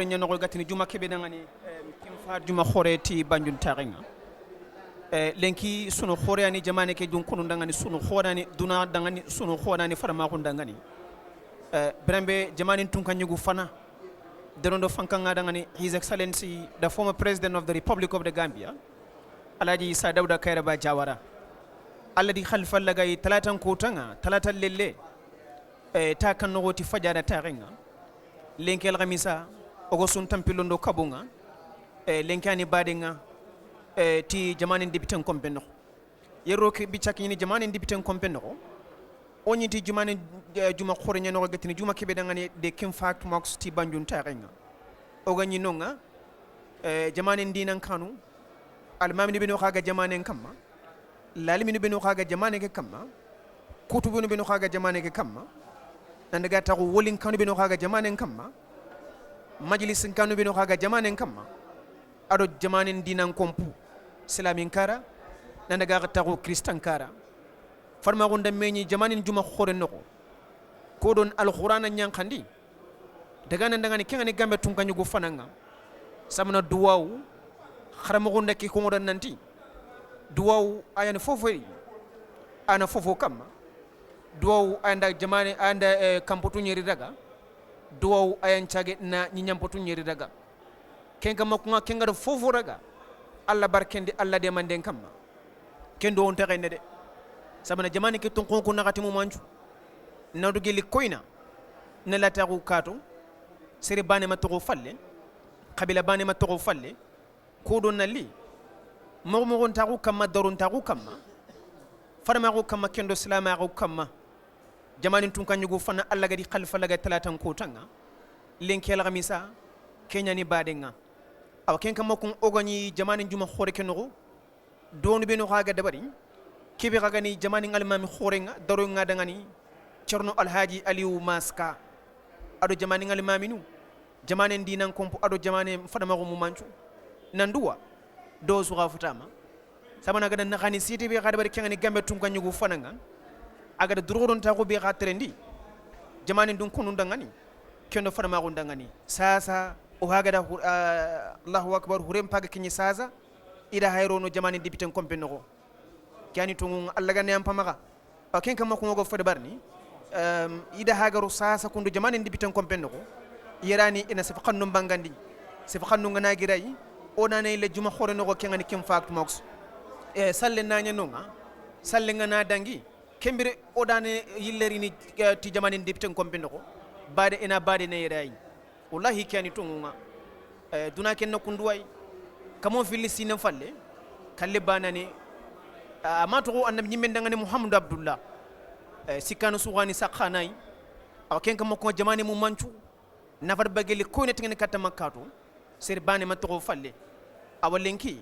nyano gatini juma kebe dangani kim fa juma khore ti banjun taringa lenki sunu khore ani jamane ke jun kunu dangani sunu khorani duna dangani sunu khorani farama ko dangani brembe jamane tun kanyugo fana derondo fankanga dangani His Excellency the former President of the Republic of the Gambia Alaji Isa Dawda Kairaba Jawara alladhi khalfa lagay talatan ko tanga talatan lelle ta kan no ti fajara taringa lenki al khamisa ogo sun tampilondo kabunga lenkani badinga ti jamane dipiten kompenno yero ke bichakini jamane dipiten kompenno oni ti jamane juma khorenya no gatini juma kebe dangani de kim fact mox ti banjun tarenga oga nyinonga jamane dinan kanu almamini beno khaga jamane kamma lalimini beno khaga jamane ke kamma kutubu beno khaga jamane ke kamma nandaga tagu wolin kanu beno khaga jamane kamma majlis kanu bino kaga jamanen kamma ado jamanen dinan kompu islamin kara nanda ga tago kristan kara farma gonda meñi jamanen juma khore noko ko don alqur'ana nyankandi daga nan daga ni kengani gambe tun kanyu go fananga samna duwawu kharama gonda ki ko modan nanti duwawu ayane fofo ana fofo kamma duwawu anda jamane anda kamputu nyeri daga duwaw ayan chage na nyampotu nyeri daga kenga makunga kenga do fofo raga alla barkendi alla de manden kamma kendo on taxene de sabana jamani ke ton ko nakati mo manju nawdu geli koyna ne la taxu kato sere bane ma toxo falle qabila bane ma toxo falle ko don nali mo gon taxu kamma darun taxu kamma farma ko kamma kendo salama ko kamma jamani tun kanyugo fana alla gadi khalfa laga talatan ko tanga lenkel gamisa kenya ni badenga aw ken kam ko ogani jamani juma khore kenogo donu beno haga dabari kibe gaga ni jamani ngalmami khorenga daro nga dangani cerno alhaji aliou maska ado jamani ngalmami nu jamani dinan kompo ado jamani fadama ko mumanchu nanduwa do su gafutama sabana gada nakani siti be gada bari kengani gambe tun kanyugo fananga agada durodon ta ko be khatrendi jamani dun kunu dangani kendo farma ko dangani sasa o hagada Allahu akbar hurem paga kinyi sasa ida hayro no jamani dipiten kompe no kani tungu Allah gane am pamaga o ken kam ko go fode barni ida hagaru sasa kundu jamani dipiten kompe no yerani ina sif khannum bangandi sif khannu ngana girai o nane le juma khore no ko kengani kim fact mox salle nanya no nga salle ngana dangi kembire odane yilleri ni ti jamani dipten kombe ndoko bade ina bade ne yeray wallahi kani tungunga duna ken no kunduway kamo filistina falle kalle banani amatu annab nyimen dangane muhammad abdullah sikano suwani sakhanay aw ken kam ko jamani mu manchu nafar bageli ko ne tengene katta makkato ser bane matto falle awalenki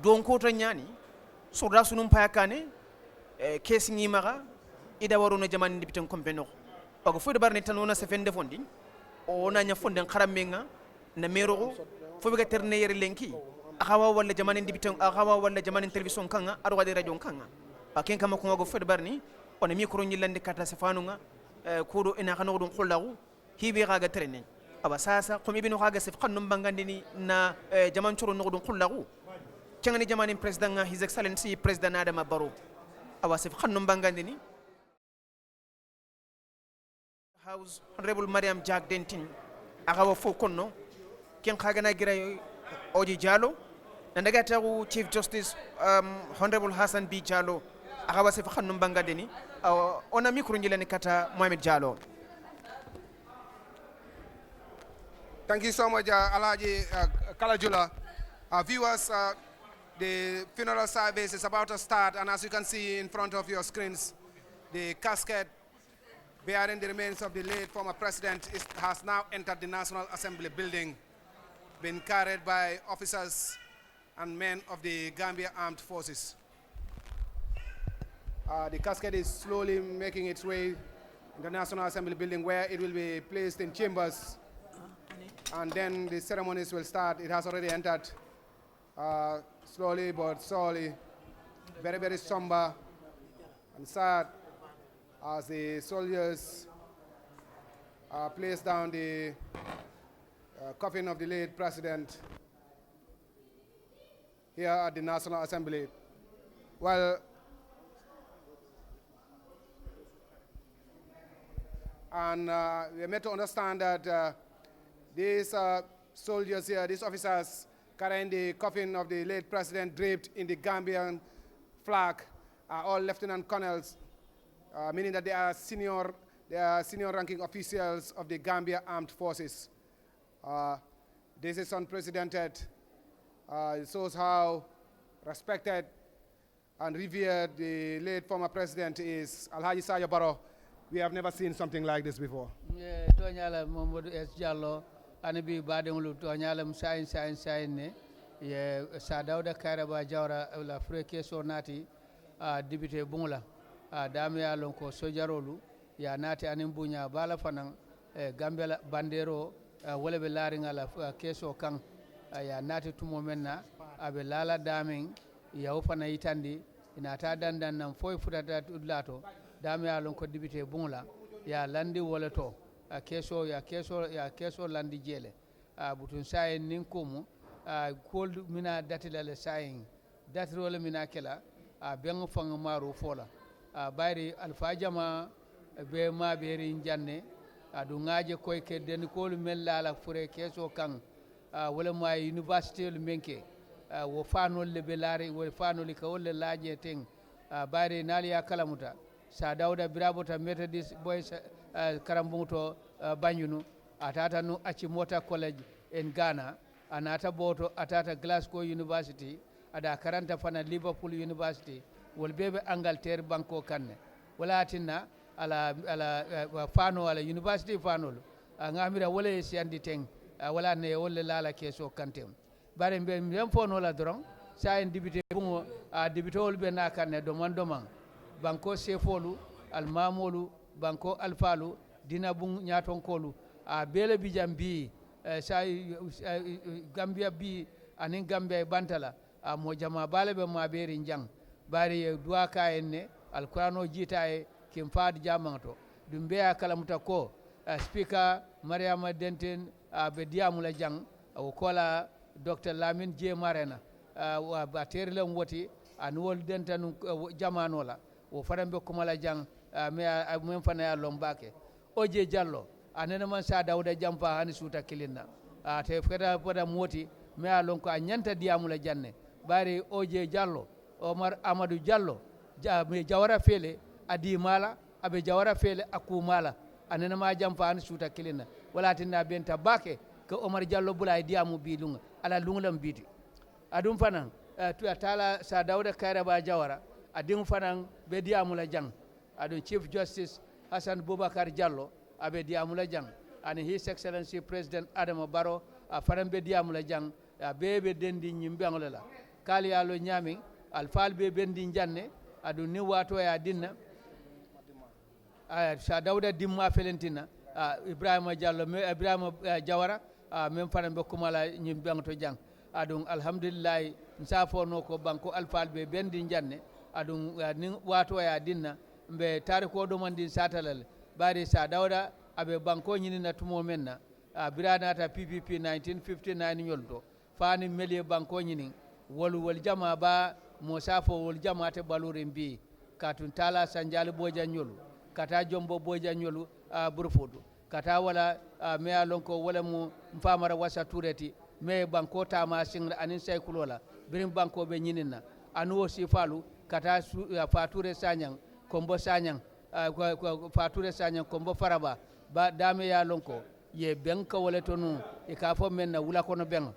don ko to nyani so rasunum payakane kesi ngi maga ida warono jamani dipten kompeno ogo fu de barne tan wona se fende fondi o na nya fonde kharamenga na mero fu be terne yere lenki akawa wala jamani dipten akawa wala jamani television kanga ado wadi radio kanga aken kama ko ogo fu de barni on micro nyi lande kata se fanunga kudo ina khano dum khullagu hibi gaga trene aba sasa ko ibinu gaga se khannum bangandini na jamani churu no dum khullagu cengani jamani president His Excellency President Adama Barrow awasif khannum bangandini House Honorable Mariam Jack Dentin agawa fo konno ken khagana giray oji Jallow nandaga tagu Chief Justice Honorable Hassan B Jallow agawa sif khannum bangandini ona micro ngilani kata Mohamed Jallow. Thank you so much, Alhaji Kalajula. Viewers, the funeral service is about to start, and as you can see in front of your screens, the casket bearing the remains of the late former president has now entered the National Assembly building, being carried by officers and men of the Gambia Armed Forces. The casket is slowly making its way in the National Assembly building, where it will be placed in chambers, and then the ceremonies will start. It has already entered. Slowly but surely, very, very somber and sad as the soldiers place down the coffin of the late President here at the National Assembly. Well, and we are made to understand that these soldiers here, these officers carrying the coffin of the late president draped in the Gambian flag are all lieutenant colonels, meaning that they are senior ranking officials of the Gambia Armed Forces. This is unprecedented. It shows how respected and revered the late former president is. Alhaji Sadio Barrow. We have never seen something like this before. Toñala Mamadou S Diallo anabi badenglu toñala sain ne ye sa Dawda Kairaba Jawara la freke so nati député bungla damia lon ko sojarolu ya nati anin bunya bala fanan Gambia bandero wala be laringa la keso kan ya nati tumo menna abe lala damin ya fana yitandi ina ta dandan nan foy futata udlato dame ya lon ko député bungla ya landi wala to keso landi jele butun sayen nin kumu kol mina datila le sayen datro le mina kela ben fang maru fola bayri alfa jama be ma be rin janne adu ngaje koy ke den kol mella la fure keso kan wala ma university le menke wo fanol le belari wo fanol ka wala laje ten bayri naliya kalamuta sa Dawda Birabota Methodist Boys Karambunto Banjunu atata no Achimota College in Ghana anata boto atata Glasgow University ada karanta fana Liverpool University wol bebe Angleterre banko kanne wala tinna ala fano ala university fano ngamira wala siandi teng wala ne wala lala keso kantem bare mbe mbem fono la dron sa en député bungo député wol be na kanne do man banko sefolu almamolu banko alfalu dina bun nyaton kolu bele bijam bi Gambia bi anin Gambia bantala mo jama balebe ma beri njang bari duwa ka enne alqur'ano jita e kim faad jamanto dum be kalamuta ko speaker Mariama Denten be diamula jang o kola Dr Lamin J Marena wa baterle woti anwol dentanu jamanola o farambe kumala jang men fana ya lombake oje jallo anene man sa Dawda jampa hani suta kilinna te feda poda moti me alon ko anyanta diamula janne bari oje jallo Omar Amadou Diallo me Jawara fele adi mala abe Jawara fele akumala anene ma jampa hani suta kilinna wala tinna benta bake ko Omar Diallo bulay diamu bi lunga ala lungalam biti adum fanan tu atala sa Dawda Kairaba Jawara adin fanan be diamula jang adun Chief Justice Hassan Boubacar Diallo abe diamula jang and His Excellency President Adama Barrow fanan be diamula jang be dendi nyimbangola la kali alo nyami alfal be bendi janne adun ni wato ya dinna sa Dawda dimma felentina Ibrahima Diallo me Ibrahima Jawara men fanan be kumala nyimbangoto jang adun alhamdulillah nsafo no ko banko alfal be bendi janne adun nin wato ya dinna mbe tariko do mandi satalal bari sa Dawda abe banko nyini na tumo menna birana ta PPP 1959 nyolto fani melie banko nyini wol jama ba mosafo wol jama te balure mbi katun tala sanjali boja nyolu kata jombo boja nyolu burfodu kata wala me alonko wala mu mfamara wasa tureti me banko ta ma singra anin say kulola birim banko be nyinina anu wosi falu kata fature sanyang kombo sanyang fature sanyang kombo faraba ba dame ya lonko ye benka wala tonu e ka fo men na wula kono ben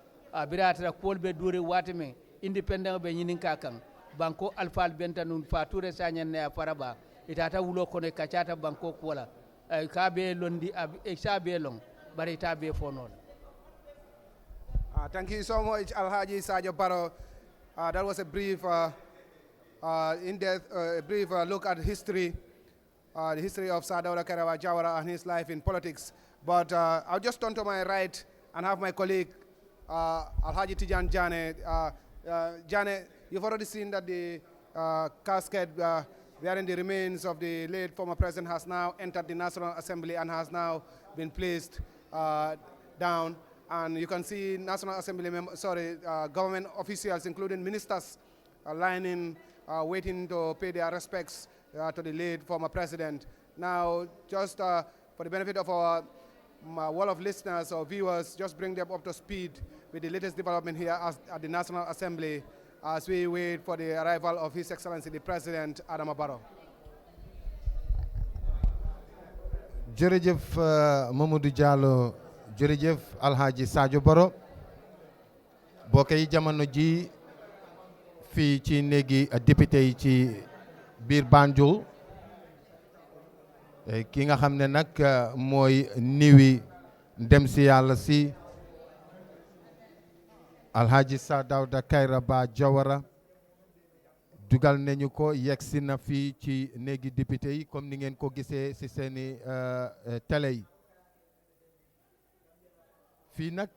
birata kol be dure watime independent be nyinin kakan banko alfal bentanu fature sanyang ne faraba itata wulo kono kachata banko kola ka be londi e sa be long bari ta be fonol. Thank you so much, Alhaji Sadio Barrow. That was a brief, in-depth, brief look at history, the history of Sir Dawda Kairaba Jawara and his life in politics. But I'll just turn to my right and have my colleague, Alhaji Tijan Jane. Jane, you've already seen that the casket bearing the remains of the late former president has now entered the National Assembly and has now been placed down. And you can see National Assembly government officials, including ministers, lining, waiting to pay their respects to the late former president. Now, just for the benefit of our wall of listeners or viewers, just bring them up to speed with the latest development here at the National Assembly as we wait for the arrival of His Excellency the President Adama Barrow. jërëjëf Mamadou Diallo jërëjëf Alhaji Sadio Baro bokk yi jamono ji fii ci néegi député yi ci biir Banjul ki nga xam ne nag mooy niwi ndem si yàlla si Alhaji Dawda Kairaba Jawara dugal nañu ko yegsi na fii ci néegi député yi comme ni ngeen ko gisee ci seeni télé yi fii nag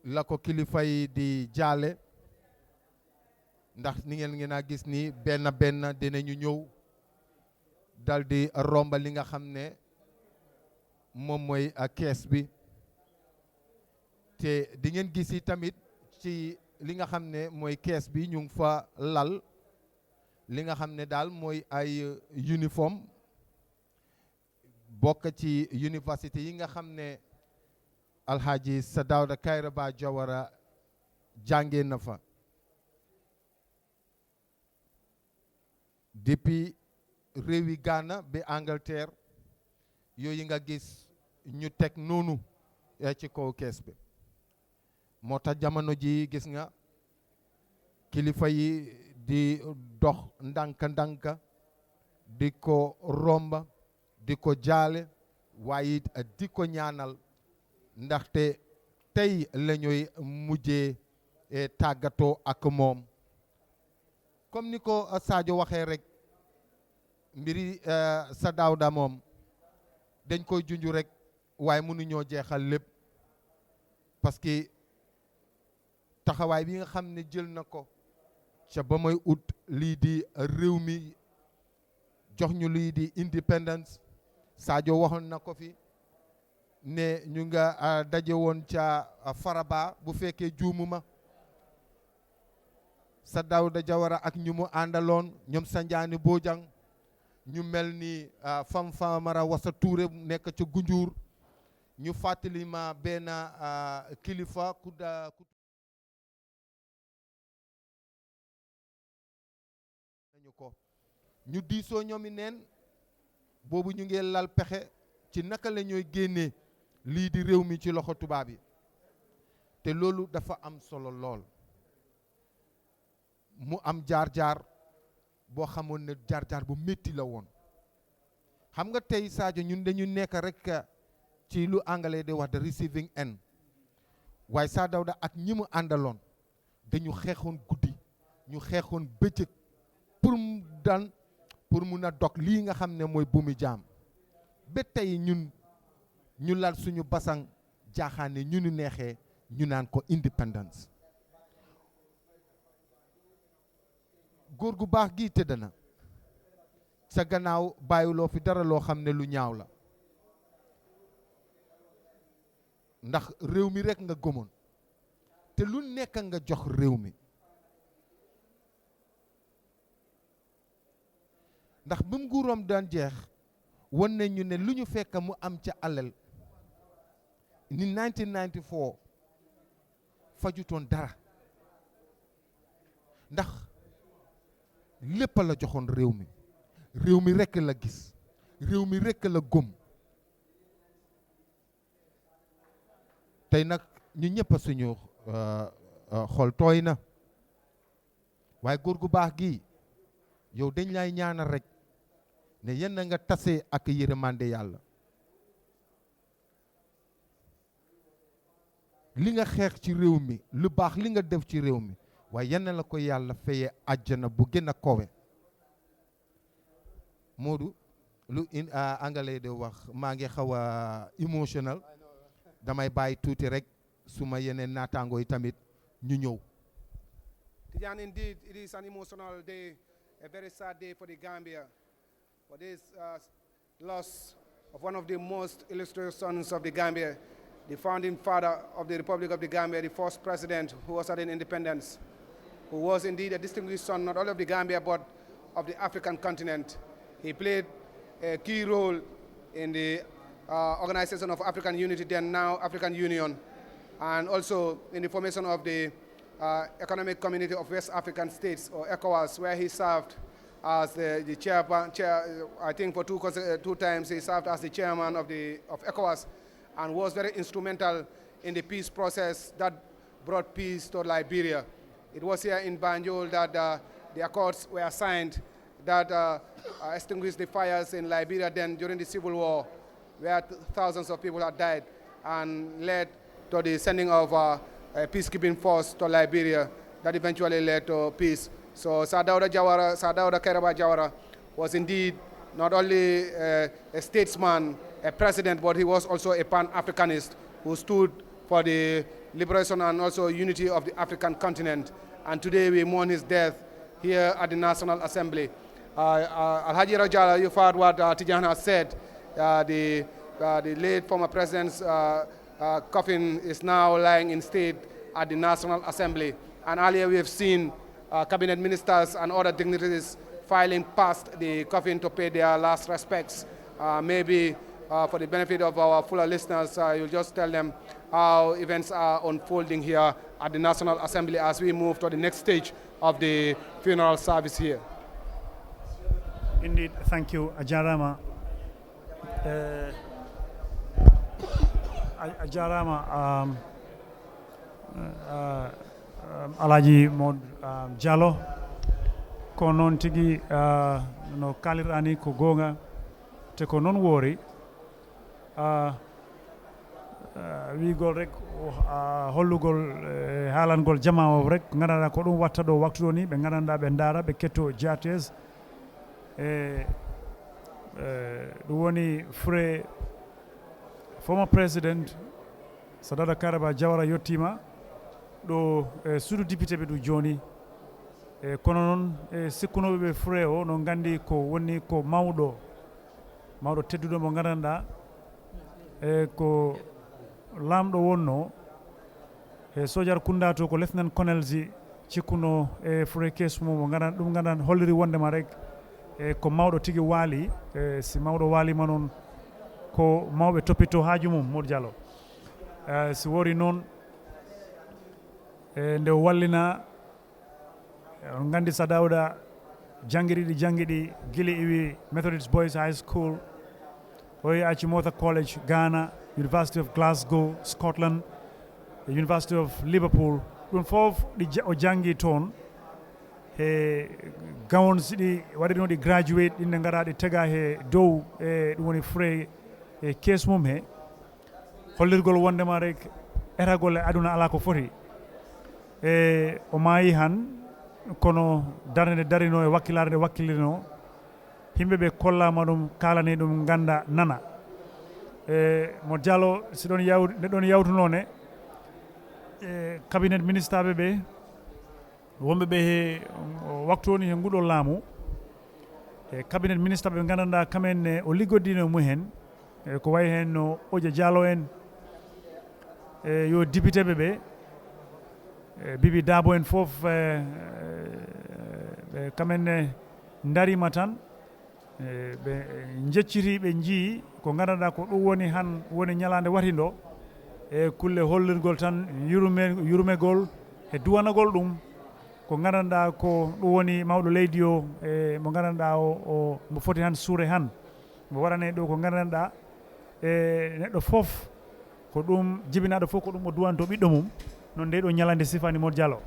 la ko kilifa yi di jaale ndax ni ngeen a gis ni benn dinañu ñëw dal di romba li nga xam ne moom mooy kees bi te di ngeen gis yi tamit ci li nga xam ne mooy kees bi ñu ngi fa lal li nga xam ne daal mooy ay uniforme bokk ci université yi nga xam ne Alhaji Dawda Kairaba Jawara jàngee na fa depuis réewi Ghana ba Angleterre yooyu nga gis ñu teg noonu ci kaw kees bi moo tax jamono ji gis nga kilifa yi di dox ndànk di ko romba di ko jaale waaye di ko ñaanal ndaxte tey la ñuy mujjee tàggatoo ak moom comme ni ko Sadio waxee rek mbiri Dawda moom dañ koy junju rek waaye mënuñoo jeexal lépp parce que taxawaay bi nga xam ne jël na ko ca ba mooy ut lii di réew mi jox ñu lii di independence Sadio waxoon na ko fi ne ñu nga daje woon ca Faraba bu fekkee juumuma Dawda Jawara ak ñu mu àndaloon ñoom Sanjaani Bojang ñu mel ni Fam Famara Wasa Touré nekk ca Gunjur ñu fàttali ma benn kilifa ku nañu ko ñu diisoo ñoomi neen boobu ñu ngi lal pexe ci naka la ñooy génnee lii di réew mi ci loxo tubaab yi te loolu dafa am solo lool mu am jaar-jaar boo xamoon ne jaar-jaar bu métti la woon xam nga tey Sadio ñun dañu nekk rek ci lu anglais di wax the receiving end waaye Dawda ak ñi mu àndaloon dañu xeexoon guddi ñu xeexoon bëccëg pour mun a dog lii nga xam ne mooy buumi jaam ba tey ñun ñu lal suñu basang jaaxaane ñu nu neexee ñu naan ko independence góor gu baax gi tëdd na sa gannaaw bàyyiloo fi dara loo xam ne lu ñaaw la ndax réew mi rekk nga gëmoon te lu nekk nga jox réew mi ndax bi nguuram daan jeex won nañu ne lu ñu fekk mu am ca alal ni 1994 fajutoon dara ndax lépp la joxoon réew mi rekk la gis réew mi rekk la gëm tey nag ñu ñëpp suñu xol tooy na waaye góor gu baax gi yow dañ lay ñaanal rek ne yenn nga tase ak yërmande yàlla li nga xeex ci réew mi lu baax li nga def ci réew mi waaye yenn la ko yàlla fayee àjjana bu gën a kowe Modou lu anglais de wax maa ngi xaw a emotional damay bàyyi tuuti rek suma yeneen naataangoo yi tamit ñu ñëw. Tijan, indeed, it is an emotional day, a very sad day for the Gambia. For this loss of one of the most illustrious sons of the Gambia, the founding father of the Republic of the Gambia, the first president who was at independence, who was indeed a distinguished son not only of the Gambia but of the African continent. He played a key role in the Organization of African Unity, then now African Union, and also in the formation of the Economic Community of West African States, or ECOWAS, where he served as the chair, I think for two times he served as the chairman of ECOWAS, and was very instrumental in the peace process that brought peace to Liberia. It was here in Banjul that the accords were signed that extinguished the fires in Liberia then during the Civil War, where thousands of people had died, and led to the sending of a peacekeeping force to Liberia that eventually led to peace. So Sir Dawda Kairaba Jawara was indeed not only a statesman, a president, but he was also a Pan-Africanist who stood for the liberation and also unity of the African continent. And today we mourn his death here at the National Assembly. Alhaji Rajala, you've heard what Tijan has said. The late former president's coffin is now lying in state at the National Assembly. And earlier we have seen cabinet ministers and other dignitaries filing past the coffin to pay their last respects. Maybe for the benefit of our fuller listeners, you'll just tell them how events are unfolding here at the National Assembly as we move to the next stage of the funeral service here. Indeed, thank you, Ajarama. Ajarama, Alaji Mod Jallo, ko non tigi no kalirani ko gonga te ko non wori wigol rek hollugol haalangol jama o rek ngana ko dum watta do waktu do ni be ngana be ndara be ketto jates dum woni fré former president Sadada Karaba Jawara yottima do sudu député be du joni kono non sikkunobe be fré o no gandi ko woni ko mawdo teddudo mo gandanɗa ko lamɗo wonno sojar kunda to ko lieutenant colonel ji cikkuno fré kes mo gandan ɗum gandan holliri wondema rek ko mawɗo tigi waali si mawɗo waalima noon ko mawɓe toppito haaju mum Modou Diallo si wori noon nde wallina on gandi Sir Dawda jangiɗi gili iwi Methodist Boys High School oyi Achimota College Ghana, University of Glasgow Scotland, University of Liverpool ɗum fof o jangi toon e gawons ɗi waɗino ɗi graduate ɗinne ngara ɗi tega he dow ɗum woni fré e kes mum he hollirgol wondema rek eragol e aduna ala ko foti o maayi han kono darde nde darino e wakkilare nde wakkilino himɓe ɓe kollama ɗum kalani ɗum ganda nana mo Diallo si ɗon neɗɗon yawtunone cabinet ministre ɓe wonɓe ɓe he waktu woni he nguɗo laamu cabinet ministre ɓe gandanɗa kamen ne o liggodino mumen ko wayi hen no Oje Diallo en yo député ɓe Bibi Dabo en fof kamen ne darima tan ɓe jecciti ɓe jii ko gandanɗa ko ɗum woni han woni ñalande watindo kulle hollirgol tan yurmegol e duwanagol ɗum ko gandanɗa ko ɗum woni mawɗo leydi o mo gandanɗa o mo foti han suure han mo warane ɗo ko gandanɗa neɗɗo fof ko ɗum jibinaɗo fof ko ɗum o duwanto ɓiɗɗo mum non nde ɗo ñalande sifani Modou Diallo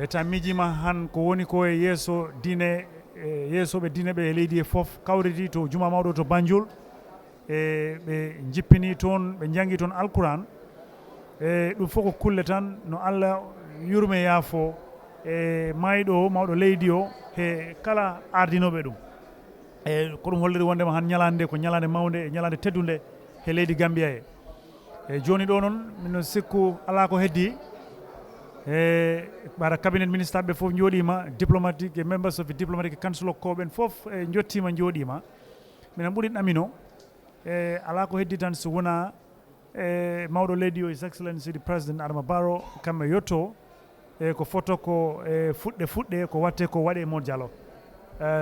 ta miijima han ko woni ko e yeeso diine yeesoɓe diine ɓe e leydi e fof kawriti to juma mawɗo to Banjul ɓe jippini toon ɓe jangi toon alquran ɗum fof ko kulle tan no Allah yurme yaafo mayɗo mawɗo leydi o he kala ardinoɓe ɗum ko ɗum holliri wondema han ñalande ko ñalande mawde e ñalande teddude he leydi Gambia e joni ɗo noon mino sikku ala ko heddi ɓara cabinet ministre ɓe fof jooɗima diplomatique e members of the diplomatic council of koɓen fof jottima jooɗima minen ɓuuri ɗamino ala ko heddi tan so wona mawɗo leydi o His Excellency the President Adama Barrow kamɓe yetto ko photo ko fuɗɗe ko watte ko waɗe Modou Diallo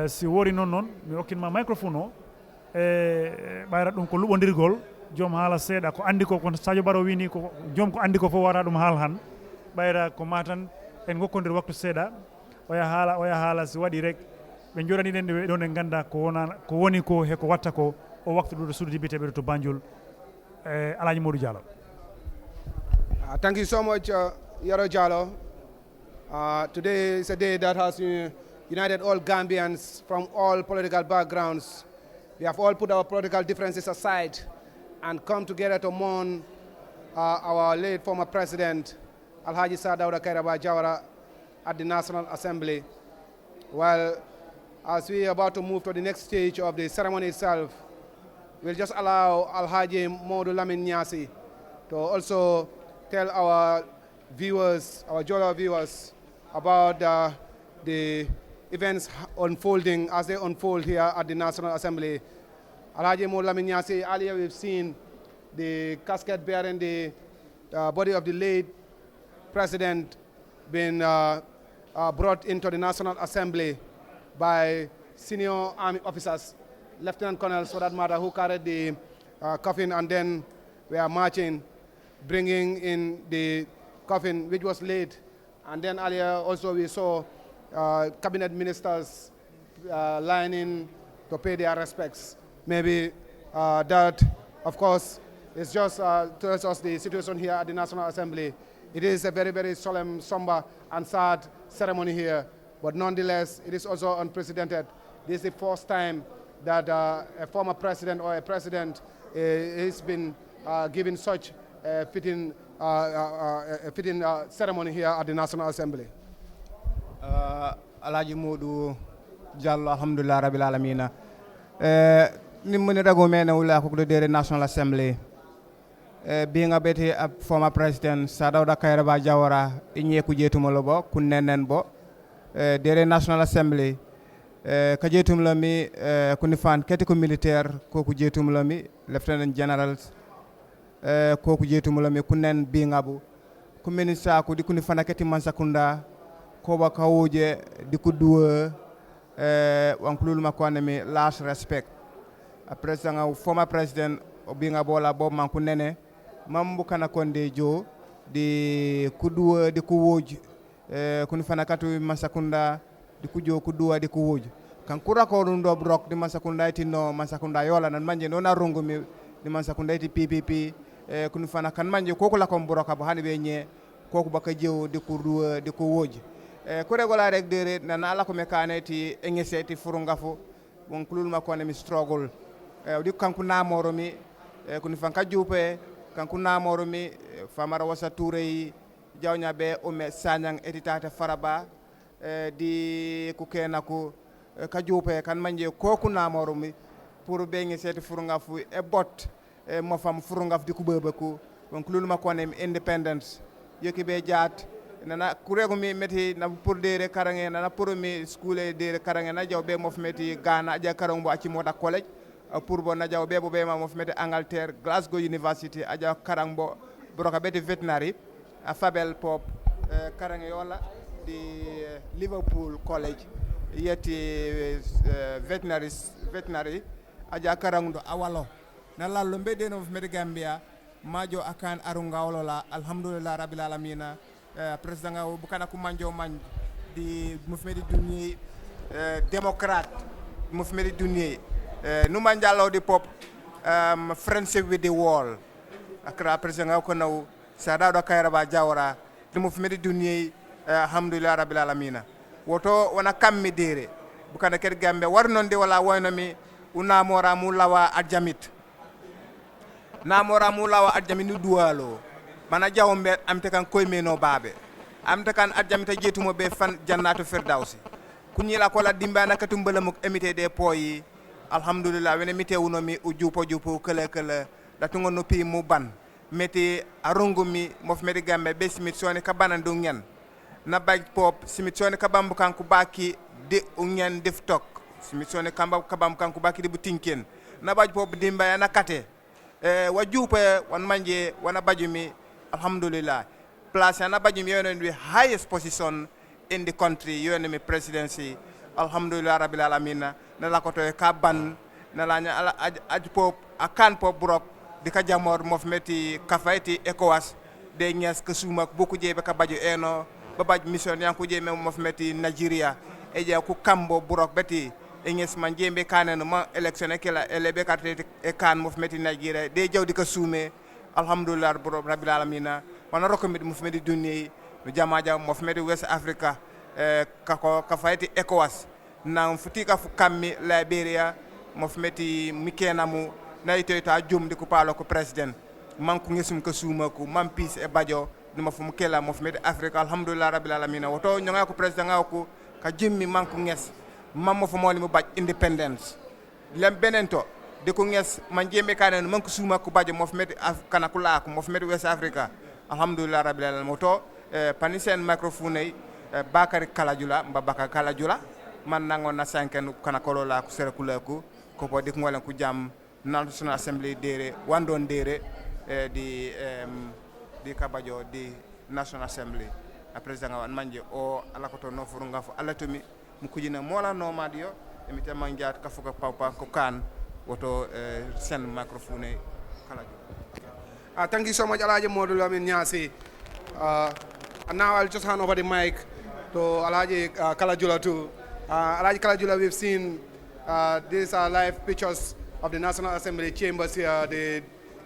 si wori noon mi hokkinma microphone o ɓayrat ɗum ko luɓodirgol joom haala seeɗa ko andi ko kono Sadio Barrow wini ko joom ko andi ko fof wara ɗum haal han ɓayra ko matan en gokkodir waktu seeɗa oya haala si waɗi rek ɓe joɗani ɗen ɗe ɗon en ganda ko woni ko heko watta ko o waktu ɗo suudu dibiteɓe to Banjul Alhaji Modou Diallo. Thank you so much, Yoro Diallo. Today is a day that has united all Gambians from all political backgrounds. We have all put our political differences aside and come together to mourn our late former president, Alhaji Dawda Kairaba Jawara, at the National Assembly. Well, as we are about to move to the next stage of the ceremony itself, we'll just allow Alhaji Modou Lamin Nyasi to also tell our viewers, our Jola viewers, about the events unfolding as they unfold here at the National Assembly. Alhaji Modou Lamin Nyasi, earlier we've seen the casket bearing the body of the late president being brought into the National Assembly by senior army officers, lieutenant colonels for that matter, who carried the coffin and then were marching, bringing in the coffin which was laid. And then earlier also we saw cabinet ministers lining to pay their respects. Maybe that, of course, is just tells us the situation here at the National Assembly. It is a very, very solemn, somber, and sad ceremony here, but nonetheless, it is also unprecedented. This is the first time that a former president or a president has been given such a fitting ceremony here at the National Assembly. Alhaji Modou Diallo, alhamdulillah rabbil alamina. Nimuni rago mena ula ko de National Assembly. Being a former president Dawda Kairaba Jawara inye kujetum lobo kunnenen bo dere National Assembly kajetum lami kunifan ketiko militaire ko kujetum lami lieutenant generals ko kujetum lami kunnen bingabu kuminisa ko di kunifana keti mansakunda ko ba kawuje di kuduwa wankulul makone mi last respect a president former president obinga la bob man kunene mambu kana konde jo di kuduwa di kuwoj kunifana katu mansakunda di kujo kuduwa di kuwoj kan kura ko ndo brok di mansakunda itino mansakunda yola nan manje nona rungu mi di mansakunda iti PPP kunifana kan manje koku la kom broka bo hani be nye koku baka jew di kuduwa di kuwoj ko regola rek dere nan ala ko mekane ti engese ti furungafu bon kulul makone mi struggle di kanku namoro mi kunifan ka jupe kanku namoro mi famara wasa touré jawnya be umme sanyang etitata faraba di ku kenaku ka jupe kan manje koku namoro mi pour be ngi seti furungafu e bot mo fam furungaf di ku bebeku donc lulu makone independence yoki be jaat nana kurego mi meti na pour dere karange nana pour mi school dere karange na jaw be mo meti Ghana ja karango acci mota college pour bo na jaw be bo be ma mo meti Angleterre Glasgow University aja karango broka beti veterinary a Fabel Pop karange yola di Liverpool College yeti veterinary aja karango awalo na lallo mbede no meti Gambia majo akan arunga wala alhamdulillah rabbil alamin president nga bukana ku manjo man di mufmedi dunni démocrate mufmedi dunni nu manjalo di pop friendship with the wall akra president nga ko naw Dawda Kairaba Jawara di mufmedi dunni alhamdulillah rabbil alamin woto wana kammi dere bukana ker gambe war non de wala wayno mi una mora mu lawa adjamit na mora mu lawa adjamit nu duwalo mana jawombe amte kan koyme no baabe amte kan adjamita jetumo be fan jannatu firdausi kunyila ko la dimbana katum belamuk emite de poyi alhamdulillah wene mite wuno mi ujupo kele da tungo no pi mu ban meti arungumi mof medi gambe be simit soni kabana ndungen na baj pop simit soni kabambu kanku baki de ungen def tok simit soni kabam kanku baki de butinken na baj pop dimba na kate wa juupe wan manje wana bajumi alhamdulillah place na bajumi yonen wi highest position in the country yonen presidency alhamdulillah rabbil alamin na la ko to ka ban na la nya aj pop akan pop brok di ka jamor mof meti kafayti ECOWAS de ñas ke sumak boku jebe ka baju eno ba baj mission yanku je mem mof meti Nigeria e je ku kambo brok beti e ñes man jembe kanen ma election kala elebe carte e kan mof meti Nigeria de jaw di ka sume alhamdulillah rabbil alamin wana rokomit mof meti dunni no jamaja mof meti West Africa ka fayti ECOWAS na futika fu kammi Liberia mof meti mikenamu na ito ta jum di ko palo ko president man ko ngesum ko suma ko man peace e bajo duma fu mukela mof meti Africa alhamdulillah rabbil alamin woto nyanga ko president ngako ka jimmi man ko nges man mo fu moli mo baj independence lem benento de ko nges man jembe kanen man ko suma ko bajo mof meti kana ko la ko mof meti West Africa alhamdulillah rabbil alamin woto panisen microphone Bakari Kalajula mbabaka Kalajula man nangon na sanken kana ko la ko sere ko ko dik ngolen ku jam National Assembly dere wandon dere di kabajo di National Assembly a president wan manje o ala ko to no furu ngafo ala to mi mu kujina mola no madio e mi tema ngiat ka fuka papa ko kan woto sen microphone kala Thank you so much, Alaji Modou Lamin Nyasi. And now I'll just hand over the mic to Alaji Kalajula too. Alaji Kalajula, we've seen these are live pictures of the National Assembly chambers here. The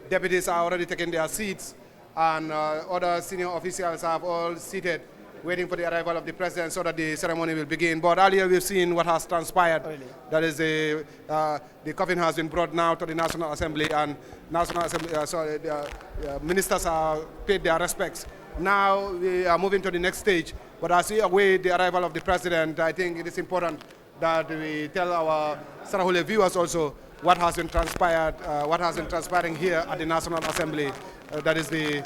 deputies are already taking their seats, and other senior officials have all seated, waiting for the arrival of the president so that the ceremony will begin. But earlier we've seen what has transpired. Really? That is the coffin has been brought now to the National Assembly, and National Assembly, ministers are paid their respects. Now we are moving to the next stage. But as we await the arrival of the president, I think it is important that we tell our Sarahule viewers also what has been transpired, what has been transpiring here at the National Assembly. That is the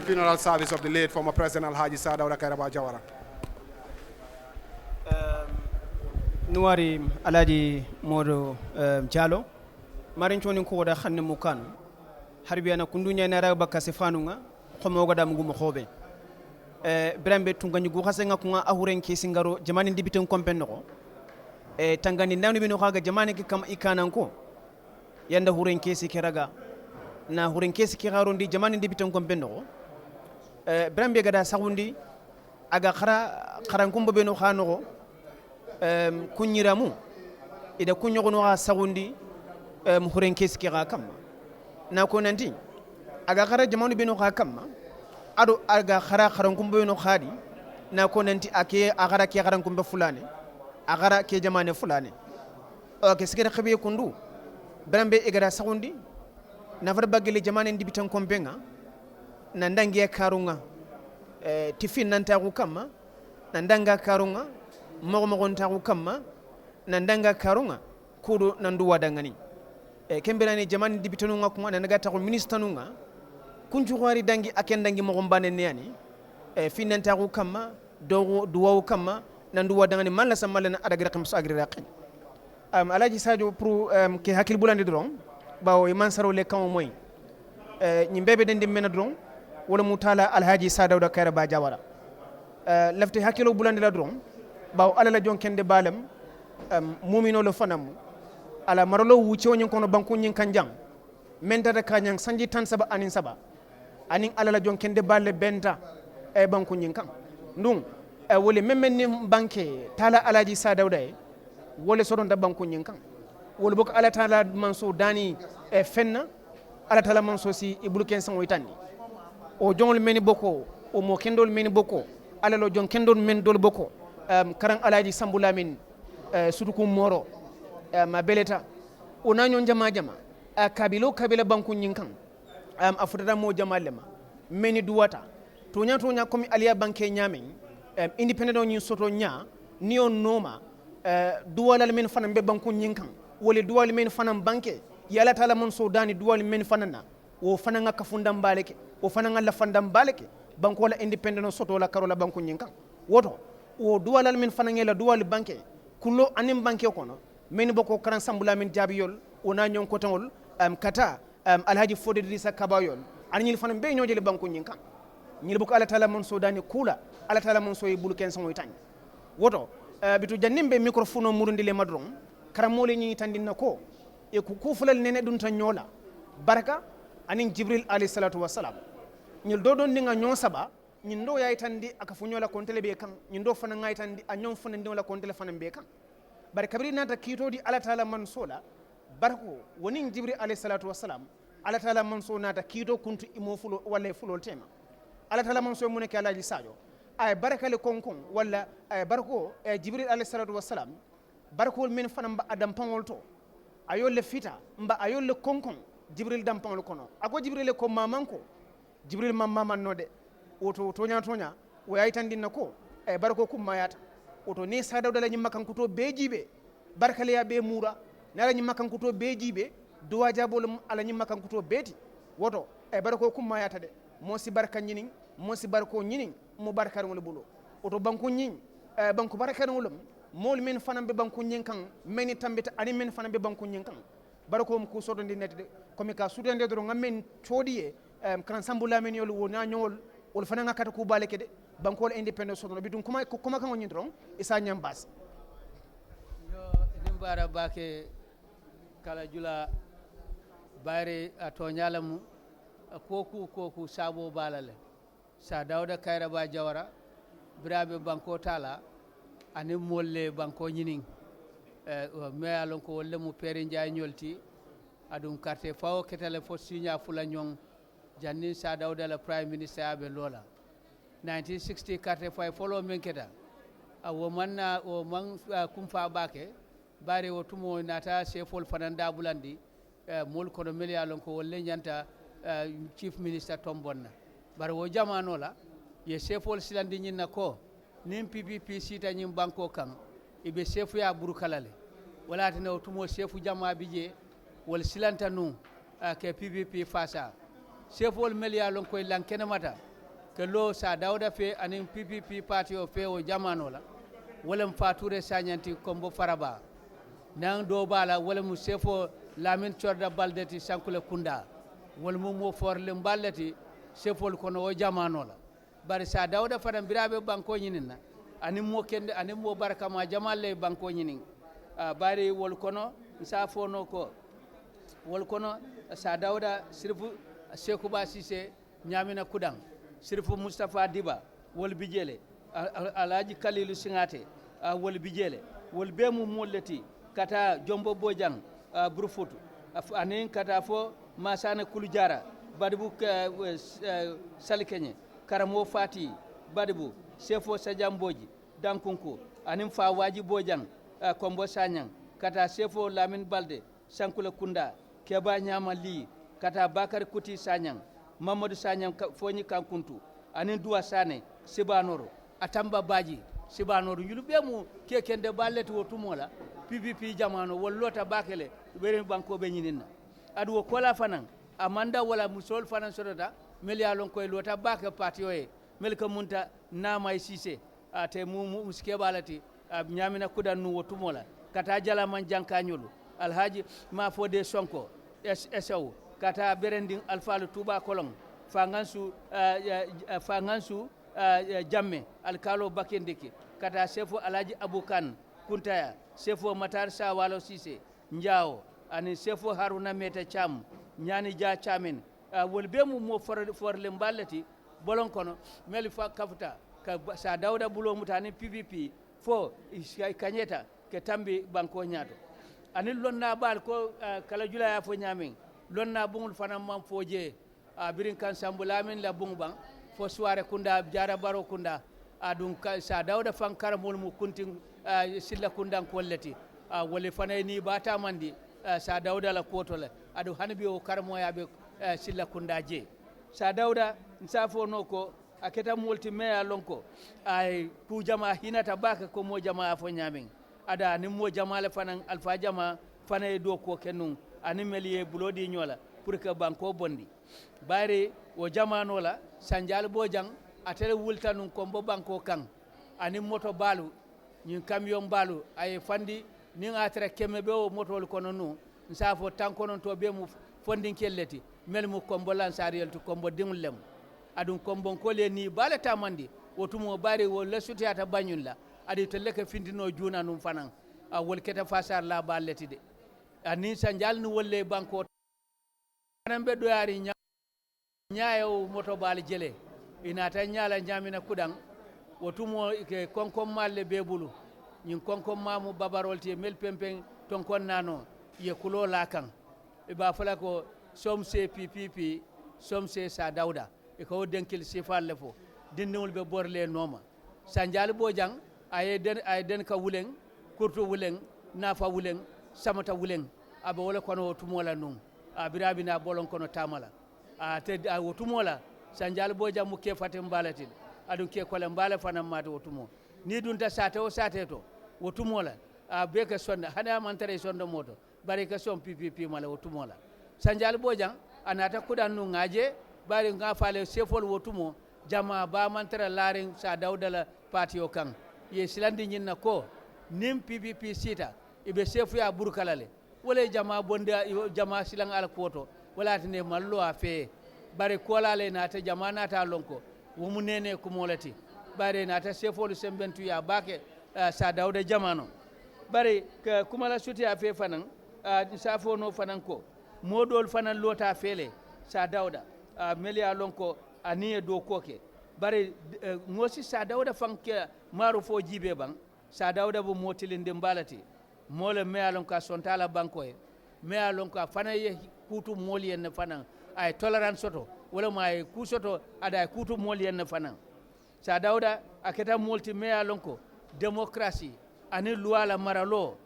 funeral service of the late former President Alhaji Sadauda Kairaba Jawara. Nuari Alaji Modo Jalo, Marinchoni Koda Hanne Mukan, Harbiana Kundunya Nara Bakasifanunga, Homoga Mugumohobe. Brembe Tungani Guhasenga Kunga Ahuren Kisingaro, Jamani Dibitum Compeno, Tangani Naminohaga, Jamani Kam Ikananko, Yanda Huren Kesi Keraga. Na hurin kesi kirarundi jamani dibiton kompendo brambe gada saundi aga kharankumbo beno khano kunyiramu ida kunyogono ha saundi hurin kesi kira kam na ko nanti aga khara jamani beno kha kam ado aga kharankumbo beno khadi na ko nanti ake agara ke kharankumbo fulane agara ke jamane fulane o ke sikira khabe kundu brambe igada saundi nafar bagile jamane ndibitan kombenga nandangi ya karunga tifin nantaku kama nandanga karunga mogo ntaku kama nandanga karunga kudu nanduwa dangani kembelani jamane ndibitanunga kuma nanagata ko ministanunga kunjuwari dangi akendangi mogo mbane neani fin nantaku kama duwa kama nanduwa dangani malla samalla na adagira kamso agri raqin alaji sadio pour ke hakil bulande dron bawo man saro le kan moy nyimbe den dim mena dron wala mutala Alhaji Sadauda Kairaba Jawara lafti hakilo bulande la dron bawo ala la jonkende balam mumino lo fanam ala marolo wucho nyin kono banku nyin kanjang menta da kanyang sanji tan saba anin ala la jonkende balle benta banku nyin kan ndung wole memmen ni banke tala Alhaji Sadauda wole soron da banku nyin kan wala bok ala taala manso dani fenna ala taala manso si ibulu ken sango itandi o jongol meni boko o mo kendol meni boko ala lo jon kendol men dol boko karan Alhaji Sambula min sutuku moro ma beleta o nanyo jama kabila banku nyinkan afudada mo jama lema meni duwata tonya komi aliya banke nyamen independent on soto nya ni on noma duwala men fanan be banku nyinkan wole duwal men fanan banke yala tala mon sodani duwal men fanana wo fananga kafundam baleke wo fananga la fandam baleke banko la independent soto la karola banko nyinkan woto wo duwal men fananga la duwal banke kullo anim banke kono men boko karan sambula men jabiyol ona nyon ko tangol kata alhaji fode drissa kabayol ani ñil fana be ñojele banko ñin kan ñil buko ala taala mon sodani kula ala taala mon soy bulu ken sangoy tan woto bitu jannimbe microphone murundile madron karamole ñi tandinna ko e ku fulal nene dun tan ñola baraka anin jibril alayhi salatu wassalam ñil do don ninga ñon saba ñin do yayi tandi aka fu ñola kontele be kan ñin do fana ngay tandi a ñon fana ndiola kontele fana be kan bar kabri nata kitodi ala taala man sola barko wonin jibril alayhi salatu wassalam ala taala man so nata kito kuntu imo fulo wala fulol tema ala taala man so muneke alaji sadio ay barakale konkon wala ay barko jibril alayhi salatu wassalam barko min fana mba adam pangol to ayolle fita mba ayolle konkon jibril dam pangol kono ako jibril ko mamanko jibril mamman node woto tonya o yayi tandinna ko ay barko kum mayata woto ne sadawda la nyimma kankuto bejibe barkale ya be mura nala nyimma kankuto bejibe duwa jabol ala nyimma kankuto beti woto ay barko kum mayata de mosi barka nyinin mosi barko nyinin mo barkar wala bulo woto banku nyin banku barkar wala mol men fanam be banku nyin kan meni tambita ani men fanam be banku nyin kan barko ko sodo ndi netde komi ka sudende do ngamen todiye kan sambula men yol wona nyol wol fana ngakata ku baleke de bankol independence sodo bidun kuma kan woni dron isa nyambas yo nimbara bake kala jula bare to nyalamu koku sabo balale sa dawda kayra ba jawara birabe banko tala ani molle banko nyinin me alon ko wolle mu pere njaay nyolti adum carte fawo ketale fo signa fula nyong janni sa dawda la prime minister abe lola 1960 carte fay folo men keta wo manna o man kumfa bake bare wo tumo nata sefol fananda bulandi mol kono meli alon ko wolle nyanta chief minister tombonna bare wo jamano la ye sefol silandi nyinna ko nim ppp sita nyim banko kan ibe sefu ya burukalale wala tane o tumo sefu jama bije wol silanta nu ke ppp fasa sefol meli alon ko lankene mata ke lo sa dawda fe anin ppp party o fe o jamano la wala fature sanyanti kombo faraba nan do bala wala mu sefo lamin corda baldeti sankule kunda wala mu mo forle mballeti sefol kono o jamano la bari sa dawda fadan birabe banko nyinina anin mo kende anin mo baraka ma jamalle banko nyinin bari wol kono sa fono ko wol kono sa dawda sirfu sekou ba sise nyamina kudang sirfu mustafa diba wol bijele alaji kalilu singate wol bijele wol be mu molleti kata jombo bojang brufutu anin kata fo masana kulujara badibu salikenye karamo fati badibu sefo sajamboji dankunku anin fa waji bojang kombo sanyang kata sefo lamin balde sankula kunda keba nyama li kata bakar kuti sanyang mamadou sanyang foni kankuntu anin duwa sane sibanoro atamba baji sibanoro yulu be mu kekende balleti wo tumola ppp jamano wollota bakele bere banko be nyinina adu wo kola fanan amanda wala musol fanan sodota mel ya lon koy lota baka parti yoy mel ka munta namay sise ate muske balati nyamina kudan nu wotumola kata jala man jankanyulu alhaji ma fode sonko SSO kata berending alfalu tuba kolong fangansu jamme alkalo bakendeki kata sefo alhaji abukan kuntaya sefo matar sa walo sise njao ani sefo haruna meta cham nyani ja chamin wolbe mu mo forle mballati bolon kono meli fa kafuta ka sa dawda bulo mutani ppp fo kanyeta ke tambi banko nyato ani lonna bal ko kala jula ya fo nyamin lonna bungul fanam mam foje birin kan sambulamin la bungban fo soare kunda jara baro kunda adun sa dawda fan karamol mu kuntin silla kundan kolleti wole fanay ni bata mandi sa dawda la kotole adu hanbi o karamo yabe silla kunda je sa dawda nsafo no ko aketa multi meya lonko ay tu jama hinata baka ko mo jama fo nyamin ada ni mo jama le fanan alfa jama fanay do ko kenun ani meliye bulodi nyola pour que banko bondi bare o jama no la sanjal bojang atele wultanun ko bo banko kan ani moto balu ni camion balu ay fandi ni atra kemme be o moto kono nu nsafo tankonon to be mu fondin kelleti melmu kombo lansariyel to kombo dingul lem adum kombo kole ni bala tamandi wotumo bari wo la sutiyata banyulla adi to leka findino juna num fanan a wol keta fasar la balleti de ani sanjal ni wolle banko nan be doyari nyaayo moto bal jele ina ta nyaala nyamina kudang wotumo ke konkom malle bebulu nyin konkom mamu babarolti mel pempen ton kon nano ye kulo lakan e ba fala ko somse ppp somse sa dawda e ko denkil sifal lefo dindul be borle noma sanjal bojang ay den ka wulen kurto wulen nafa wulen samata wulen aba wala kono tumola num a birabina bolon kono tamala a te wotumola sanjal bojang mu ke fatim balatin adun ke kolen bala fanam mata wotumo ni dun ta sate o sate to wotumola a be ka sonda hana man tare sonda moto bare ka son ppp mala wotumola sanjal bojang anata kudan nu ngaje bare nga fale sefol wotumo jama ba man tare laring sa dawdala patio kan ye silandi nyinna ko nim ppp sita ibe sefu ya burkalale wala jama bonda jama silang al koto wala tane mallo afe bare kolale nata jama nata lonko wumu nene kumolati bare nata sefolu sembentu ya bake sa dawda jamano bare kumala suti afe fanan safo no fanan ko modol fanan lota fele sa dawda melia lonko aniye do koke bare ngosi sa dawda fanke maru fo jibe bang sa dawda bo motilinde mbalati mole mealon ka sontala banko e mealon ka fanaye kutu moli en fanan ay tolerance soto wala may ku soto ada kutu moli en fanan sa dawda aketa multi mealon ko démocratie ani loi la maralo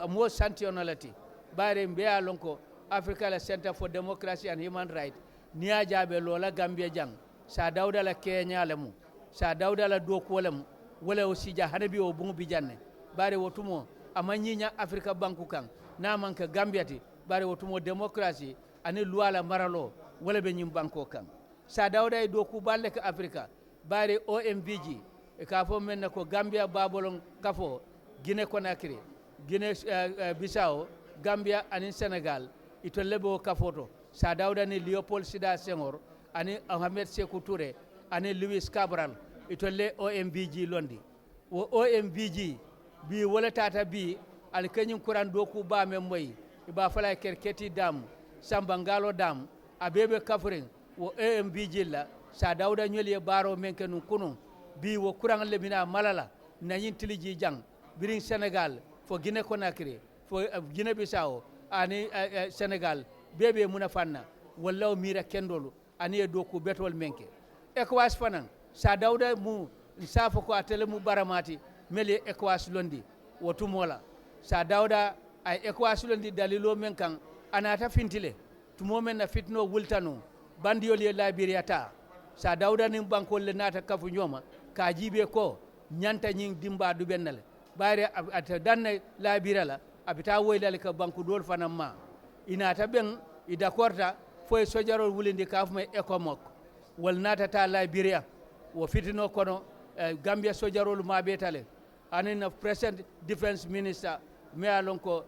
mo santionality bare mealon ko Africa Center for Democracy and Human Rights niya jabe lola Gambia jang sa dawda la Kenya lamu sa dawda la doko lamu wala o sija hanabi o bungu bijanne bare wotumo amanyinya Africa banku kan na manka Gambia ti bare wotumo démocratie ani loi la maralo wala be nyim banko kan sa dawda e doku balle ka Africa bare OMVG e ka fo men ko Gambia babolon kafo Guinée Conakry Guinée Bissau Gambia ani Senegal ito lebo kafoto sa dawda ni Leopold Sédar Senghor ani Ahmed Sékou Touré ani Louis Cabral ito le OMVG londi wo OMVG bi wala tata bi al kanyum kuran doku ba men moy ba fala kerketi dam samba ngalo dam abebe kafrin wo OMVG la sa dawda nyoli baro men kenu kunu bi wo kuran le bina malala nanyin tiliji jang birin Senegal fo Guinée Conakry fo Guinée Bissau ani Senegal bebe muna fanna wallaw mira kendolu ani doku betol menke ECOWAS fanan sa dawda mu safo ko atele mu baramati meli ECOWAS londi wotumola sa dawda ay ECOWAS londi dalilo men kan anata fintile tumo men na fitno wultanu bandiol ye Liberia ta sa dawda nim bankol le nata kafu nyoma ka jibe ko nyanta nyin dimba du bennale bare ata danne Liberia la abita woylal ka banku dol fanam ma inata ben ida korta foy sojarol wulindi kafuma ECOMOC wal nata ta Liberia wo fitino kono Gambia sojarol ma betale anina President Defense Minister me alon ko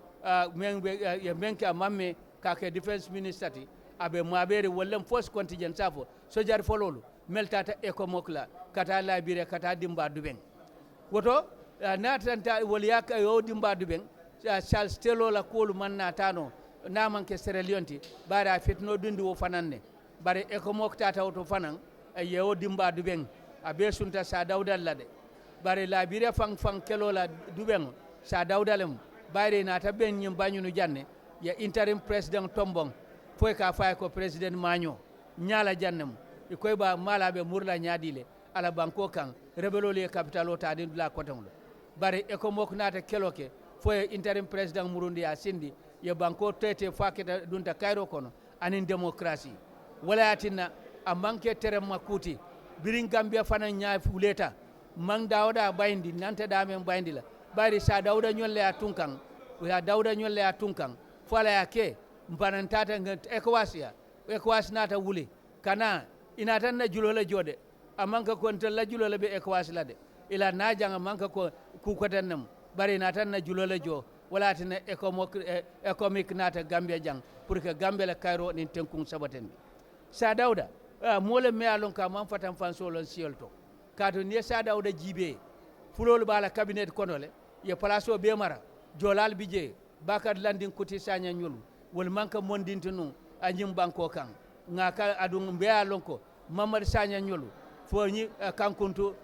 menka mamme kake Defense Minister ti abe mabere wollem force contingent safo sojar fololu meltata ECOMOC la kata Liberia kata dimba duben woto natanta wol yak yo dimba duben Charles Taylor la kolu manna tano naman ke Sierra Leone ti bara fitno dundi wo fananne bare ECOMOC tata to fanan yewo dimba duben abe sunta sa dawda lade bare Liberia fang kelo la duben sa dawda lem bare na ta ben nyim banyunu janne ya interim president tombong foy ka fay ko president Magno nyala jannem e koy ba malabe murla nyadile ala banko kan rebelo le capitalo ta din la kotamlo bare ECOMOC nata keloke foy interim president Murundi a sindi ye banko tete faketa dunta Cairo kono anin démocratie wala yatina a manke terem makuti birin Gambia fana nya fuleta mang dawda bayndi nanta damen bayndi la bari sa dawda nyolle a tunkan ya dawda nyolle a tunkan fala yake mbanantata ngat ECOWAS nata wuli kana ina tan na julola jode amanka ko la julola be ECOWAS la de ila najanga manka ko ku ko tannam bari na tan na julola jo wala tene economic nata Gambia jang pour que Gambia la kayro nin tenkun sabaten sa dawda mole me alon ka man fatan fanso lon siolto kato ni sa dawda jibe fulol bala cabinet konole ye place o be mara jolal bije bakar landing kuti sanya nyulu wol manka mondintinu anyim banko kan ngaka adun be alon ko mamad sanya nyulu fo ni kankuntu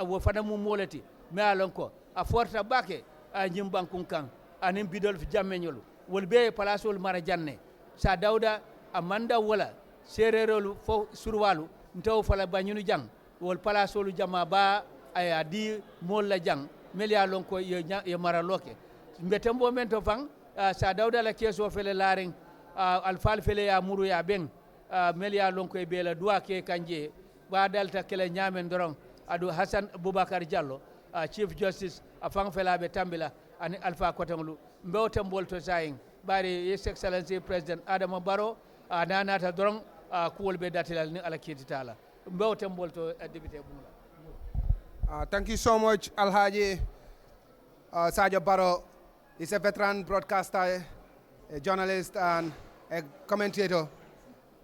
wo fana mu molati me alon ko a forta bake anyim bankun kan anin bidol fi jamme nyulu wol be place wol mara janne sa dawda amanda wala sererolu fo surwalu ntaw fala banyunu jang wol place wol jama ba aya di mol la jang melia lon ko ye mara loke mbetembo men to fang sa dawda la keso fele laring alfal fele ya muru ya ben melia lon ko be la dua ke kanje ba dalta kele nyamen dorong adu Hassan Boubacar Diallo chief justice afang fela be tambila ani alfa kotanglu mbewtem bolto saying bari his excellency president Adama Barrow nanata dorong kuwol be datilal ni ala ketitala mbewtem bolto député bumla. Thank you so much, Alhaji Sadio Barrow. He's a veteran broadcaster, a journalist, and a commentator.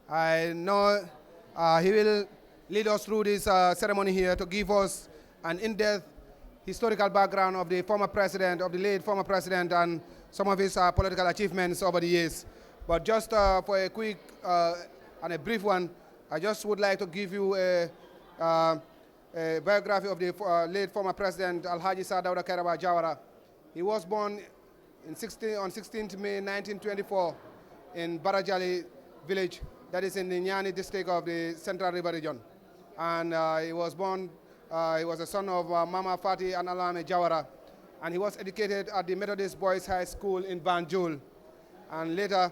I know he will lead us through this ceremony here to give us an in-depth historical background of the former president, of the late former president, and some of his political achievements over the years. But just for a quick and a brief one, I just would like to give you a biography of the late former president, Alhaji Sadauda Kairaba Jawara. He was born on 16th May 1924 in Barajali village, that is in the Nyani district of the Central River region. And he was born, he was a son of Mama Fati and Alame Jawara. And he was educated at the Methodist Boys High School in Banjul. And later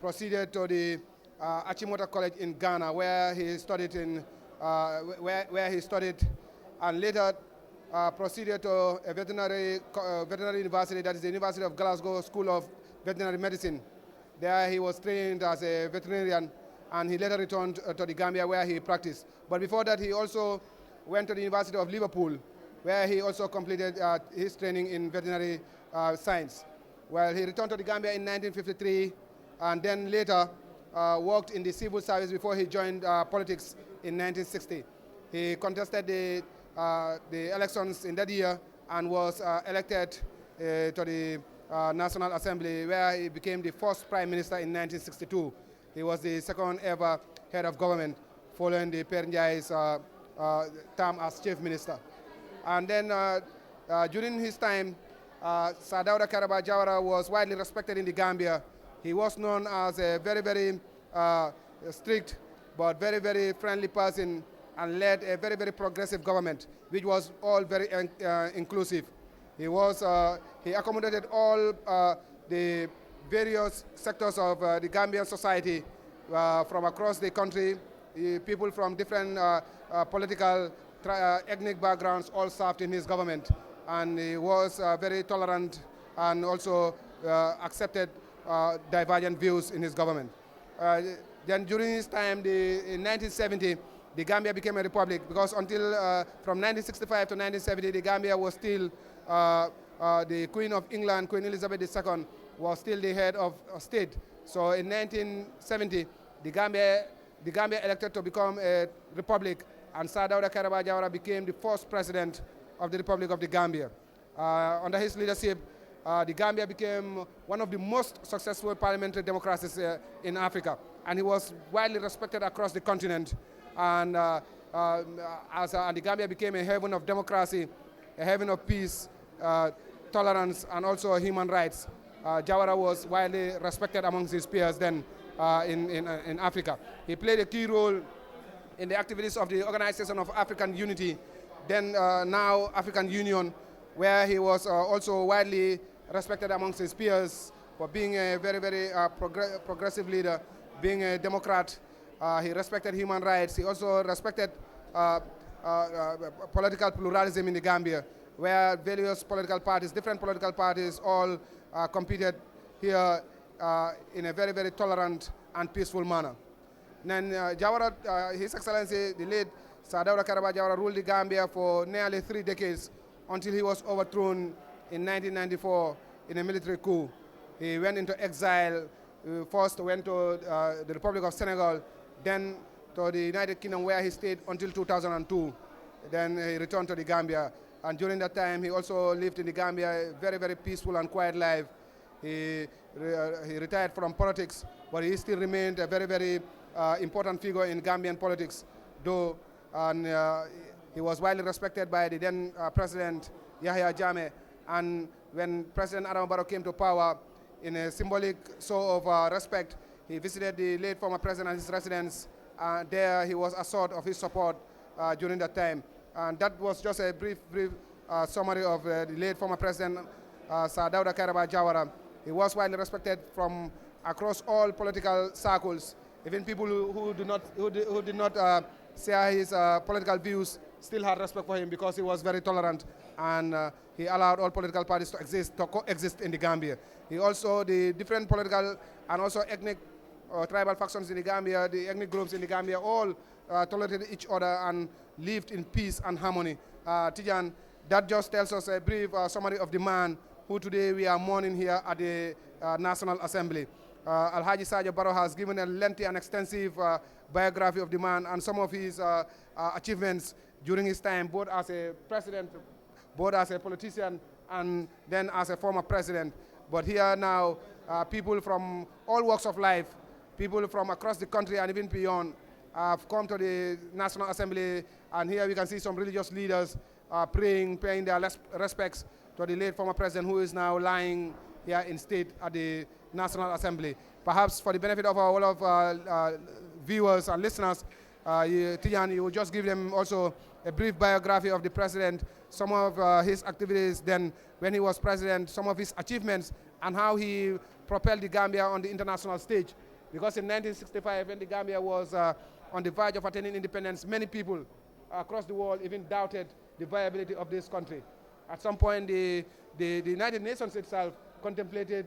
proceeded to the Achimota College in Ghana, where he studied where he studied, and later proceeded to a veterinary university, that is the University of Glasgow School of Veterinary Medicine. There he was trained as a veterinarian, and he later returned to the Gambia where he practiced. But before that, he also went to the University of Liverpool, where he also completed his training in veterinary science. Well, he returned to the Gambia in 1953, and then later worked in the civil service before he joined politics in 1960. He contested the elections in that year and was elected to the National Assembly, where he became the first Prime Minister in 1962. He was the second ever head of government, following the Pernjai's term as Chief Minister. And then during his time, Sadauda Kairaba Jawara was widely respected in the Gambia. He was known as a very, very strict but very, very friendly person, and led a very, very progressive government, which was all very inclusive. He accommodated all the various sectors of the Gambian society from across the country. People from different political, ethnic backgrounds all served in his government. And he was very tolerant and also accepted divergent views in his government. Then during his time, in 1970, the Gambia became a republic, because until from 1965 to 1970, the Gambia was still, the Queen of England, Queen Elizabeth II, was still the head of state. So in 1970, the Gambia elected to become a republic, and Sadauda Kairaba Jawara became the first president of the Republic of the Gambia. Under his leadership, the Gambia became one of the most successful parliamentary democracies in Africa, and he was widely respected across the continent. And the Gambia became a haven of democracy, a haven of peace, tolerance, and also human rights. Jawara was widely respected amongst his peers then in Africa. He played a key role in the activities of the Organization of African Unity, then now African Union, where he was also widely respected amongst his peers for being a very, very progressive leader, being a Democrat. He respected human rights. He also respected political pluralism in the Gambia, where various political parties, different political parties, all competed here in a very, very tolerant and peaceful manner. Then Jawara, His Excellency, the late Sadauda Kairaba Jawara, ruled the Gambia for nearly 3 decades until he was overthrown in 1994 in a military coup. He went into exile, first went to the Republic of Senegal, then to the United Kingdom where he stayed until 2002. Then he returned to the Gambia. And during that time, he also lived in the Gambia, a very, very peaceful and quiet life. He retired from politics, but he still remained a very, very important figure in Gambian politics, though, and he was widely respected by the then President Yahya Jammeh. And when President Adama Barrow came to power, in a symbolic show of respect, he visited the late former president at his residence. There he was assured of his support during that time. And that was just a brief summary of the late former president, Sir Dawda Kairaba Jawara. He was widely respected from across all political circles. Even people who did not share his political views still had respect for him because he was very tolerant, and he allowed all political parties to coexist in the Gambia. He also, the different political and also ethnic tribal factions in the Gambia, the ethnic groups in the Gambia, all tolerated each other and lived in peace and harmony. Tijan, that just tells us a brief summary of the man who today we are mourning here at the National Assembly. Alhaji Sadio Barrow has given a lengthy and extensive biography of the man and some of his achievements during his time, both as a president, both as a politician, and then as a former president. But here now, people from all walks of life, people from across the country and even beyond, have come to the National Assembly, and here we can see some religious leaders paying their respects to the late former president who is now lying here in state at the National Assembly. Perhaps for the benefit of all of viewers and listeners, Tijan, you will just give them also a brief biography of the president, some of his activities then when he was president, some of his achievements, and how he propelled the Gambia on the international stage. Because in 1965, when the Gambia was on the verge of attaining independence, many people across the world even doubted the viability of this country. At some point, the United Nations itself contemplated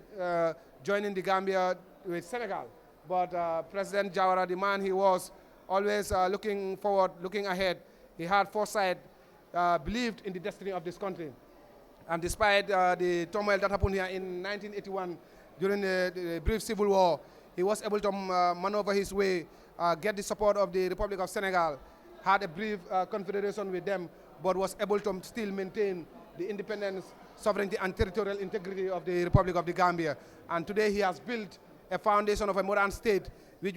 joining the Gambia with Senegal. But President Jawara, the man he was, always looking forward, looking ahead. He had foresight, believed in the destiny of this country. And despite the turmoil that happened here in 1981, during the brief civil war, he was able to maneuver his way, get the support of the Republic of Senegal, had a brief confederation with them, but was able to still maintain the independence, sovereignty, and territorial integrity of the Republic of the Gambia. And today he has built a foundation of a modern state, which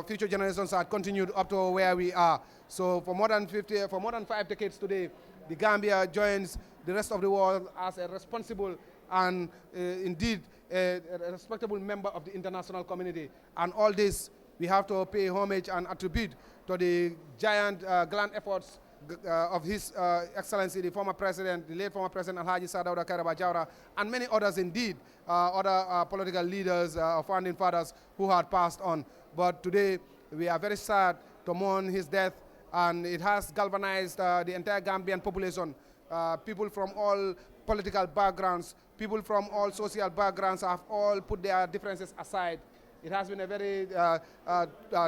future generations have continued up to where we are. So for more than 5 decades today, the Gambia joins the rest of the world as a responsible and indeed a respectable member of the international community. And all this, we have to pay homage and attribute to the giant grand efforts of His Excellency, the former president, the late former president Alhaji Sir Dawda Kairaba Jawara, and many others indeed, other political leaders, founding fathers who had passed on. But today, we are very sad to mourn his death, and it has galvanized the entire Gambian population. People from all political backgrounds, people from all social backgrounds have all put their differences aside. It has been a very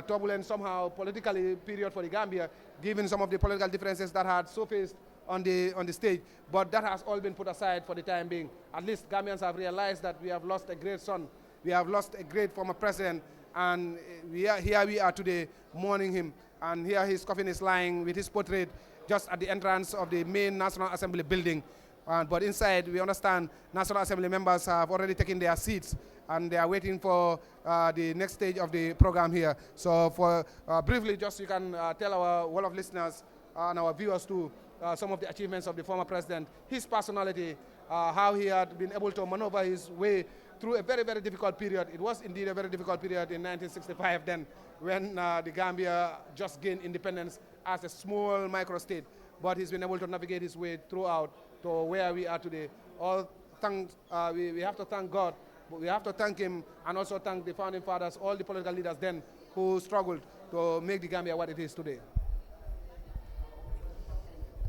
turbulent, somehow politically period for the Gambia, given some of the political differences that had surfaced on the stage. But that has all been put aside for the time being. At least Gambians have realized that we have lost a great son, we have lost a great former president, and here we are today mourning him. And here his coffin is lying with his portrait just at the entrance of the main National Assembly building. But inside, we understand National Assembly members have already taken their seats, and they are waiting for the next stage of the program here. So for briefly, just you can tell our wall of listeners and our viewers too some of the achievements of the former president, his personality, how he had been able to maneuver his way through a very, very difficult period. It was indeed a very difficult period in 1965 then, when the Gambia just gained independence as a small micro-state. But he's been able to navigate his way throughout to where we are today. All thanks, we have to thank God, but we have to thank him and also thank the founding fathers, all the political leaders then who struggled to make the Gambia what it is today.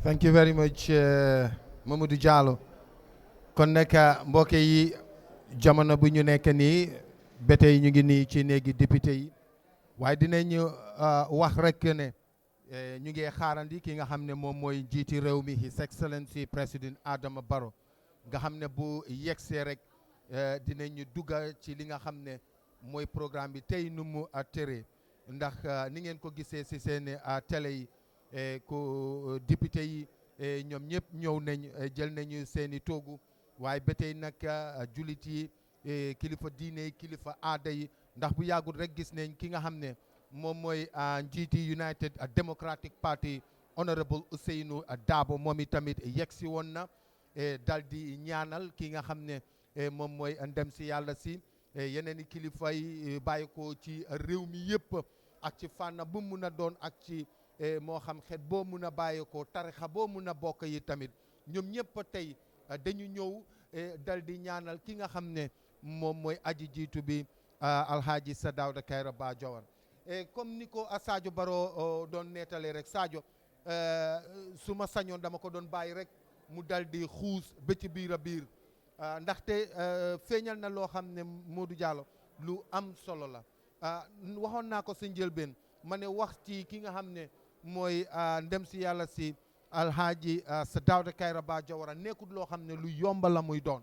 Thank you very much, Mamadou Diallo. Kon nag mbokk yi jamono bu ñu nekk nii ba tey ñu ngi nii ci néegi député yi waaye dinañu wax rek ne ñu ngi xaarandi ki nga xam ne moom mooy njiiti réew mi His Excellency President Adama Barrow nga xam ne bu yegsee rek dinañu dugga ci li nga xam ne mooy programme bi tey nu mu tëree ndax ni ngeen ko gisee si seen télé yi ko député yi ñoom ñëpp ñëw nañ jël nañu seeni toogu waaye ba tey nag julit yi kilifa diine yi kilifa aada yi ndax bu yàggul rek gis nañ ki nga xam ne moom mooy njiiti United Democratic Party honorable Ousainou Darboe moom i tamit yegsi woon na dal di ñaanal ki nga xam ne moom mooy ndem si yàlla si yeneen i kilifa yi bàyyi ko ci réew mi yëpp ak ci fànn bu mun a doon ak ci moo xam xeet boo mun a bàyyi ko tarixa boo mun a bokk yi tamit ñoom ñëpp tey dañu ñëw dal di ñaanal ki nga xam ne moom mooy aji jiitu bi Alhaji Sir Dawda Kairaba Jawara comme ni ko Sadio Barrow doon nettalee rek Sadio su ma sañoon dama ko doon bàyyi rek mu dal di xuus ba ci biir a biir ndaxte feeñal na loo xam ne Modou Diallo lu am solo la waxoon naa ko si njëlbeen ma ne wax ci ki nga xam ne mooy ndem si yàlla si Alhaji Sir Dawda Kairaba Jawara nekkul loo xam ne lu yomba la muy doon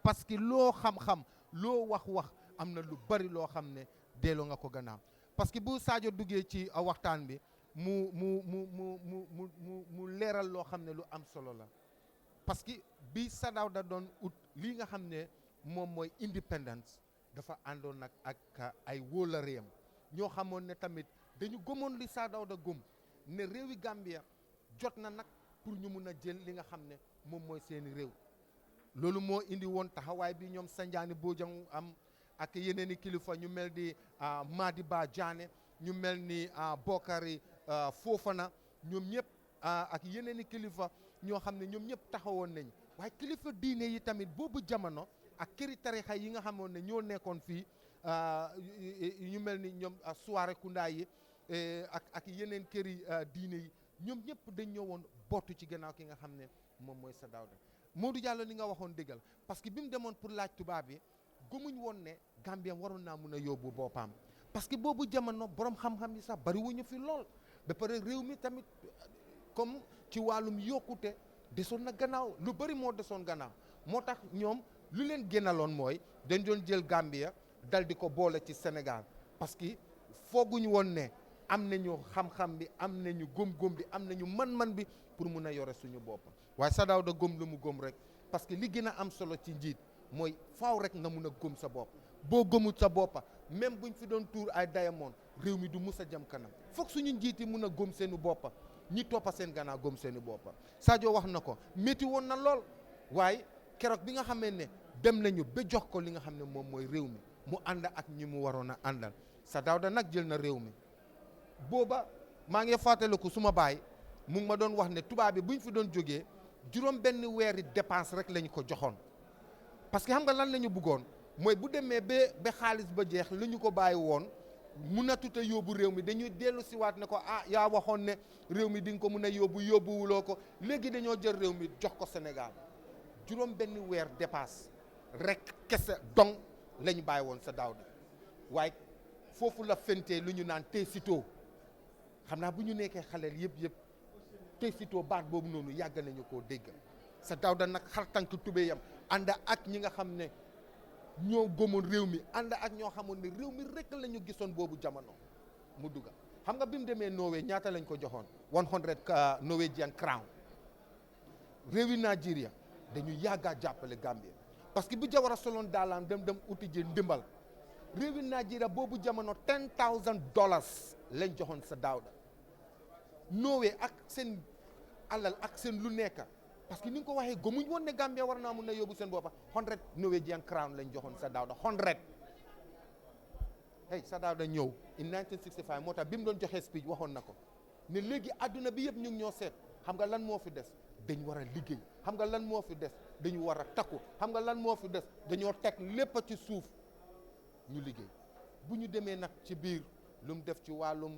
parce que loo xam-xam loo wax am na lu bari loo xam ne delloo nga ko gannaaw parce que bu Sadio duggee ci waxtaan bi mu leeral loo xam ne lu am solo la parce que bi Sir Dawda doon ut lii nga xam ne moom mooy independence dafa àndoon nag ak ay wóolareem ñoo xamoon ne tamit dañu gëmoon li Sir Dawda gëm ne réewi Gambia jot na nag pour ñu mun a jël li nga xam ne moom mooy seeni réew loolu moo indi woon taxawaay bi ñoom Sanjaani Bojang am ak yeneen i kilifa ñu mel ni Madiba Jaane ñu mel ni Bokari Fofana ñoom ñëpp ak yeneen i kilifa ñoo xam ne ñoom ñëpp taxawoon nañ waaye kilifa diine yi tamit boobu jamono ak këri tarixa yi nga xamoon ne ñoo nekkoon fii ñu mel ni ñoom Suwaare Kunda yi ak yeneen këri diine yi ñoom ñëpp dañ ñëwoon bootu ci gannaaw ki nga xam ne moom mooy Sir Dawda Modou Diallo li nga waxoon dëggal parce que bi mu demoon pour laaj tubaab yi gëmuñ woon ne Gambien waroon naa mun a yóbbu boppam parce que boobu jamono borom xam-xam yi sax bariwuñu fi lool ba pare réew mi tamit comme ci wàllum yokkute desoon na gannaaw lu bari moo desoon gannaaw moo tax ñoom lu leen génnaloon mooy dañ doon jël Gambia dal di ko boole ci Sénégal parce que fooguñu woon ne am nañu xam-xam bi am nañu góom-góom bi am nañu man-man bi pour mun a yore suñu bopp waaye Sir Dawda góom lu mu góom rek parce que li gën a am solo ci njiit mooy faaw rek nga mun a góom sa bopp boo góomut sa boppa même buñ fi doon tuur ay diamond réew mi du mus a jëm kanam foog suñu njiit yi mun a góom seeni boppa ñi toppa seen gannaaw góom seeni boppa Sadio wax na ko métti woon na lool waaye keroog bi nga xamee ne dem nañu ba jox ko li nga xam ne moom mooy réew mi mu ànd ak ñi mu waroon a àndal Sir Dawda nag jël na réew mi booba maa ngi fàttaliku suma baay mu ngi ma doon wax ne tubaab bi buñ fi doon jógee juróom benn weeri dépense rek lañ ko joxoon parce que xam nga lan la ñu bëggoon mooy bu demee ba xaalis ba jeex lu ñu ko bàyyi woon mun a tuta yóbbu réew mi dañuy dellu siwaat ne ko yaa waxoon ne réew mi di nga ko mun a yóbbuwuloo ko léegi dañoo jël réew mi jox ko Sénégal juróom benn weer dépasse rek kese dong la ñu bàyyi woon Sir Dawda waaye foofu la fentee lu ñu naan tey sitoo xam naa bu ñu nekkee xaleel yëpp tey sitoo baat boobu noonu yàgg nañu koo dégg Sir Dawda nag xar tànk tubéyam ànd ak ñi nga xam ne ñoo gëmoon réew mi ànd ak ñoo xamoon ne réew mi rek la ñu gisoon boobu jamono mu dugga xam nga bi mu demee Norway ñaata lañ ko joxoon 100 Norwegian crown réewi Nigeria dañu yàggaa jàppale Gambie parce que bu Jawara soloon daalaam dem uti ji ndimbal réewi Nigeria boobu jamono $10,000 lañ joxoon Sir Dawda Norway ak seen alal ak seen lu nekk parce que ni nga ko waxee gëmuñ woon ne Gambia war naa mun a yóbbu seen boppa 100 Norwegian crown lañ joxoon Sir Dawda 100 Sir Dawda ñëw in 1965 moo tax bi mu doon joxee speech waxoon na ko ne léegi adduna bi yëpp ñu ngi ñoo seet xam nga lan moo fi des dañ war a liggéey xam nga lan moo fi des dañu war a takku xam nga lan moo fi des dañoo teg lépp ci suuf ñu liggéey bu ñu demee nag ci biir lu mu def ci wàllum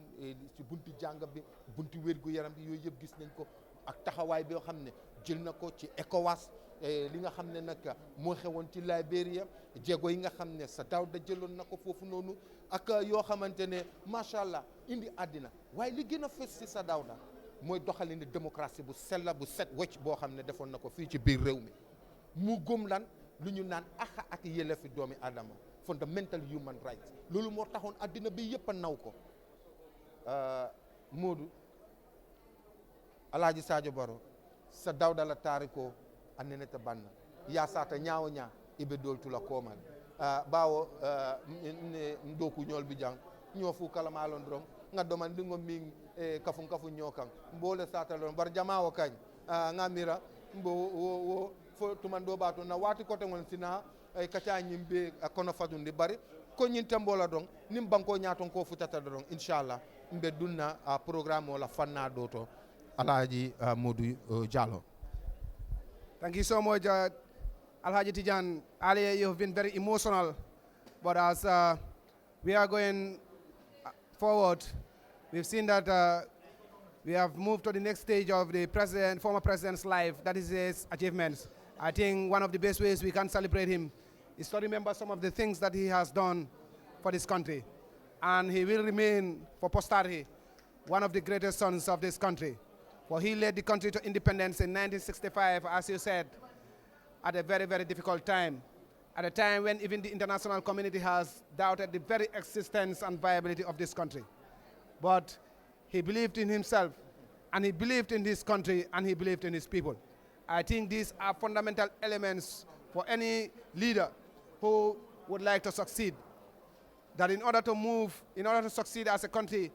ci bunti jàng bi bunti wér-gu-yaram bi yooyu yëpp gis nañ ko ak taxawaay boo xam ne jël na ko ci ECOWAS li nga xam ne nag moo xewoon ci Liberia jéego yi nga xam ne Sir Dawda jëloon na ko foofu noonu ak yoo xamante ne macha allah indi àddina waaye li gën a fës ci Sir Dawda mooy doxalin démocratie bu sella bu set wecc boo xam ne defoon na ko fii ci biir réew mi mu gëm lan lu ñu naan axa ak yelleefi doomi aadama fundamental human rights loolu moo taxoon addina bi yëpp a naw ko Modou Alhaji Sadio Barrow sa dawdala taariko a neneta banna ya sata ñaawo ñaa ibe doltula komal bawo ndoku ñol bi jang ñoo fu kala malon dron nga doman dingo min kafu ñokan mbole sata lon bar jamaawo kañ nga mira mbo wo fo tumando bato na wati kote ngon sina kaca ñimbe kono fadundi bari ko ñin tembola don nim banko ñaaton ko futata don inshallah mbe dunna programme wala fanna doto Alhaji Modou Jallow. Thank you so much, Alhaji Tijan. Earlier you have been very emotional, but as we are going forward, we've seen that we have moved to the next stage of the former president's life, that is his achievements. I think one of the best ways we can celebrate him is to remember some of the things that he has done for this country. And he will remain, for posterity, one of the greatest sons of this country. For he led the country to independence in 1965, as you said, at a very, very difficult time. At a time when even the international community has doubted the very existence and viability of this country. But he believed in himself, and he believed in this country, and he believed in his people. I think these are fundamental elements for any leader who would like to succeed. That in order to succeed as a country,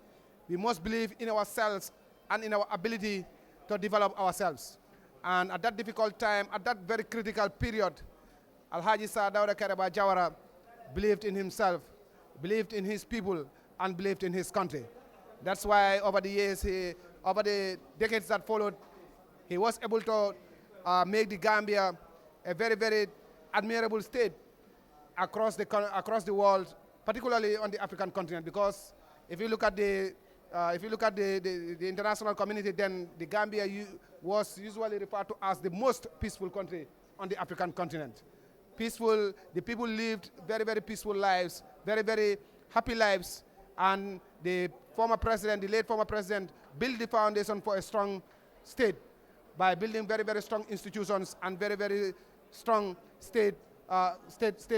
we must believe in ourselves and in our ability to develop ourselves. And at that difficult time, at that very critical period, Alhaji Dawda Kairaba Jawara believed in himself, believed in his people, and believed in his country. That's why over the years, over the decades that followed, he was able to make the Gambia a very, very admirable state across the world, particularly on the African continent. Because if you look at the international community, then the Gambia was usually referred to as the most peaceful country on the African continent. Peaceful, the people lived very, very peaceful lives, very, very happy lives, and the late former president, built the foundation for a strong state by building very, very strong institutions and very, very strong state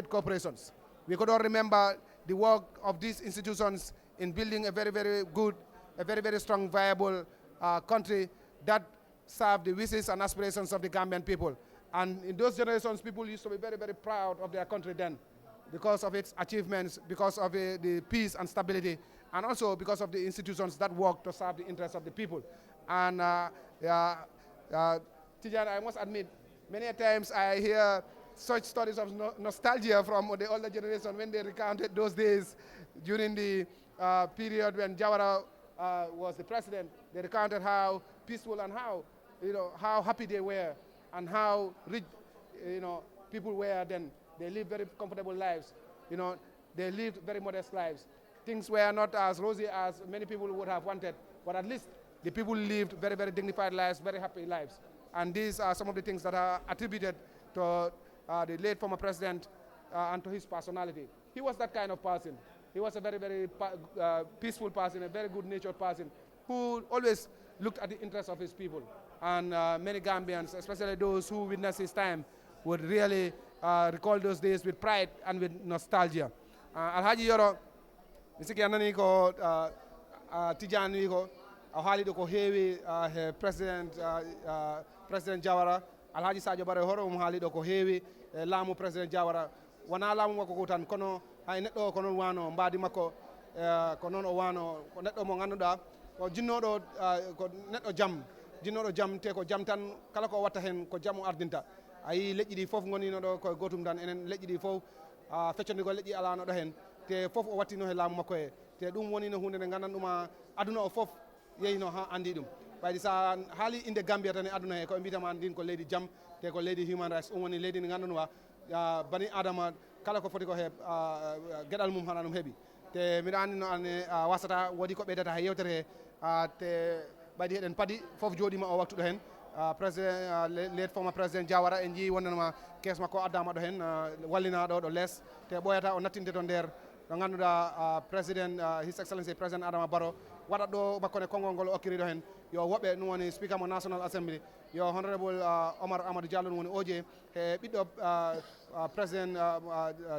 corporations. We could all remember the work of these institutions in building a very, very good, a very, very strong, viable country that served the wishes and aspirations of the Gambian people. And in those generations, people used to be very, very proud of their country then because of its achievements, because of the peace and stability, and also because of the institutions that work to serve the interests of the people. And Tijan, I must admit, many times I hear such stories of nostalgia from the older generation when they recounted those days during the period when Jawara was the president. They recounted how peaceful and how happy they were and how rich people were then. They lived very comfortable lives. They lived very modest lives. Things were not as rosy as many people would have wanted, but at least the people lived very, very dignified lives, very happy lives. And these are some of the things that are attributed to the late former president and to his personality. He was that kind of person. He was a very, very peaceful person, a very good-natured person who always looked at the interests of his people. And many Gambians, especially those who witnessed his time, would really recall those days with pride and with nostalgia. Alhaji Yoro, misiki anani ko Tijani ko hali do ko heewi President Jawara, Alhaji Sadio Barrow horo hali do ko heewi laamu President Jawara. Wana laamu makko ko tan kono hay neɗɗo ko noon wano mbaadi makko ko noon o wano ko neɗɗo mo ganduɗa ko jinnoɗo ko neɗɗo jam jinnoɗo jam te ko jam tan kala ko watta hen ko jamu ardinta ayi leƴƴi ɗi fof gonino ɗo koye gotum tan enen leƴƴi ɗi fof feccondigo leƴƴi alano ɗo hen te fof o wattino he laamu makko he te ɗum woni no hunde nde gandanɗuma aduna o fof yeyino ha andi ɗum ɓayde sa haali inde Gambia tan e aduna he koɓe mbitama ndin ko leydi jam te ko leydi human rights ɗum woni leydi ndi gandanɗuma bani adama kala ko foti ko heeb gueɗal mum hana ɗum heeɓi te mbiɗa andi no ane wasata woodi ko ɓeydata ha yewtere he te ɓaydi heɗen paadi fof jooɗima o waktuɗo hen président late former président Jawara en jii wonnanoma kees makko addama ɗo hen wallina ɗo less te ɓoyata o nattinde to nder ɗo ganduɗa président his excellency président Adama Barrow waɗat ɗo bakkone konngol ngol o okkiri ɗo hen yo woɓɓe ɗum woni speaker mo National Assembly yo honorable Omar Amadou Diallo ɗum woni OJ e ɓiɗɗo président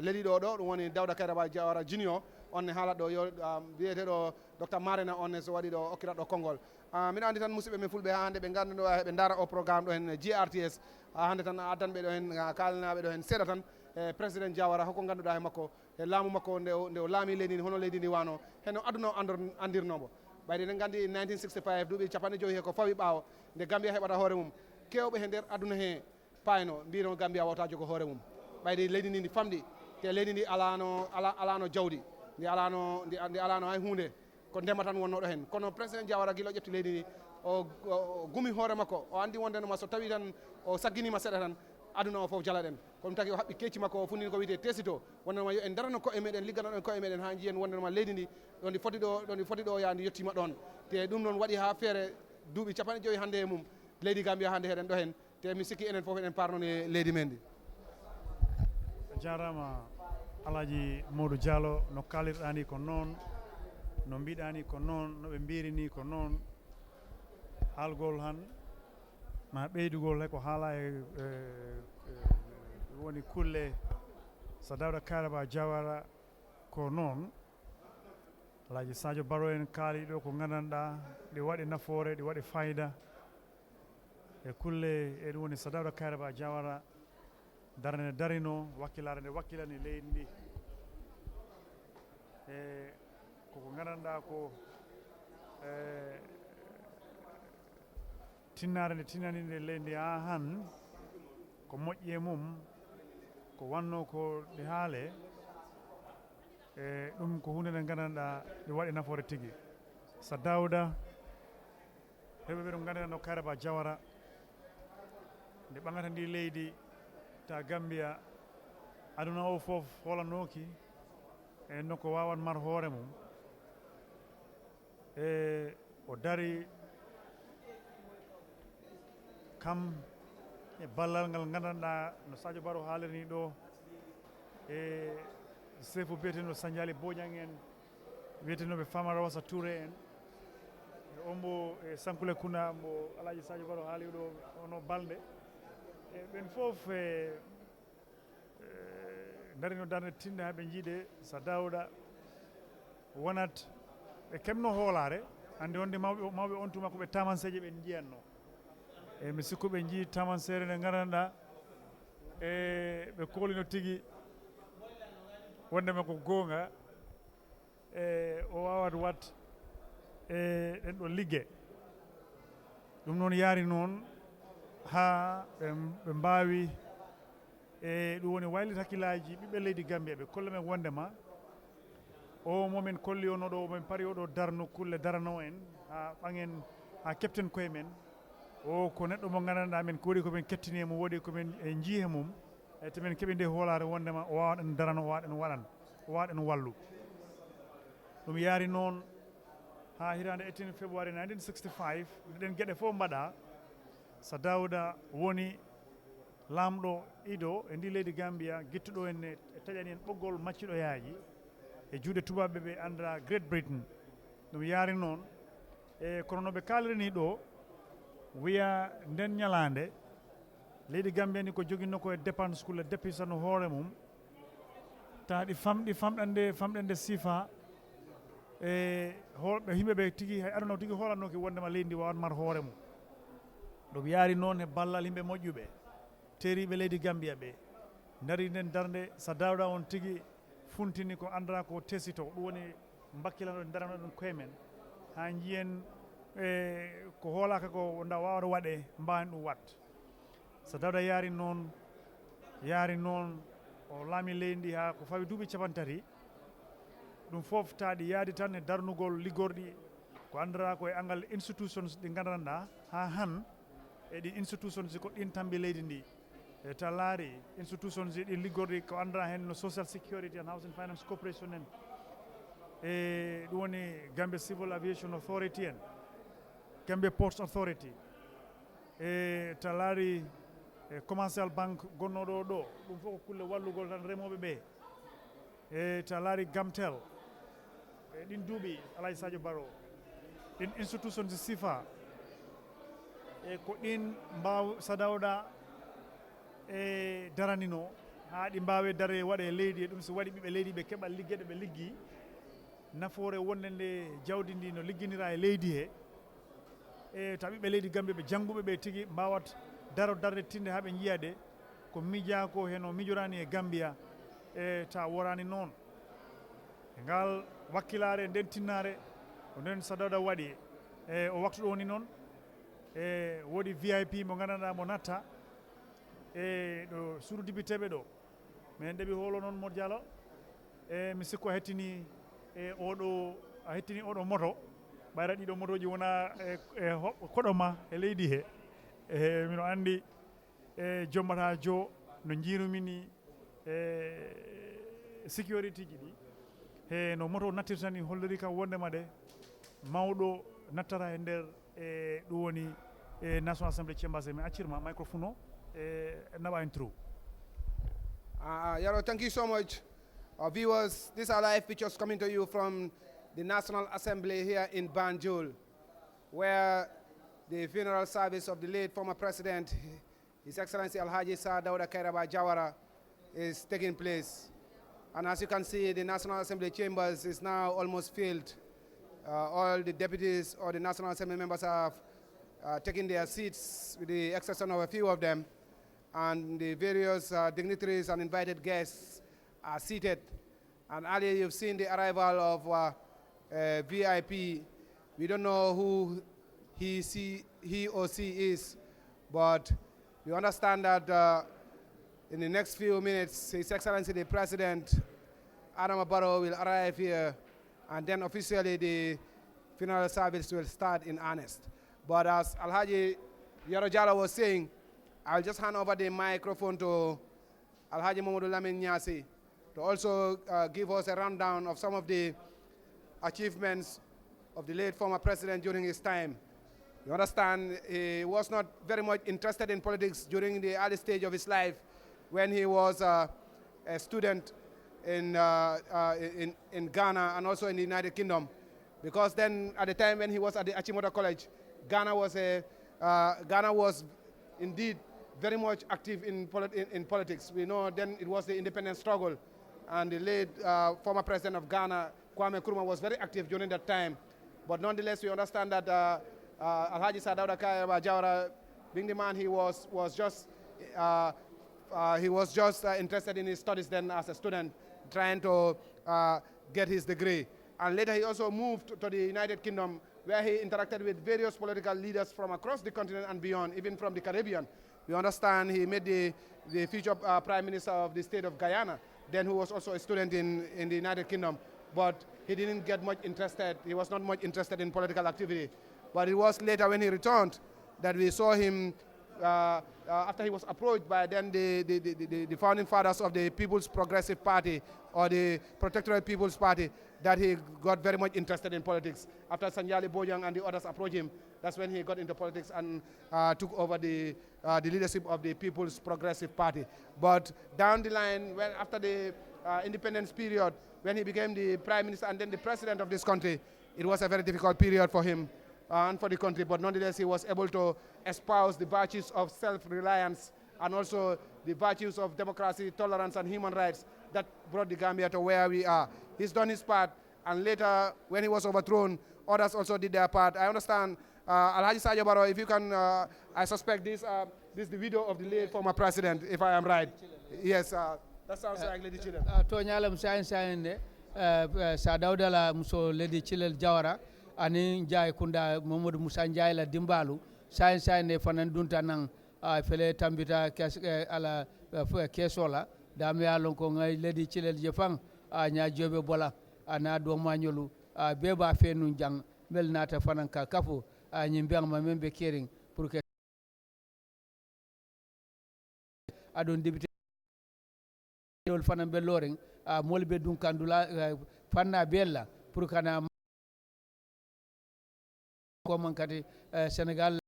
leeliɗo ɗo ɗum woni Dawda Kairaba Jawara junior on ne haalat ɗo yo wiyeteɗo docteur Marena on ne so waɗi ɗo okkirat ɗo konngol mbiɗa anndi tan musidɓe men fulɓe hannde ɓe ngandu ɗo heɓe daara o programme ɗo hen GRTS hannde tan addanɓe ɗo hen kalanaɓe ɗo hen seeɗa tan e président Jawara hoko ngannduɗa e makko e laamu makko nde o laami leydi ndi hono leydi ndi wano heno aduna o andirnomo ɓayde eɗen nganndi 1965 duuɓi capanɗe joyi he ko fawi ɓaawo nde Gambia heɓata hoore mum kewɓe he nder aduna he payno mbino Gambia wawata jogo hoore mum ɓayde leydi ndi ndi famɗi te leydi ndi alano jawdi ndi alano hay hunde ko ndema tan wonno ɗo hen kono président Jawara guila o ƴetti leydi ndi o gumi hoore makko o andi wondenoma so tawi tan o sagginima seeɗa tan aduna o fof jala ɗen ko ɗum tagi o haɓɓi kecci makko o funnini ko wiyete tesito wondenoma yo en darano koye meɗen ligganoɗen koye meɗen ha jiyen wondenoma leydi ndi ɗo ndi foti ɗo ya ndi yettima ɗon te ɗum noon waɗi ha feere duuɓi capanɗe joyi hannde e mum leydi Gambia hannde heɗen ɗo hen te mi sikki enen fof eɗen parnoni leydi men ndi jarama Alaji Modou Diallo no kalirɗani ko noon no mbiɗani ko noon no ɓe mbirini ko noon haalgol han ma ɓeydugol he ko haala woni kulle so Dawda Kairaba Jawara ko noon Alaji Sadio Barrow en kaali ɗo ko gandanɗa ɗi waɗi nafoore ɗi waɗi fayida e kulle e ɗum woni so Dawda Kairaba Jawara darde nde darino wakkilare nde wakkilani leydi ndi e koko gandanɗa ko tinnare nde tinnani nde leydi ndi ha han ko moƴƴi e mum ko wanno ko ɗi haale e ɗum ko hunde nde gandanɗa ɗi waɗi nafoore tigui so Dawda heɓe ɓe ɗum gandanɗa no Kairaba Jawara nde ɓagata ndi leydi ta Gambia aduna o fof holanoki e nokko wawan mar hoore mum e o dari kam e ballal ngal gandanɗa no Sadio Barrow haalirni ɗo e sefu biyeteɗo Sandiali Bojang en wiyetenoɓe Famara Wasa Touré en e ombo e Sankule Kuna mbo Alaji Sadio Barrow haali ɗo ono balɗe e ɓen fof darino darde tinde ha ɓe jiiɗe so Dawda wonat ɓe kemno hoolare andi wonde mawɓe on tuma koɓe tamanseje ɓe jiyanno e mi sikku ɓe jii tamansere nde gandanɗa e ɓe koolino tigui wondema ko gonga e o wawat wat e ɗen ɗo ligge ɗum noon yaari noon ha ɓe mbawi e ɗum woni waylit hakkillaji ɓiɓɓe leydi Gambia ɓe kolla men wondema o momin kolli ono ɗo min paari oɗo darno kulle darano en ha ɓaŋen ha kepten koye men o ko neɗɗo mo gandanɗa men ko waɗi komin kettini e mo waɗi komin e jiihe mum e temin keeɓi nde hoolare wondema o wawa ɗen darano o wawa ɗen waɗan o wawa ɗen wallu ɗum yaari noon ha hitande 18 février 1965 ɗen gueɗe fof mbaɗa so Dawda woni lamɗo ido e ndi leydi Gambia guittuɗo en e taƴani en ɓoggol macciɗoyaji e juuɗe tubaɓe ɓe andira Great Britain ɗum yaari noon e kono no ɓe kalirini ɗo wiya nden ñalande leydi Gambia ni ko joguinno koye dépense kulle dépisano hoore mum ta ɗi famɗi famɗande sifa e holɓe yimɓeɓe tigui hay aduna tigui hoolanoki wondema leydi ndi wawan mar hoore mum ɗum yaari noon e ballal yimɓe moƴƴuɓe teriɓe leydi Gambia ɓe dari nden darde so Dawda on tigui funtini ko andira ko tesito ɗum woni mbakkilano darano ɗum koye men ha jiyen e ko hoolaka ko nda wawata waɗe mbawani ɗum wat so Dawda yaari noon o laami leydi ndi ha ko fawi duuɓi capantati ɗum fof taɗi yaadi tan e darnugol liggorɗi ko andira ko e angal institutions ɗi gandanɗa ha han e ɗi institutions ko ɗin tambi leydi ndi e ta laari institutions ɗi liggorɗi ko andira hen no social security and housing finance corporation en e ɗum woni Gambia civil aviation authority en Gambia ports authority e ta laari e commercial bank gonnoɗo ɗo ɗum fof ko kulle wallugol tan remoɓe ɓe e ta laari Gamtel e ɗin duuɓi Alaji Sadio Barrow ɗin institutions sifa e ko ɗin mbaw sadawɗa e daranino ha ɗi mbawe dare waɗe leydi e ɗum so waɗi ɓiɓe leydi ɓe keɓa liggueɗe ɓe liggi nafoore wonde nde jawdi ndi no ligginira e leydi he e ta ɓiɓe leydi Gambie ɓe jannguɓe ɓe tigi mbawat darde tinde ha ɓe jiiya ɗe ko mija ko heno mijorani e Gambia e ta worani noon e ngal wakkilare nden tinnare ko nden Sadawda waɗi e o waktu ɗo woni noon e woodi VIP mo gandanɗa mo natta e ɗo suudu dibiteɓe ɗo min ɗeɓi holo noon Modou Diallo e mi sikku a hettini e oɗo a hettini oɗo moto ɓayra ɗiɗo motoji wona koɗoma e leydi he e mino andi e jombata jo no jiirumini e sécurité ji ɗi e no moto nattirta ni holliri kam wondema de mawɗo nattata e nder e ɗum woni e National Assembly Chambers mi accirma microphone o e naɓa en trou. Yaro, thank you so much. Viewers, these are live pictures coming to you from the National Assembly here in Banjul, where the funeral service of the late former President, His Excellency Alhaji Sir Dawda Kairaba Jawara, is taking place. And as you can see, the National Assembly chambers is now almost filled. All the deputies or the National Assembly members have taken their seats with the exception of a few of them. And the various dignitaries and invited guests are seated. And earlier you've seen the arrival of VIP. We don't know who he or she is, but we understand that in the next few minutes, His Excellency the President, Adama Barrow, will arrive here, and then officially the funeral service will start in earnest. But as Alhaji Yaro Jallow was saying, I'll just hand over the microphone to Alhaji Mamadou Lamin Nyasi to also give us a rundown of some of the achievements of the late former president during his time. You understand, he was not very much interested in politics during the early stage of his life when he was a student in Ghana and also in the United Kingdom. Because then, at the time when he was at the Achimota College, Ghana was indeed very much active in politics. We know then it was the independence struggle, and the late former president of Ghana, Kwame Nkrumah, was very active during that time. But nonetheless, we understand that Alhaji Sir Dawda Kairaba Jawara, being the man he was just interested in his studies then as a student, trying to get his degree. And later he also moved to the United Kingdom, where he interacted with various political leaders from across the continent and beyond, even from the Caribbean. We understand he made the future Prime Minister of the state of Guyana, then who was also a student in the United Kingdom. But he didn't get much interested. He was not much interested in political activity. But it was later when he returned that we saw him, after he was approached by then the founding fathers of the People's Progressive Party or the Protectorate People's Party, that he got very much interested in politics. After Sanjali Bojang and the others approached him, that's when he got into politics and took over the leadership of the People's Progressive Party. But down the line, after the independence period, when he became the Prime Minister and then the President of this country, it was a very difficult period for him and for the country. But nonetheless, he was able to espouse the virtues of self-reliance and also the virtues of democracy, tolerance, and human rights that brought the Gambia to where we are. He's done his part, and later, when he was overthrown, others also did their part. I understand, Alhaji Sadio Barrow, if you can, I suspect this is the video of the late former president, if I am right. Yes, that sounds like Lady Chilel. Toñalam sain de Sa Dawda la muso Lady Chilel Jawara ani Njai Kunda Mamadou Musa Njai la dimbalu sain de fanan dunta nang fele tambita ala kesola dami alon ko ngai Lady Chilel jefang nya jobe bola ana do mañolu beba fenu jang mel nata fanan ka kafu nyimbiang ma membe kering pour que adon débuté dol fanan be loring molbe dun kandula fanna bella pour kana ko man kati Sénégal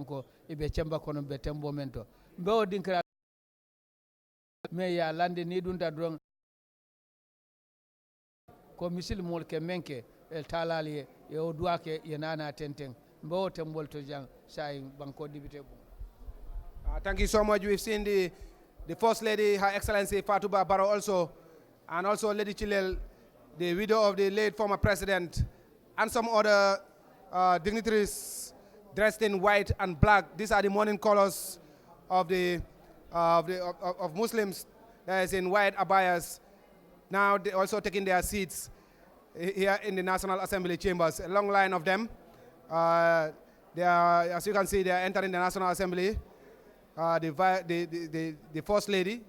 ko ibe cemba kono be tembo mento mbewo dinkra me ya lande ni dun ta don ko misil mol ke menke el talali e o duake ye nana tenten mbo tembol to jang say banko député bu Thank you so much. We've seen the First Lady, Her Excellency Fatuba Barrow also, and also Lady Chilel, the widow of the late former president, and some other dignitaries dressed in white and black. These are the mourning colors of of Muslims that is in white abayas. Now they also taking their seats here in the National Assembly chambers. A long line of them. They are, as you can see, they are entering the National Assembly. The First Lady,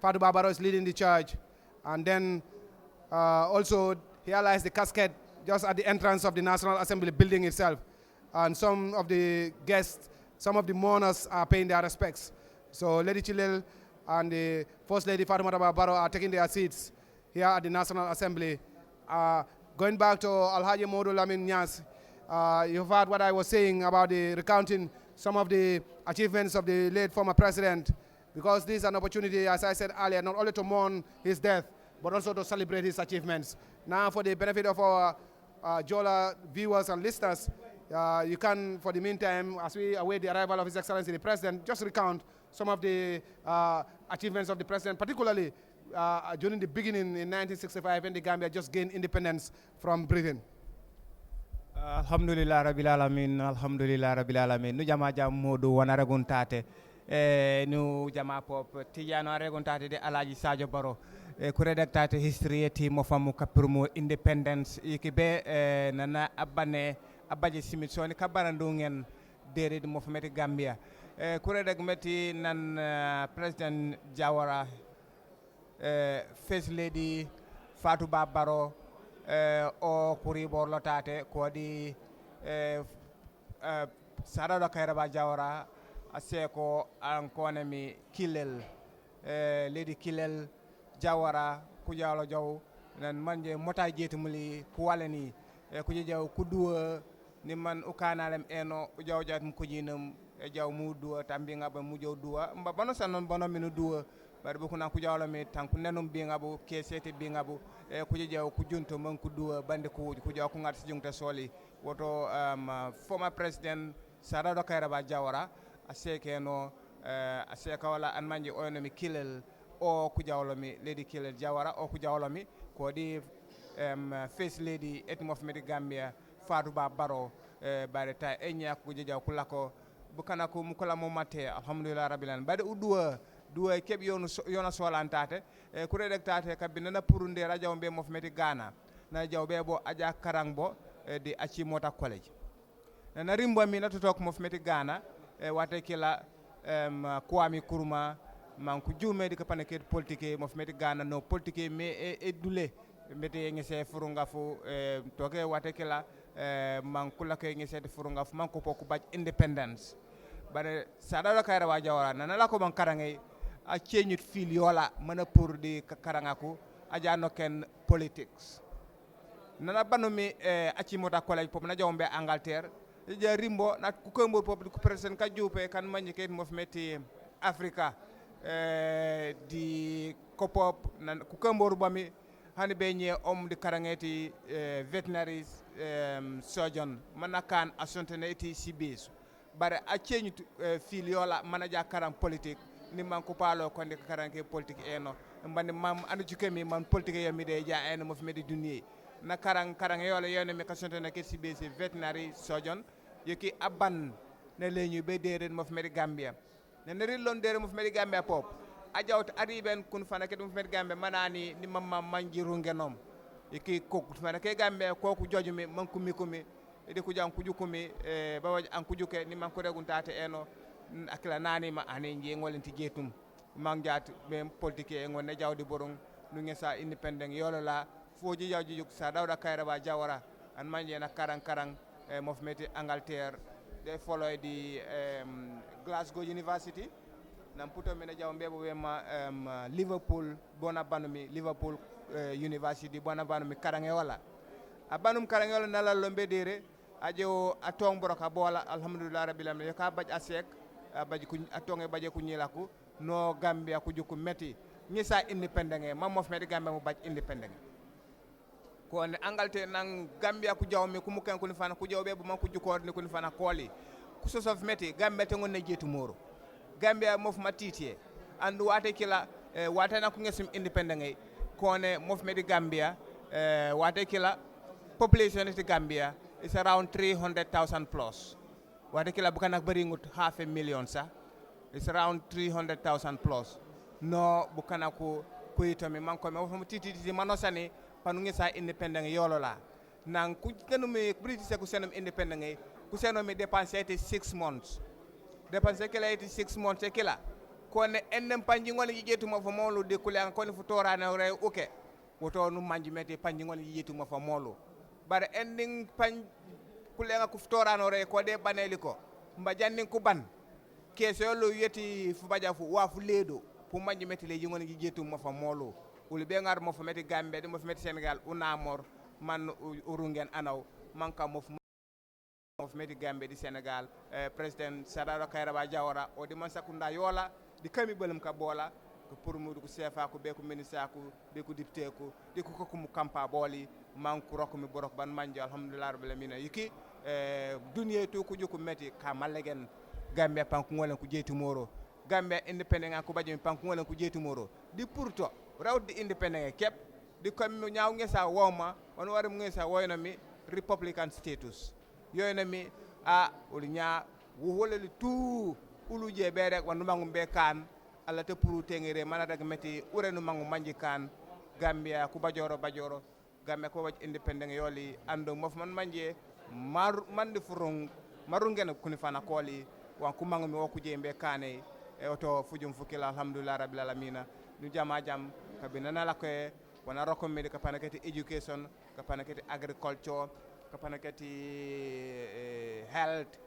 Fatuba Barrow, is leading the charge. And then also here lies the casket just at the entrance of the National Assembly building itself. And some of the guests, some of the mourners are paying their respects. So Lady Chilel and the First Lady Fatoumata Barrow are taking their seats here at the National Assembly. Going back to Alhaji Modou Lamin Niass, you've heard what I was saying about the recounting some of the achievements of the late former president, because this is an opportunity, as I said earlier, not only to mourn his death, but also to celebrate his achievements. Now, for the benefit of our Jola viewers and listeners, you can, for the meantime, as we await the arrival of His Excellency the President, just recount some of the achievements of the President, particularly during the beginning in 1965 when the Gambia just gained independence from Britain. Alhamdulillah rabbil alamin, alhamdulillah rabbil alamin. Nu jama jam modu wana raguntate nu jama pop tijano raguntate de Alaji Sadio Barrow ku redactate history ti mo famu kapirmo independence ikibe nana abane abaje simisoni kabarandu ngen dere mo fameti Gambia ku redact meti nan President Jawara First Lady Fatuba Barrow o kuri borlo tate ko di Sadauda Kairaba Jawara aseko an konemi Kilel Lady Kilel Jawara ku jawlo jaw nan manje mota jetumuli ku walani ku jaw ku duwa ni man ukanalem eno jaw jatum ku jinam jaw mu duwa tambi ngaba mu jaw duwa mba bano sanon bono minu duwa bari bu kuna ku jawlo mi tanku nenum bi ngabu kesete bi ngabu ku jaw ku junto man ku duwa bande ku jaw ku ngat jungta soli woto former president Sadauda Kairaba Jawara aseke no aseka wala an manje oyno mi Kilel o ku jawlo mi Lady Kilel Jawara o ku jawlo mi ko di First Lady etmof medi Gambia Fatuba Barrow bare ta enya ku jaw ku lako bukana ko mukola mo mate alhamdulillah rabbil alamin bade uduwa duwa keb yona solantate ku redactate kabinana purunde radio be mof medi Ghana na jawbe bo aja karangbo di achi mota college na rimbo mi natotok mof medi Ghana wate kila Kwame Nkrumah manku jume di kapane ke politique mof medi Ghana no politique me e dule mbete ngese furunga fu toke wate kila manku la ke ngese furunga fu manku poku baj independence bare Sadauda Kairaba Jawara nana la ko ban karange a cheñut fil yola mana pour di karangaku aja no ken politics nana banumi aci mota college pop na jawbe Angleterre ja rimbo na ku kembor pop ku president ka jupe kan manji ke mof meti Africa di kopop nan ku kembor bami hani be nye di karangeti veterinary surgeon manakan asontene eti sibes bare a cheñut fil yola mana ja karam politique ni man ko palo ko de karanke politique eno mbande mam anu jukemi man politique yami de ja eno mo fmedi duniye na karang yola yone me kasonte na kesi besi veterinary surgeon yoki aban ne leñu be deren mo fmedi Gambia ne rilon deren mo fmedi Gambia pop ajawt ariben kun fana ke mo fmedi Gambia manani ni mamma manjiru ngenom yoki kok fana ke Gambia ko ku jojumi man kumi ede ku jam ku jukumi bawaji an ku juke ni man ko reguntate eno akila nani ma ane nje ngolenti jetum mangjat be politique e ngone jawdi borong nu ngesa independent yolo la foji jawji juk Sadauda Kairaba Jawara an manje na karang mof meti Angleterre de follow di Glasgow University nam puto mena jaw mbebo wema Liverpool bona banumi Liverpool University bona banumi karange wala abanum karange wala nala lombe dere ajo atong broka bola alhamdulillah rabbil alamin ka baj asek baji ku atonge baje ku nyilaku no Gambia ku juku metti ñisa independent mam mof meti Gambia mu baj independent ko ne angalte nan Gambia ku jawmi ku mukan ku ni fana ku jawbe bu man ku jukor ni ku ni fana koli ku so sof meti Gambia te ngon ne jetu moro Gambia mof matiti andu wate kila wate na ku ngesim independent ngay ko ne mof meti Gambia wate kila population of Gambia is around 300,000 plus. Wate kila bukan nak bari ngut 500,000 sa. It's around 300,000 plus. No bukan aku kuito mi manko me wofu titi manosani panungi sa independent yolo la. Nang ku kanu mi British ku senum independent ngay ku senum mi dépenser 6 months. Dépenser kila 6 months e kila. Ko ne ennem panji ngol yijetu mo fo molu de kulan ko ni fu torana re oke. Woto nu manji meti panji ngol yijetu mo fo molu. Bare ending pan kulenga ku ftorano re ko de baneli ko mba jannin ku ban keso lo yeti fu baja fu wa fu ledo fu manji meti le jingoni gi jetum mo fa molo uli be ngar mo fa meti Gambia de mo fa meti Senegal unamor man urungen anaw manka mo fa meti Gambia di Senegal President Sadara Kairaba Jawara o di man sakunda yola di kami belum ka bola ko pour mu ko sefa ko be ko ministre ko be ko député ko di ko ko mu kampa boli man ko rokko mi borok ban manje alhamdulillah rabbil alamin yiki duniya to ko joko meti ka malegen Gambia panku ngolen ko jeeti moro Gambia independent ko baje panku ngolen ko jeeti moro di pourto rawdi independent kep di ko mi nyaaw ngesa woma on wari ngesa woyna mi republican status yoyna mi uli nya wolele tout ulu je be rek wonu mangum be kan alla te pour tengere mana daga meti urenu mangu manji kan Gambia ku bajoro Gambia ko waj independent yoli ando mof man manje mande furung marungen kuni fana koli wan ku mangu mi woku je be kane e oto fujum fukila alhamdulillah rabbil alamin nu jama jam kabina na lakoy wana recommend ka panakati education ka panakati agriculture ka panakati health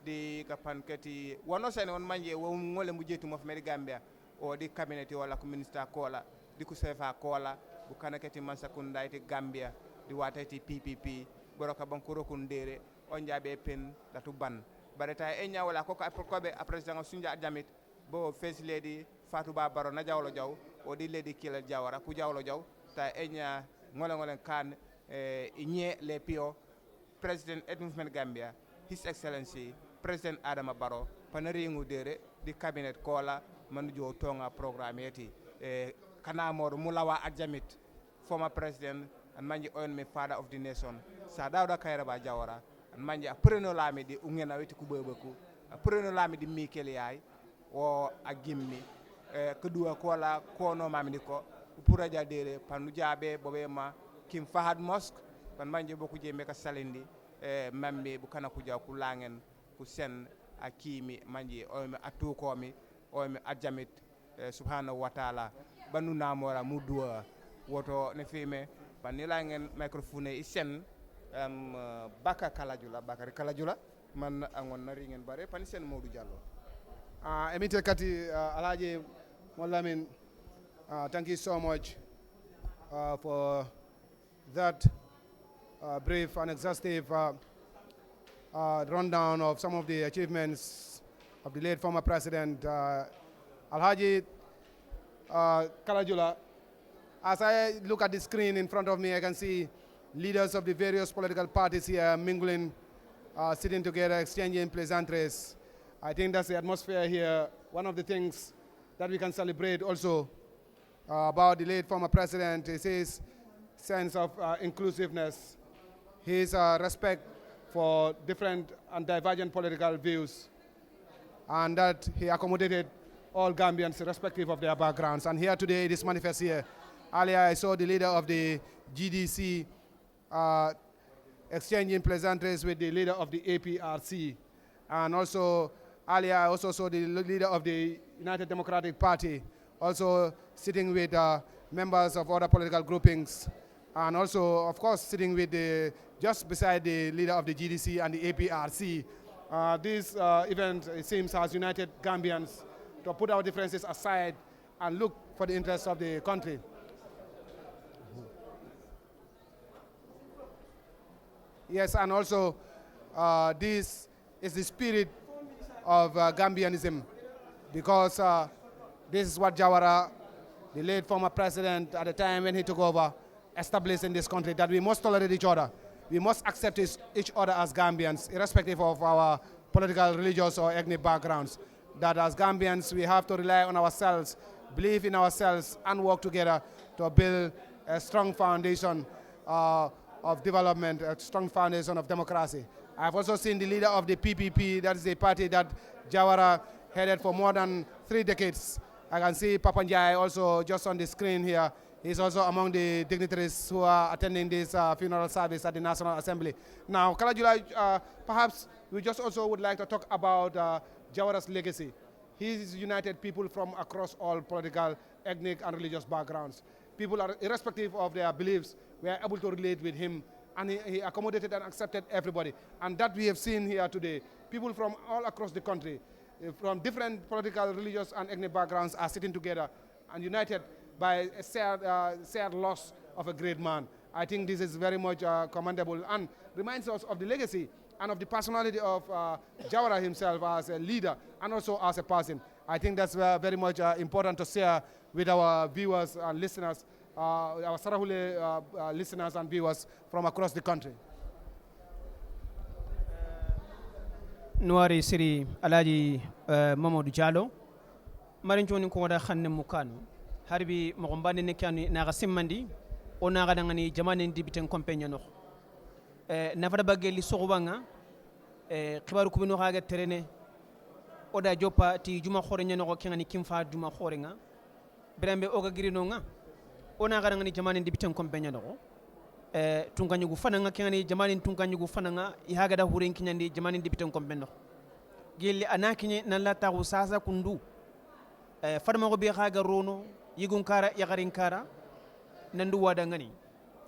di ka panakati wono sen on manje wo ngole mu jetu mof meri Gambia o di cabinet wala ko minister kola di ku sefa kola bu kanakati mansakunda ite Gambia di watati PPP boroka bankuro kundere on jabe pen datu ban bareta e nya wala ko ko be president Sunja Jamit bo face lady Fatou Ba Baro na jawlo jaw o di lady Kila Jawara ku jawlo jaw ta e nya ngole kan nye le pio president Edmund Gambia His Excellency President Adama Barrow panari ngudere di cabinet kola man jo tonga programme yeti kanamor mulawa Jamit former president and manji on me father of the nation sa dawda Kairaba Jawara and manji a preno lami di ungena weti ku bebeku a preno lami di Mikel yaay o a gimmi kedua kola kono mami ko pura jadere panu jabe bobe ma Kim Fahad Mosque pan manji boku je me ka salindi mambe bu kana ku jaw ku langen ku sen akimi manji o me atuko mi o me Jamit subhanahu wa ta'ala banu namora mudua woto ne fime banila ngen microphone isen baka kalajula bakari kalajula man angon nari ngen bare pani sen Modou Diallo emite kati alaji Molamin thank you so much for that brief and exhaustive rundown of some of the achievements of the late former president Alhaji Kalajula. As I look at the screen in front of me, I can see leaders of the various political parties here mingling, sitting together, exchanging pleasantries. I think that's the atmosphere here. One of the things that we can celebrate also about the late former president is his sense of inclusiveness, his respect for different and divergent political views, and that he accommodated all Gambians irrespective of their backgrounds. And here today, it is manifest here. Earlier, I saw the leader of the GDC exchanging pleasantries with the leader of the APRC. And also, earlier, I also saw the leader of the United Democratic Party also sitting with members of other political groupings. And also, of course, sitting with just beside the leader of the GDC and the APRC. This event, it seems, has united Gambians to put our differences aside and look for the interests of the country. Yes, and also this is the spirit of Gambianism, because this is what Jawara, the late former president at the time when he took over, established in this country, that we must tolerate each other. We must accept each other as Gambians, irrespective of our political, religious, or ethnic backgrounds. That as Gambians, we have to rely on ourselves, believe in ourselves, and work together to build a strong foundation of development, a strong foundation of democracy. I've also seen the leader of the PPP, that is the party that Jawara headed for more than 3 decades. I can see Papa Njai also just on the screen here. He's also among the dignitaries who are attending this funeral service at the National Assembly. Now, Kalajula, perhaps we just also would like to talk about Jawara's legacy. He's united people from across all political, ethnic, and religious backgrounds. People are, irrespective of their beliefs, were able to relate with him, and he accommodated and accepted everybody. And that we have seen here today. People from all across the country, from different political, religious, and ethnic backgrounds are sitting together and united by a shared loss of a great man. I think this is very much commendable and reminds us of the legacy and of the personality of Jawara himself as a leader and also as a person. I think that's very much important to share with our viewers and listeners, our Sarahule listeners and viewers from across the country. Nuari Siri Alaji Mamadou Diallo marinjoni ko wada khanne mukanu harbi mogombane ne kanu na gasimandi o na ga dangani jamane dibiten compagnie no nafada bageli sogobanga khibaru kubino ga terene oda jopa ti juma khorenya no ko kengani kimfa juma khorenga brembe oga girino nga ona ga dangani jamane dibiten compagnie no tunganyugu fananga kengani jamani tunganyugu fananga ihaga da huren kinyandi jamani dibiten compagnie no gilli anakini nalla tagu sasa kundu farma ko be khaga rono yigun kara yagarin kara nandu wada ngani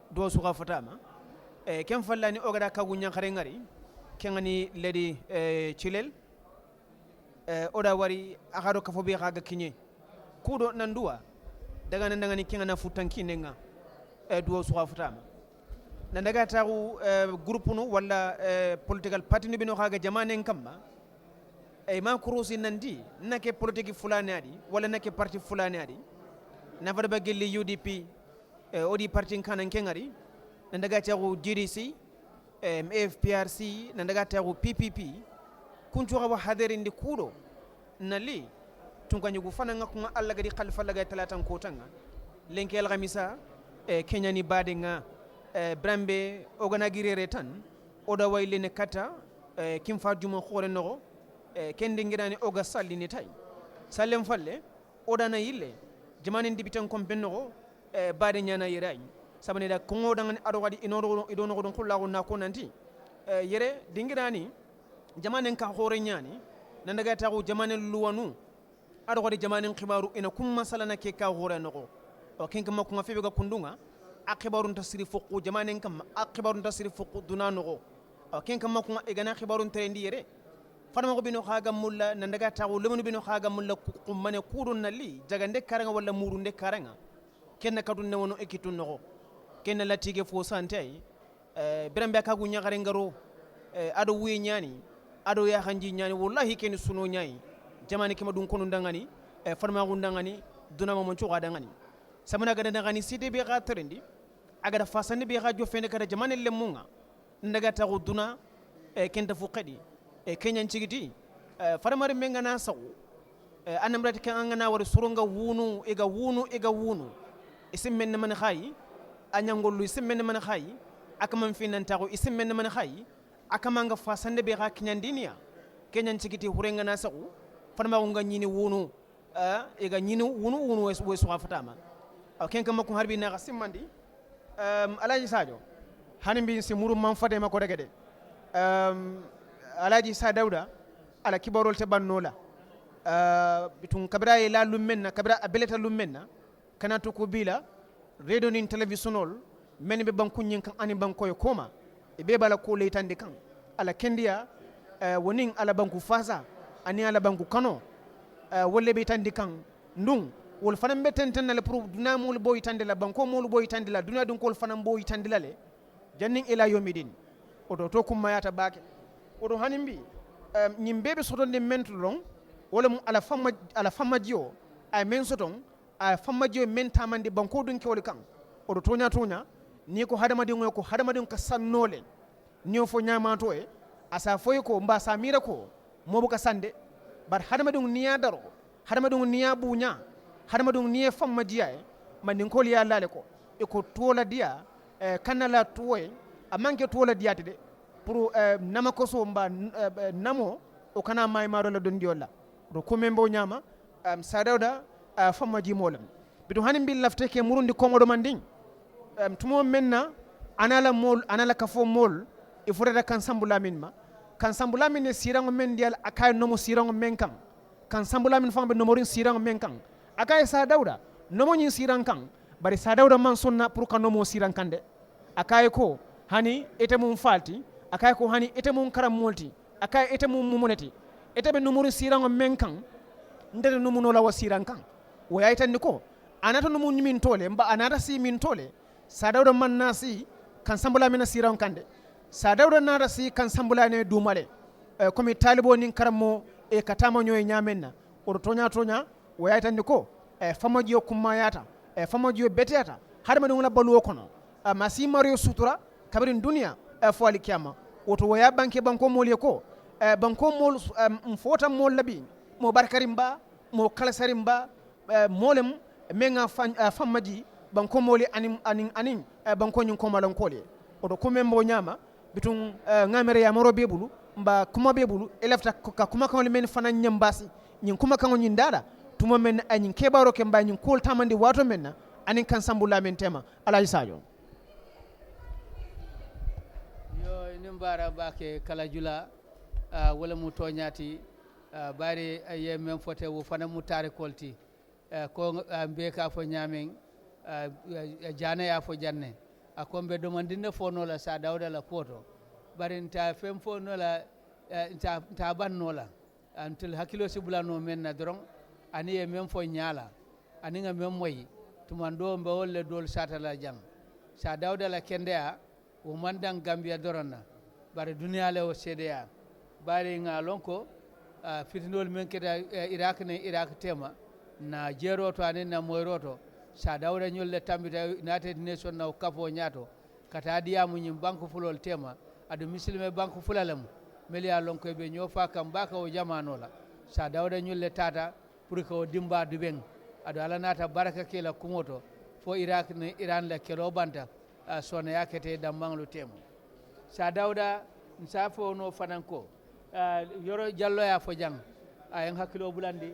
do su fatama kem fallani ogada kagunya khare ngari kengani ledi chilel oda wari akado kafo be khaga kinye kudo nanduwa daga nandangani kengana futanki nenga do su fatama nandaga tagu groupe no wala political party ni bino khaga jamane kamma ma kurusi nandi nake politique fulani adi wala nake parti fulani adi na fada gelli UDP odi parti kanan kengari nandaga tagu GDC FPRC nandaga tagu PPP kunchu wa hadere ndi kudo nali tunkanyu gufana ngakuma alla gadi khalfa laga talatan kotanga lenke al khamisa Kenya ni badenga brambe oganagirere tan oda wayle ne kata kimfa juma khore no kende ngirani oga salli ni tay sallem falle oda na yille jamani ndibitan kombenno baade nyana yirai sabane da kongo dangan ado wadi idono ko don kullago na ko nanti yere dingirani jamani ka khore nyani nandaga tagu jamani luwanu ado wadi jamani khibaru ina kum masalana ke ka khore no o kinga makko ngafebe ga kundunga akibarun tasiri fuqu jamani kam akibarun tasiri fuqu dunano o kinga makko egana khibarun trendi yere fadama ko bino khaga mulla nandaga tagu lemunu bino khaga mulla kumane kurun nali jagande karanga wala murunde karanga kenna kadun ne wono ekitun no kenna latige fo santay birambe kagu nyagare ngaro ado wuye nyani ado ya hanji nyani wallahi ken suno nyai jamani kema dun kono dangani fadama ko dangani dunama mon cuga dangani samana gada dangani site be ga trendi aga da fasande be ga jofende kada jamani lemunga ndaga tagu duna kenta fuqadi kenyan cigiti faramari menga na sawu anamrati kan angana war surunga wunu ega wunu isim men man khayi anyangollu isim men man khayi akaman finan tago isim men man khayi akamanga fasande be ga kinyandiniya kenyan cigiti hurenga na sawu farma ko nganyini wunu ega nyini wunu wesu fatama ken kam ko harbi na gasimandi alaji sadio hanimbi si muru man fade mako regede alaji sa dauda ala kibarol te bannola bitun kabra ila lumenna kabra abeleta lumenna kana to ko bila radio nin televisionol men be banku nyin kan ani banko koma e be bala ko leitande kan ala kendia wonin ala banku fasa ani ala banku kano wolle be tandi kan ndung wol fanam be tenten le pour duna mul boy tande la banko mul boy tande la duna dun ko fanam boy tande la le jannin ila yomidin odo to kum mayata baake odo hanimbi nyimbe sotonde mentulon wala mu ala famadio ay men soton ay famadio men tamande banko dun ke wol kan odo tonya ni ko hadamadin ko hadamadin ka sannole ni fo nyamato e asa foy ko mba samira ko mobu ka sande bar hadamadin niya daro hadamadin niya bunya hadamadin niya famma diya e manin ko liya lale ko e ko tola diya kanala tuwe amanke tola diya de pour nama ko so mba namo o kana may maro la don diola do ko membo nyama sadawda famma ji molam bidu hanin bil lafte ke murundi kongodo manding tumo menna anala kafo mol e fotata kan sambulamin ma kan sambulamin ne sirango men dial akay nomo sirango men kan sambulamin fambe nomorin sirango men kan akay sa dawda nomo nyin siran kan bari sa dawda man sonna pour kan nomo siran kan de akay ko hani ete mum falti akay ko hani ete mum karam molti akay ete mum mumuneti ete be nomorin sirango men kan ndere numuno la wasiran kan wo yaytandi ko anata numu nyimin tole mba anata si min tole sa dawda man nasi kan sambula mina siran kande sa dawda nada si kan sambula ne dumale komi talibo nin karamo e katama nyoy nyamenna o tonya wo yaytandi ko famajiyo kummayata famajiyo beteta hadama dum la baluwo kono masi mario sutura kabarin dunia fo ali kiyama woto wo ya banke banko mol ko banko mol mfota mol labi mo barkarim ba mo kalasarim ba molem menga famaji banko moli anin banko nyin ko malon kole odo ko membo nyama bitun ngamere ya moro bebulu mba kuma bebulu elefta ka kuma kan men fana nyambasi nyin kuma kan nyin dada tuma men anyin kebaro ke mba nyin kol tamandi wato men anin kan sambula men tema alaji sajo yo nimbara bake kala jula wala mu toñati bari ye men fote wo fana mu tare kolti ko mbe ka fo nyamen jana ya fo janne akombe domandinde fono la sa dawda la poto bari nta fem fono la nta banno la antul hakilo sibulano men na doron ani ye men fo nyala ani nga men moyi tumando mbe wolle dol sata la jang sa dawda la kendea o mandan gambia doronna bari duniya le o cda bari nga lonko fitinol men keda iraq ne iraq tema na jeroto ani na moyroto sa dawda nyolle tambita united nation na kafo nyato kata diamu nyim banko fulol tema adu muslime banko fulalem melia lonko be nyofa kam baka o jamano la sa dawda nyolle tata pour ko dimba dubeng adu ala nata baraka kila kumoto fo iraq ne iran la kelo banta sona yakete damanglu temu sa dawda nsafo no fananko yoro jallo ya fo jang ayen hakkilo bulandi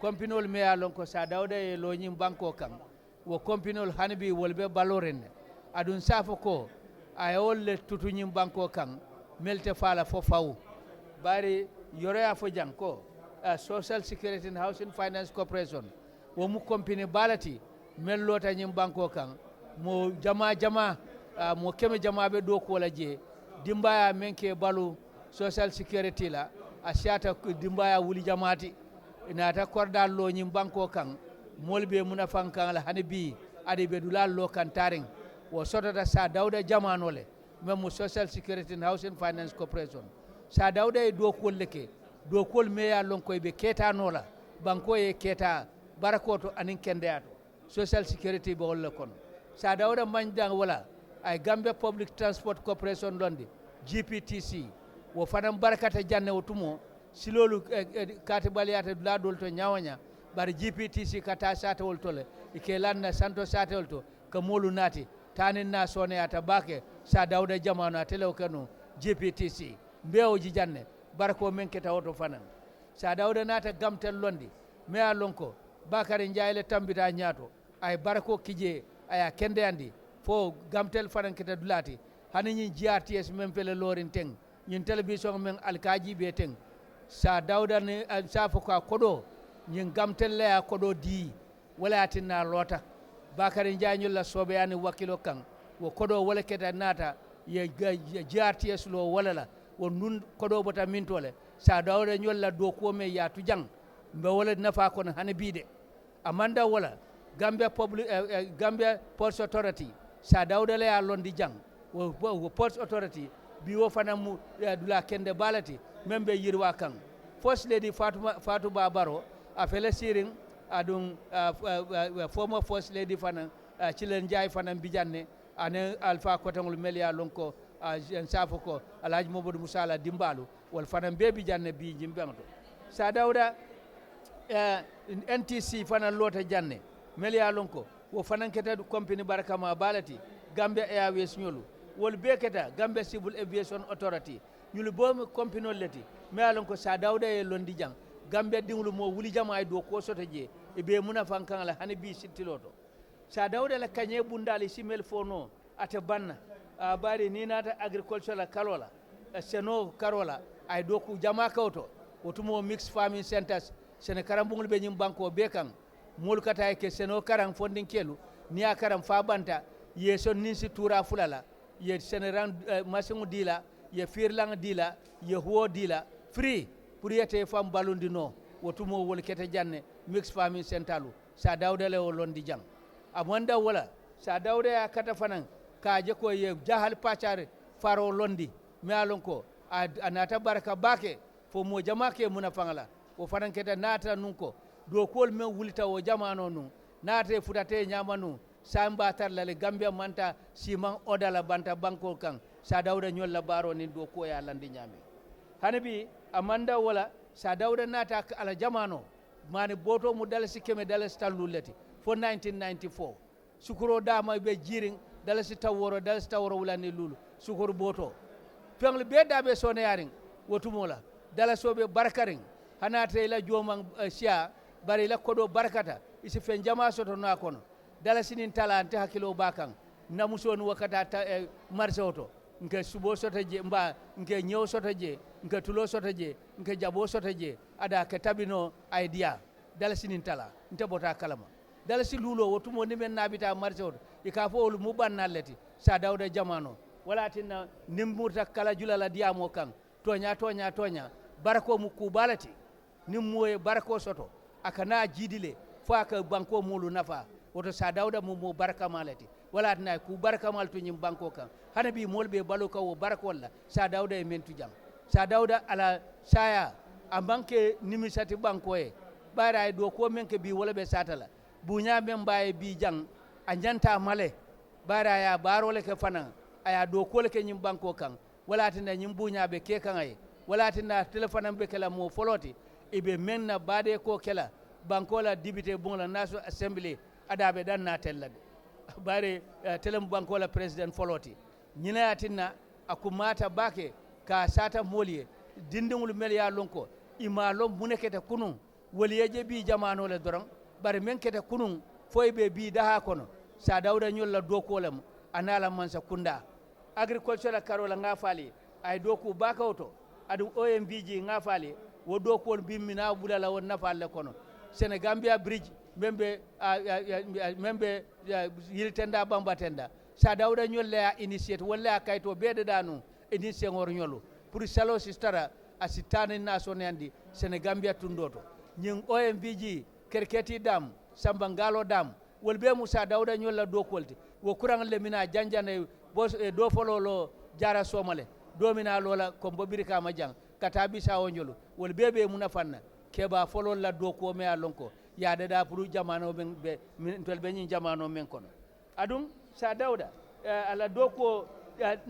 kompinol me ya lonko sa dawda e lo nyim banko kam wo kompinol hanbi wolbe baloren adun safo ko ay wolle tutu nyim banko kam melte fala fo faw bari yoro ya fo jang ko social security and housing finance corporation wo mu kompini balati mellota nyim banko kam mo jama mo keme jama be do ko la je dimbaya menke balu social security la asiata dimbaya wuli jamati inata kordal lo nyim banko kan molbe muna fankan la hanibi ade be dulal lo kan taring wo sotata sa dawda jamano le même social security and housing finance corporation sa dawda e do kol leke do kol meya lon koy be keta nola banko e keta barakoto anin kendeato social security be wala kon sa dawda manjang wala ay Gambia Public Transport Corporation londi GPTC wo fanam barakata janne o tumo silolu kati baliyata dula dol to nyawanya bar GPTC kata sata wol tole ike lanna santo sata wol to ka molu nati tanin na sone ata bake sa dawda jamano atelo kanu GPTC mbewo ji janne barako men keta woto fanan sa dawda nata gamtel londi me alonko bakari njayle tambita nyato ay barako kije aya kende andi fo gamtel fanan keta dulati hani ñi GRTS men fele lorin teng ñin television men alkaji be teng sa dawda ne sa fo ka kodo ñin gamtel le kodo di wala tinna lota bakari njañul la sobe yani wakilo kan wo kodo wala keta nata ye GRTS lo wala la wo nun kodo bota min tole sa dawda ñol la do ko me ya tu jang mbe wala nafa kon hani bide amanda wala Gambia Public Gambia Ports Authority sa dawda le ya londi jang wo Ports Authority bi wo fana mu dula kende balati membe yirwa kan First Lady Fatou Babaro a fele siring adun former First Lady fana Chilen Jai fana bijanne ane alpha kotangol melia lonko en safo ko alhaji Mamadou Musala Dimbalu wal fanan bebi janne bi jimbanto sa dawda NTC fanan lota janne melia lonko wo fanan keta company barakama balati Gambia Airways nyolu wol beketa Gambia Civil Aviation Authority nyulu bom company leti melia lonko sa dawda e londi jang Gambia dinglu mo wuli jama do ko soto je e be muna fankan la hani bi sittiloto sa dawda la kanye bundali simel fono ate banna bari ni nata agriculture la kalola seno karola ay doku jama kawto wotumo mixed farming centers sene karambungul be nyim banko be kan mol kata ke seno karang fondin kelu ni akaram fa banta ye son nin si tura fulala ye sene ran masingu dila ye firlang dila ye huo dila free pour yete fam balundino wotumo wol kete janne mixed farming centalu sa dawda le londi jang amanda wala sa dawda ya kata fanan kaje ko ye jahal pachare faro londi me alon ko anata baraka bake fo mo jama ke muna fangala o fanan keta nata nunko do kol men wulita o jamano nun nata futate nyamanu samba tarlale Gambia manta siman odala banta banko kan sa dawda nyolla baro ni do ko ya landi nyami hanabi amanda wala sa dawda nata ala jamano mane boto mu dalasi keme dalasi talluleti fo 1994 sukuro dama be jiring dalasi taworo wala ni lulu sukuro boto pengle be dabe sone yaring wotumola dalasobe barkaring hanate la jomang sia bari la kodo barkata isi fen jama soto na kono dalasi nin talante hakilo bakang namusoni wakata marse oto nke subo soto je mba nke nyew soto je nke tulo soto je nke jabo soto je ada ke tabino idea dalasi nin tala nte bota kalama dalasi lulo wotumo ni men nabita marse oto ika fo mu bannaleti sa dawda jamano wala tinna nimmurta kala julala diamo kan tonya barako mu kubalati nimmoye barako soto akana jidile fo aka banko mulu nafa woto sa dawda mo baraka malati wala tinna ku baraka mal to nyim banko kan hana bi molbe balo ka wo barako walla sa dawda e mentu jam sa dawda ala saya amanke nimisati banko e bara do ko men ke bi wala be satala bunya men baye bi jang a janta male bara ya barole ke fana aya do kole ke nyim banko kan wala tinna nyim bunya be ke kan ay wala tinna telephone be kala mo foloti ibe menna bade ko kala banko la député bon la national assembly adabe dan na tellade bare telem banko la president foloti nyina tinna akumata bake ka sata moliye dindingul mel ya lonko imalo munekete kunun waliyeje bi jamano le doron bare men kete kunun foybe bi daha kono sa dawda nyolla dokolam anala mansa kunda agriculture karola ngafali ay doku bakawto adu OMVG ngafali wo dokol bimmina bulala won nafalle kono Senegambia bridge membe yiltenda bambatenda sa dawda nyolla initiate walla kayto bede danu eni sengor nyolo pour salo sistara asitane nason yandi Senegambia tundoto nyin OMVG kerketi dam samba ngalo dam wolbe musa dawda nyolla dokolti wo kurang le mina janjane bos do fololo jara somale do mina lola ko bobirika ma jang katabi sa wonjolu wolbe be muna fanna keba folol la do ko me alonko ya da pour jamano ben be tol be nyin jamano men kono adum sa dawda ala do ko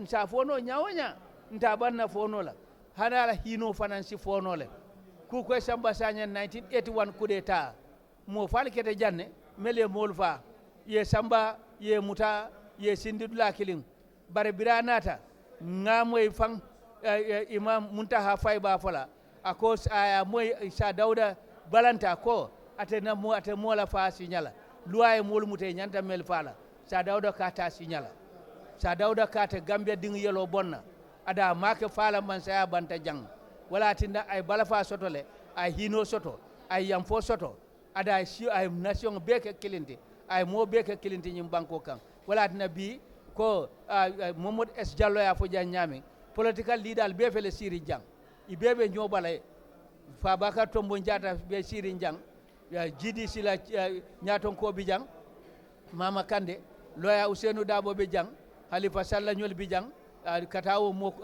sa fono nyawanya nta banna fono la hana la hino fanansi fono le ku ko samba sanya 1981 coup d'état mo fal kete janne mele molfa ye samba ye muta ye sindidula kilin bare biranata ngamoy fang imam muntaha fayba fala akos aya moy sa dawda balanta ko atena mo atemo la fa signala luwaye mol mutay nyanta mel fala sa dawda kata signala sa dawda kata Gambia ding yelo bonna ada make fala man sa banta jang wala tinda ay balafa soto le ay hino soto ay yamfo soto ada si ay nation beke kilindi ay mo beke kilindi nyim banko kan wala tinda bi ko Mohammed S Diallo ya fo janyami political leader be fele siri jang ibebe nyobale fa baka tombo njata be siri jang ya jidi sila nyaton ko bi jang Mama Kande loya Ousseynou Dabo be jang Halifa Sallah nyol bi jang katawo mo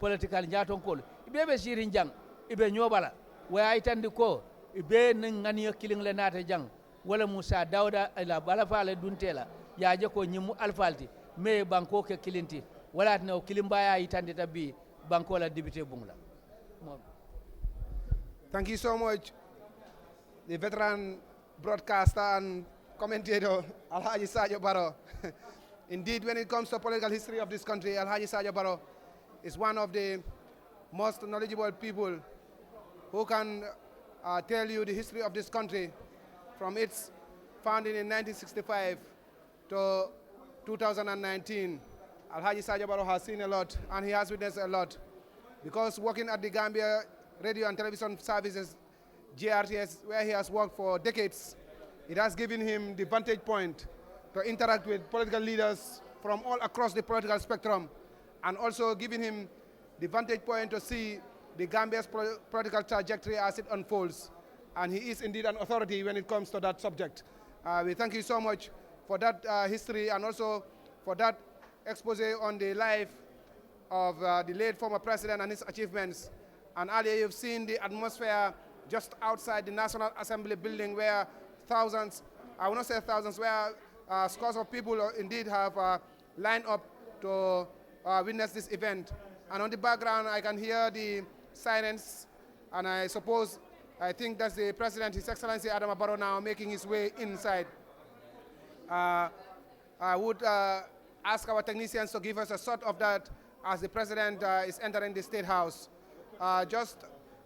political nyaton ko ibebe siri jang ibe nyobala waya itandi ko ibe ngani kiling le nata jang wala Musa Dawda ila bala faale duntela yaaje ko nyimu alfalti me banko ke kilinti wala no kilimbaya yitande tabbi banko la député bungla. Thank you so much, the veteran broadcaster and commentator Alhaji Sadio Barrow. Indeed, when it comes to political history of this country, Alhaji Sadio Barrow is one of the most knowledgeable people who can tell you the history of this country from its founding in 1965 to 2019. Alhaji Sadio Barrow has seen a lot and he has witnessed a lot, because working at the Gambia Radio and Television Services, GRTS, where he has worked for decades, it has given him the vantage point to interact with political leaders from all across the political spectrum, and also giving him the vantage point to see the Gambia's political trajectory as it unfolds. And he is indeed an authority when it comes to that subject. We thank you so much for that history and also for that expose on the life of the late former president and his achievements. And earlier you've seen the atmosphere just outside the National Assembly building, where thousands, I will not say thousands, where scores of people indeed have lined up to witness this event. And on the background, I can hear the sirens, and I think that's the President, His Excellency Adama Barrow, now making his way inside. I would ask our technicians to give us a shot of that as the President is entering the State House. Just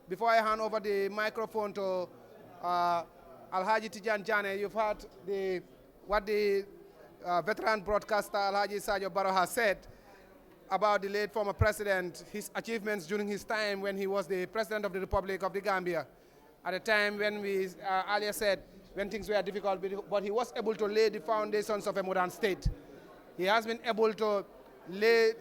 before I hand over the microphone to Alhaji Tijan Jane, you've heard what the veteran broadcaster Alhaji Sadio Barrow has said about the late former president, his achievements during his time when he was the President of the Republic of the Gambia. At a time when we earlier said when things were difficult, but he was able to lay the foundations of a modern state. He has been able to lay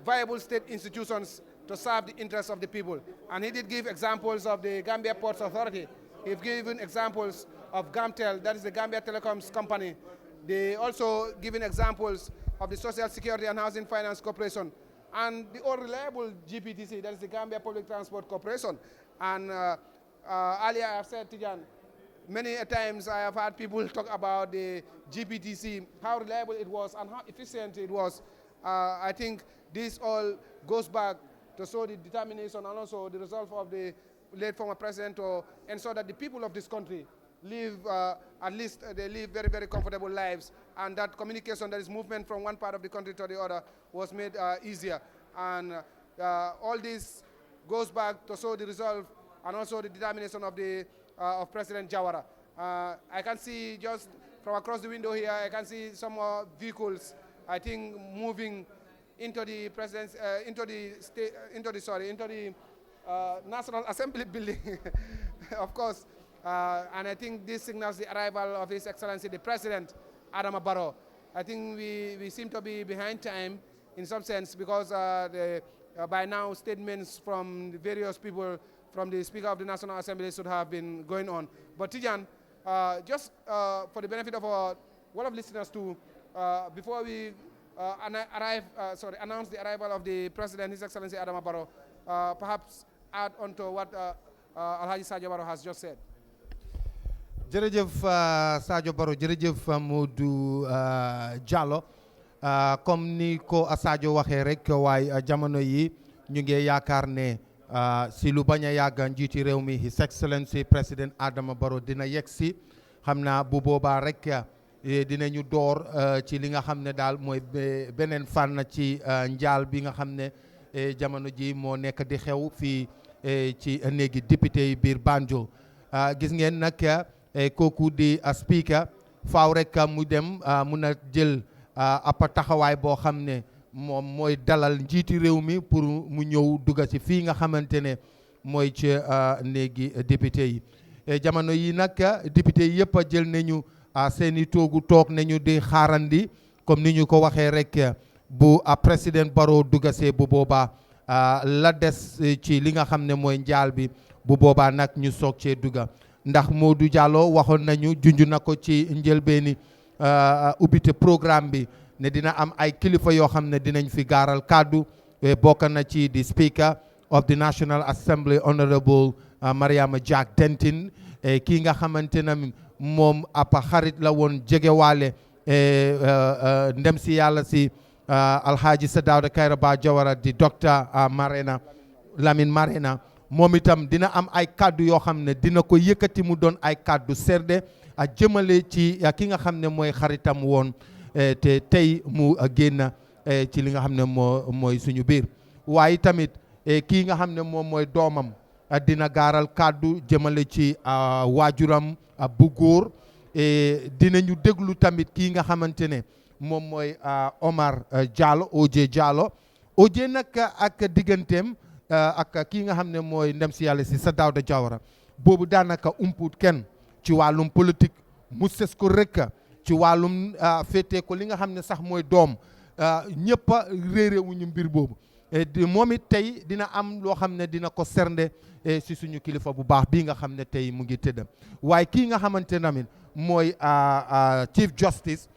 viable state institutions to serve the interests of the people. And he did give examples of the Gambia Ports Authority. He's given examples of GAMTEL, that is the Gambia Telecoms Company. They also given examples of the Social Security and Housing Finance Corporation, and the all reliable GPTC, that is the Gambia Public Transport Corporation. And earlier I have said, Tijan, many a times I have had people talk about the GPTC, how reliable it was and how efficient it was. I think this all goes back to show the determination and also the resolve of the late former president to ensure that the people of this country live, at least they live very, very comfortable lives, and that communication, that is movement from one part of the country to the other, was made easier. And all this goes back to show the resolve and also the determination of President Jawara. I can see just from across the window here, I can see some more vehicles, I think, moving into the president's, into the National Assembly building, of course. And I think this signals the arrival of His Excellency the President, Adama Barrow. I think we seem to be behind time in some sense, because by now statements from the various people, from the Speaker of the National Assembly, should have been going on. But Tijan, just for the benefit of our lot of listeners too, before we announce the arrival of the President, His Excellency Adama Barrow, perhaps add on to what Alhaji Sadio Barrow has just said. jërëjëf Sadio Barrow, jërëjëf Modou Diallo, comme ni ko Sadio waxee rek, waaye jamono yi ñu ngi yaakaar ne si lu bañ a yàgg njiiti réew mi His Excellency President Adama Barrow dina yegsi. Xam naa bu boobaa rek dinañu door ci li nga xam ne daal mooy beneen fànn ci njaal bi nga xam ne jamono ji moo nekk di xew fii ci néegi député yi biir Banjul. Gis ngeen nag kooku di speaker faaw rek mu dem mun a jël ab taxawaay boo xam ne moom mooy dalal njiiti réew mi pour mu ñëw dugga ci fii nga xamante ne mooy ci néegi député yi. Jamono yi nag député yi yëpp jël nañu seeni toogu toog nañu di xaarandi, comme ni ñu ko waxee rek, bu président Barrow duggasee bu boobaa la des ci li nga xam ne mooy njaal bi, bu boobaa nag ñu soog cee dugga. Ndax Modou Diallo waxoon nañu junj na ko ci njëlbeeni ubbite programme bi ne dina am ay kilifa yoo xam ne dinañ fi gaaral kàddu, bokk na ci di Speaker of the National Assembly Honorable Mariama Jack Denton, kii nga xamante ne moom ab xarit la woon jegewaale ndem si yàlla si Alhaji Sadawda Kairaba Jawara di docteur Lamine Marena moom itam dina am ay kaddu yoo xam ne dina ko yëkkati mu doon ay kaddu serde a jëmale ci ki nga xam ne mooy xaritam woon te tey mu génn ci li nga xam ne mooy suñu biir waaye tamit kii nga xam ne moom mooy doomam dina gaaral kaddu jëmale ci waajuram bu góor dinañu déglu tamit kii nga xamante ne moom mooy Omar Diallo OJ Diallo OJ nag ak digganteem ak kii nga xam ne mooy ndem si yàlla si Sadawda Jawara boobu daanaka umput kenn ci wàllum politique mu ses ko rek ci wàllum féetee ko li nga xam ne sax mooy doom ñëpp a réeré wuñu mbir boobu moom it tey dina am loo xam ne dina ko sernde si suñu kilifa bu baax bii nga xam ne tey mu ngi tëdd waaye kii nga xamante namit mooy Chief Justice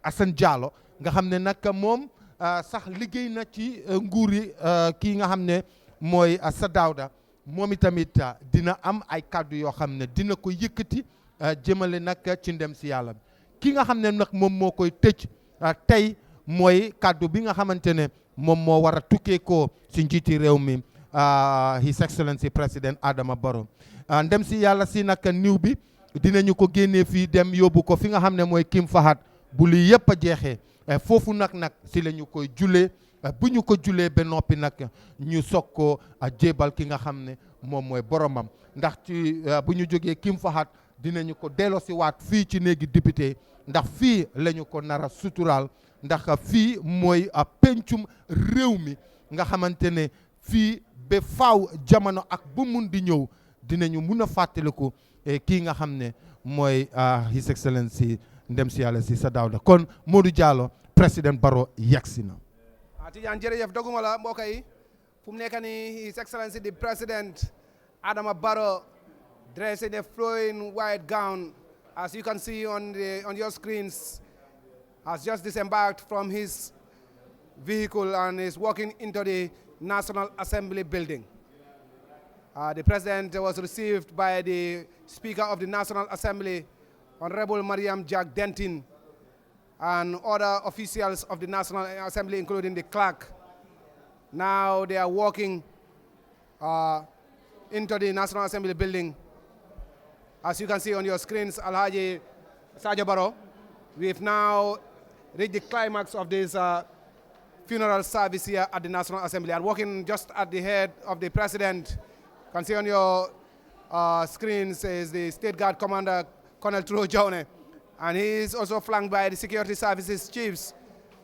Assane Diallo nga xam ne nag moom sax liggéey na ci nguuri kii nga xam ne mooy Sadawda moom itamit dina am ay kàddu yoo xam ne dina ko yëkkati jëmale nag ci ndem si yàlla bi ki nga xam ne nag moom moo koy tëj tey mooy kàddu bi nga xamante ne moom moo war a tukkee ko si njiiti réew mi His Excellency President Adama Barrow ndem si yàlla si nag niw bi dinañu ko génnee fii dem yóbbu ko fi nga xam ne mooy King Fahad bu lii yëpp a jeexee foofu nag si la ñu koy julee bu ñu ko julee ba noppi nag ñu soog ko jébal ki nga xam ne moom mooy boromam ndax ci bu ñu jógee King Fahad dinañu ko delloosi waat fii ci néegi député ndax fii la ñu ko nar a suturaal ndax fii mooy pencum réew mi nga xamante ne fii ba faaw jamono ak bu mun di ñëw dinañu mun a fàttaliku kii nga xam ne mooy His Excellency ndem si yàlla si Sadawda kon Modou Diallo président Barrow yegsi na. Tidiane jërëjëf doguma la mbokk yi fu mu nekk nii His Excellency the President Adama Barrow dressed in a flowing white gown as you can see on your screens has just disembarked from his vehicle and is walking into the National Assembly building. The President was received by the Speaker of the National Assembly, Honorable Mariam Jack Denton, and other officials of the National Assembly, including the clerk. Now they are walking into the National Assembly building. As you can see on your screens, Alhaji Sadio Barrow, we've now reached the climax of this funeral service here at the National Assembly. And walking just at the head of the President, you can see on your screens is the State Guard Commander, Colonel Turo Jone. And he is also flanked by the security services chiefs.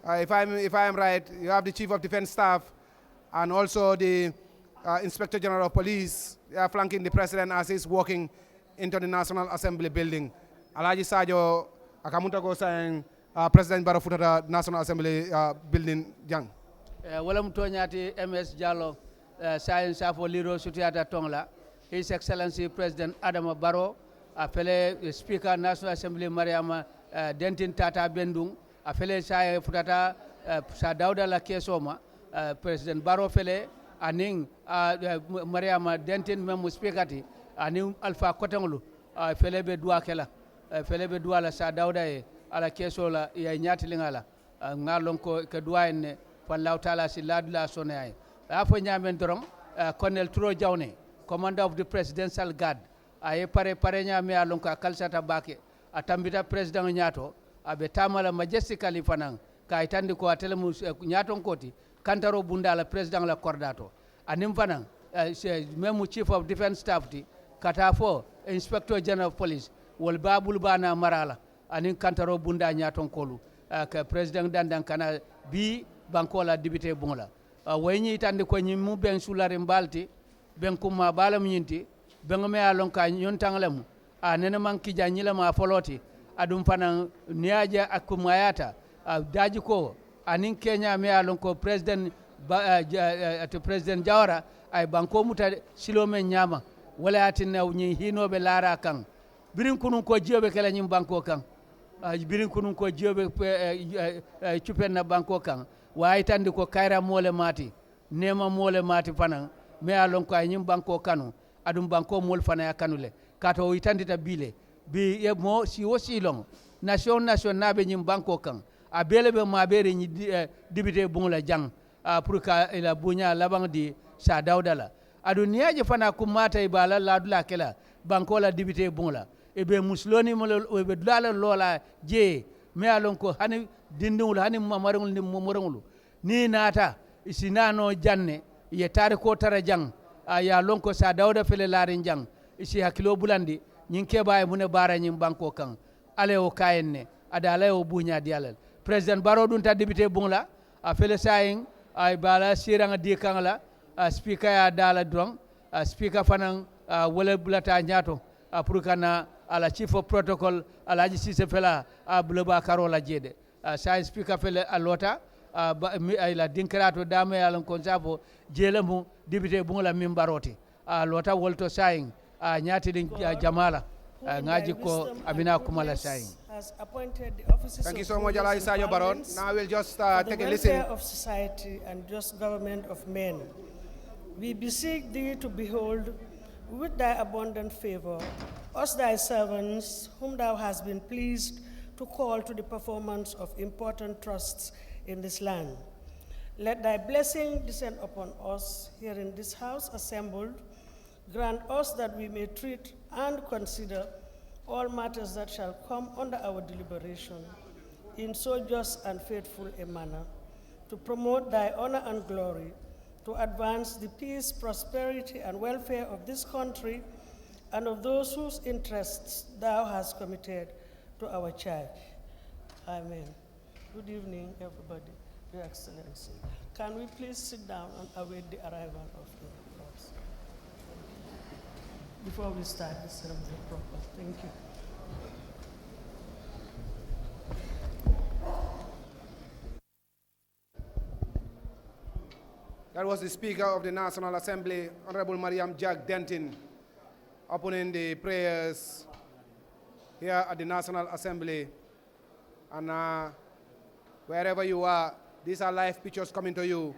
If I am right, you have the Chief of Defense Staff and also the Inspector General of Police. They are flanking the President as he's walking into the National Assembly building. Alhaji Sadio Akamuntago saying President Barrow Futata National Assembly building jang. Wala mutonyati MS Diallo sayin safo liro sutiata tongla. His Excellency President Adama Barrow afele Speaker National Assembly Mariama Dentin Tata Bendung afele say Futata Sadawda la kesoma President Barrow fele aning Mariama Dentin memu speakati aning Alpha Kotanglu fele be dua kela fele be dua la Sadawda e ala keso la ya nyati lingala ngalon ko ke duayne fallahu taala si ladula sonay afo nyamen dorong Colonel Turo Jawne, Commander of the Presidential Guard aye pare nyame alon ko kalsata bake atambita president nyato abe tamala majestically fanan kay tandi ko atelemu nyaton koti kantaro bunda la president la kordato anim fanan même chief of defense staff ti kata fo inspector general of police wol babul bana marala anin kantaro bunda nyaton kolu ka president dandan kana bi bankola député bonla wayni tande ko nyimu ben sulare mbalti ben kuma balam nyinti ben me alon ka nyon tanglam nene man kija nyila ma foloti adum fanan niaja akumayata daji ko anin Kenya me alon ko president president Jawara ay banko muta silome nyama wala atinna nyi hinobe lara kan birin kunun ko jiobe kala nyim banko kan birin kunun ko jiobe chupenna banko kan way tandi ko kayra mole mati nema mole mati fanan me alon ko ay nyim banko kanu adum banko mol fana ya kanule kato witandita bile bi mo si wosi long nation nabe nyim banko kan a bele be mabere ni député bungla jang pour ka ila bunya labang di sa dawda la adu niaje fana ku mata ibala ladula kela bankola député bungla e be musloni mo be dala lola je me alon ko hani dindul hani mamarul ni momorul ni nata isinano janne ye tare ko tara jang ya lonko sa dawda fele larin jang isi hakilo bulandi nyin keba e mune bara nyin banko kan ale o kayenne ada ale o bunya dialal president baro dun ta député bungla a fele sayin ay bala siranga di kan la speaker ya dala drong speaker fanan wala bulata nyato pour kana ala chief of protocol alaji sise fela buloba karola jede sa speaker fele alota ay la dinkrato dame alan konsabo jelemu député bungla mimbaroti lota wolto sayin nyati din jamala ngaji ko abina kumala sayin. Thank you so much, Alaji Sayo Baron. Now we'll just take a listen. Of society and just government of men, we beseech thee to behold with thy abundant favor us thy servants, whom thou hast been pleased to call to the performance of important trusts in this land. Let thy blessing descend upon us here in this house assembled. Grant us that we may treat and consider all matters that shall come under our deliberation in so just and faithful a manner, to promote thy honor and glory, to advance the peace, prosperity, and welfare of this country and of those whose interests thou hast committed to our charge. Amen. Good evening, everybody. Your Excellency. Can we please sit down and await the arrival of the corpse before we start the ceremony proper? Thank you. That was the Speaker of the National Assembly, Honorable Mariam Jack Denton, opening the prayers here at the National Assembly. And wherever you are, these are live pictures coming to you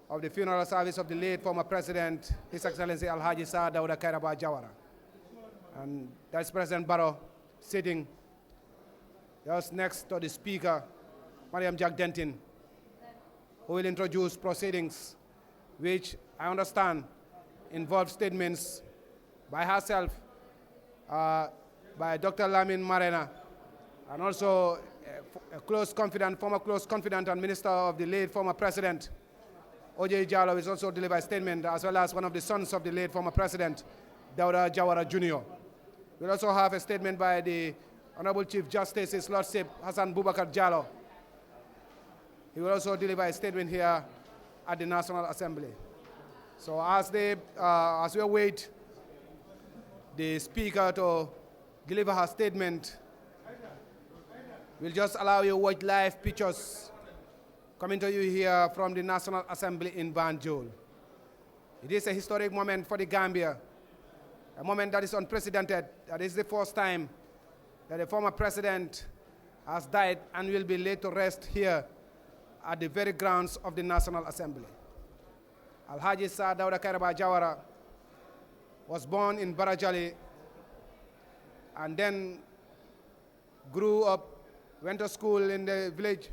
of the funeral service of the late former President, His Excellency Alhaji Sir Dawda Kairaba Jawara. And that's President Barrow sitting just next to the Speaker, Mariam Jack Denton, who will introduce proceedings which I understand involve statements by herself, by Dr. Lamin Marena, and also a close confidant, former close confidant and minister of the late former President, O.J. Jallow, is also delivered a statement, as well as one of the sons of the late former President, Dawda Jawara Jr. We'll also have a statement by the Honorable Chief Justice, His Lordship Hassan Bubakar Jallow. He will also deliver a statement here at the National Assembly. So as we await the Speaker to deliver her statement, we'll just allow you to watch live pictures coming to you here from the National Assembly in Banjul. It is a historic moment for the Gambia, a moment that is unprecedented. That is the first time that a former president has died and will be laid to rest here at the very grounds of the National Assembly. Alhaji Sir Dawda Kairaba Jawara was born in Barajali and then grew up, went to school in the village,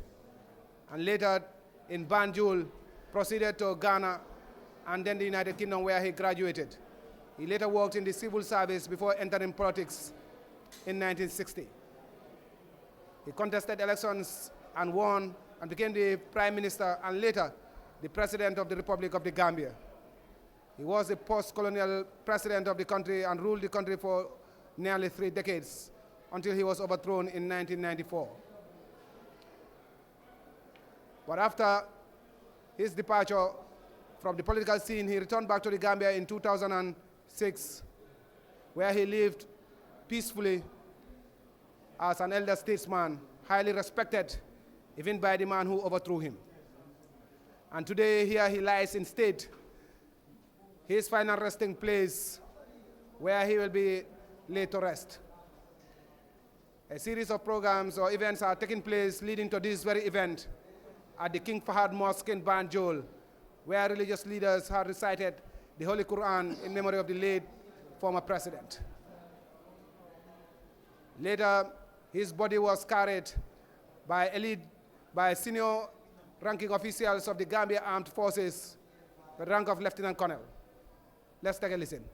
and later in Banjul, proceeded to Ghana and then the United Kingdom, where he graduated. He later worked in the civil service before entering politics in 1960. He contested elections and won and became the Prime Minister and later the President of the Republic of the Gambia. He was the post-colonial president of the country and ruled the country for nearly 3 decades until he was overthrown in 1994. But after his departure from the political scene, he returned back to the Gambia in 2006, where he lived peacefully as an elder statesman, highly respected even by the man who overthrew him. And today, here he lies in state, his final resting place, where he will be laid to rest. A series of programs or events are taking place leading to this very event at the King Fahad Mosque in Banjul, where religious leaders have recited the Holy Quran in memory of the late former president. Later, his body was carried by elite by senior ranking officials of the Gambia Armed Forces, the rank of Lieutenant Colonel. Let's take a listen.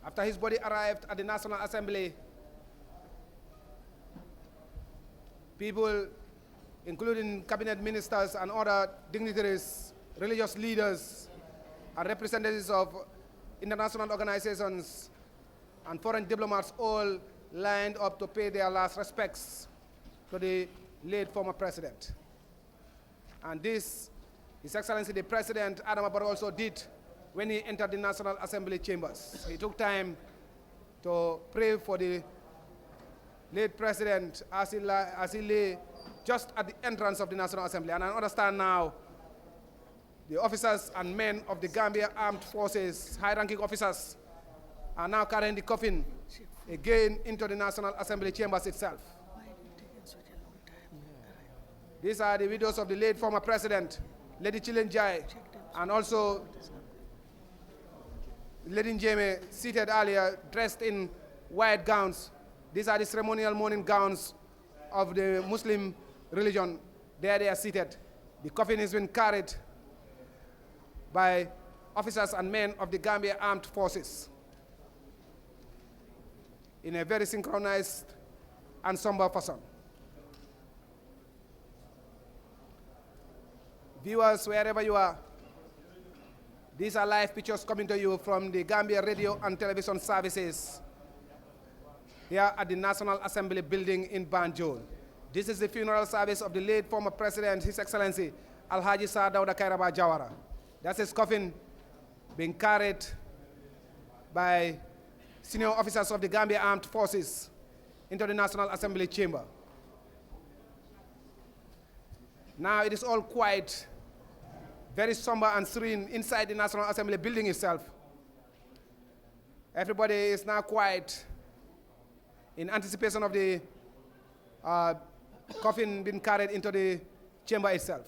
After his body arrived at the National Assembly, people, including cabinet ministers and other dignitaries, religious leaders, and representatives of international organizations and foreign diplomats all lined up to pay their last respects to the late former president. And this, His Excellency the President Adam Barrow also did when he entered the National Assembly chambers. He took time to pray for the late president as he lay just at the entrance of the National Assembly. And I understand now the officers and men of the Gambia Armed Forces, high-ranking officers, are now carrying the coffin again into the National Assembly chambers itself. These are the widows of the late former president, Lady Chilenjai, and also Lady Njeme, seated earlier, dressed in white gowns. These are the ceremonial mourning gowns of the Muslim religion. There they are seated. The coffin has been carried by officers and men of the Gambia Armed Forces in a very synchronized and somber fashion. Viewers, wherever you are, these are live pictures coming to you from the Gambia Radio and Television Services here at the National Assembly building in Banjul. This is the funeral service of the late former president, His Excellency Alhaji Sir Dawda Kairaba Jawara. That's his coffin being carried by senior officers of the Gambia Armed Forces into the National Assembly chamber. Now it is all quiet, very somber and serene inside the National Assembly building itself. Everybody is now quiet in anticipation of the coffin being carried into the chamber itself.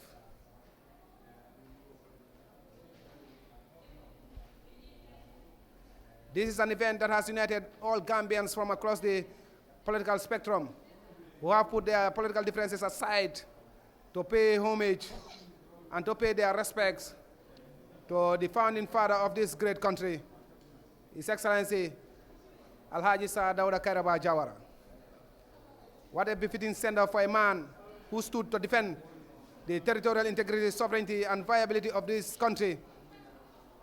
This is an event that has united all Gambians from across the political spectrum who have put their political differences aside to pay homage and to pay their respects to the founding father of this great country, His Excellency Alhaji Sir Dawda Kairaba Jawara. What a befitting sender for a man who stood to defend the territorial integrity, sovereignty, and viability of this country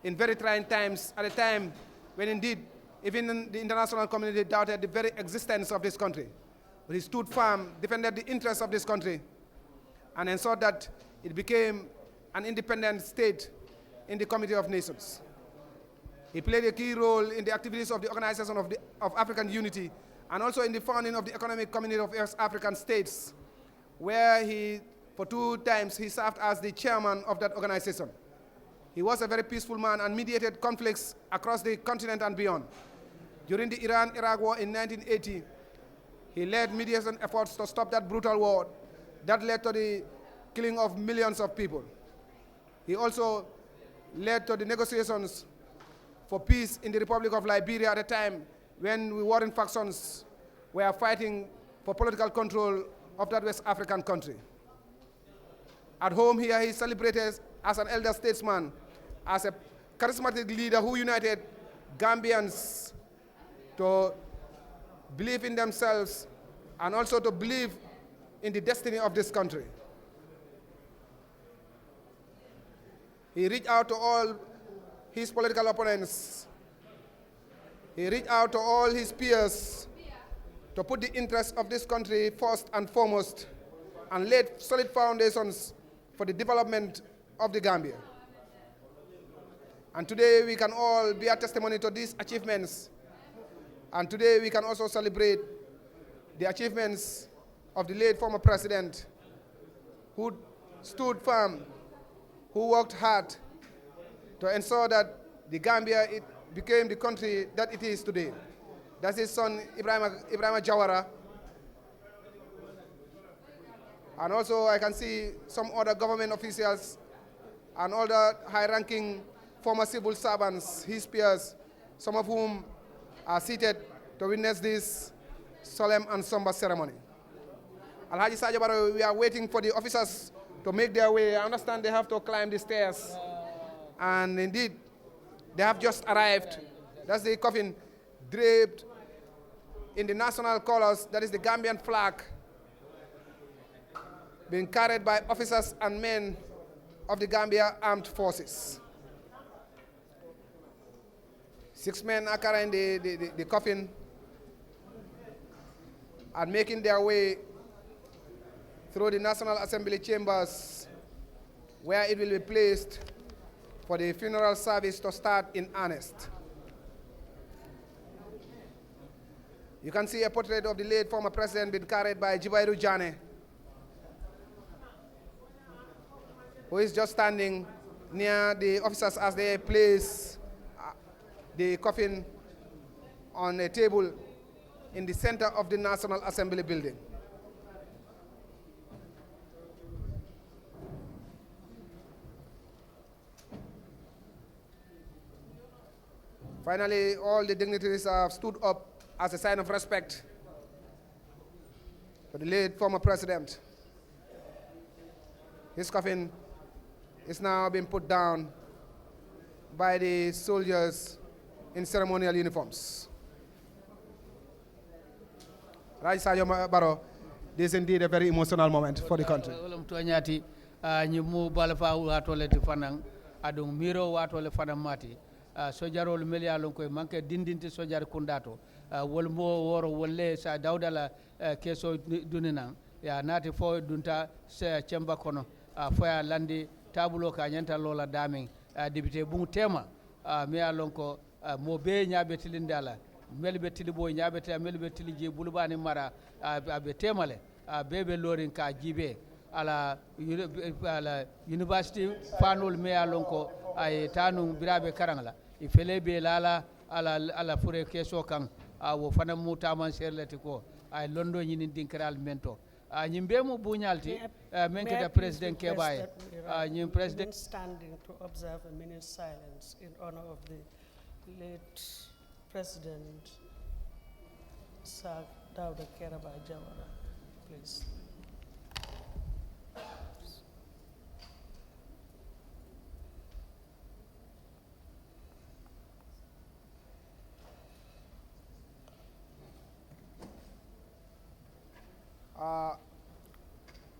in very trying times, at a time when indeed even the international community doubted the very existence of this country. But he stood firm, defended the interests of this country, and ensured that it became an independent state in the Community of Nations. He played a key role in the activities of the Organization of African Unity, and also in the founding of the Economic Community of West African States, where he, for 2 times, he served as the chairman of that organization. He was a very peaceful man and mediated conflicts across the continent and beyond. During the Iran-Iraq War in 1980, he led mediation efforts to stop that brutal war that led to the killing of millions of people. He also led to the negotiations for peace in the Republic of Liberia at a time when the warring factions were fighting for political control of that West African country. At home here, he celebrated as an elder statesman, as a charismatic leader who united Gambians to believe in themselves and also to believe in the destiny of this country. He reached out to all his political opponents. He reached out to all his peers to put the interests of this country first and foremost, and laid solid foundations for the development of the Gambia. And today we can all be a testimony to these achievements. And today we can also celebrate the achievements of the late former president, who stood firm, who worked hard to ensure that the Gambia became the country that it is today. That's his son, Ibrahim Jawara. And also I can see some other government officials and other high-ranking former civil servants, his peers, some of whom are seated to witness this solemn and somber ceremony. Alhaji Sadio Barrow, we are waiting for the officers to make their way. I understand they have to climb the stairs. And indeed, they have just arrived. That's the coffin draped in the national colors, that is the Gambian flag, being carried by officers and men of the Gambia Armed Forces. 6 men are carrying the coffin and making their way through the National Assembly chambers, where it will be placed for the funeral service to start in earnest. You can see a portrait of the late former president being carried by Jibairu Jane, who is just standing near the officers as they place the coffin on a table in the center of the National Assembly building. Finally, all the dignitaries have stood up as a sign of respect for the late former president. His coffin is now being put down by the soldiers in ceremonial uniforms. Right, Sadio Barrow, this is indeed a very emotional moment for the country. Sojarol melialon koy manke dindinti sojar kundato wol mo woro wolle sa dawdala keso dunina ya nati fo dunta se chemba kono fo ya landi tabulo ka nyanta lola damin député bu tema mi alon ko mo be nyaabe tilindala melbe tilibo nyaabe ta melbe tilije bulbani mara abe temale bebe lorin ka jibe ala university fanol mi alon ko ay tanu birabe karangala ifele be lala ala fure keso kan wo fana mutaman serleti ko ay londo nyini dinkral mento nyimbe mu bunyalti menketa president kebaye nyim president standing to observe a minute's silence in honor of the late President Sir Dawda Kairaba Jawara, please.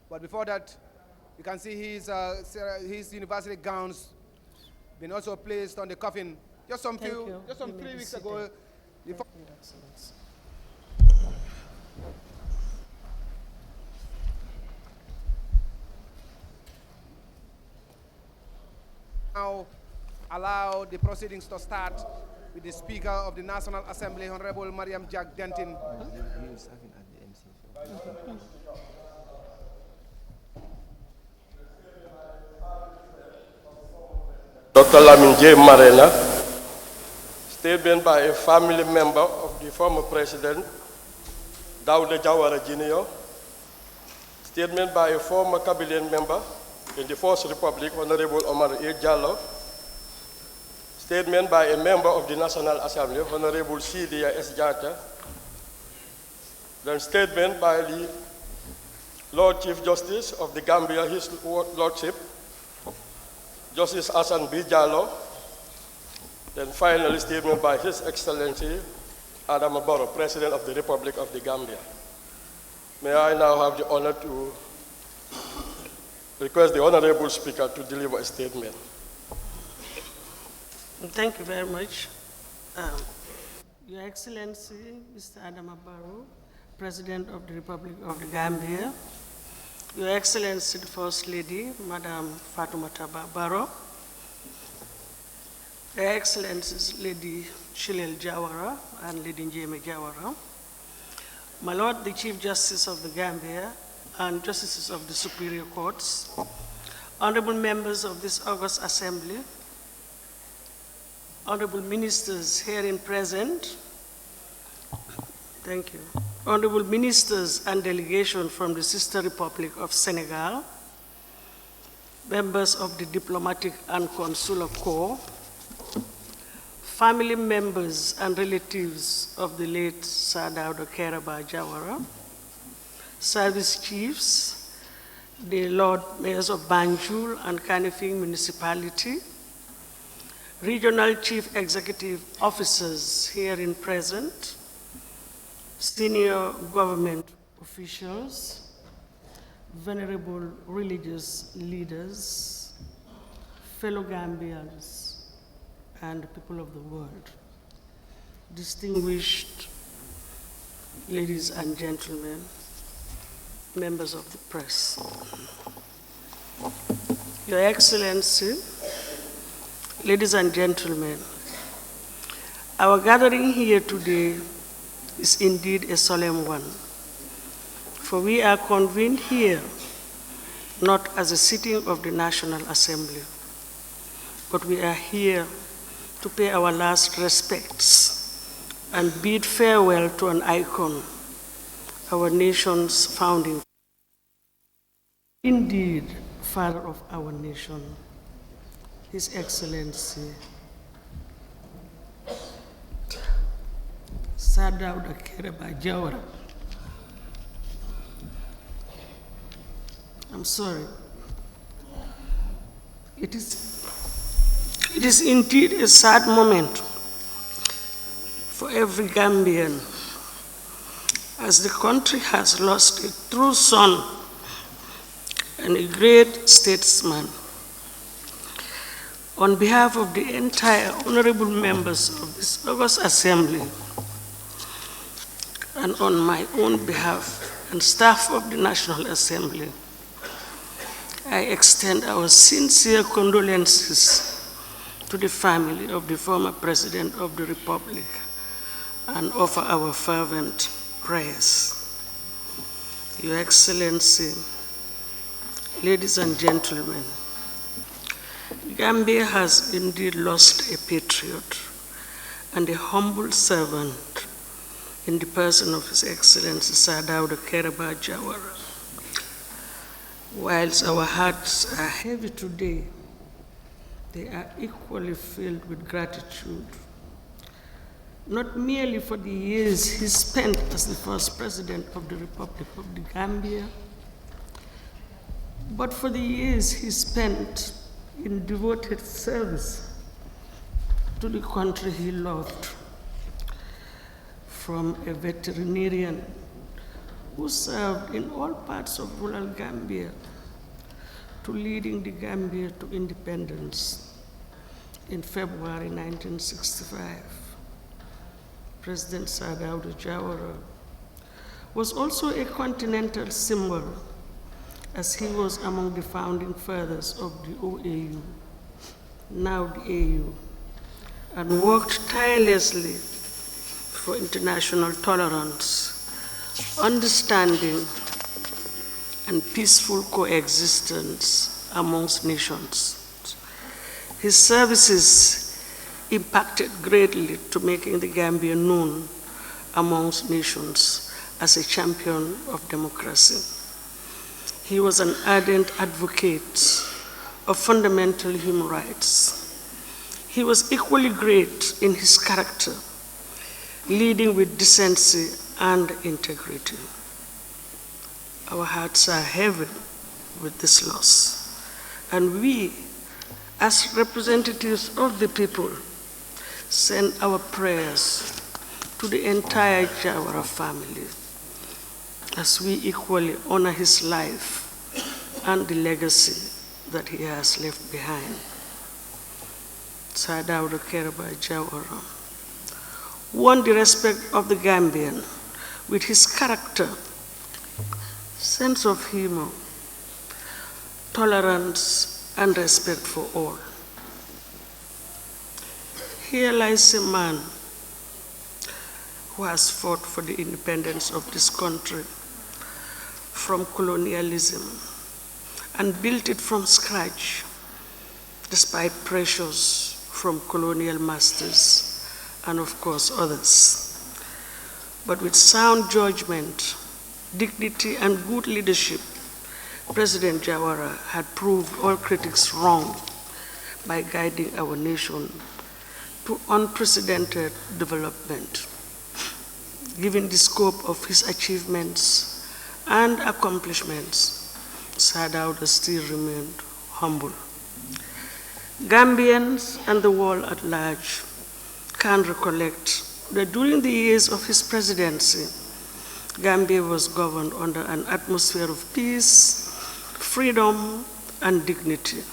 But before that, you can see his university gowns been also placed on the coffin. Just some 3 weeks ago. Now allow the proceedings to start with the Speaker of the National Assembly, Honorable Mariam Jack Denton. Dr. Lamin J. Marena, statement by a family member of the former President, Dawda Jawara Jr., statement by a former cabinet member in the First Republic, Honorable Omar A. Jallo, statement by a member of the National Assembly, Honorable Sidia S. Jata, then statement by the Lord Chief Justice of the Gambia, His Lordship, Justice Hassan B. Jallo, then finally statement by His Excellency Adam Barrow, President of the Republic of the Gambia. May I now have the honor to request the Honorable Speaker to deliver a statement. Thank you very much. Your Excellency, Mr. Adam Barrow, President of the Republic of the Gambia, Your Excellency, the First Lady, Madam Fatoumata Barrow, Your Excellencies, Lady Shilel Jawara and Lady Njeme Jawara, my Lord, the Chief Justice of the Gambia and Justices of the Superior Courts, honorable members of this August Assembly, honorable ministers herein present, thank you. Honorable ministers and delegation from the sister Republic of Senegal, members of the diplomatic and consular corps, family members and relatives of the late Sir DK Jawara, service chiefs, the Lord Mayors of Banjul and Kanifing Municipality, regional chief executive officers here in present, senior government officials, venerable religious leaders, fellow Gambians, and people of the world, distinguished ladies and gentlemen, members of the press. Your Excellency, ladies and gentlemen, our gathering here today is indeed a solemn one, for we are convened here not as a sitting of the National Assembly, but we are here to pay our last respects and bid farewell to an icon, our nation's founding, indeed, father of our nation, His Excellency, Sir DK Jawara. I'm sorry. It is indeed a sad moment for every Gambian, as the country has lost a true son and a great statesman. On behalf of the entire honorable members of this August Assembly, and on my own behalf and staff of the National Assembly, I extend our sincere condolences to the family of the former President of the Republic and offer our fervent prayers. Your Excellency, ladies and gentlemen, Gambia has indeed lost a patriot and a humble servant in the person of His Excellency Sir DK Jawara. Whilst our hearts are heavy today, they are equally filled with gratitude, not merely for the years he spent as the first President of the Republic of the Gambia, but for the years he spent in devoted service to the country he loved, from a veterinarian who served in all parts of rural Gambia to leading the Gambia to independence in February 1965. President Sir DK Jawara was also a continental symbol, as he was among the founding fathers of the OAU, now the AU, and worked tirelessly for international tolerance, understanding, and peaceful coexistence amongst nations. His services impacted greatly to making the Gambia known amongst nations as a champion of democracy. He was an ardent advocate of fundamental human rights. He was equally great in his character, leading with decency and integrity. Our hearts are heavy with this loss, and we, as representatives of the people, send our prayers to the entire Jawara family, as we equally honor his life and the legacy that he has left behind. Sir DK Jawara won the respect of the Gambian with his character, sense of humor, tolerance, and respect for all. Here lies a man who has fought for the independence of this country from colonialism and built it from scratch, despite pressures from colonial masters and, of course, others. But with sound judgment, dignity, and good leadership, President Jawara had proved all critics wrong by guiding our nation to unprecedented development. Given the scope of his achievements and accomplishments, Sir Dawda still remained humble. Gambians and the world at large can recollect that during the years of his presidency, Gambia was governed under an atmosphere of peace, freedom, and dignity,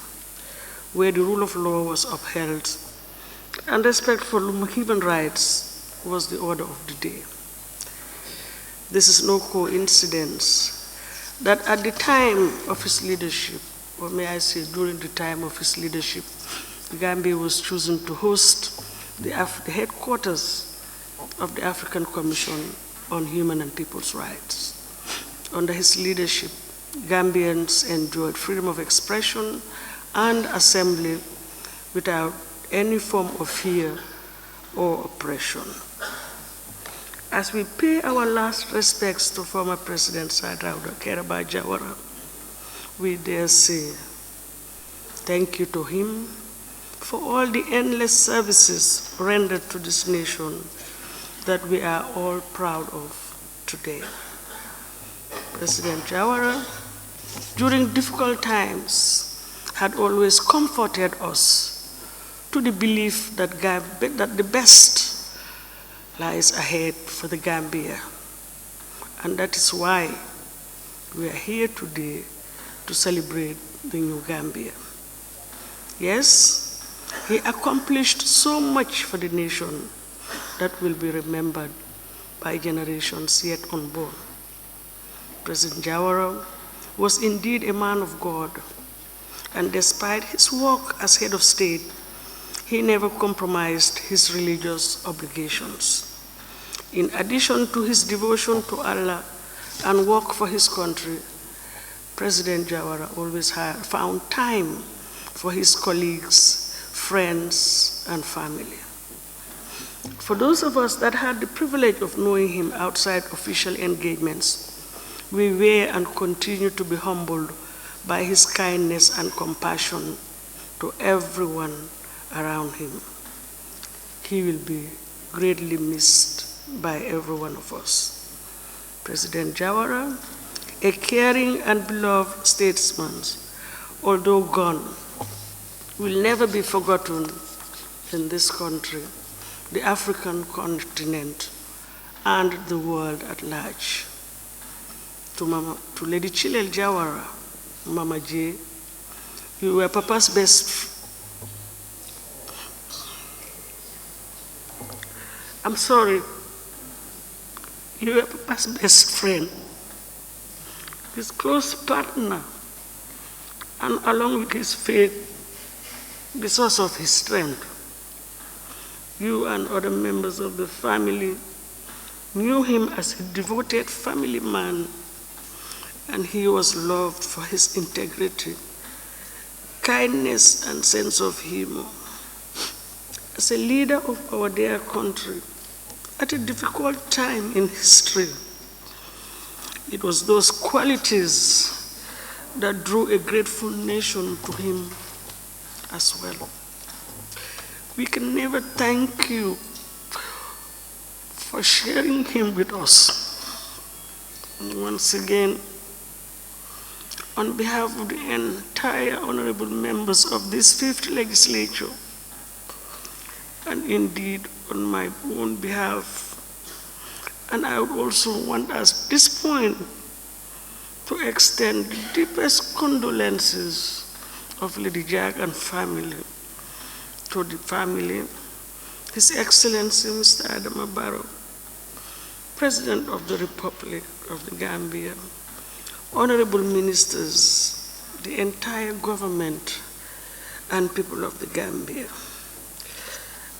where the rule of law was upheld and respect for human rights was the order of the day. This is no coincidence that at the time of his leadership, or may I say during the time of his leadership, Gambia was chosen to host the headquarters of the African Commission on Human and People's Rights. Under his leadership, Gambians enjoyed freedom of expression and assembly without any form of fear or oppression. As we pay our last respects to former President Sir Dawda Jawara, we dare say thank you to him for all the endless services rendered to this nation that we are all proud of today. President Jawara, during difficult times, had always comforted us to the belief that the best lies ahead for the Gambia. And that is why we are here today to celebrate the new Gambia. Yes, he accomplished so much for the nation that will be remembered by generations yet unborn. President Jawara was indeed a man of God, and despite his work as head of state, he never compromised his religious obligations. In addition to his devotion to Allah and work for his country, President Jawara always found time for his colleagues, friends, and family. For those of us that had the privilege of knowing him outside official engagements, we were and continue to be humbled by his kindness and compassion to everyone around him. He will be greatly missed by every one of us. President Jawara, a caring and beloved statesman, although gone, will never be forgotten in this country, the African continent, and the world at large. To Lady Chilel Jawara, Mama J, you were Papa's best. I'm sorry. You were Papa's best friend, his close partner, and along with his faith, the source of his strength. You and other members of the family knew him as a devoted family man, and he was loved for his integrity, kindness, and sense of humor. As a leader of our dear country, at a difficult time in history, it was those qualities that drew a grateful nation to him as well. We can never thank you for sharing him with us. And once again, on behalf of the entire honorable members of this 5th legislature, and indeed on my own behalf, and I would also want at this point to extend the deepest condolences of Lady Jack and family to the family, His Excellency Mr. Adama Barrow, President of the Republic of the Gambia, honorable ministers, the entire government, and people of the Gambia.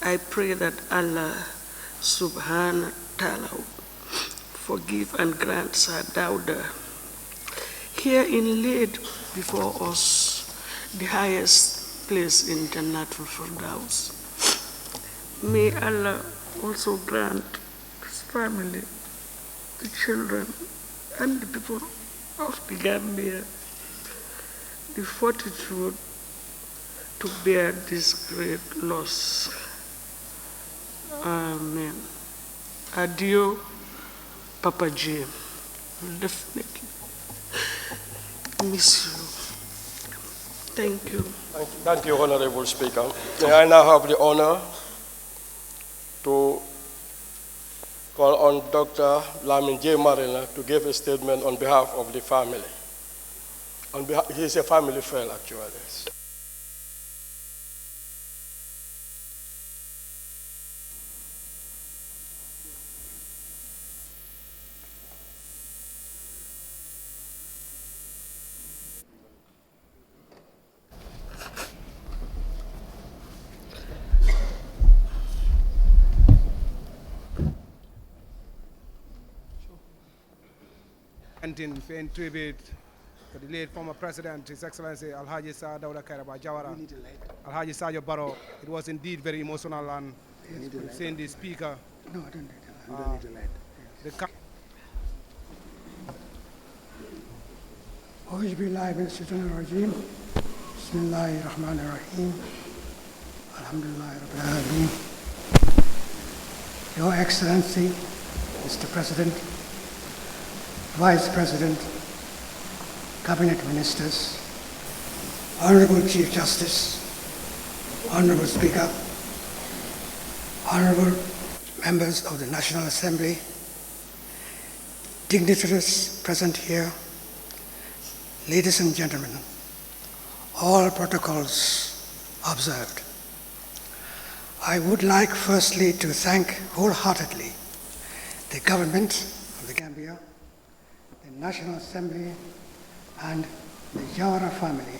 I pray that Allah subhanahu wa ta'ala forgive and grant Sir Dawda here inlaid before us the highest place in Jannatul Firdaus. May Allah also grant his family, the children, and the people of the Gambia the fortitude to bear this great loss. Amen. Adieu, Papa Jim. Definitely miss you. Thank you. Thank you, Honorable Speaker. I now have the honor to call on Dr. Lamin J. Marina to give a statement on behalf of the family. He is a family friend, actually. And in tribute to the late former President, His Excellency Alhaji Sir Dawda Kairaba Jawara, Alhaji Sajo Barrow. It was indeed very emotional, and seeing the speaker. No, I don't need a light. أعوذ بالله من الشيطان الرجيم بسم الله الرحمن الرحيم الحمد لله رب العالمين. Your Excellency, Mr. President, Vice President, Cabinet Ministers, Honorable Chief Justice, Honorable Speaker, Honorable Members of the National Assembly, dignitaries present here, ladies and gentlemen, all protocols observed. I would like firstly to thank wholeheartedly the government of the Gambia, the National Assembly, and the Jawara family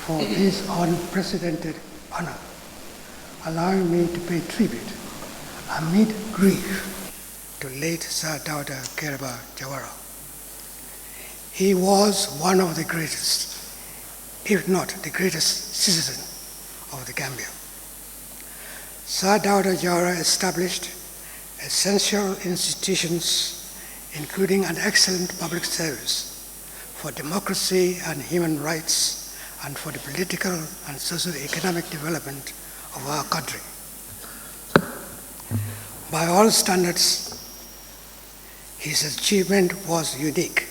for this unprecedented honor, allowing me to pay tribute amid grief to late Sir Dawda Kairaba Jawara. He was one of the greatest, if not the greatest citizen of the Gambia. Sir Dawda Jawara established essential institutions, including an excellent public service for democracy and human rights and for the political and socio-economic development of our country. By all standards, his achievement was unique.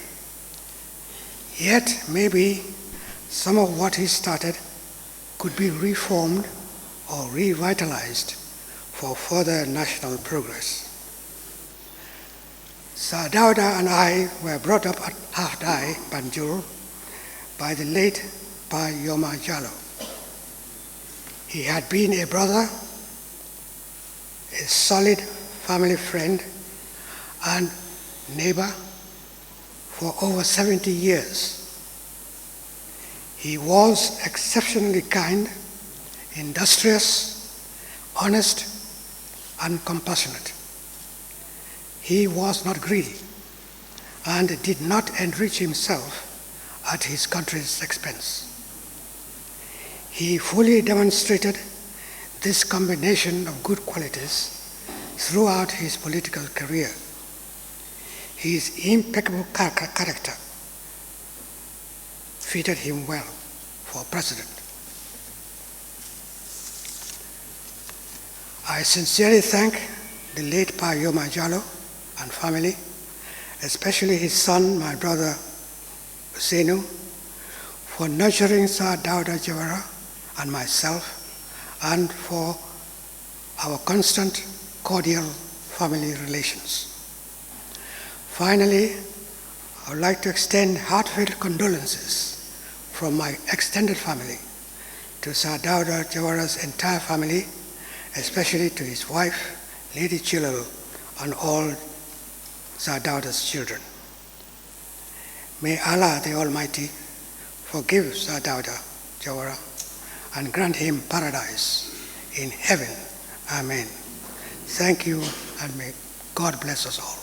Yet, maybe some of what he started could be reformed or revitalized for further national progress. Sir Dawda and I were brought up at Hafdai, Banjul, by the late Pa Yoma Jallow. He had been a brother, a solid family friend, and neighbor for over 70 years. He was exceptionally kind, industrious, honest, and compassionate. He was not greedy and did not enrich himself at his country's expense. He fully demonstrated this combination of good qualities throughout his political career. His impeccable character fitted him well for president. I sincerely thank the late Pa Yoma Jallow and family, especially his son, my brother Senu, for nurturing Sir Dawda Jawara and myself, and for our constant cordial family relations. Finally, I would like to extend heartfelt condolences from my extended family to Sir Dawda Jawara's entire family, especially to his wife, Lady Chilal, and all Sir Dawda's children. May Allah the Almighty forgive Sir Dawda Jawara and grant him paradise in heaven. Amen. Thank you, and may God bless us all.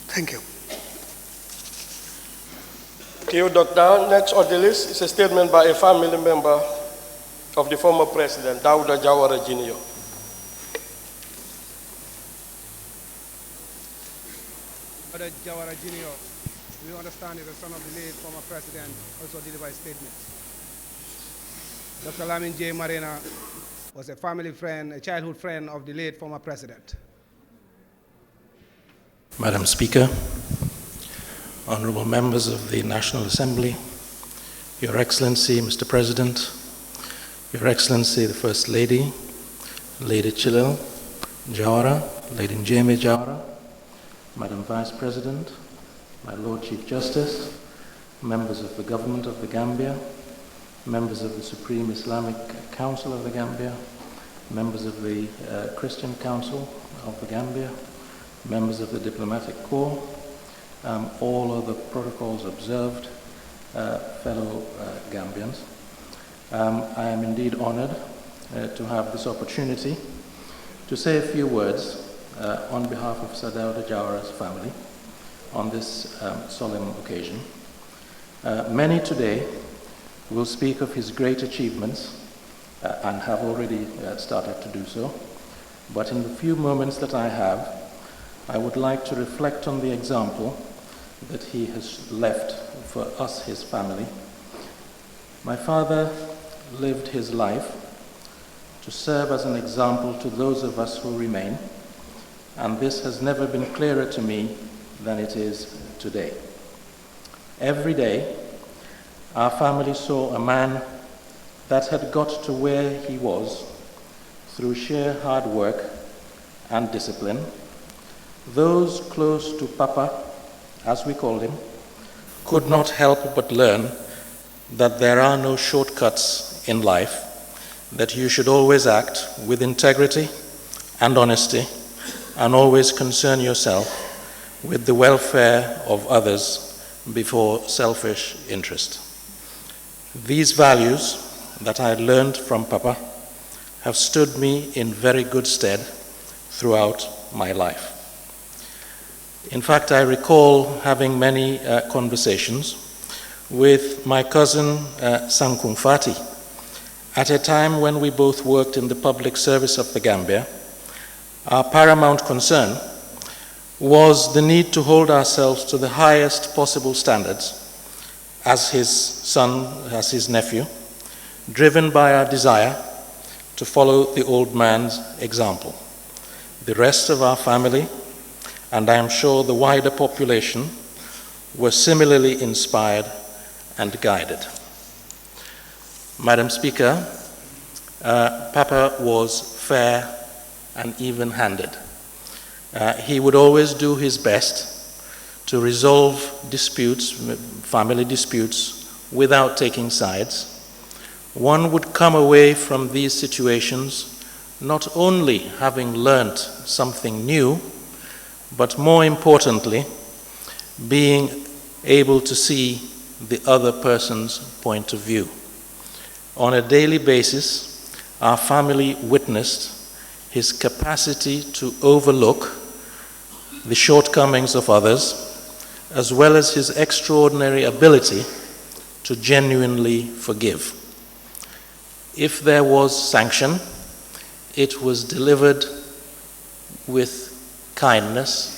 Thank you. Thank you, Doctor. Next on the list is a statement by a family member of the former President, Dawda Jawara Jr. Dawda Jawara Jr., we understand is the son of the late former President, also delivered a statement. Dr. Lamin J. Marina was a family friend, a childhood friend of the late former president. Madam Speaker, honorable members of the National Assembly, Your Excellency, Mr. President, Your Excellency, the First Lady, Lady Chilil Jawara, Lady Njeme Jawara, Madam Vice President, my Lord Chief Justice, members of the Government of the Gambia, members of the Supreme Islamic Council of the Gambia, members of the Christian Council of the Gambia, members of the Diplomatic Corps, all other protocols observed, fellow Gambians. I am indeed honored to have this opportunity to say a few words on behalf of Sadauda Jawara's family on this solemn occasion. Many today will speak of his great achievements and have already started to do so, but in the few moments that I have, I would like to reflect on the example that he has left for us, his family. My father lived his life to serve as an example to those of us who remain, and this has never been clearer to me than it is today. Every day, our family saw a man that had got to where he was through sheer hard work and discipline. Those close to Papa, as we called him, could not help but learn that there are no shortcuts in life, that you should always act with integrity and honesty, and always concern yourself with the welfare of others before selfish interest. These values that I learned from Papa have stood me in very good stead throughout my life. In fact, I recall having many conversations with my cousin Sankung Fati at a time when we both worked in the public service of the Gambia. Our paramount concern was the need to hold ourselves to the highest possible standards as his son, as his nephew, driven by our desire to follow the old man's example. The rest of our family, and I am sure the wider population, were similarly inspired and guided. Madam Speaker, Papa was fair and even-handed. He would always do his best to resolve disputes, family disputes, without taking sides. One would come away from these situations not only having learnt something new, but more importantly, being able to see the other person's point of view. On a daily basis, our family witnessed his capacity to overlook the shortcomings of others, as well as his extraordinary ability to genuinely forgive. If there was sanction, it was delivered with kindness,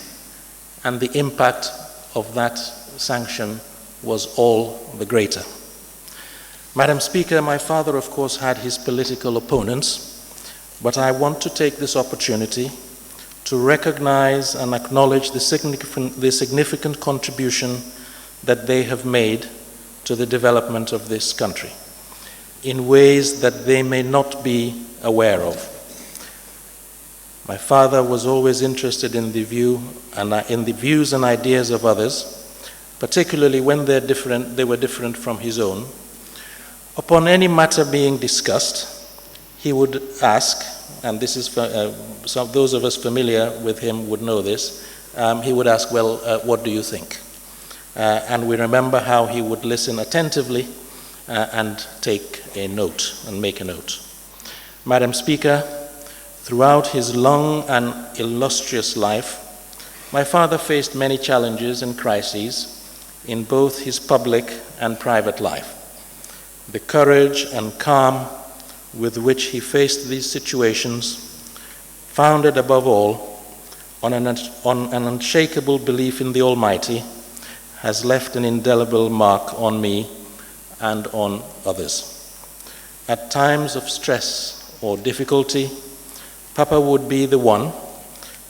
and the impact of that sanction was all the greater. Madam Speaker, my father, of course, had his political opponents, but I want to take this opportunity to recognize and acknowledge the significant contribution that they have made to the development of this country in ways that they may not be aware of. My father was always interested in the views and ideas of others, particularly when they were different from his own. Upon any matter being discussed, he would ask, and this is those of us familiar with him would know this, he would ask, well, what do you think? And we remember how he would listen attentively and take a note and make a note. Madam Speaker, throughout his long and illustrious life, my father faced many challenges and crises in both his public and private life. The courage and calm with which he faced these situations, founded above all on an unshakable belief in the Almighty, has left an indelible mark on me and on others. At times of stress or difficulty, Papa would be the one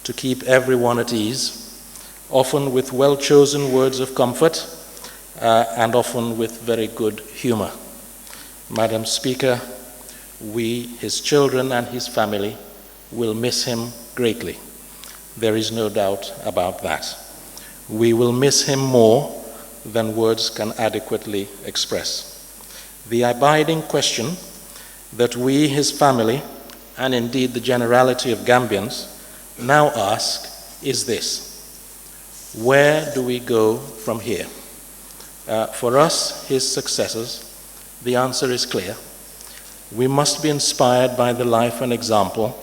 to keep everyone at ease, often with well-chosen words of comfort, and often with very good humor. Madam Speaker, we, his children and his family, will miss him greatly. There is no doubt about that. We will miss him more than words can adequately express. The abiding question that we, his family, and indeed the generality of Gambians now ask is this: where do we go from here? For us, his successors, the answer is clear. We must be inspired by the life and example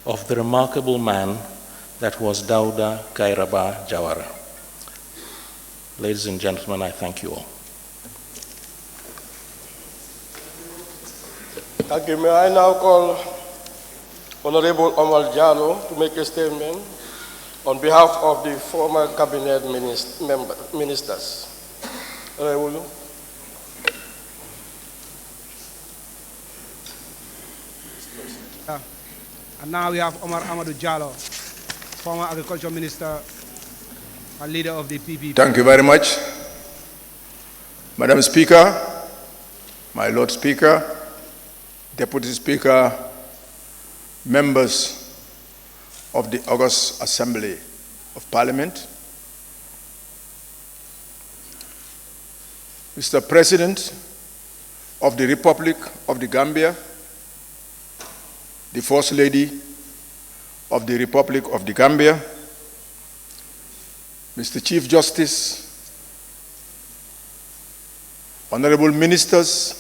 of the remarkable man that was Dawda Kairaba Jawara. Ladies and gentlemen, I thank you all. Thank you. May I now call Honorable Omar Jallo to make a statement on behalf of the former cabinet ministers. Honorable. And now we have Omar Amadou Jallo, former agriculture minister and leader of the PPP. Thank you very much. Madam Speaker, my Lord Speaker, Deputy Speaker, members of the August Assembly of Parliament, Mr. President of the Republic of the Gambia, the First Lady of the Republic of the Gambia, Mr. Chief Justice, honorable ministers,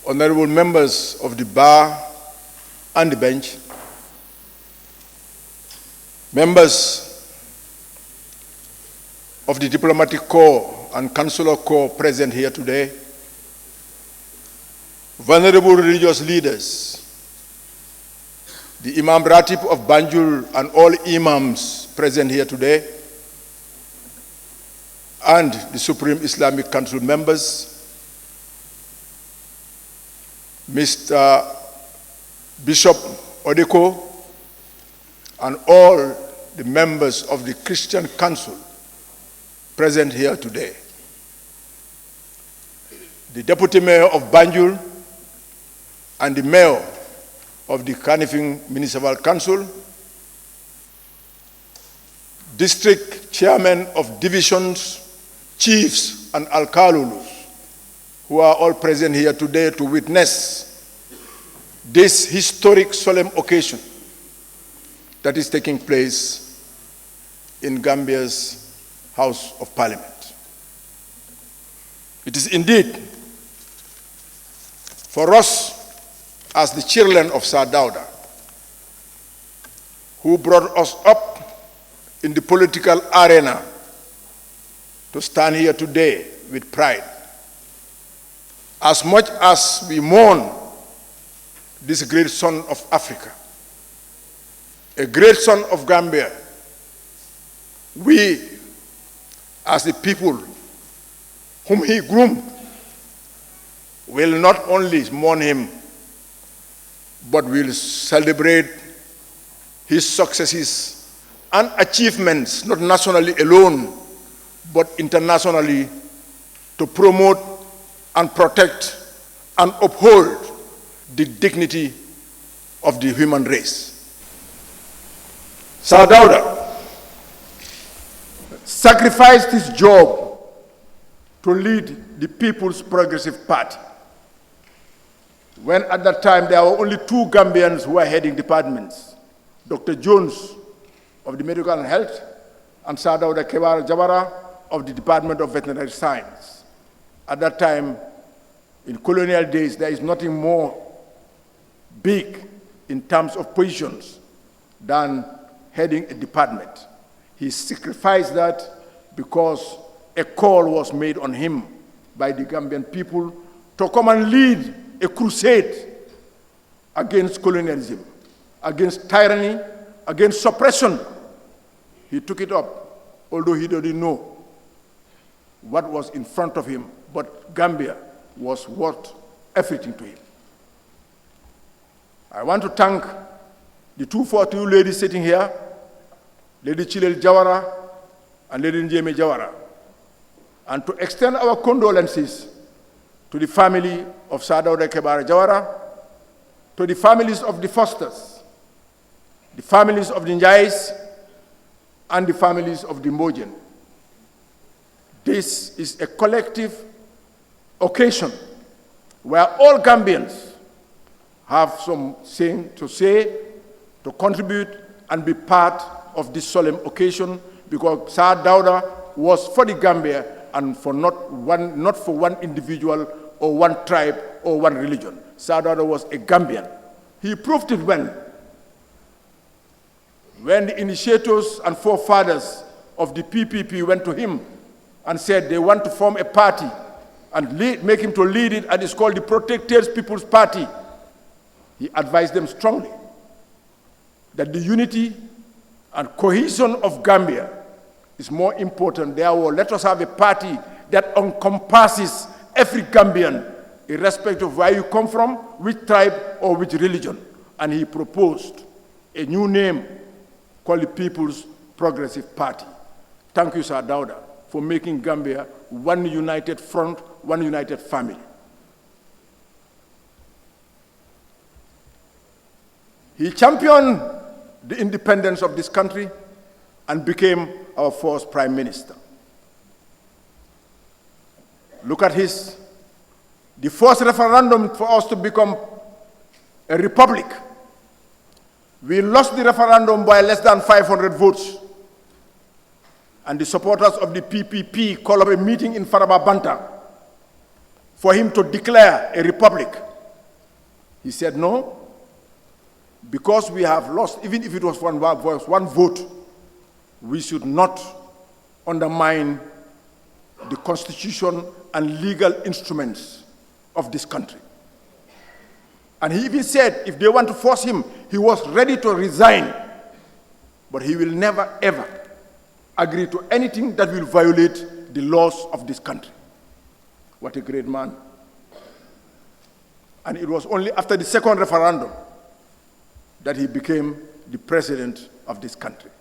honorable members of the bar and the bench, members of the diplomatic corps and consular corps present here today, venerable religious leaders, the Imam Ratib of Banjul and all imams present here today, and the Supreme Islamic Council members, Mr. Bishop Odeko, and all the members of the Christian Council present here today. The Deputy Mayor of Banjul and the Mayor of the Kanifing Municipal Council, District Chairmen of Divisions, Chiefs and Alkalulus, who are all present here today to witness this historic solemn occasion that is taking place in Gambia's House of Parliament. It is indeed for us as the children of Sir Dawda, who brought us up in the political arena, to stand here today with pride. As much as we mourn this great son of Africa, a great son of Gambia, we, as the people whom he groomed, will not only mourn him, but will celebrate his successes and achievements, not nationally alone, but internationally, to promote and protect and uphold the dignity of the human race. Sir Dawda sacrificed his job to lead the People's Progressive Party, when at that time there were only two Gambians who were heading departments, Dr. Jones of the Medical and Health and Sir DK Jawara of the Department of Veterinary Science. At that time, in colonial days, there is nothing more big in terms of positions than heading a department. He sacrificed that because a call was made on him by the Gambian people to come and lead a crusade against colonialism, against tyranny, against suppression. He took it up, although he didn't know what was in front of him, but Gambia was worth everything to him. I want to thank the 242 ladies sitting here, Lady Chilel Jawara and Lady Njeme Jawara, and to extend our condolences to the family of Sadauda Kebara Jawara, to the families of the Fosters, the families of the Njais, and the families of the Mbojen. This is a collective occasion where all Gambians have something to say, to contribute, and be part of this solemn occasion, because Sadauda was for the Gambia and for not for one individual or one tribe or one religion. Sadauda was a Gambian. He proved it when the initiators and forefathers of the PPP went to him and said they want to form a party and make him to lead it, and it's called the Protected People's Party. He advised them strongly that the unity and cohesion of Gambia is more important. Therefore, let us have a party that encompasses every Gambian, irrespective of where you come from, which tribe or which religion. And he proposed a new name called the People's Progressive Party. Thank you, Sir Dauda, for making Gambia one united front, one united family. He championed the independence of this country and became our first Prime Minister. Look at the first referendum for us to become a republic. We lost the referendum by less than 500 votes. And the supporters of the PPP called up a meeting in Faraba Banta for him to declare a republic. He said no, because we have lost, even if it was one vote, we should not undermine the constitution and legal instruments of this country. And he even said if they want to force him, he was ready to resign, but he will never ever agree to anything that will violate the laws of this country. What a great man. And it was only after the second referendum that he became the president of this country.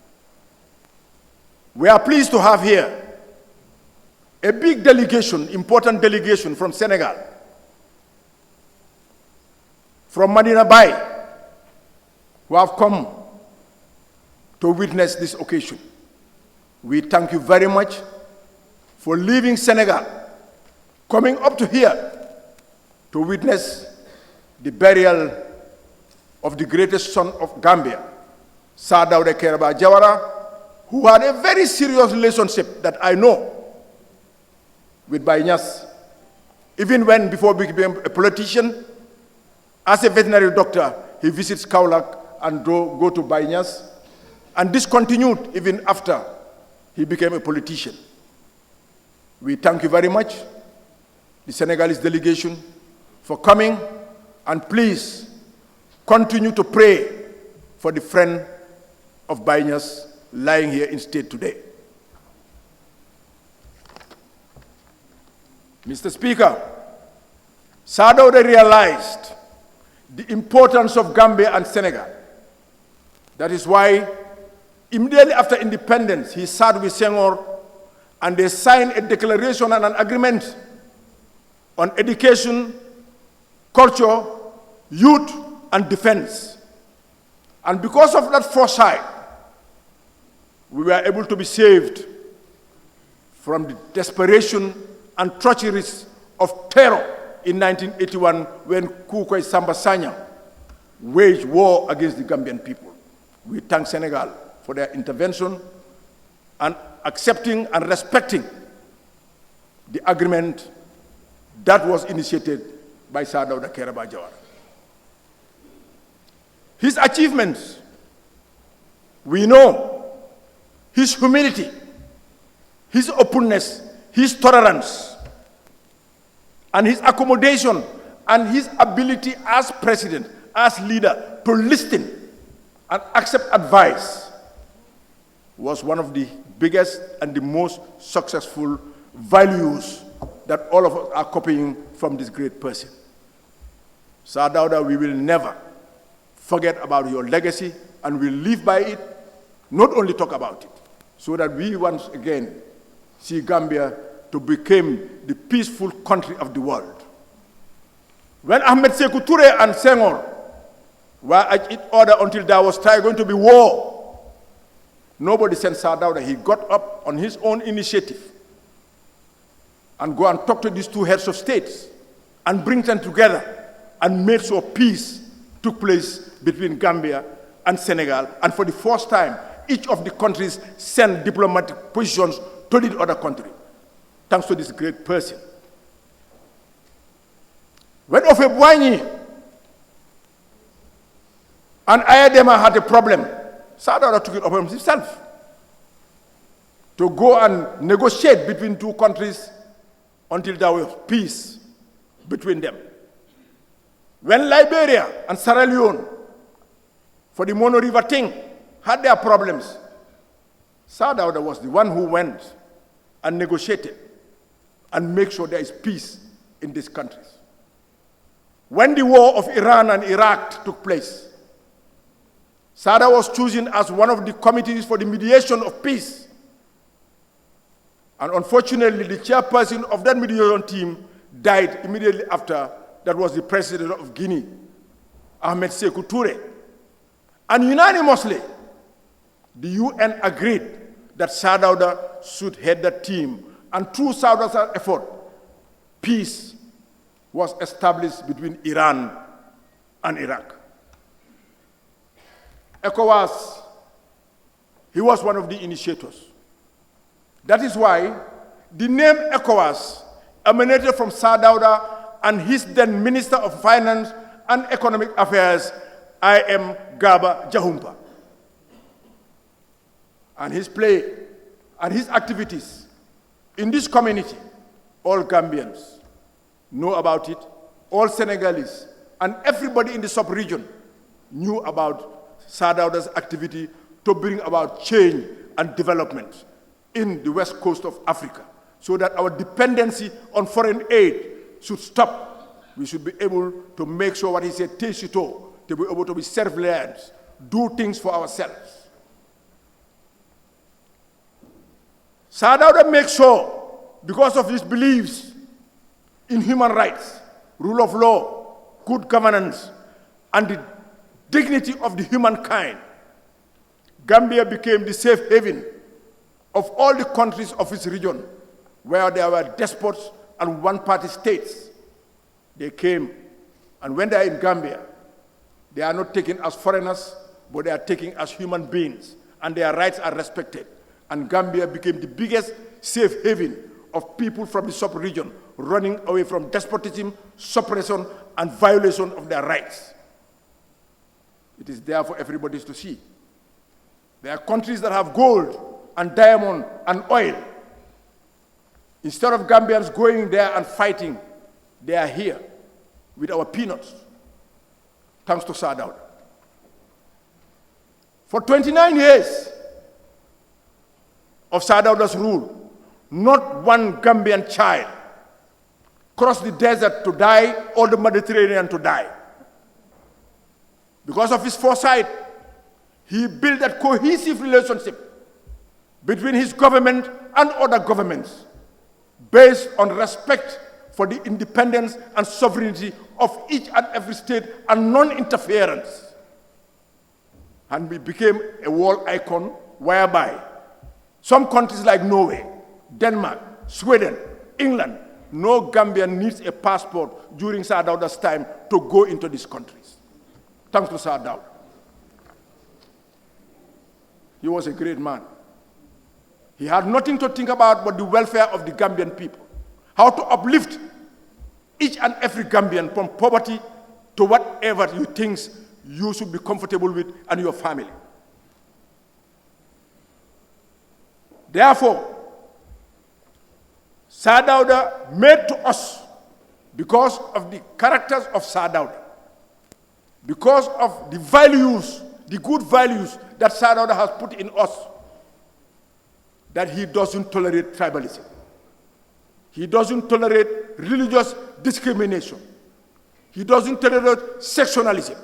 We are pleased to have here a big delegation, important delegation from Senegal, from Medina Bay, who have come to witness this occasion. We thank you very much for leaving Senegal, coming up to here to witness the burial of the greatest son of Gambia, Sir Dawda Kairaba Jawara, who had a very serious relationship that I know with Baye Niasse. Even when, before he became a politician, as a veterinary doctor, he visits Kaolack and go to Baye Niasse. And this continued even after he became a politician. We thank you very much, the Senegalese delegation, for coming, and please continue to pray for the friend of Baye Niasse lying here in state today. Mr. Speaker, Sir Dawda realized the importance of Gambia and Senegal. That is why immediately after independence, he sat with Senghor and they signed a declaration and an agreement on education, culture, youth, and defense. And because of that foresight, we were able to be saved from the desperation and treacheries of terror in 1981 when Kukwai Samba Sagna waged war against the Gambian people. We thank Senegal for their intervention and accepting and respecting the agreement that was initiated by Sir Dawda Kairaba Jawara. His achievements, we know, his humility, his openness, his tolerance, and his accommodation, and his ability as president, as leader, to listen and accept advice was one of the biggest and the most successful values that all of us are copying from this great person. Sir Dawda, we will never forget about your legacy and will live by it, not only talk about it, so that we once again see Gambia to become the peaceful country of the world. When Ahmed Sekou Touré and Senghor were at it order until there was going to be war, nobody sent Sir Dawda. He got up on his own initiative and go and talk to these two heads of states and bring them together and made sure peace took place between Gambia and Senegal. And for the first time, each of the countries sent diplomatic positions to the other country, thanks to this great person. When Ofebwanyi and Ayadema had a problem, Sir Dawda took it upon himself to go and negotiate between two countries until there was peace between them. When Liberia and Sierra Leone, for the Mono River thing, had their problems, Sir Dawda was the one who went and negotiated and make sure there is peace in these countries. When the war of Iran and Iraq took place, Sir was chosen as one of the committees for the mediation of peace. And unfortunately, the chairperson of that mediation team died immediately after. That was the president of Guinea, Ahmed Sekou Touré. And unanimously, the UN agreed that Sir Dawda should head that team. And through Sir Dawda's effort, peace was established between Iran and Iraq. ECOWAS, he was one of the initiators. That is why the name ECOWAS emanated from Sir Dawda and his then Minister of Finance and Economic Affairs, I.M. Garba Jahumpa. And his play and his activities in this community, all Gambians know about it, all Senegalese, and everybody in the sub-region knew about Sir Dawda's activity to bring about change and development in the west coast of Africa, so that our dependency on foreign aid should stop. We should be able to make sure what he said, to be able to be self-reliant, do things for ourselves. Sir Dawda makes sure, because of his beliefs in human rights, rule of law, good governance, and the dignity of the humankind, Gambia became the safe haven of all the countries of its region, where there were despots and one-party states. They came, and when they are in Gambia, they are not taken as foreigners, but they are taken as human beings, and their rights are respected. And Gambia became the biggest safe haven of people from the sub-region, running away from despotism, suppression, and violation of their rights. It is there for everybody to see. There are countries that have gold and diamond and oil. Instead of Gambians going there and fighting, they are here with our peanuts, thanks to Sir Dawda. For 29 years of Sir Dawda's rule, not one Gambian child crossed the desert to die or the Mediterranean to die. Because of his foresight, he built that cohesive relationship between his government and other governments, based on respect for the independence and sovereignty of each and every state and non-interference. And we became a world icon whereby some countries like Norway, Denmark, Sweden, England, no Gambian needs a passport during Sir Dawda's time to go into these countries. Thanks to Sir Dawda. He was a great man. He had nothing to think about but the welfare of the Gambian people. How to uplift each and every Gambian from poverty to whatever you think you should be comfortable with and your family. Therefore, Sir Dawda made to us, because of the characters of Sir Dawda, because of the values, the good values that Sir Dawda has put in us, that he doesn't tolerate tribalism. He doesn't tolerate religious discrimination. He doesn't tolerate sectionalism.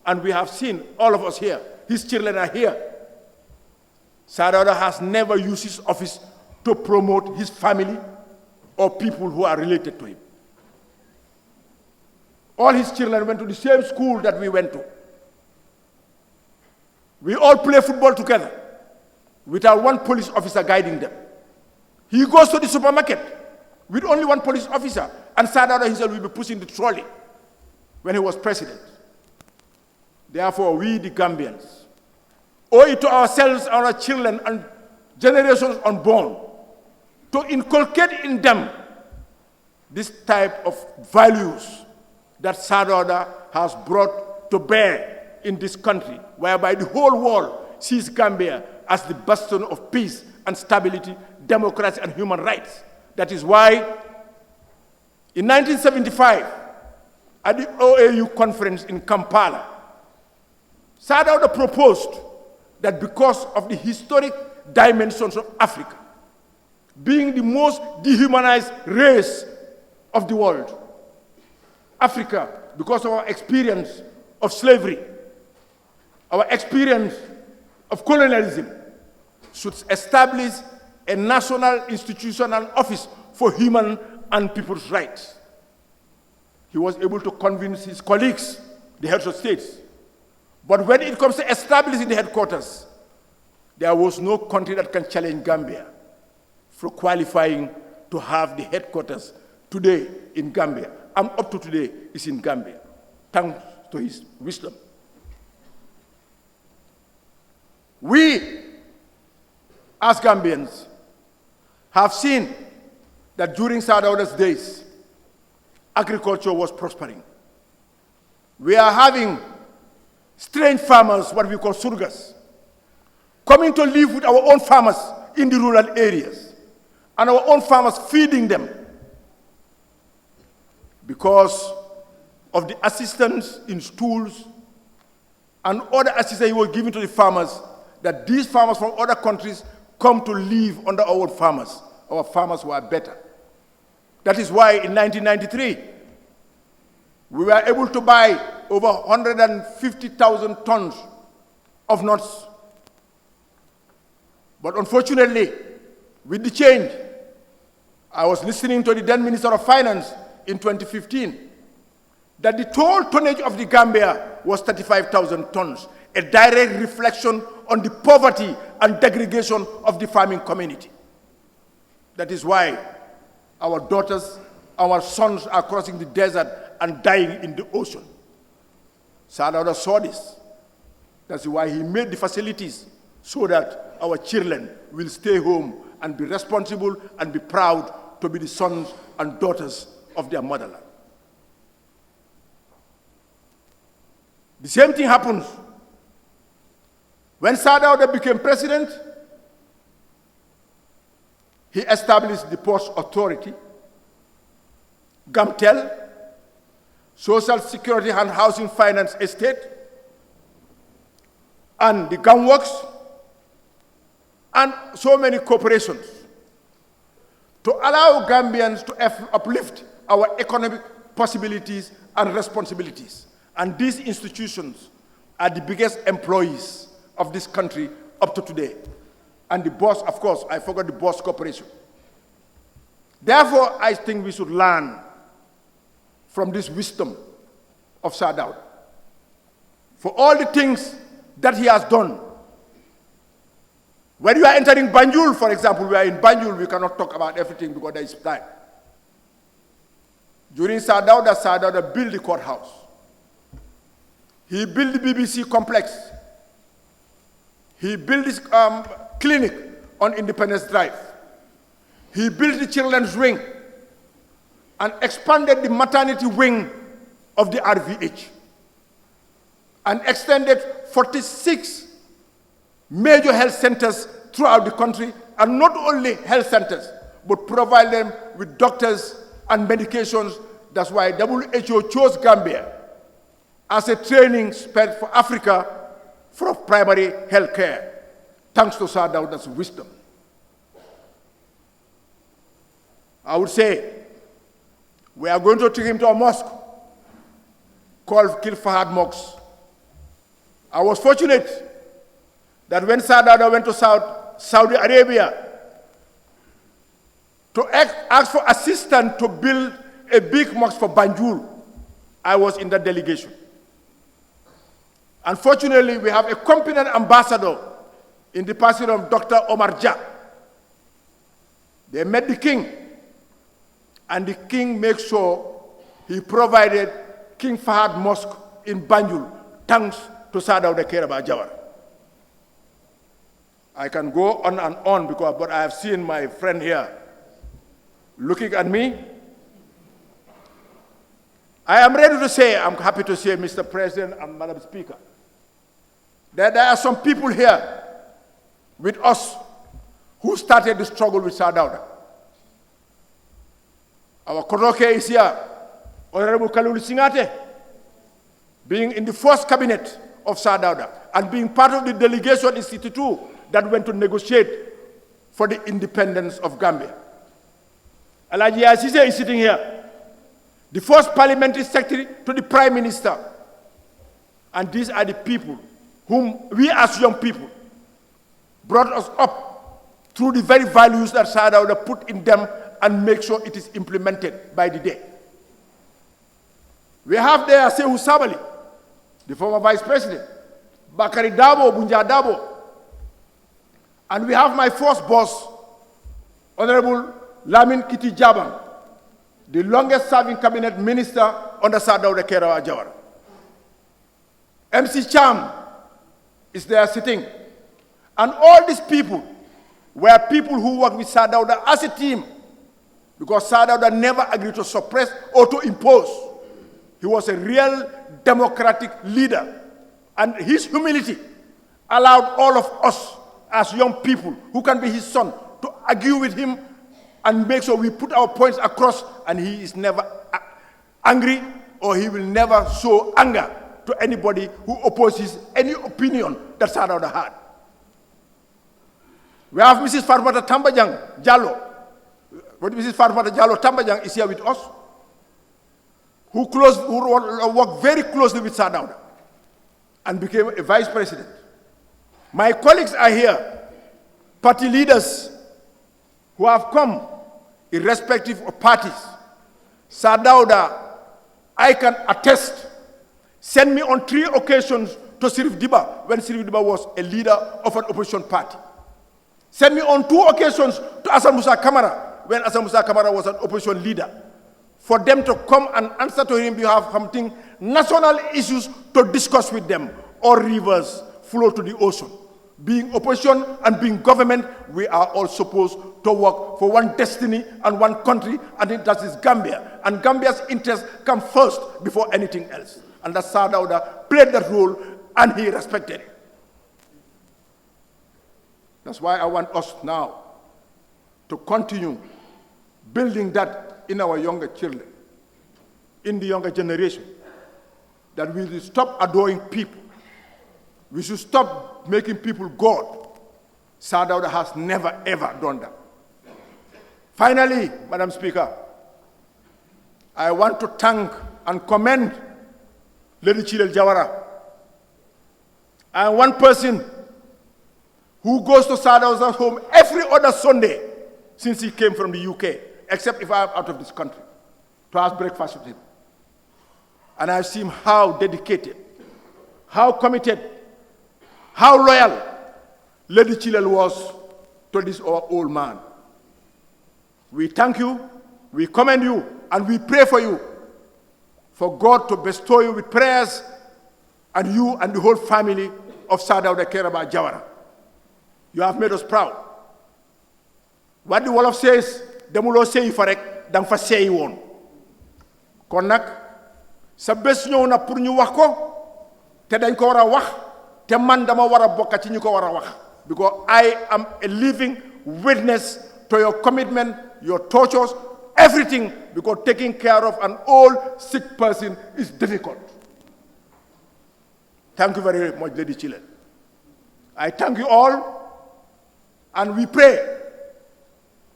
and we have seen, all of us here, his children are here. Sir Dawda has never used his office to promote his family or people who are related to him. All his children went to the same school that we went to. We all play football together without one police officer guiding them. He goes to the supermarket with only one police officer, and Sir Dawda himself will be pushing the trolley when he was president. Therefore, we, the Gambians, owe it to ourselves, our children, and generations unborn to inculcate in them this type of values that Sir Dawda has brought to bear in this country, whereby the whole world sees Gambia as the bastion of peace and stability, democracy, and human rights. That is why, in 1975, at the OAU conference in Kampala, Sir Dawda proposed that because of the historic dimensions of Africa, being the most dehumanized race of the world, Africa, because of our experience of slavery, our experience of colonialism, should establish a national institutional office for human and people's rights. He was able to convince his colleagues, the heads of states. But when it comes to establishing the headquarters, there was no country that can challenge Gambia for qualifying to have the headquarters today in Gambia. And up to today is in Gambia, thanks to his wisdom. We, as Gambians, have seen that during Sir Dawda's days, agriculture was prospering. We are having strange farmers, what we call surgas, coming to live with our own farmers in the rural areas, and our own farmers feeding them because of the assistance in schools and other assistance he was giving to the farmers, that these farmers from other countries come to live under our farmers. Our farmers were better. That is why in 1993, we were able to buy over 150,000 tons of nuts. But unfortunately, with the change, I was listening to the then Minister of Finance in 2015, that the total tonnage of the Gambia was 35,000 tons, a direct reflection on the poverty and degradation of the farming community. That is why our daughters, our sons are crossing the desert and dying in the ocean. Sir Dawda saw this. That's why he made the facilities so that our children will stay home and be responsible and be proud to be the sons and daughters of their motherland. The same thing happens when Sir Dawda became president. He established the Ports Authority, GAMTEL, Social Security and Housing Finance Estate, and the GAM Works, and so many corporations to allow Gambians to uplift our economic possibilities and responsibilities. And these institutions are the biggest employees of this country up to today. And the boss, of course, I forgot the boss corporation. Therefore, I think we should learn from this wisdom of Sir Dawda. For all the things that he has done. When you are entering Banjul, for example, we are in Banjul, we cannot talk about everything because there is time. During Sir Dawda built the courthouse. He built the BBC complex. He built this clinic on Independence Drive. He built the children's wing and expanded the maternity wing of the RVH and extended 46 major health centers throughout the country, and not only health centers, but provide them with doctors and medications. That's why WHO chose Gambia as a training spot for Africa for primary health care, thanks to Sir Dawda's wisdom. I would say we are going to take him to a mosque called Kil Fahad Mosque I was fortunate that when Sadauda went to Saudi Arabia to ask for assistance to build a big mosque for Banjul, I was in that delegation. Unfortunately, we have a competent ambassador in the person of Dr. Omar Jah. They met the king, and the king made sure he provided King Fahad Mosque in Banjul, thanks to Sadauda Jawara. I can go on and on, but I have seen my friend here looking at me. I am ready to say, I'm happy to say, Mr. President and Madam Speaker, that there are some people here with us who started the struggle with Sadauda. Our Koroke is here, Honorable Kalulu Singate, being in the first cabinet of Sadauda and being part of the delegation in City 2 that went to negotiate for the independence of Gambia. Alaji Asise is sitting here, the first parliamentary secretary to the Prime Minister. And these are the people whom we as young people brought us up through the very values that Sadauda put in them and make sure it is implemented by the day. We have there Sehu Sabali, the former vice president, Bakari Dabo, Bunja Dabo, and we have my first boss, Honorable Lamin Kiti Jabang, the longest serving cabinet minister under Sadauda Jawara. MC Cham is there sitting. And all these people were people who worked with Sadauda as a team, because Sadauda never agreed to suppress or to impose. He was a real democratic leader. And his humility allowed all of us as young people who can be his son to argue with him and make sure we put our points across, and he is never angry, or he will never show anger to anybody who opposes any opinion that Sadauda had. We have Mrs. Fatmata Tambajang Jallo. Mrs. Fatmata Jallo Tambajang is here with us, who worked very closely with Sadauda and became a vice president. My colleagues are here, party leaders who have come irrespective of parties. Sadauda, I can attest, sent me on 3 occasions to Sirif Diba when Sirif Diba was a leader of an opposition party. Sent me on 2 occasions to Asan Musa Kamara when Asan Musa Kamara was an opposition leader, for them to come and answer to him behalf something national issues to discuss with them, or rivers flow to the ocean. Being opposition and being government, we are all supposed to work for one destiny and one country, and that is Gambia. And Gambia's interests come first before anything else. And that Sadauda played that role, and he respected it. That's why I want us now to continue building that in our younger children, in the younger generation, that we will stop adoring people. We should stop making people God. Sadauda has never, ever done that. Finally, Madam Speaker, I want to thank and commend Lady Chilel Jawara. I am one person who goes to Sadauda's home every other Sunday since he came from the UK, except if I am out of this country, to have breakfast with him. And I've seen how dedicated, how committed, how loyal Lady Chilel was to this old man. We thank you, we commend you, and we pray for you, for God to bestow you with prayers, and you and the whole family of Sadauda Jawara. You have made us proud. What the Wolof says, demulo sey fa rek dang fa sey won. Kon nak sa bes ñew na pour ñu wax ko, te dañ ko wara wax, te man dama wara bokk ci ñu ko wara wax, because I am a living witness to your commitment, your tortures, everything, because taking care of an old sick person is difficult. Thank you very much, Lady Chilel. I thank you all, and we pray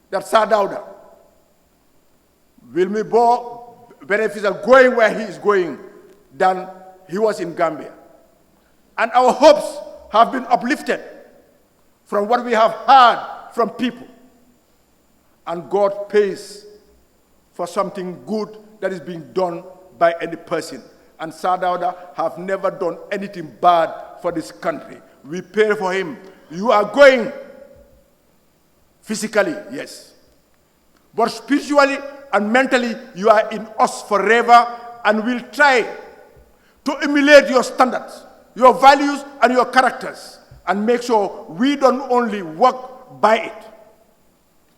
that Sadauda will be more beneficial going where he is going than he was in Gambia. And our hopes have been uplifted from what we have heard from people. And God pays for something good that is being done by any person. And Sir Dawda have never done anything bad for this country. We pray for him. You are going physically, yes. But spiritually and mentally, you are in us forever, and we'll try to emulate your standards, your values, and your characters, and make sure we don't only work by it,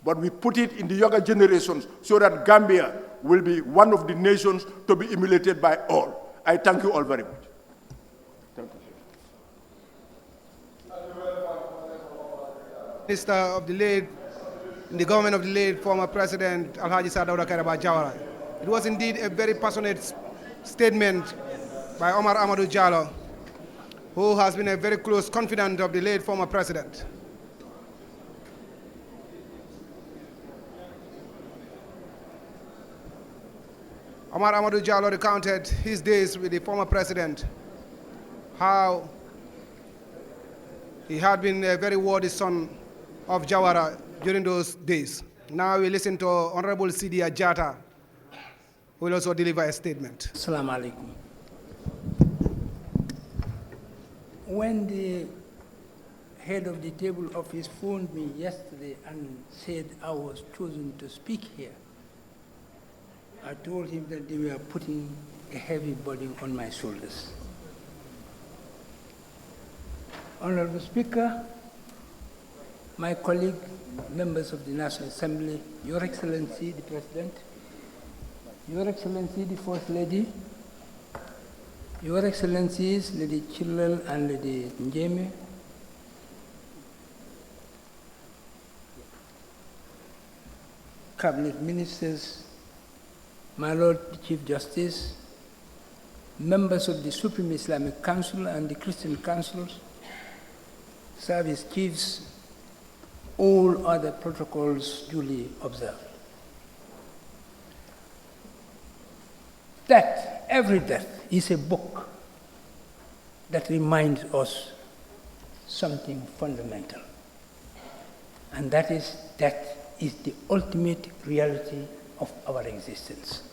but we put it in the younger generations so that Gambia will be one of the nations to be emulated by all. I thank you all very much. Thank you. Minister of the late, in the government of the late former President Alhaji Sir Dawda Kairaba Jawara. It was indeed a very passionate statement by Omar Amadou Jallow, who has been a very close confidant of the late former president. Omar Amadou Jallow recounted his days with the former president, how he had been a very worthy son of Jawara during those days. Now we listen to Honorable Sidi Ajata, who will also deliver a statement. Assalamu alaikum. When the head of the table office phoned me yesterday and said I was chosen to speak here, I told him that they were putting a heavy burden on my shoulders. Honorable Speaker, my colleague, members of the National Assembly, Your Excellency, the President, Your Excellency, the First Lady, Your Excellencies, Lady Chilwell and Lady Njeme, Cabinet Ministers, my Lord the Chief Justice, members of the Supreme Islamic Council and the Christian Councils, service chiefs, all other protocols duly observed. That, every death is a book that reminds us something fundamental. And that is, death is the ultimate reality of our existence.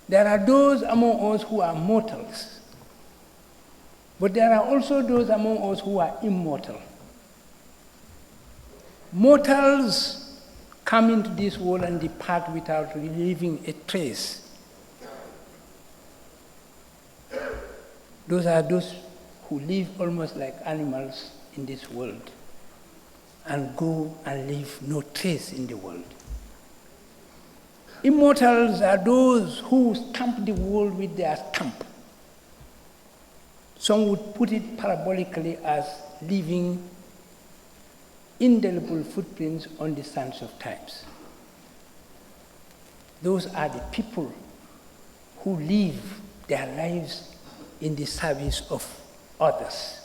There are those among us who are mortals, but there are also those among us who are immortal. Mortals come into this world and depart without leaving a trace. Those are those who live almost like animals in this world and go and leave no trace in the world. Immortals are those who stamp the world with their stamp. Some would put it parabolically as leaving indelible footprints on the sands of times. Those are the people who live their lives in the service of others.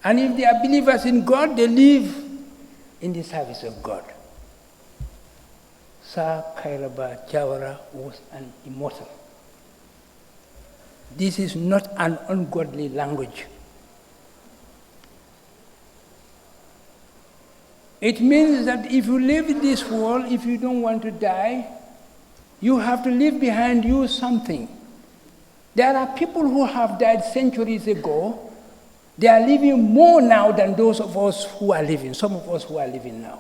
And if they are believers in God, they live in the service of God. Sir Kairaba Jawara was an immortal. This is not an ungodly language. It means that if you live in this world, if you don't want to die, you have to leave behind you something. There are people who have died centuries ago. They are living more now than those of us who are living, some of us who are living now.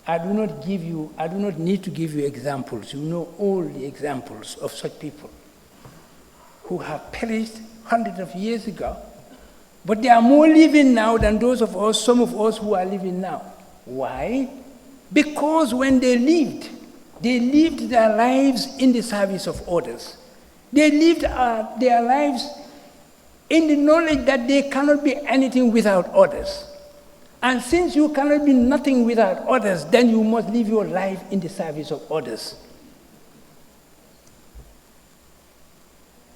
I do not need to give you examples. You know all the examples of such people who have perished hundreds of years ago, but they are more living now than those of us, some of us who are living now. Why? Because when they lived their lives in the service of others. They lived their lives in the knowledge that they cannot be anything without others. And since you cannot be nothing without others, then you must live your life in the service of others.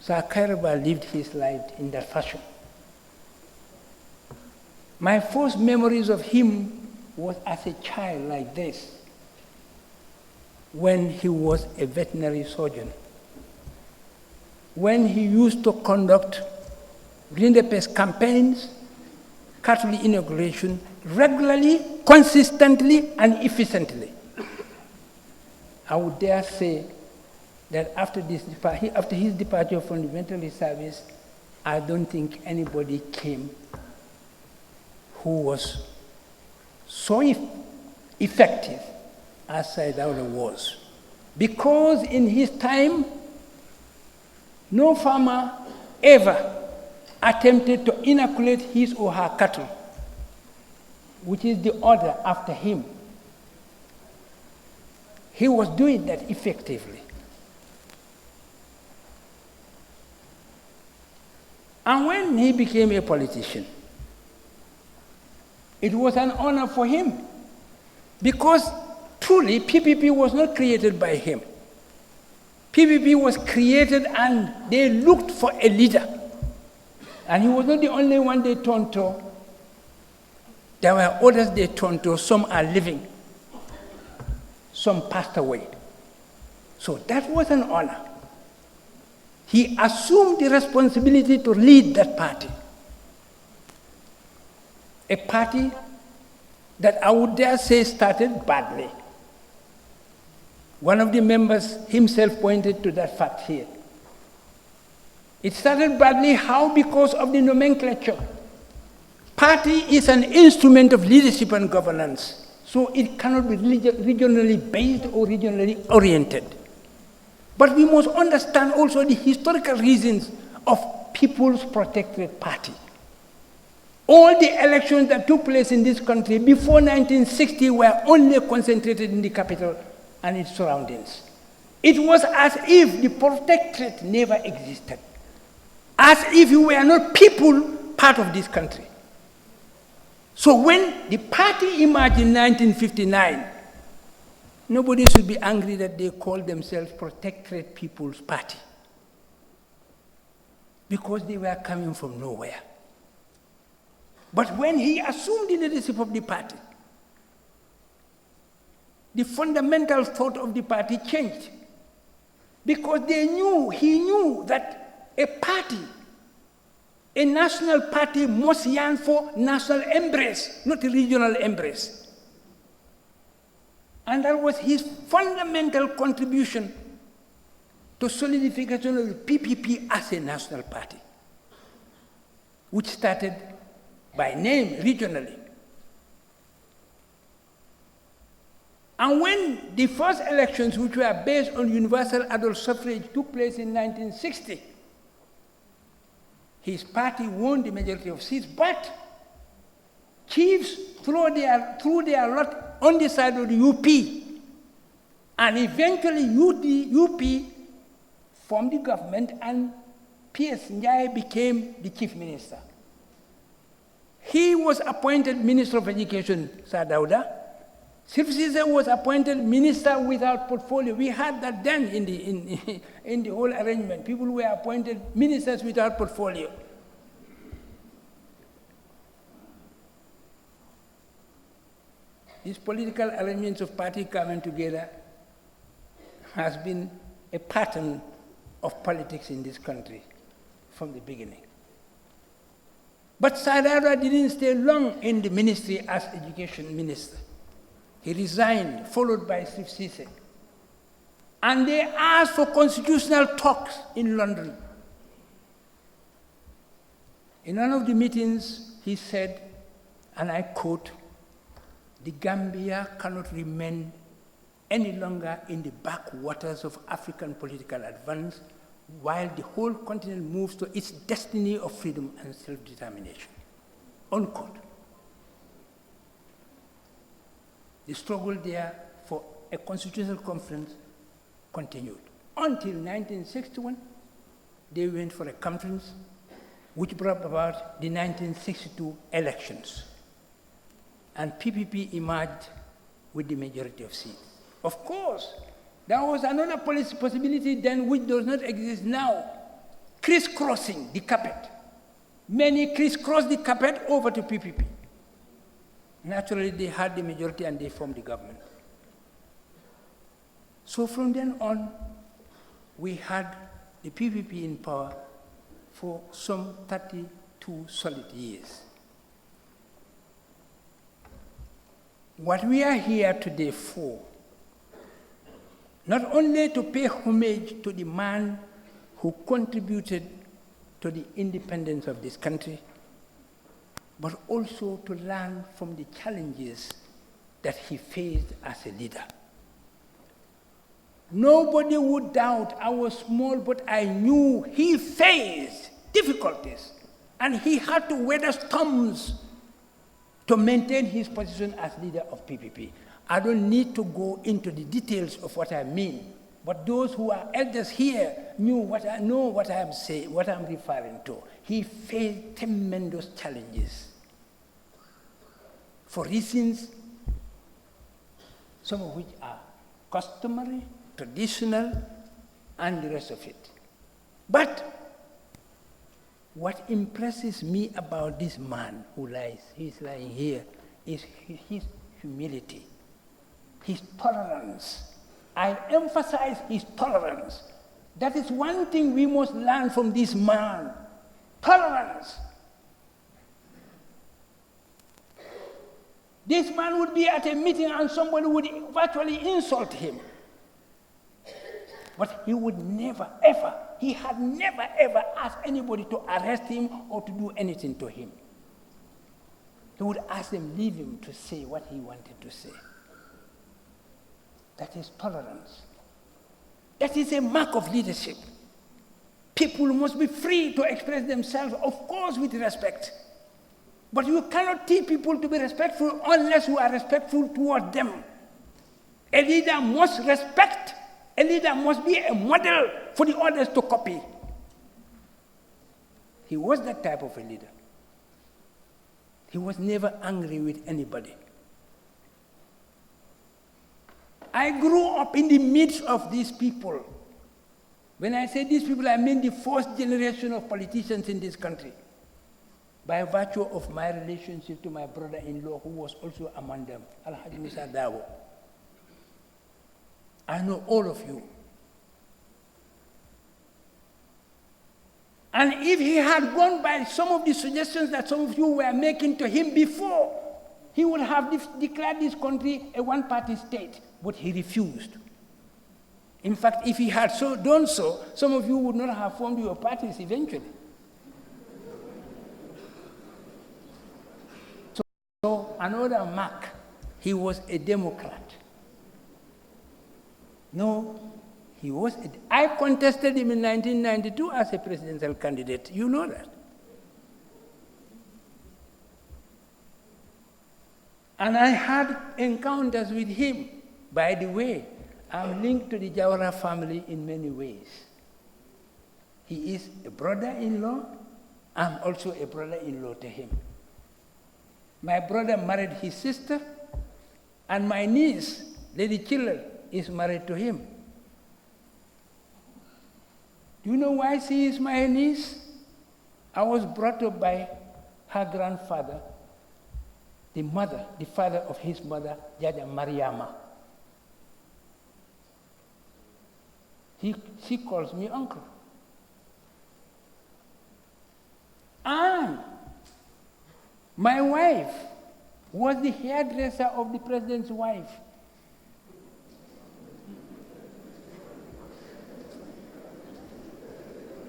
Sir Kairaba lived his life in that fashion. My first memories of him was as a child like this, when he was a veterinary surgeon when he used to conduct Rindepe's campaigns, cattle inauguration, regularly, consistently, and efficiently. I would dare say that after his departure from the military service, I don't think anybody came who was so effective as Sadauda was. Because in his time, no farmer ever attempted to inoculate his or her cattle, which is the order after him. He was doing that effectively. And when he became a politician, it was an honor for him, because truly PPP was not created by him. PPP was created and they looked for a leader. And he was not the only one they turned to. There were others they turned to. Some are living. Some passed away. So that was an honor. He assumed the responsibility to lead that party. A party that I would dare say started badly. One of the members himself pointed to that fact here. It started badly. How? Because of the nomenclature. Party is an instrument of leadership and governance, so it cannot be regionally based or regionally oriented. But we must understand also the historical reasons of People's Protectorate Party. All the elections that took place in this country before 1960 were only concentrated in the capital and its surroundings. It was as if the protectorate never existed, as if we were not people part of this country. So when the party emerged in 1959, nobody should be angry that they call themselves Protectorate People's Party, because they were coming from nowhere. But when he assumed the leadership of the party, the fundamental thought of the party changed, because he knew that a party, a national party, must yearn for national embrace, not a regional embrace. And that was his fundamental contribution to solidification of the PPP as a national party, which started by name regionally. And when the first elections, which were based on universal adult suffrage, took place in 1960, his party won the majority of seats, but chiefs threw their lot on the side of the UP, and eventually UP formed the government, and P.S. Njai became the chief minister. He was appointed Minister of Education, Sadauda. Sirfsise was appointed Minister without portfolio. We had that then in the whole arrangement. People were appointed ministers without portfolio. These political arrangements of party coming together has been a pattern of politics in this country from the beginning. But Sadauda didn't stay long in the ministry as education minister. He resigned, followed by Sirfsise. And they asked for constitutional talks in London. In one of the meetings, he said, and I quote, "The Gambia cannot remain any longer in the backwaters of African political advance while the whole continent moves to its destiny of freedom and self-determination." Unquote. The struggle there for a constitutional conference continued. Until 1961, they went for a conference which brought about the 1962 elections. And PPP emerged with the majority of seats. Of course, there was another possibility then which does not exist now, crisscrossing the carpet. Many crisscrossed the carpet over to PPP. Naturally, they had the majority and they formed the government. So from then on, we had the PPP in power for some 32 solid years. What we are here today for, not only to pay homage to the man who contributed to the independence of this country, but also to learn from the challenges that he faced as a leader. Nobody would doubt I was small, but I knew he faced difficulties, and he had to weather storms to maintain his position as leader of PPP. I don't need to go into the details of what I mean, but those who are elders here know what I'm saying, what I'm referring to. He faced tremendous challenges for reasons, some of which are customary, traditional, and the rest of it. But what impresses me about this man he's lying here, is his humility, his tolerance. I emphasize his tolerance. That is one thing we must learn from this man, tolerance. This man would be at a meeting and somebody would virtually insult him. But he would never, ever, he had never, ever asked anybody to arrest him or to do anything to him. He would ask them, leave him to say what he wanted to say. That is tolerance. That is a mark of leadership. People must be free to express themselves, of course, with respect. But you cannot teach people to be respectful unless you are respectful toward them. A leader must respect. A leader must be a model for the others to copy. He was that type of a leader. He was never angry with anybody. I grew up in the midst of these people. When I say these people, I mean the first generation of politicians in this country, by virtue of my relationship to my brother-in-law, who was also among them, Alhaji Musa Dawo. I know all of you. And if he had gone by some of the suggestions that some of you were making to him before, he would have declared this country a one-party state, but he refused. In fact, if he had done so, some of you would not have formed your parties eventually. So another mark, he was a Democrat. No, he was. I contested him in 1992 as a presidential candidate. You know that. And I had encounters with him. By the way, I'm linked to the Jawara family in many ways. He is a brother-in-law. I'm also a brother-in-law to him. My brother married his sister, and my niece, Lady Chiller, is married to him. Do you know why she is my niece? I was brought up by her grandfather, the father of his mother, Jaja Mariama. She calls me uncle. And my wife was the hairdresser of the president's wife.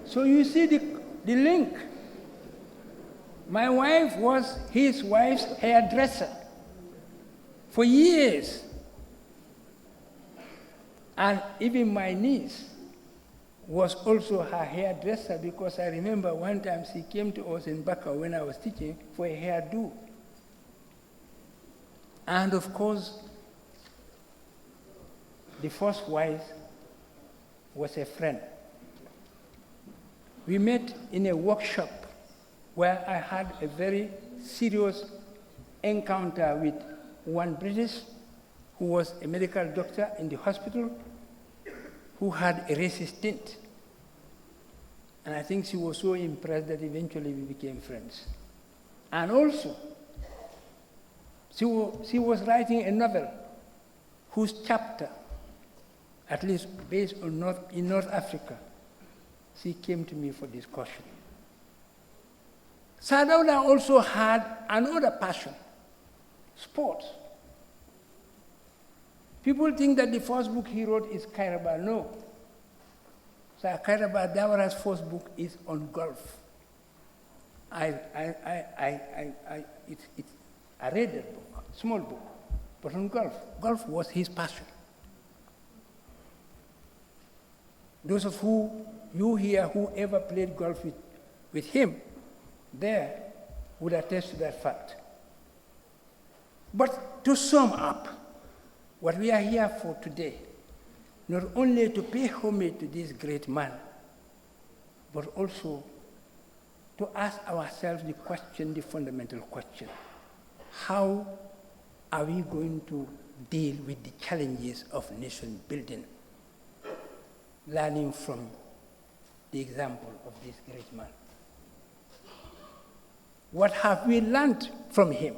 So you see the link. My wife was his wife's hairdresser for years. And even my niece was also her hairdresser, because I remember one time she came to us in Baka when I was teaching for a hairdo. And of course, the first wife was a friend. We met in a workshop where I had a very serious encounter with one British who was a medical doctor in the hospital who had a racist tint. And I think she was so impressed that eventually we became friends. And also, she was writing a novel whose chapter, at least based on in North Africa, she came to me for discussion. Sadauda also had another passion, sports. People think that the first book he wrote is Kairaba. No. So Kairaba Jawara's first book is on golf. I read that book, small book, but on golf. Golf was his passion. Those of you here who ever played golf with him, there would attest to that fact. But to sum up, what we are here for today, not only to pay homage to this great man, but also to ask ourselves the question, the fundamental question: how are we going to deal with the challenges of nation building, learning from the example of this great man? What have we learned from him?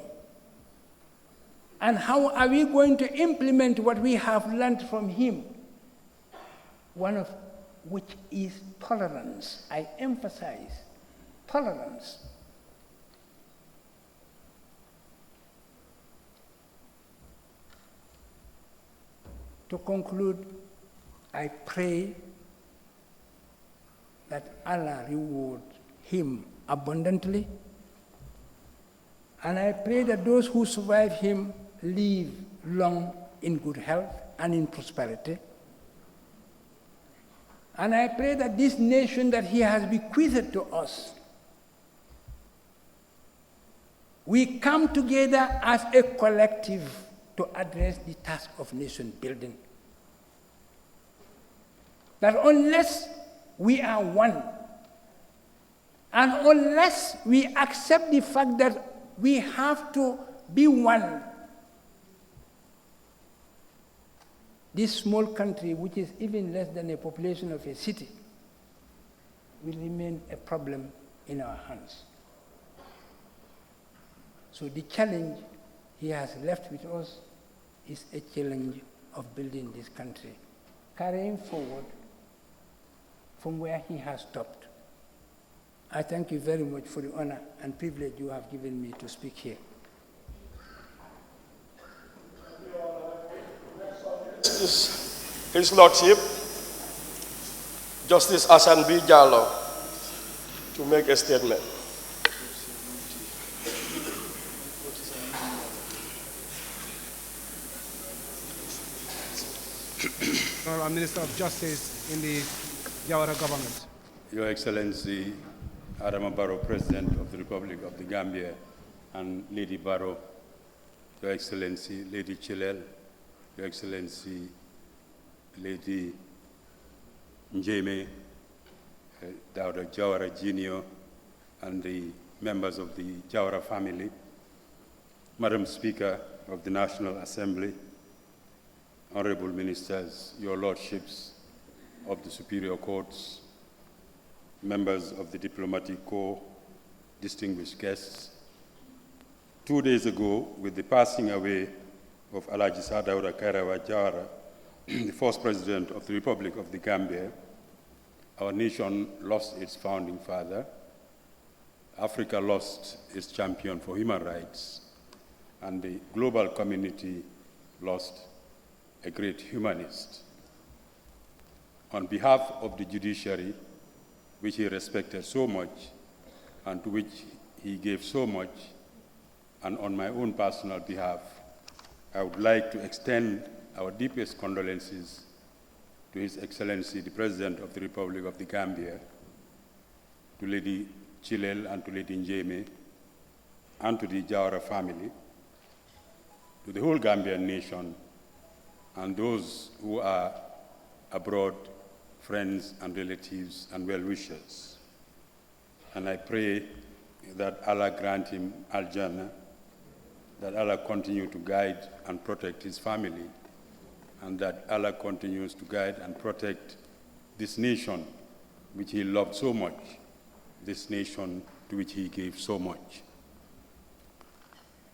And how are we going to implement what we have learned from him? One of which is tolerance. I emphasize tolerance. To conclude, I pray that Allah reward him abundantly, and I pray that those who survive him live long in good health and in prosperity. And I pray that this nation that he has bequeathed to us, we come together as a collective to address the task of nation building. That unless we are one, and unless we accept the fact that we have to be one, this small country, which is even less than a population of a city, will remain a problem in our hands. So the challenge he has left with us is a challenge of building this country, carrying forward from where he has stopped. I thank you very much for the honor and privilege you have given me to speak here. His Lordship, Justice Hassan B. Jallow, to make a statement. Honorable Minister of Justice in the Jawara government. Your Excellency, Adama Barrow, President of the Republic of the Gambia, and Lady Barrow, Your Excellency, Lady Chilel, Your Excellency, Lady Njeme, Dr. Jawara Jr., and the members of the Jawara family, Madam Speaker of the National Assembly, Honorable Ministers, Your Lordships of the Superior Courts, members of the Diplomatic Corps, distinguished guests. 2 days ago, with the passing away of Alhaji Sadauda Kairaba Jawara, the first President of the Republic of the Gambia, our nation lost its founding father, Africa lost its champion for human rights, and the global community lost a great humanist. On behalf of the judiciary, which he respected so much and to which he gave so much, and on my own personal behalf, I would like to extend our deepest condolences to His Excellency, the President of the Republic of the Gambia, to Lady Chilel and to Lady Njeme, and to the Jawara family, to the whole Gambian nation, and those who are abroad, friends and relatives and well-wishers. And I pray that Allah grant him Al-Jannah, that Allah continue to guide and protect his family, and that Allah continues to guide and protect this nation which he loved so much, this nation to which he gave so much.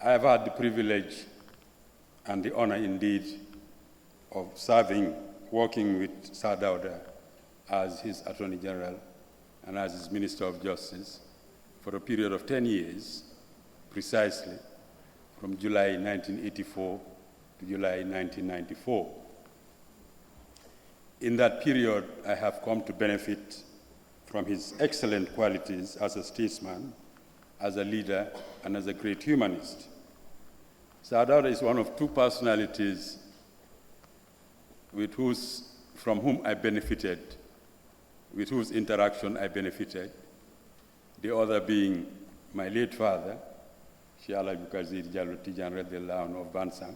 I have had the privilege and the honor indeed of working with Sadauda as his Attorney General and as his Minister of Justice for a period of 10 years, precisely, from July 1984 to July 1994. In that period, I have come to benefit from his excellent qualities as a statesman, as a leader, and as a great humanist. Sir Dawda is one of two personalities from whom I benefited, with whose interaction I benefited, the other being my late father, Sheikh Alhaji Kazir Jallo Tijan Radiallahu Anhu of Bansang,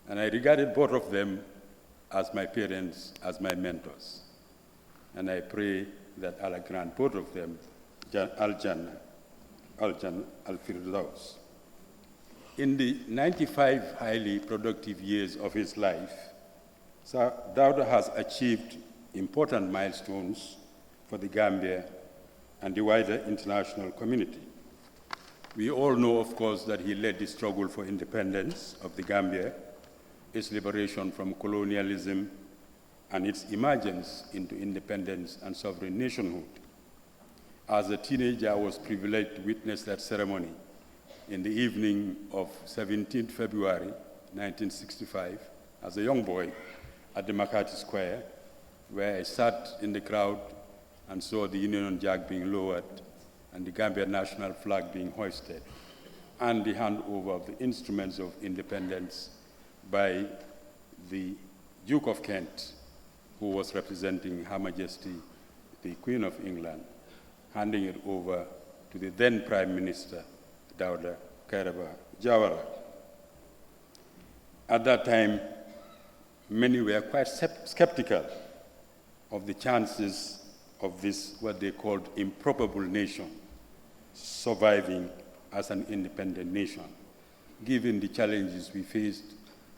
and I regarded both of them as my parents, as my mentors. And I pray that Allah grant both of them Al-Jannah, Al-Firdaus. In the 95 highly productive years of his life, Sir Dawda has achieved important milestones for the Gambia and the wider international community. We all know, of course, that he led the struggle for independence of the Gambia, its liberation from colonialism, and its emergence into independence and sovereign nationhood. As a teenager, I was privileged to witness that ceremony in the evening of 17th February 1965, as a young boy at the McCarthy Square, where I sat in the crowd and saw the Union Jack being lowered and the Gambia national flag being hoisted, and the handover of the instruments of independence by the Duke of Kent, who was representing Her Majesty, the Queen of England, handing it over to the then Prime Minister, Dawda Kairaba Jawara. At that time, many were quite skeptical of the chances of this, what they called improbable nation, surviving as an independent nation, given the challenges we faced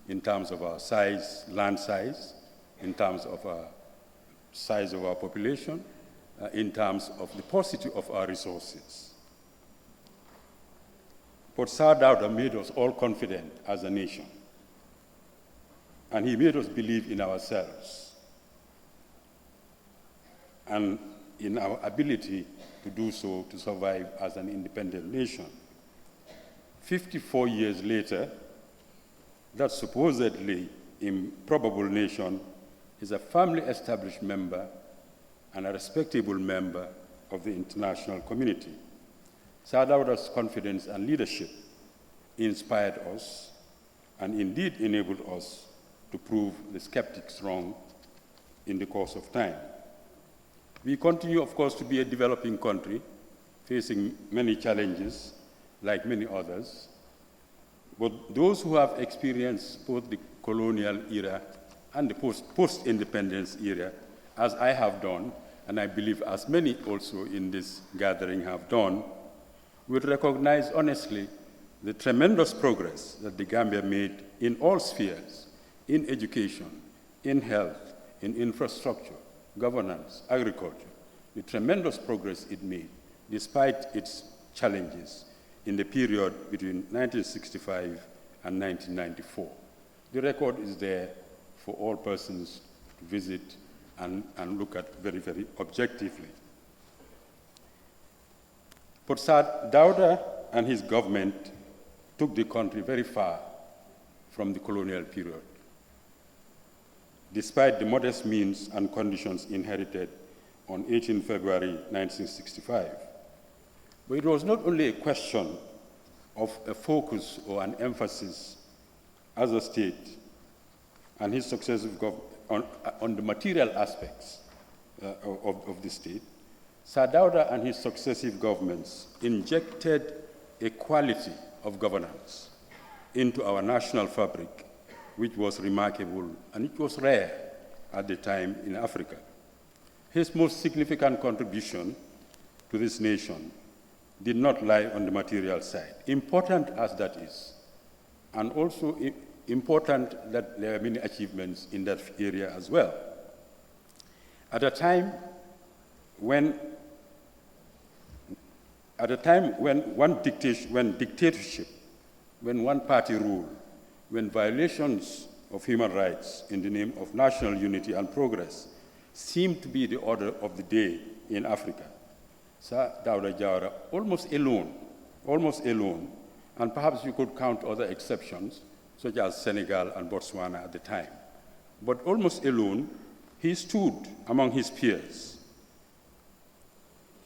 in terms of our size, land size, in terms of our size of our population, in terms of the paucity of our resources. But Sir Dawda made us all confident as a nation, and he made us believe in ourselves and in our ability to do so, to survive as an independent nation. 54 years later, that supposedly improbable nation is a firmly established member and a respectable member of the international community. Sir Dawda's confidence and leadership inspired us and indeed enabled us to prove the skeptics wrong in the course of time. We continue, of course, to be a developing country, facing many challenges, like many others. But those who have experienced both the colonial era and the post-independence era, as I have done, and I believe as many also in this gathering have done, would recognize honestly the tremendous progress that the Gambia made in all spheres, in education, in health, in infrastructure, governance, agriculture, the tremendous progress it made, despite its challenges in the period between 1965 and 1994. The record is there for all persons to visit and look at very, very objectively. But Sir Dawda and his government took the country very far from the colonial period, despite the modest means and conditions inherited on 18 February 1965. But it was not only a question of a focus or an emphasis as a state and his successive on the material aspects of the state. Sir Dawda and his successive governments injected a quality of governance into our national fabric, which was remarkable and it was rare at the time in Africa. His most significant contribution to this nation did not lie on the material side, important as that is, and also important that there are many achievements in that area as well. At a time when dictatorship, when one-party rule, when violations of human rights in the name of national unity and progress seemed to be the order of the day in Africa. Sir Dawda Jawara, almost alone, and perhaps you could count other exceptions, such as Senegal and Botswana at the time. But almost alone, he stood among his peers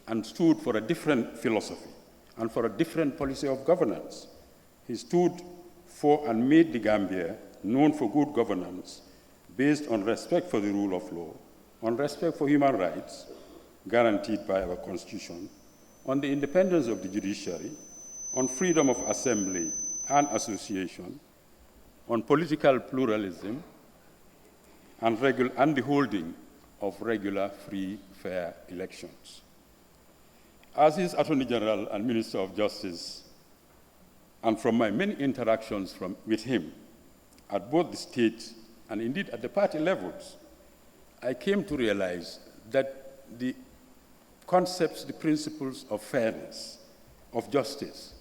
and stood for a different philosophy and for a different policy of governance. He stood for and made the Gambia known for good governance based on respect for the rule of law, on respect for human rights guaranteed by our Constitution, on the independence of the judiciary, on freedom of assembly and association, on political pluralism, and the holding of regular, free, fair elections. As his Attorney General and Minister of Justice, and from my many interactions with him at both the state and indeed at the party levels, I came to realize that the concepts, the principles of fairness, of justice,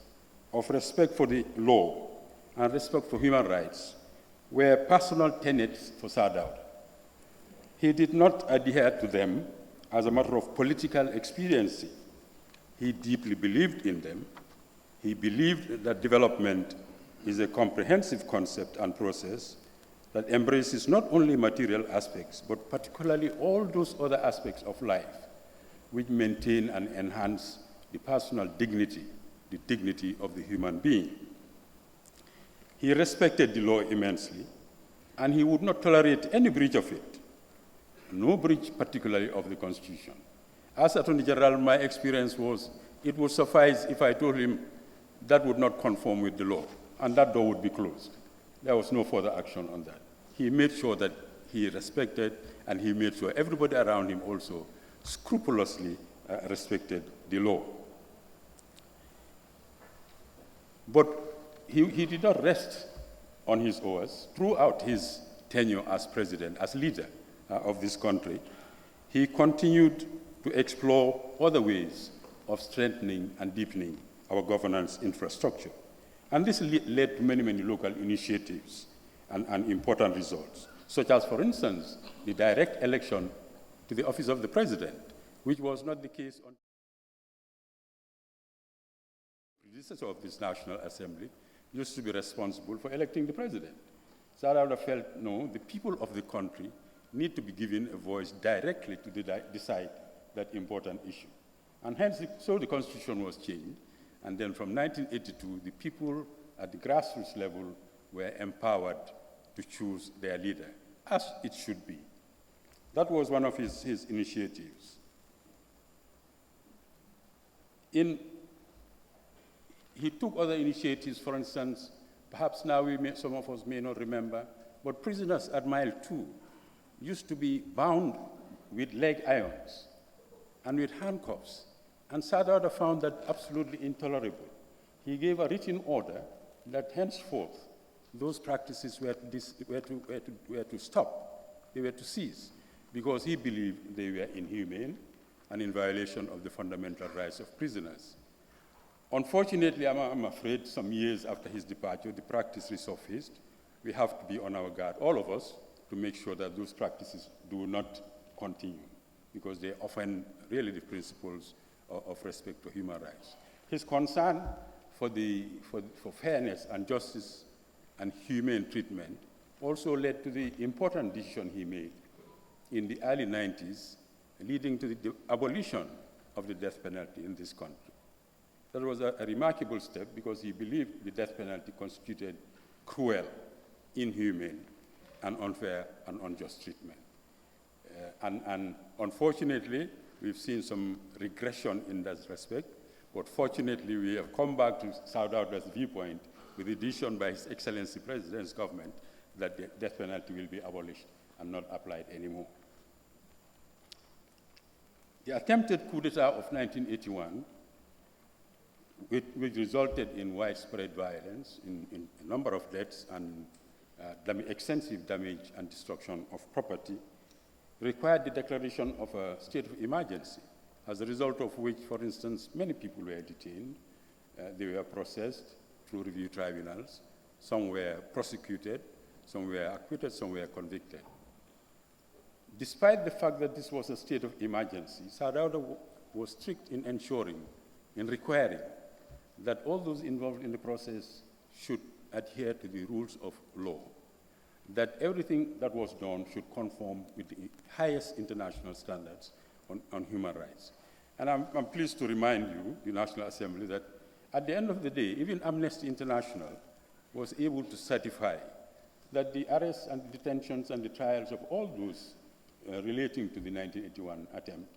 of respect for the law, and respect for human rights were personal tenets for Sir Dawda. He did not adhere to them as a matter of political expediency. He deeply believed in them. He believed that development is a comprehensive concept and process that embraces not only material aspects, but particularly all those other aspects of life which maintain and enhance the personal dignity, the dignity of the human being. He respected the law immensely, and he would not tolerate any breach of it, no breach particularly of the Constitution. As Attorney General, my experience was it would suffice if I told him that would not conform with the law, and that door would be closed. There was no further action on that. He made sure that he respected, and he made sure everybody around him also scrupulously respected the law. But he did not rest on his oars. Throughout his tenure as president, as leader of this country, he continued to explore other ways of strengthening and deepening our governance infrastructure. And this led to many, many local initiatives and important results, such as, for instance, the direct election to the office of the president, which was not the case on the predecessor of this National Assembly, used to be responsible for electing the president. Sir Dawda felt, no, the people of the country need to be given a voice directly to decide that important issue. And hence, so the Constitution was changed. And then from 1982, the people at the grassroots level were empowered to choose their leader, as it should be. That was one of his initiatives. He took other initiatives, for instance, perhaps now some of us may not remember, but prisoners at Mile 2 used to be bound with leg irons and with handcuffs. And Sir Dawda found that absolutely intolerable. He gave a written order that henceforth those practices were to stop, they were to cease, because he believed they were inhumane and in violation of the fundamental rights of prisoners. Unfortunately, I'm afraid some years after his departure, the practice resurfaced. We have to be on our guard, all of us, to make sure that those practices do not continue, because they offend really the principles of respect for human rights. His concern for fairness and justice and humane treatment also led to the important decision he made in the early 90s, leading to the abolition of the death penalty in this country. That was a remarkable step because he believed the death penalty constituted cruel, inhumane, and unfair and unjust treatment. And unfortunately, we've seen some regression in that respect, but fortunately, we have come back to Sir Dawda's viewpoint with the decision by His Excellency President's government that the death penalty will be abolished and not applied anymore. The attempted coup d'etat of 1981, which resulted in widespread violence, in a number of deaths and extensive damage and destruction of property, required the declaration of a state of emergency, as a result of which, for instance, many people were detained. They were processed through review tribunals. Some were prosecuted, some were acquitted, some were convicted. Despite the fact that this was a state of emergency, Sadauda was strict in ensuring, in requiring, that all those involved in the process should adhere to the rules of law, that everything that was done should conform with the highest international standards on human rights. And I'm pleased to remind you, the National Assembly, that at the end of the day, even Amnesty International was able to certify that the arrests and detentions and the trials of all those relating to the 1981 attempt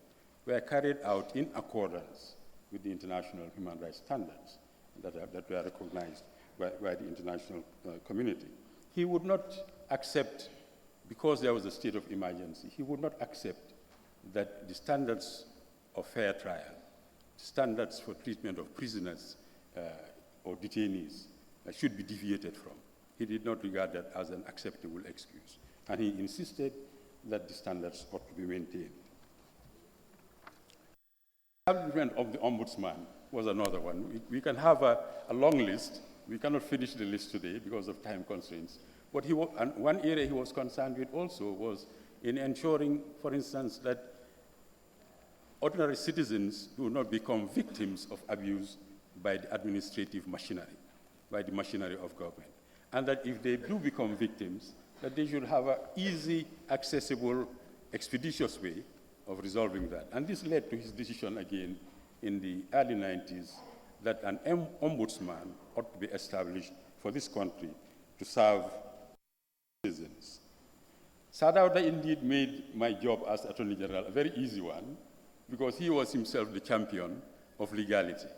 were carried out in accordance with the international human rights standards that were recognized by the international community. He would not accept, because there was a state of emergency, he would not accept that the standards of fair trial, standards for treatment of prisoners or detainees should be deviated from. He did not regard that as an acceptable excuse, and he insisted that the standards ought to be maintained. The establishment of the Ombudsman was another one. We can have a long list. We cannot finish the list today because of time constraints. But and one area he was concerned with also was in ensuring, for instance, that ordinary citizens do not become victims of abuse by the administrative machinery, by the machinery of government. And that if they do become victims, that they should have an easy, accessible, expeditious way of resolving that. And this led to his decision again in the early 90s that an ombudsman ought to be established for this country to serve citizens. Sadauda indeed made my job as Attorney General a very easy one, because he was himself the champion of legality.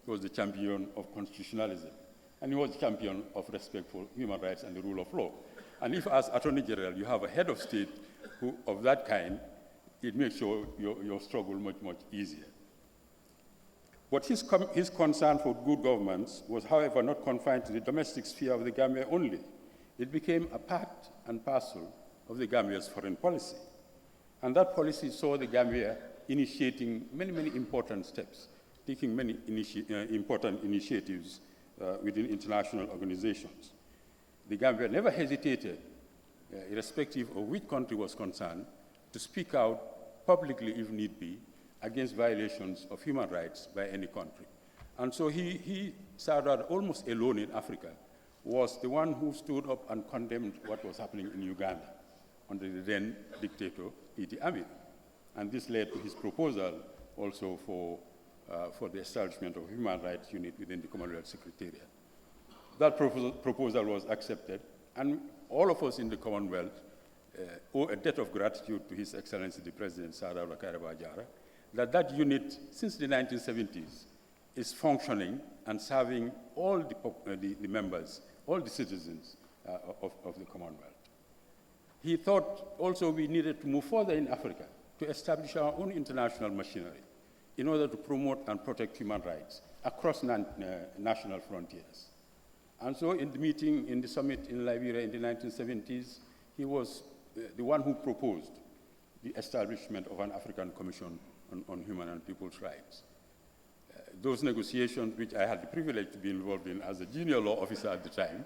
He was the champion of constitutionalism. And he was the champion of respect for human rights and the rule of law. And if, as Attorney General, you have a head of state of that kind, it makes your struggle much, much easier. But his concern for good governance was, however, not confined to the domestic sphere of the Gambia only. It became a part and parcel of the Gambia's foreign policy. And that policy saw the Gambia initiating many, many important steps, taking many important initiatives within international organizations. The Gambia never hesitated, irrespective of which country was concerned, to speak out publicly, if need be, against violations of human rights by any country. And so he Sadauda, almost alone in Africa, was the one who stood up and condemned what was happening in Uganda under the then dictator, Idi Amin. And this led to his proposal also for the establishment of a human rights unit within the Commonwealth Secretariat. That proposal was accepted, and all of us in the Commonwealth owe a debt of gratitude to His Excellency the President Sadauda Jawara, that unit, since the 1970s, is functioning and serving all the members, all the citizens of the Commonwealth. He thought also we needed to move further in Africa to establish our own international machinery in order to promote and protect human rights across national frontiers. And so in the meeting, in the summit in Liberia in the 1970s, he was the one who proposed the establishment of an African Commission on Human and People's Rights. Those negotiations, which I had the privilege to be involved in as a junior law officer at the time,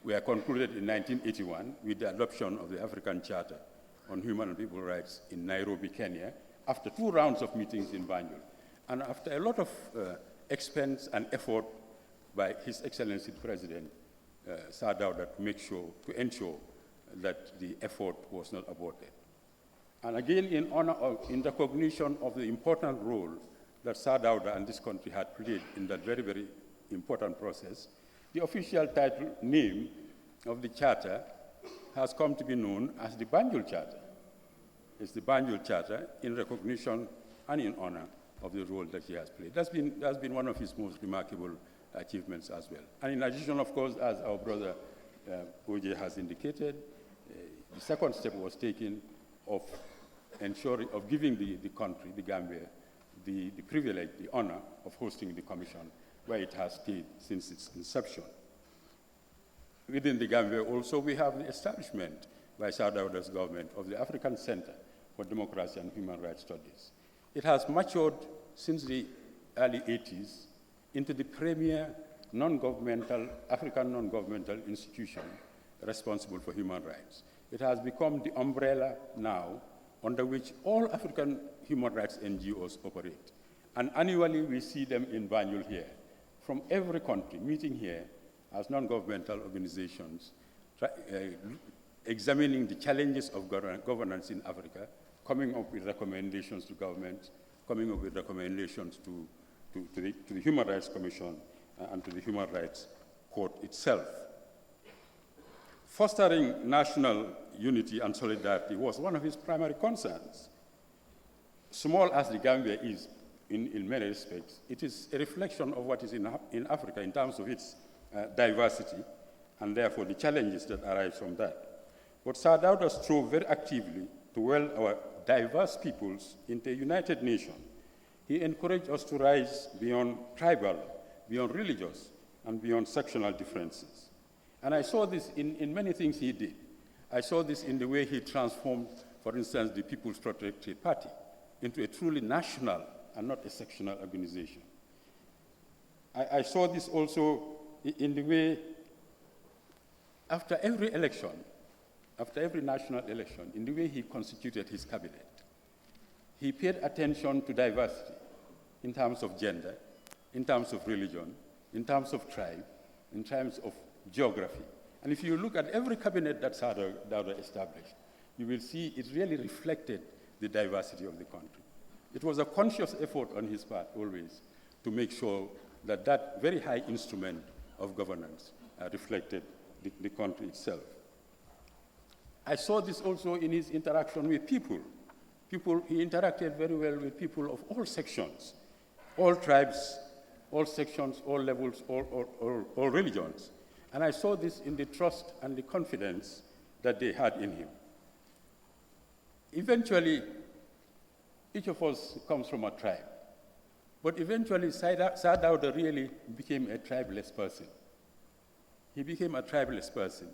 were concluded in 1981 with the adoption of the African Charter on Human and People's Rights in Nairobi, Kenya, after 2 rounds of meetings in Banjul. And after a lot of expense and effort by His Excellency the President Sadauda to ensure that the effort was not aborted. And again, in recognition of the important role that Sadauda and this country had played in that very, very important process, the official title name of the charter has come to be known as the Banjul Charter. It's the Banjul Charter in recognition and in honor of the role that he has played. That's been one of his most remarkable achievements as well. And in addition, of course, as our brother OJ has indicated, the second step was taken of giving the country, the Gambia, the privilege, the honor of hosting the commission, where it has stayed since its inception. Within the Gambia also, we have the establishment by Sadauda's government of the African Center for Democracy and Human Rights Studies. It has matured since the early 80s into the premier African non-governmental institution responsible for human rights. It has become the umbrella now under which all African human rights NGOs operate. And annually we see them in Banjul here, from every country, meeting here as non-governmental organizations, examining the challenges of governance in Africa, coming up with recommendations to governments, coming up with recommendations to the Human Rights Commission and to the Human Rights Court itself. Fostering national unity and solidarity was one of his primary concerns. Small as the Gambia is in many respects, it is a reflection of what is in Africa in terms of its diversity and therefore the challenges that arise from that. But Sir Dawda strove very actively to weld our diverse peoples into a united nation. He encouraged us to rise beyond tribal, beyond religious, and beyond sectional differences. And I saw this in many things he did. I saw this in the way he transformed, for instance, the People's Protectorate Party into a truly national and not a sectional organization. I saw this also in the way, after every election, after every national election, in the way he constituted his cabinet. He paid attention to diversity in terms of gender, in terms of religion, in terms of tribe, in terms of geography. And if you look at every cabinet that Sir Dawda established, you will see it really reflected the diversity of the country. It was a conscious effort on his part always to make sure that that very high instrument of governance reflected the country itself. I saw this also in his interaction with people. He interacted very well with people of all sections, all tribes, all sections, all levels, all religions. And I saw this in the trust and the confidence that they had in him. Eventually, each of us comes from a tribe. But eventually, Sir Dawda really became a tribeless person. He became a tribeless person.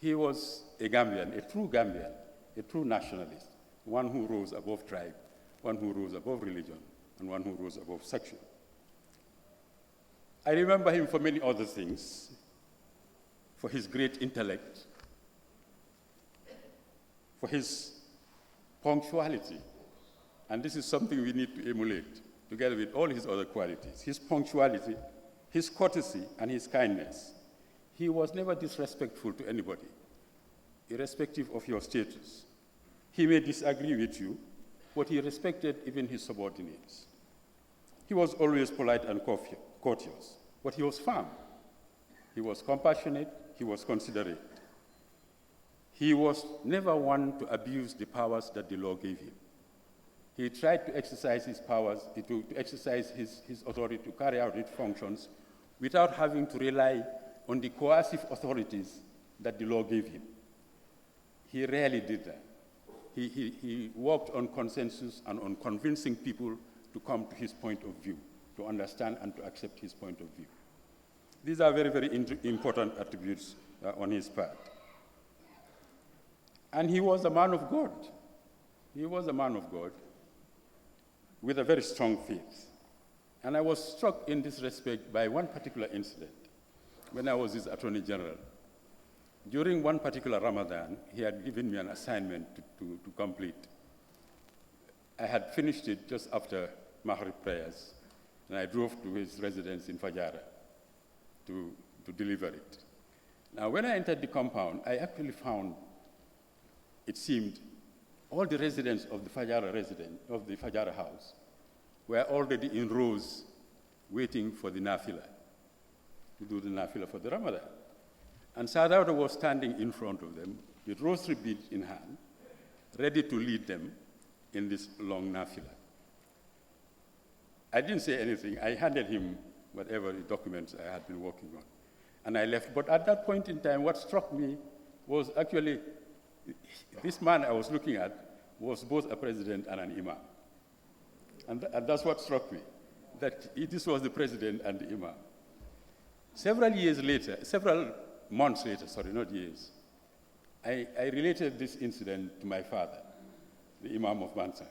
He was a Gambian, a true nationalist, one who rose above tribe, one who rose above religion, and one who rose above section. I remember him for many other things, for his great intellect, for his punctuality, and this is something we need to emulate, together with all his other qualities. His punctuality, his courtesy, and his kindness. He was never disrespectful to anybody, irrespective of your status. He may disagree with you, but he respected even his subordinates. He was always polite and courteous, but he was firm. He was compassionate, he was considerate. He was never one to abuse the powers that the law gave him. He tried to exercise his powers, to exercise his authority to carry out its functions without having to rely on the coercive authorities that the law gave him. He rarely did that. He worked on consensus and on convincing people to come to his point of view, to understand and to accept his point of view. These are very, very important attributes on his part. And he was a man of God. He was a man of God with a very strong faith. And I was struck in this respect by one particular incident when I was his Attorney General. During one particular Ramadan, he had given me an assignment to complete. I had finished it just after Maghrib prayers, and I drove to his residence in Fajara to deliver it. Now, when I entered the compound, I actually found, it seemed, all the residents of the Fajara house were already in rows waiting for the nafila, to do the nafila for the Ramadan. And Sir Dawda was standing in front of them with rosary beads in hand, ready to lead them in this long nafila. I didn't say anything. I handed him whatever the documents I had been working on, and I left. But at that point in time, what struck me was actually this man I was looking at was both a president and an imam. And that's what struck me, that this was the president and the imam. Several months later, sorry, not years, I related this incident to my father, the Imam of Bansang.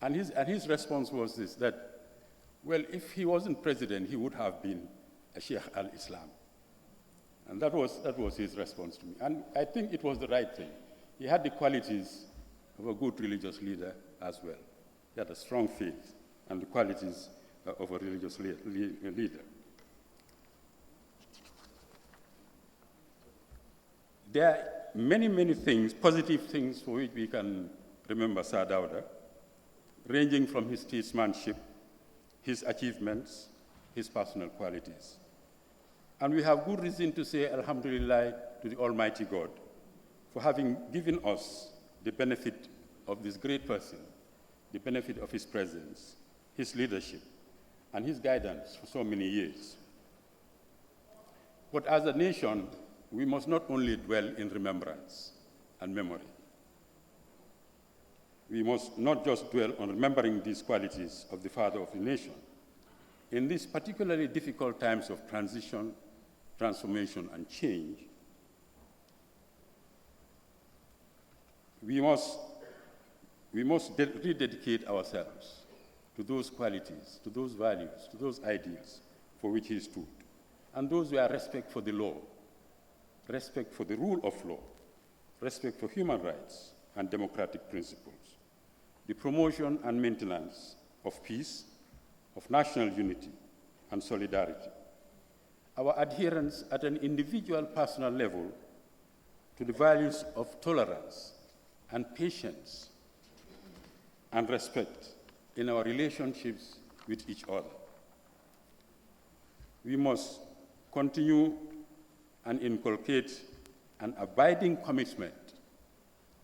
And his response was this, that, well, if he wasn't president, he would have been a Sheikh al-Islam. And that was his response to me. And I think it was the right thing. he had the qualities of a good religious leader as well. He had a strong faith and the qualities of a religious leader. There are many, many things, positive things for which we can remember Sir Dawda, ranging from his statesmanship, his achievements, his personal qualities. And we have good reason to say Alhamdulillah to the Almighty God for having given us the benefit of this great person, the benefit of his presence, his leadership, and his guidance for so many years. But as a nation, we must not only dwell in remembrance and memory. We must not just dwell on remembering these qualities of the father of the nation. In these particularly difficult times of transition, transformation, and change, we must rededicate ourselves to those qualities, to those values, to those ideals for which he stood. And those were respect for the law, respect for the rule of law, respect for human rights and democratic principles, the promotion and maintenance of peace, of national unity and solidarity, our adherence at an individual personal level to the values of tolerance and patience and respect in our relationships with each other. We must continue and inculcate an abiding commitment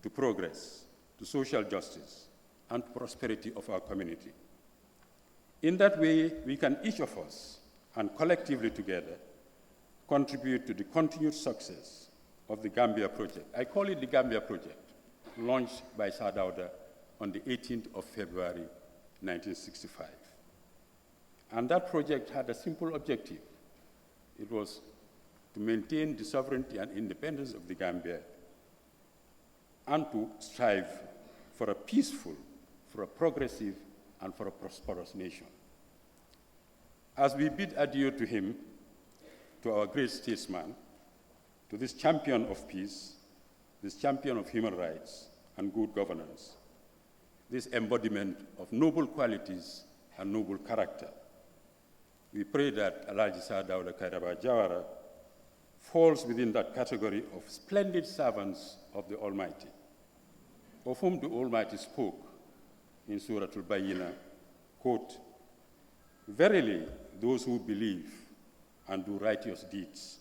to progress, to social justice, and prosperity of our community. In that way, we can, each of us, and collectively together, contribute to the continued success of the Gambia Project. I call it the Gambia Project, launched by Sir Dawda on the 18th of February, 1965. And that project had a simple objective. It was to maintain the sovereignty and independence of the Gambia and to strive for a peaceful, for a progressive, and for a prosperous nation. As we bid adieu to him, to our great statesman, to this champion of peace, this champion of human rights and good governance, this embodiment of noble qualities and noble character, we pray that Alhaji Sir Dawda Jawara falls within that category of splendid servants of the Almighty, of whom the Almighty spoke in Surah Al-Bayyinah, quote, "Verily, those who believe and do righteous deeds,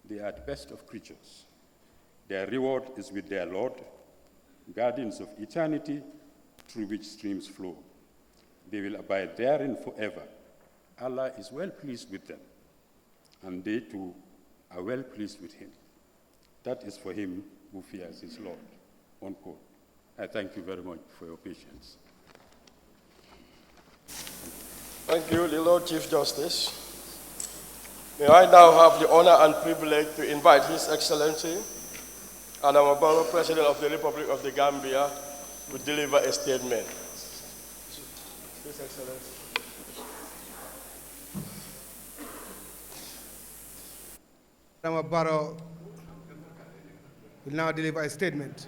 they are the best of creatures. Their reward is with their Lord, guardians of eternity, through which streams flow. They will abide therein forever. Allah is well pleased with them, and they too are well pleased with him. That is for him who fears his Lord," unquote. I thank you very much for your patience. Thank you, the Lord Chief Justice. May I now have the honor and privilege to invite His Excellency, Adama Barrow, President of the Republic of the Gambia, to deliver a statement. His Excellency. Adama Barrow will now deliver a statement.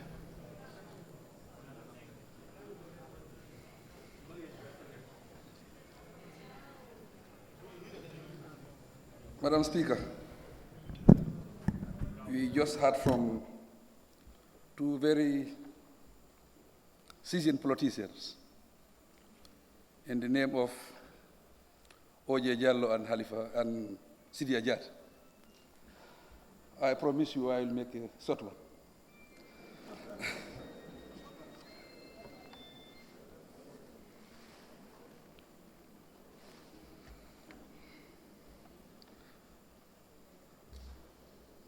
Madam Speaker, we just heard from two very seasoned politicians in the name of O.J. Jallow and Halifa and Sidi Ajat. I promise you I will make a short one.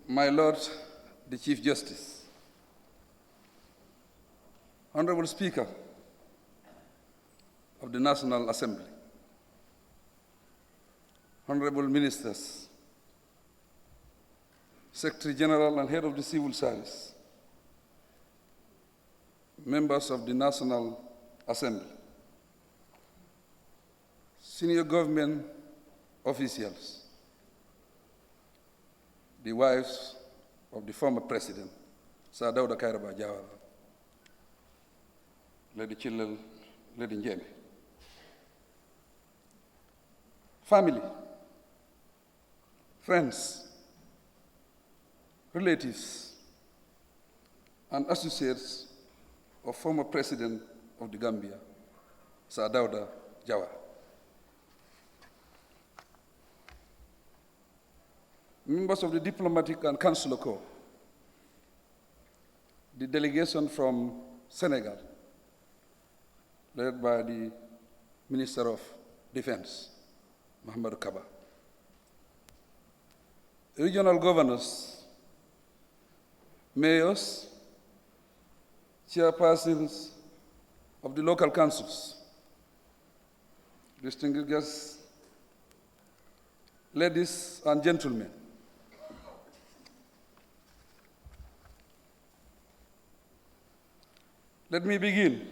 My Lord, the Chief Justice, Honorable Speaker of the National Assembly, Honorable Ministers, Secretary General and Head of the Civil Service, members of the National Assembly, senior government officials, the wives of the former president, Sir Dawda Kairaba Jawara, Lady Chilel, Lady Njeme. Family, friends, relatives, and associates of former President of the Gambia, Sir Dawda Jawara. Members of the diplomatic and consular corps, the delegation from Senegal, led by the Minister of Defense, Mohamed Kaba, regional governors, mayors, chairpersons of the local councils, distinguished guests, ladies and gentlemen. Let me begin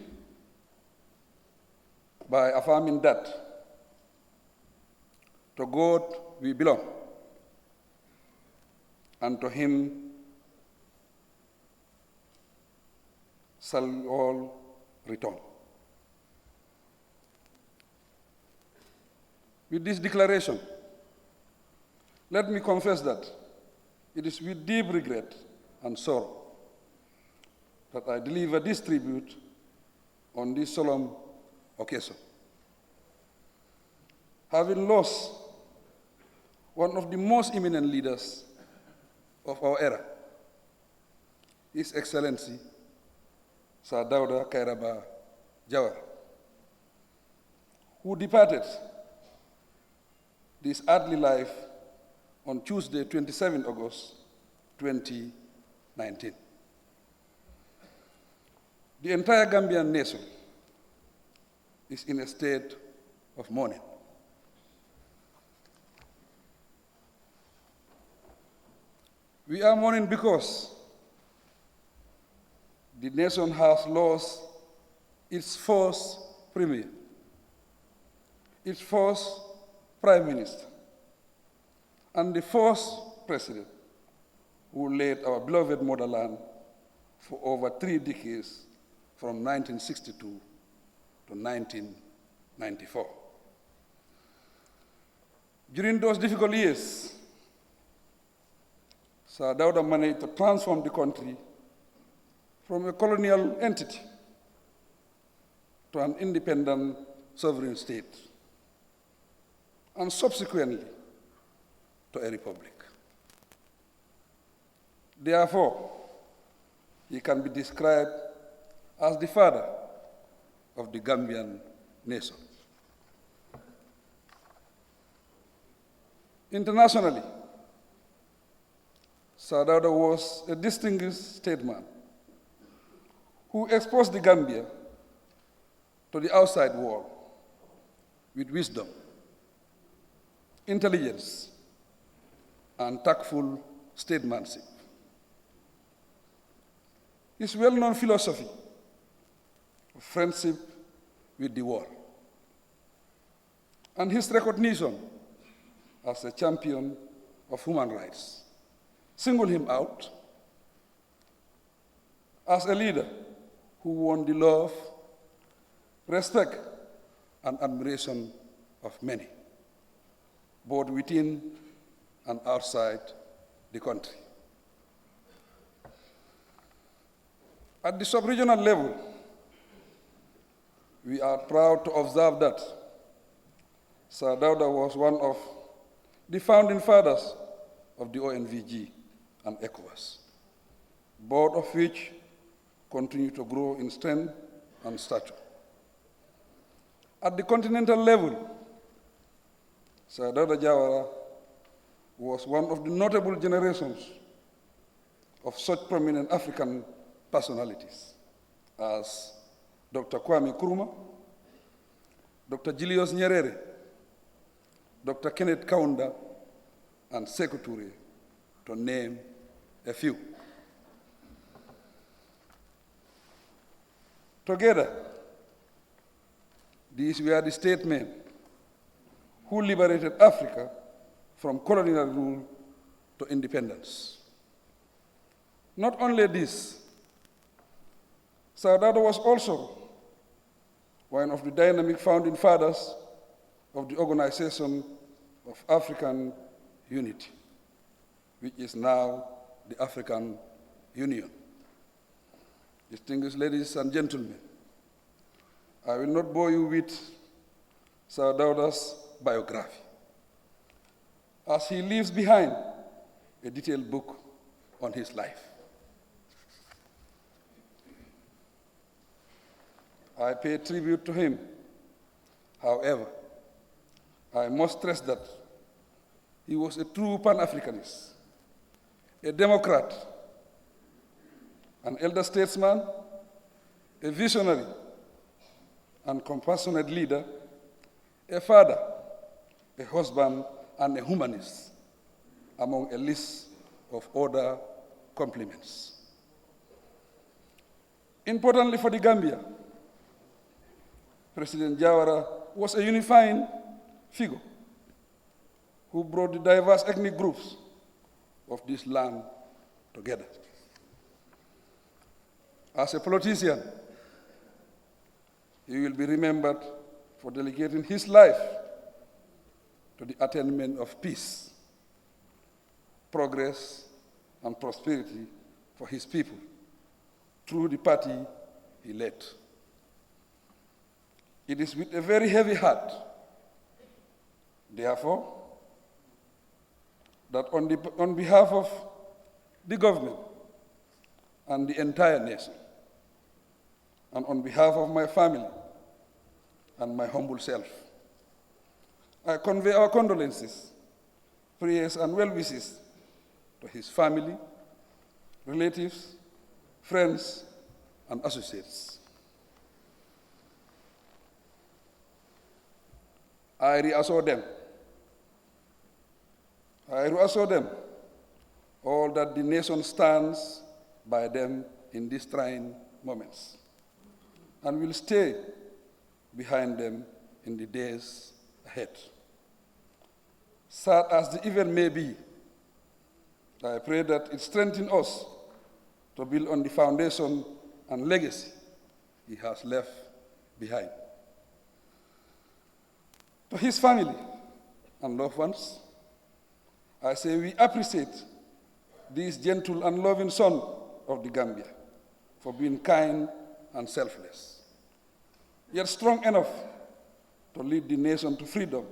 by affirming that to God we belong, and to Him shall all return. With this declaration, let me confess that it is with deep regret and sorrow that I deliver this tribute on this solemn occasion. Having lost one of the most eminent leaders of our era, His Excellency Sir Dawda Kairaba Jawara, who departed this earthly life on Tuesday, 27 August 2019. The entire Gambian nation is in a state of mourning. We are mourning because the nation has lost its first premier, its first prime minister, and the first president who led our beloved motherland for over 3 decades, from 1962 to 1994. During those difficult years, Sir Dawda managed to transform the country from a colonial entity to an independent sovereign state, and subsequently to a republic. Therefore, he can be described as the father of the Gambian nation. Internationally, Sir Dawda was a distinguished statesman who exposed the Gambia to the outside world with wisdom, intelligence, and tactful statesmanship. His well-known philosophy of friendship with the world, and his recognition as a champion of human rights single him out as a leader who won the love, respect, and admiration of many, both within and outside the country. At the sub-regional level, we are proud to observe that Sir Dawda was one of the founding fathers of the ONVG and ECOWAS, both of which continue to grow in strength and stature. At the continental level, Sir Dawda Jawara was one of the notable generations of such prominent African personalities as Dr. Kwame Nkrumah, Dr. Julius Nyerere, Dr. Kenneth Kaunda, and Sekou Touré, to name a few. Together, these were the statesmen who liberated Africa from colonial rule to independence. Not only this, Sir Dawda was also one of the dynamic founding fathers of the Organization of African Unity, which is now the African Union. Distinguished ladies and gentlemen, I will not bore you with Sir Dawda's biography, as he leaves behind a detailed book on his life. I pay tribute to him. However, I must stress that he was a true Pan-Africanist, a Democrat, an elder statesman, a visionary and compassionate leader, a father, a husband, and a humanist, among a list of other compliments. Importantly for the Gambia, President Jawara was a unifying figure who brought the diverse ethnic groups of this land together. As a politician, he will be remembered for dedicating his life to the attainment of peace, progress, and prosperity for his people through the party he led. It is with a very heavy heart, therefore, that on behalf of the government and the entire nation, and on behalf of my family and my humble self, I convey our condolences, prayers, and well wishes to his family, relatives, friends, and associates. I reassure them all that the nation stands by them in these trying moments and will stay behind them in the days ahead. Sad as the event may be, I pray that it strengthens us to build on the foundation and legacy he has left behind. To his family and loved ones, I say we appreciate this gentle and loving son of the Gambia for being kind and selfless, yet strong enough to lead the nation to freedom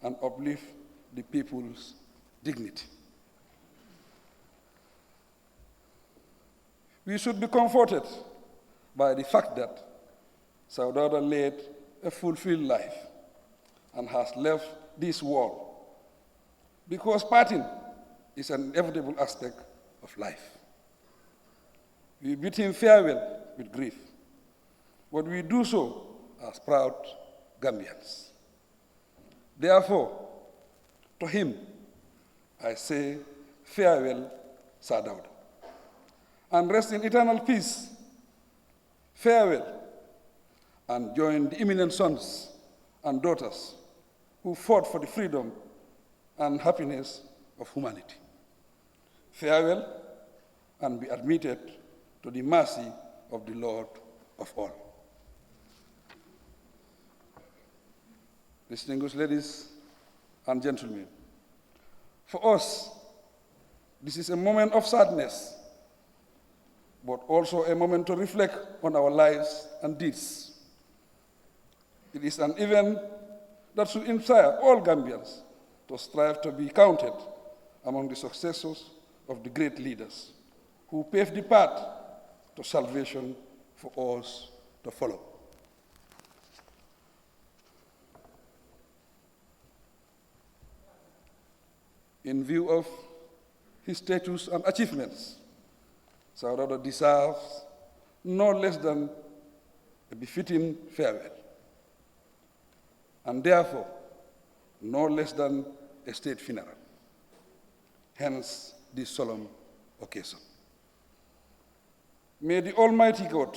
and uplift the people's dignity. We should be comforted by the fact that Sir Dawda led a fulfilled life and has left this world, because parting is an inevitable aspect of life. We bid him farewell with grief, but we do so as proud Gambians. Therefore, to him, I say farewell, Sir Dawda, and rest in eternal peace. Farewell, and join the eminent sons and daughters who fought for the freedom and happiness of humanity. Farewell, and be admitted to the mercy of the Lord of all. Distinguished ladies and gentlemen, for us, this is a moment of sadness, but also a moment to reflect on our lives and deeds. It is an event that should inspire all Gambians to strive to be counted among the successors of the great leaders who paved the path to salvation for us to follow. In view of his status and achievements, Sir Dawda deserves no less than a befitting farewell, and therefore no less than a state funeral. Hence this solemn occasion. May the Almighty God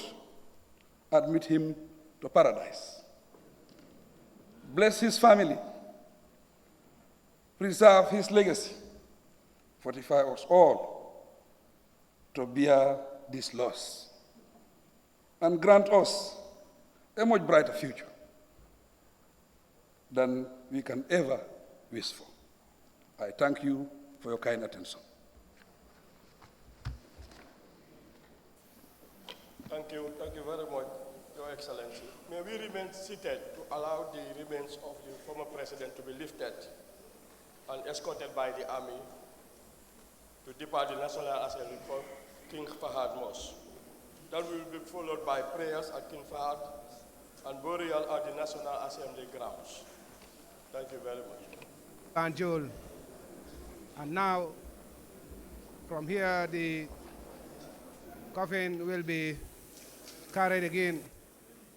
admit him to paradise, bless his family, preserve his legacy, fortify us all, to bear this loss and grant us a much brighter future than we can ever wish for. I thank you for your kind attention. Thank you very much, Your Excellency. May we remain seated to allow the remains of the former president to be lifted and escorted by the army to depart the National Assembly for King Fahad Mosque. That will be followed by prayers at King Fahad and burial at the National Assembly grounds. Thank you very much. BANJUL. And now, from here, the coffin will be carried again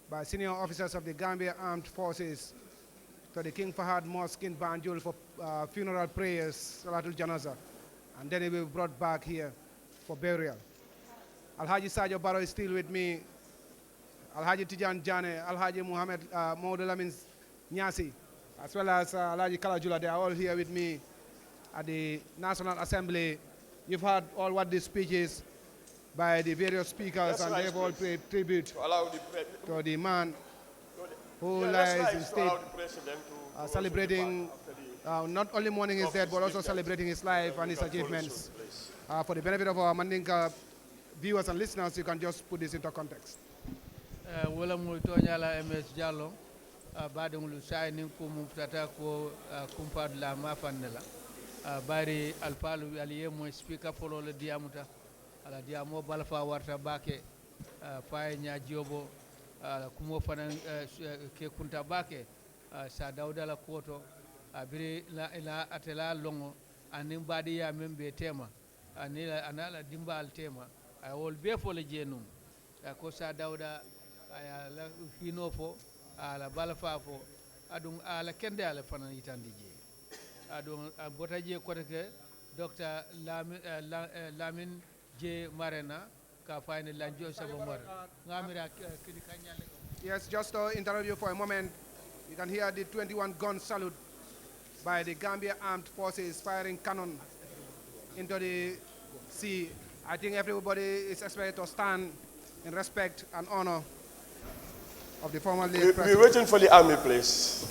by senior officers of the Gambia Armed Forces to the King Fahad Mosque in BANJUL for funeral prayers, Salatul Janaza, and then it will be brought back here for burial. Alhaji Sadio Barrow is still with me, Alhaji Tijan Jane, Alhaji Muhammad Maudalamin Nyasi, as well as Alhaji Kalajula. They are all here with me at the National Assembly. You've heard all what the speech is by the various speakers, and they've all paid tribute to the man who lies in state, celebrating not only mourning his death, but also celebrating his life and his achievements. For the benefit of our Mandinka viewers and listeners, you can just put this into context. Wala mu toñala MS Diallo baade ngulu say nin ko mum tata ko kumpad la ma fannela bari alpalu aliye mo speaker polo le diamuta ala diamo balfa warta bake faye nya jobo kumo fanan ke kunta bake sa dawda la koto biri la atela longo anin badi ya membe tema anila anala dimbal tema ay wol be fo le jenum ko sa dawda aya la fino fo ala balfa fo adun ala kende ala fanan yitandi je adun bota je ko ke docteur Lamin J Marena ka fayne lanjo sabo mar ngamira kidi kanyale. Yes, just to interrupt you for a moment, you can hear the 21 gun salute by the Gambia Armed Forces firing cannon into the sea. I think everybody is expected to stand in respect and honor of the former late president. We're waiting for the army, please.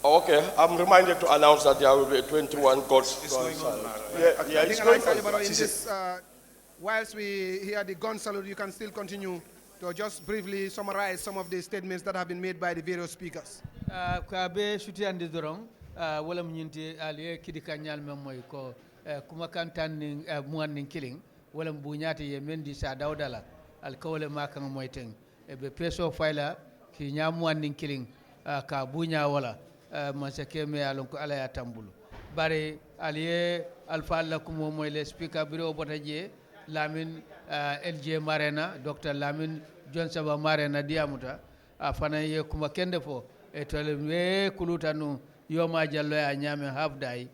Okay, I'm reminded to announce that there will be 21 guns. Whilst we hear the gun salute, you can still continue to just briefly summarize some of the statements that have been made by the various speakers. Kabe shuti andi dorong wala mnyinti aliye kidi kanyal memoy ko kuma kantan ning muan ning killing wala mbunyati ye mendi sa dawdala al kawle makang moyteng e be peso fayla ki nyamuan ning killing ka bunya wala masake me alon ko ala ya tambulu bare aliye alfa lakum moy le speaker biro botaje Lamin LJ Marena Dr. Lamin John Saba Marena diamuta afana ye kuma kende fo e tole me kulutanu yoma jallo ya nyame hafdai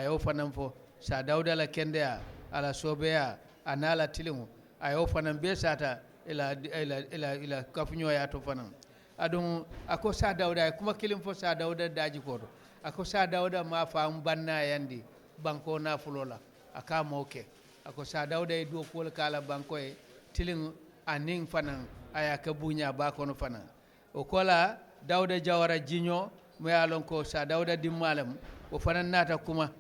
yo fanam fo sa dawda la kende ala sobeya anala tilimu ayo fanam be sata ila kafunyo ya to fanam adun ako sa dawda kuma kilim fo sa dawda daji ko ako sa dawda ma fam banna yandi banko na fulola aka moke ako sa dawda e do ko kala banko e tilin aning fanan aya ka bunya ba kono fanan o kola dawda jawara jinyo mo yalon ko sa dawda dimmalam o fanan nata kuma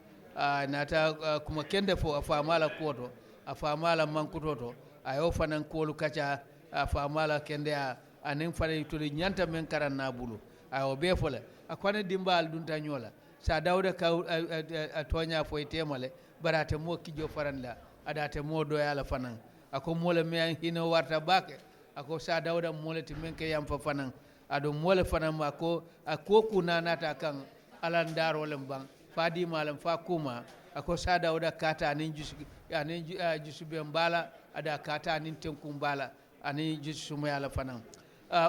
kuma kende fo afamala koto afamala mankutoto ayo fanan kolu kacha afamala kende anin fanan to nyanta men karanna bulu ayo be fola akwane dimbal dunta nyola sa dawda ka tonya fo temale barate mo kijo faranla adate mo do yala fanan ako mole me hino warta bake ako sa dawda mole timenke yam fa fanan ado mole fanan ako kuna nata kan alandaro lembang fadi malam fa kuma ako sa dawda kata anin jusu be mbala ada kata anin tenkum bala anin jusu mo yala fanan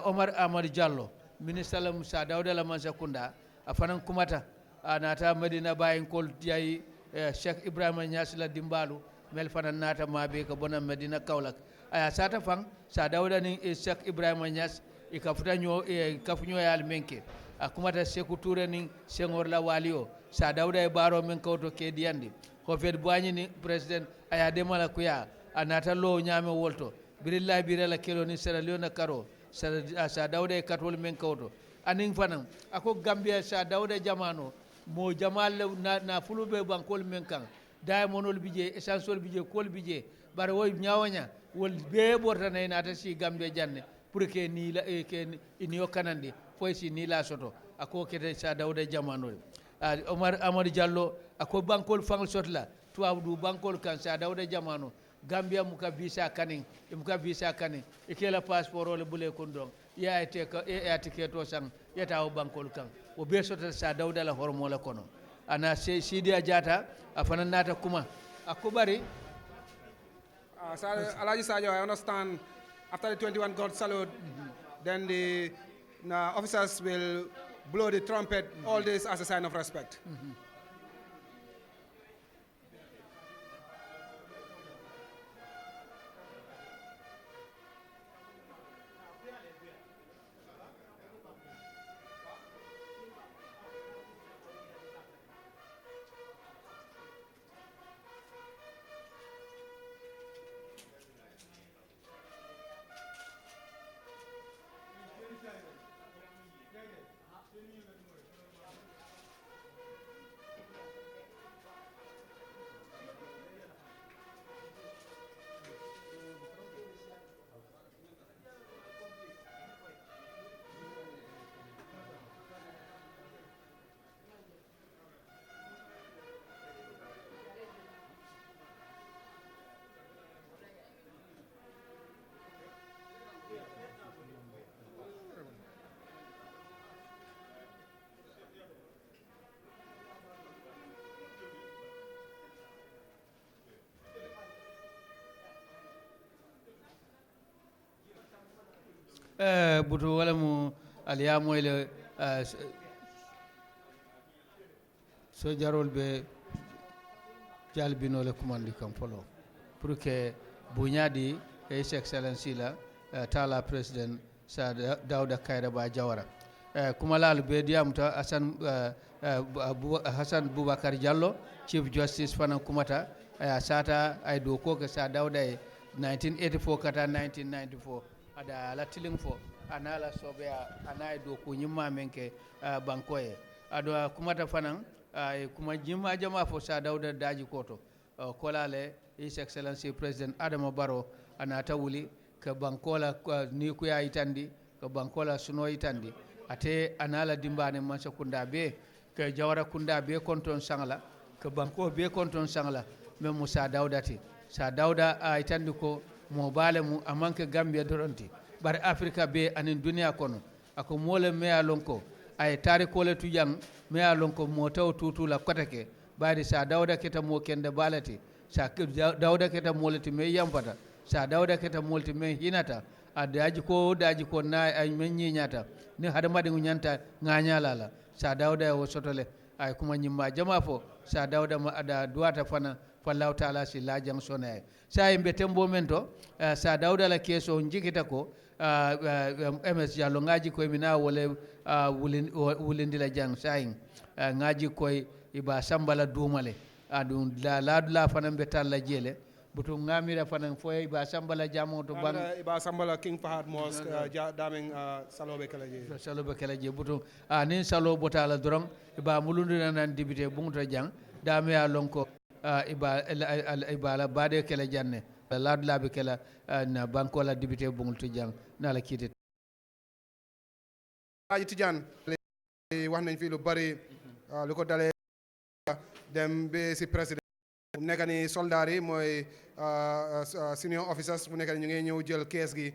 Omar Amad Diallo ministre la Musa dawda la mansakunda afanan kumata nata Medina bayin kol jayi Sheikh Ibrahima Niass la dimbalu mel fanan nata mabe ko bona Medina Kaolack aya sata fang sa dawda ni Sheikh Ibrahima Niass ikafuta nyo kafunyo yal menke akumata Seku Touré ning Senghor la walio sa Dawda e baro men kawto ke diandi ko fet boani ni president aya demala kuya anata lo nyame wolto billahi birala kelo ni Sierra Leone karo sa Dawda e katol men kawto aning fanan ako Gambia sa Dawda jamano mo jamal na fulube bankol men kan diamondol bije essential bije kol bije bar woy nyawanya wol be bortana nata si Gambia janne pour que ni la ke ni yokanandi foy si ni la soto ako kete sa Dawda jamano Omar Amadou Diallo ako bankol fangol sotla tuwabdu bankol kan sa Dawda jamano Gambia muka visa kaning muka visa kaning ikela passeport ole bule kondong ya ete to sang yata o bankol kan o be sota sa Dawda la hormola kono ana Sidia Jata afana nata kuma akubari Alaji Sajo, I understand after the 21 gun salute, then the officers will blow the trumpet, all this as a sign of respect. butu wala mu aliya moyle so jarol be jalbinole kumandi kam folo pour que buñadi his excellency la tala president sa Dawda Kairaba Jawara kumalal be diamta Hassan Boubacar Diallo chief justice fana kumata sata ay do ko ke sa Dawda 1984 kata 1994 ada la tiling fo anala sobe anay do ko nyimma menke bankoye ado kumata fanan kuma jimma jama fo sa Dawda daji koto kolale his excellency president Adama Barrow anata wuli ka bankola ni ku ya itandi ka bankola suno itandi ate anala dimbane mansa kunda be ka Jawara kunda be konton sangla ka banko be konton sangla même Musa Dawdati sa Dawda itandi ko mo bale mu amanke Gambia doronti bar Africa be anin dunia kono ako mole meya lonko ay tarikole tujang meya lonko mo taw tutu la kotake bari sa Dawda keta mo kende balati sa Dawda keta molati me yampata sa Dawda keta molti me hinata daji ko na ay men nyata ni hada madi nyanta nganyala sa Dawda o sotole ay kuma nyimma jama fo sa Dawda ma ada duata fana fallahu taala si la jang sonay sa yimbe tembo mento sa Dawda la keso njikita ko MS Diallo ngaji koy mina wala wulindila jang sayin ngaji koy iba sambala dumale adun la fanan be talla jele butu ngamira fanan foy iba sambala jamo to ban iba sambala King Fahad Mosque daming salobe kalaje butu nin salo botala dorong iba mulundu nan dibite bungta jang dame ya lonko iba la bade kala janne laadulaaɓe kela na bankola député bongol to jang nala kiite aji Tidiane wax nañ fi lu bari lu ko dalee dem be si président bu nekk ni soldat yi mooy senior officers bu nekk ni ñu ngi ñëw jël kees gi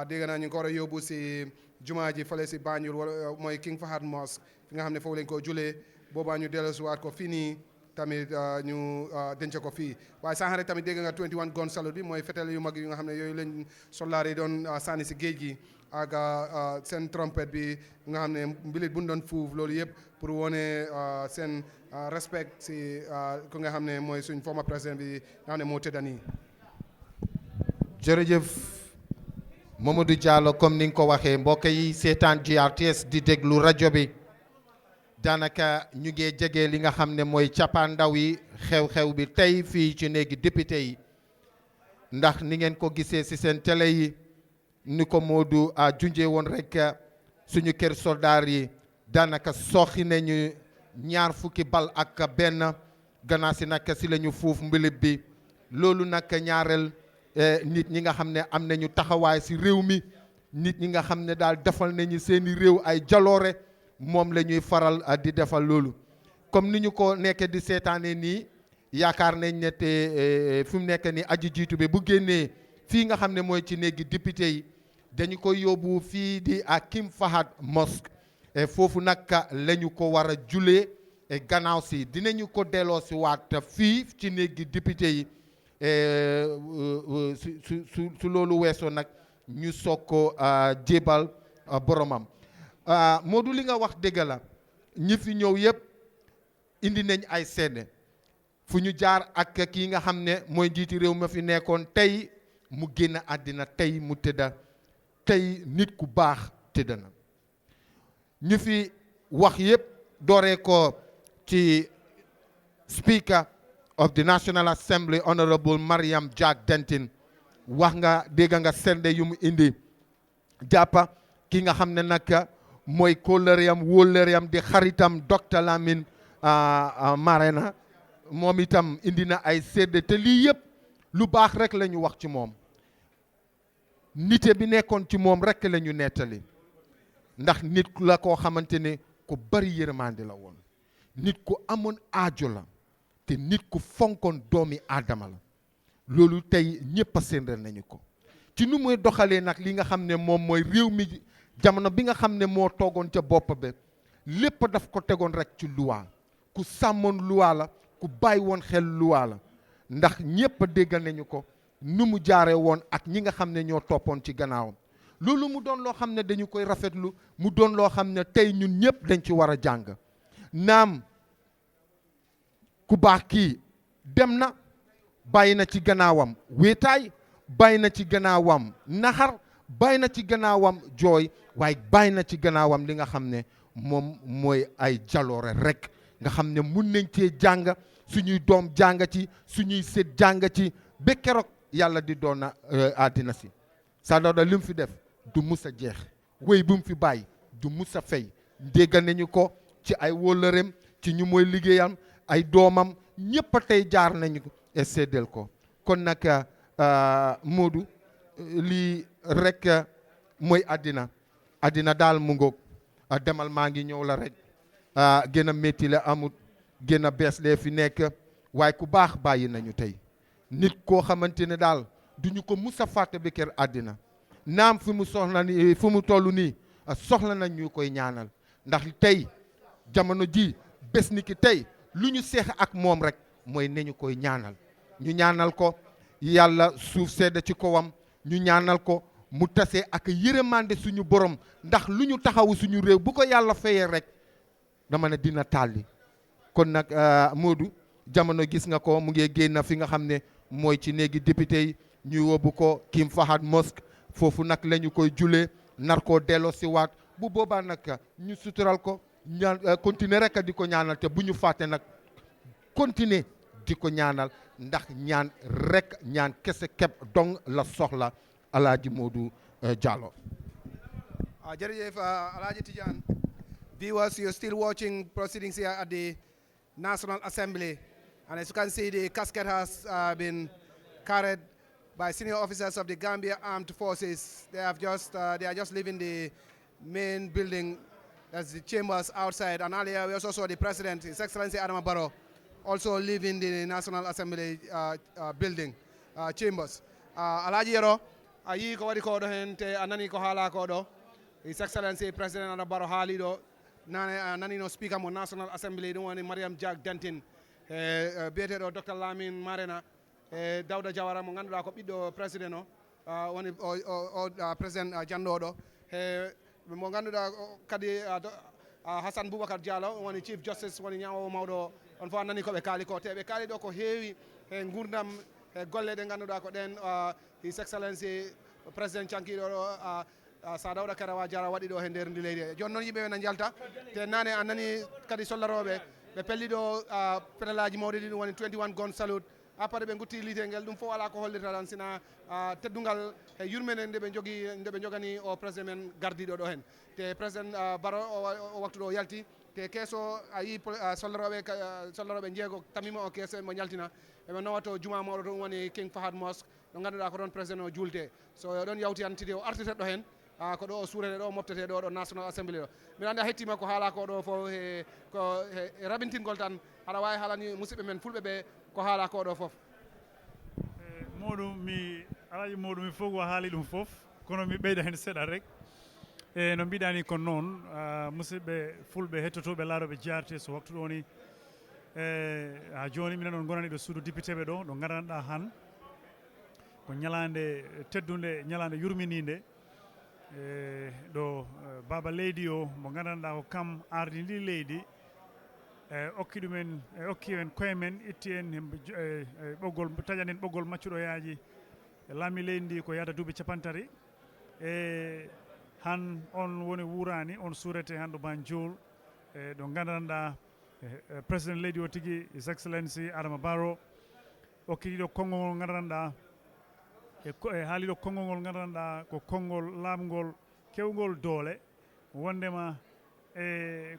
dégg naa ñu ngi ko war a yóbbu si jumaa ji fale si Banjul wala mooy King Fahad Mosque fi nga xam ne foofu lañ ko julee boobaa ñu dellusiwaat ko fii nii tamit ñu denc ko fii waaye sànq rek tamit dégg nga 21 gun salute bi mooy fetel yu mag yi nga xam ne yooyu lañ soldaar yi doon sànni si géej gi ak seen trompette bi nga xam ne mbilit bu ñu doon fuuf loolu yëpp pour wone seen respect si ku nga xam ne mooy suñ former président bi nga xam ne moo tëdda nii. jërëjëf Mamadou Diallo comme ni nga ko waxee mbokk yi seetaan GRTS di déglu rajo bi daanaka ñu ngi jege li nga xam ne mooy cappaandaw yi xew-xew bi tey fii ci néegi député yi ndax ni ngeen ko gisee ci seen télé yi ni ko Modou junjee woon rek suñu kër soldaar yi daanaka soxi nañu 20 bal ak benn gannaaw si nag si la ñu fuuf mbilib bi loolu nag ñaareel nit ñi nga xam ne am nañu taxawaay si réew mi nit ñi nga xam ne daal defal nañu seeni réew ay jaloore moom la ñuy faral di defal loolu comme ni ñu ko nekkee di seetaane nii yaakaar nañ ne te fi mu nekk ni aji jiitu bi bu génnee fii nga xam ne mooy ci néegi député yi dañu ko yóbbu fii di King Fahd Mosque foofu nag la ñu ko war a julee gannaaw si dinañu ko delloo si waat fii ci néegi député yi su loolu weesoo nag ñu soog ko jébal boromam Modou li nga wax dëgg la ñi fi ñëw yëpp indi nañ ay seede fu ñu jaar ak kii nga xam ne mooy njiiti réew ma fi nekkoon tey mu génn àddina tey mu tëdda tey nit ku baax tëdd na ñu fi wax yëpp dooree ko ci Speaker of the National Assembly Honorable Mariam Jack Denton wax nga dégg nga sende yu mu indi jàppa ki nga xam ne nag mooy kóllëreem wóllëreem di xaritam Dr Lamin Marena moom itam indi na ay sedd te lii yëpp lu baax rek la ñu wax ci moom nite bi nekkoon ci moom rek la ñu nettali ndax nit la koo xamante ne ku bari yërmande la woon nit ku amoon aajo la te nit ku fonkoon doomi aadama la loolu tey ñëpp a séenal nañu ko ci nu muy doxalee nag li nga xam ne moom mooy réew mi jamono bi nga xam ne moo toogoon ca bopp ba lépp daf ko tegoon rek ci luwaa ku sàmmoon luwaa la ku bàyyi woon xel luwaa la ndax ñëpp déggal nañu ko nu mu jaaree woon ak ñi nga xam ne ñoo toppoon ci gannaawam loolu mu doon loo xam ne dañu koy rafetlu mu doon loo xam ne tey ñun ñëpp dañ ci war a jàng naam ku baax kii dem na bàyyi na ci gannaawam wéetaay bàyyi na ci gannaawam naxar bàyyi na ci gannaawam jooy waaye bàyyi na ci gannaawam li nga xam ne moom mooy ay jaloore rek nga xam ne mun nañ cee jàng suñuy doom jàng ci suñuy sët jàng ci ba keroog yàlla di doon na àddina si Sir Dawda li mu fi def du mus a jeex wéy bu mu fi bàyyi du mus a fay dégg nañu ko ci ay wóllëreem ci ñu mooy liggéeyam ay doomam ñëpp a tey jaar nañu séddal ko kon nag Modou lii rek mooy àddina daal mu ngoog demal maa ngi ñëw la rek gën a métti la amut gën a bees lee fi nekk waaye ku baax bàyyi nañu tey nit koo xamante ne daal duñu ko mus a fàtte bi kër àddina naam fi mu soxla ni fi mu toll nii soxla nañ ñu koy ñaanal ndax tey jamono ji bés ni ki tey lu ñu seex ak moom rek mooy ne ñu koy ñaanal ñu ñaanal ko yàlla suuf sedd ci kawam ñu ñaanal ko mu tase ak yërëmande suñu borom ndax lu ñu taxawu suñu réew bu ko yàlla fayee rek dama ne dina tàlli kon nag Modou jamono gis nga ko mu ngi génn fi nga xam ne mooy ci néegi député yi ñu yóbbu ko King Fahd Mosque foofu nag la ñu koy julee nar koo delloo si waat bu boobaa nag ñu sutural ko ñaan continuer rek di ko ñaanal te bu ñu fàtte nag continuer di ko ñaanal ndax ñaan rek ñaan kese képp dong la soxla Alaaji Modou Jallow. Jërëjëf Alhaji Tidiane. Viewers, you're still watching proceedings here at the National Assembly. And as you can see, the casket has been carried by senior officers of the Gambia Armed Forces. They are just leaving the main building, that's the chambers outside. And earlier we also saw the President, His Excellency Adama Barrow, also leaving the National Assembly building chambers. Alhaji Yero, ayi ko wadi ko do hente anani ko hala ko do. His Excellency President Adama Barrow haali do nani no Speaker mo National Assembly do woni Mariam Jack Denton biyete do Dr Lamin Marena Dawda Jawara mo ganduɗa ko ɓiɗɗo président o woni président janɗoɗo mo ganduɗa kadi Hassan Boubacar Diallo woni Chief Justice woni ñawowo mawɗo on fof nani koɓe kaali ko te ɓe kaali ɗo ko heewi e gurdam e golle ɗe ganduɗa ko ɗen His Excellency President cankiɗo ɗo sa dawda karawa jara waɗi ɗo he nder ndi leydi joni noon yimɓe na jalta te nane a nani kadi sollaroɓe ɓe pelli ɗo pédalaji mawɗi ɗi ɗum woni 21 gon salute après ɓe gutti litengel ɗum fof ala ko hollirta tan sina teddungal e yurmene nde ɓe jogani o président men gardiɗo ɗo hen te président baro o waktu ɗo yalti te keeso a yi sollaroɓe jeego tamima o keeso mo jaltina eɓe nowato juma mawɗo to ɗum woni King Fahad Mosque ɗo ganduɗa ko ɗon président o juulte so ɗon yawtiyantide o artitet ɗo hen ko ɗo o suurete ɗo moftete ɗo national assembly ɗo min andi a hettima ko haala ko ɗo fof ko raɓintingol tan aɗa wawi haalani musidɓe men fulɓe ɓe ko haala ko ɗo fof moɗum alaji moɗum mi fof o haali ɗum fof kono mi ɓeyda hen seeɗa rek e no mbiɗani kon noon musidɓe fulɓe hettotoɓe laaroɓe jarte so waktu ɗo ni ha joni minen on gonani ɗo suudu député ɓe ɗo ɗo garanɗa han ko ñalande teddude ñalande yurmininde ɗo baba leydi o mo gandanɗa ko kam ardi ndi leydi okki ɗumen okki en koye men itti en ɓoggol taƴan en ɓoggol maccuɗoyaji laami leydi ndi ko yahata duuɓi capantati e han on woni wurani on suurete han ɗo Banjul ɗo gandanɗa président leydi o tigui his excellency Adama Barrow okkiɗiɗo konngol ngol gandanɗa e haaliɗo konngol ngol gandanɗa ko konngol laamgol kewgol doole wondema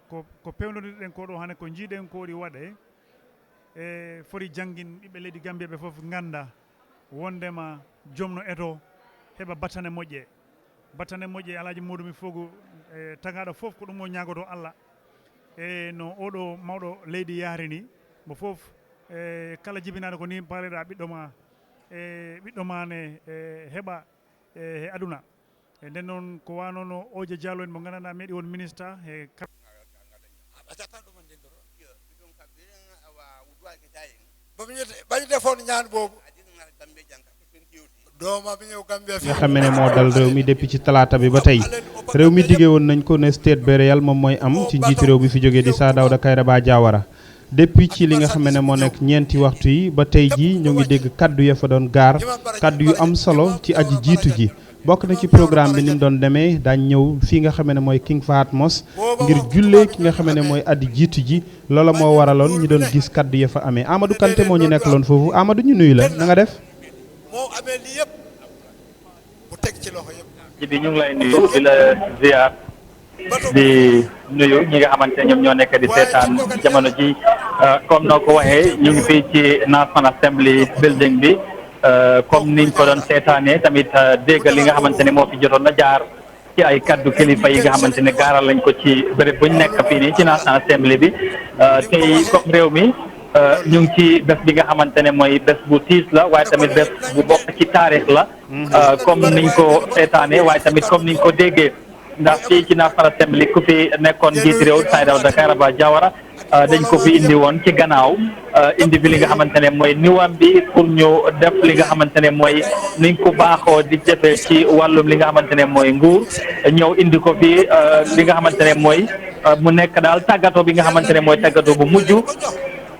ko pewnodirɗen ko ɗo hane ko jiiɗen ko ɗi waɗe e foti janggin ɓiɓɓe leydi Gambia ɓe fof ganda wondema jomno eto heɓa battane moƴƴe alaji muɗum fogu tagaɗo fof ko ɗum o ñagoto Allah e no oɗo mawɗo leydi yaari ni mo fof kala jibinaɗo ko ni paleɗa ɓiɗɗo ma ɓiɗɗo ma ne heɓa e aduna e nden noon ko wanono Oje Diallo en mo gandanɗa meɗi won ministre e nga xam ne moo dal réew mi depuis ci talaata bi ba tey réew mi diggee woon nañ ko ne state burial moom mooy am ci njiitu réew bi fi jógee di Sir Dawda Kairaba Jawara depuis ci li nga xam ne moo nekk ñeenti waxtu yi ba tey ji ñoo ngi dégg kaddu ya fa doon gaar kaddu yu am solo ci aji jiitu ji bokk na ci programme bi ni mu doon demee daañ ñëw fii nga xam ne mooy King Fahad Mosque ngir jullee ki nga xam ne mooy aji jiitu ji loola moo waraloon ñu doon gis kaddu ya fa amee Amadou Kanté moo ñu nekk loon foofu Amadou ñu nuyu la na nga def ji bi ñu ngi lay nuyu di la ziar di nuyu ñi nga xamante ne ñoom ñoo nekk di seetaan jamono ji comme noo ko waxee ñu ngi fii ci National Assembly building bi comme niñ ko doon seetaanee tamit dégg li nga xamante ne moo fi jotoon na jaar ci ay kaddu kilifa yi nga xamante ne gaaral lañ ko ci béréb buñ nekk fii nii ci National Assembly bi tey comme réew mi ñu ngi ci bés bi nga xamante ne mooy bés bu tiis la waaye tamit bés bu bokk ci taarix la comme niñ ko seetaanee waaye tamit comme niñ ko déggee ndax fii ci National Assembly ku fi nekkoon njiiti réew Sir Dawda Kairaba Jawara dañ ko fi indi woon ci gannaaw indi fi li nga xamante ne mooy niwam bi pour ñu def li nga xamante ne mooy niñ ko baaxoo di jëfee ci wàllum li nga xamante ne mooy nguur ñëw indi ko fi li nga xamante ne mooy mu nekk daal tàggatoo bi nga xamante ne mooy tàggatoo bu mujj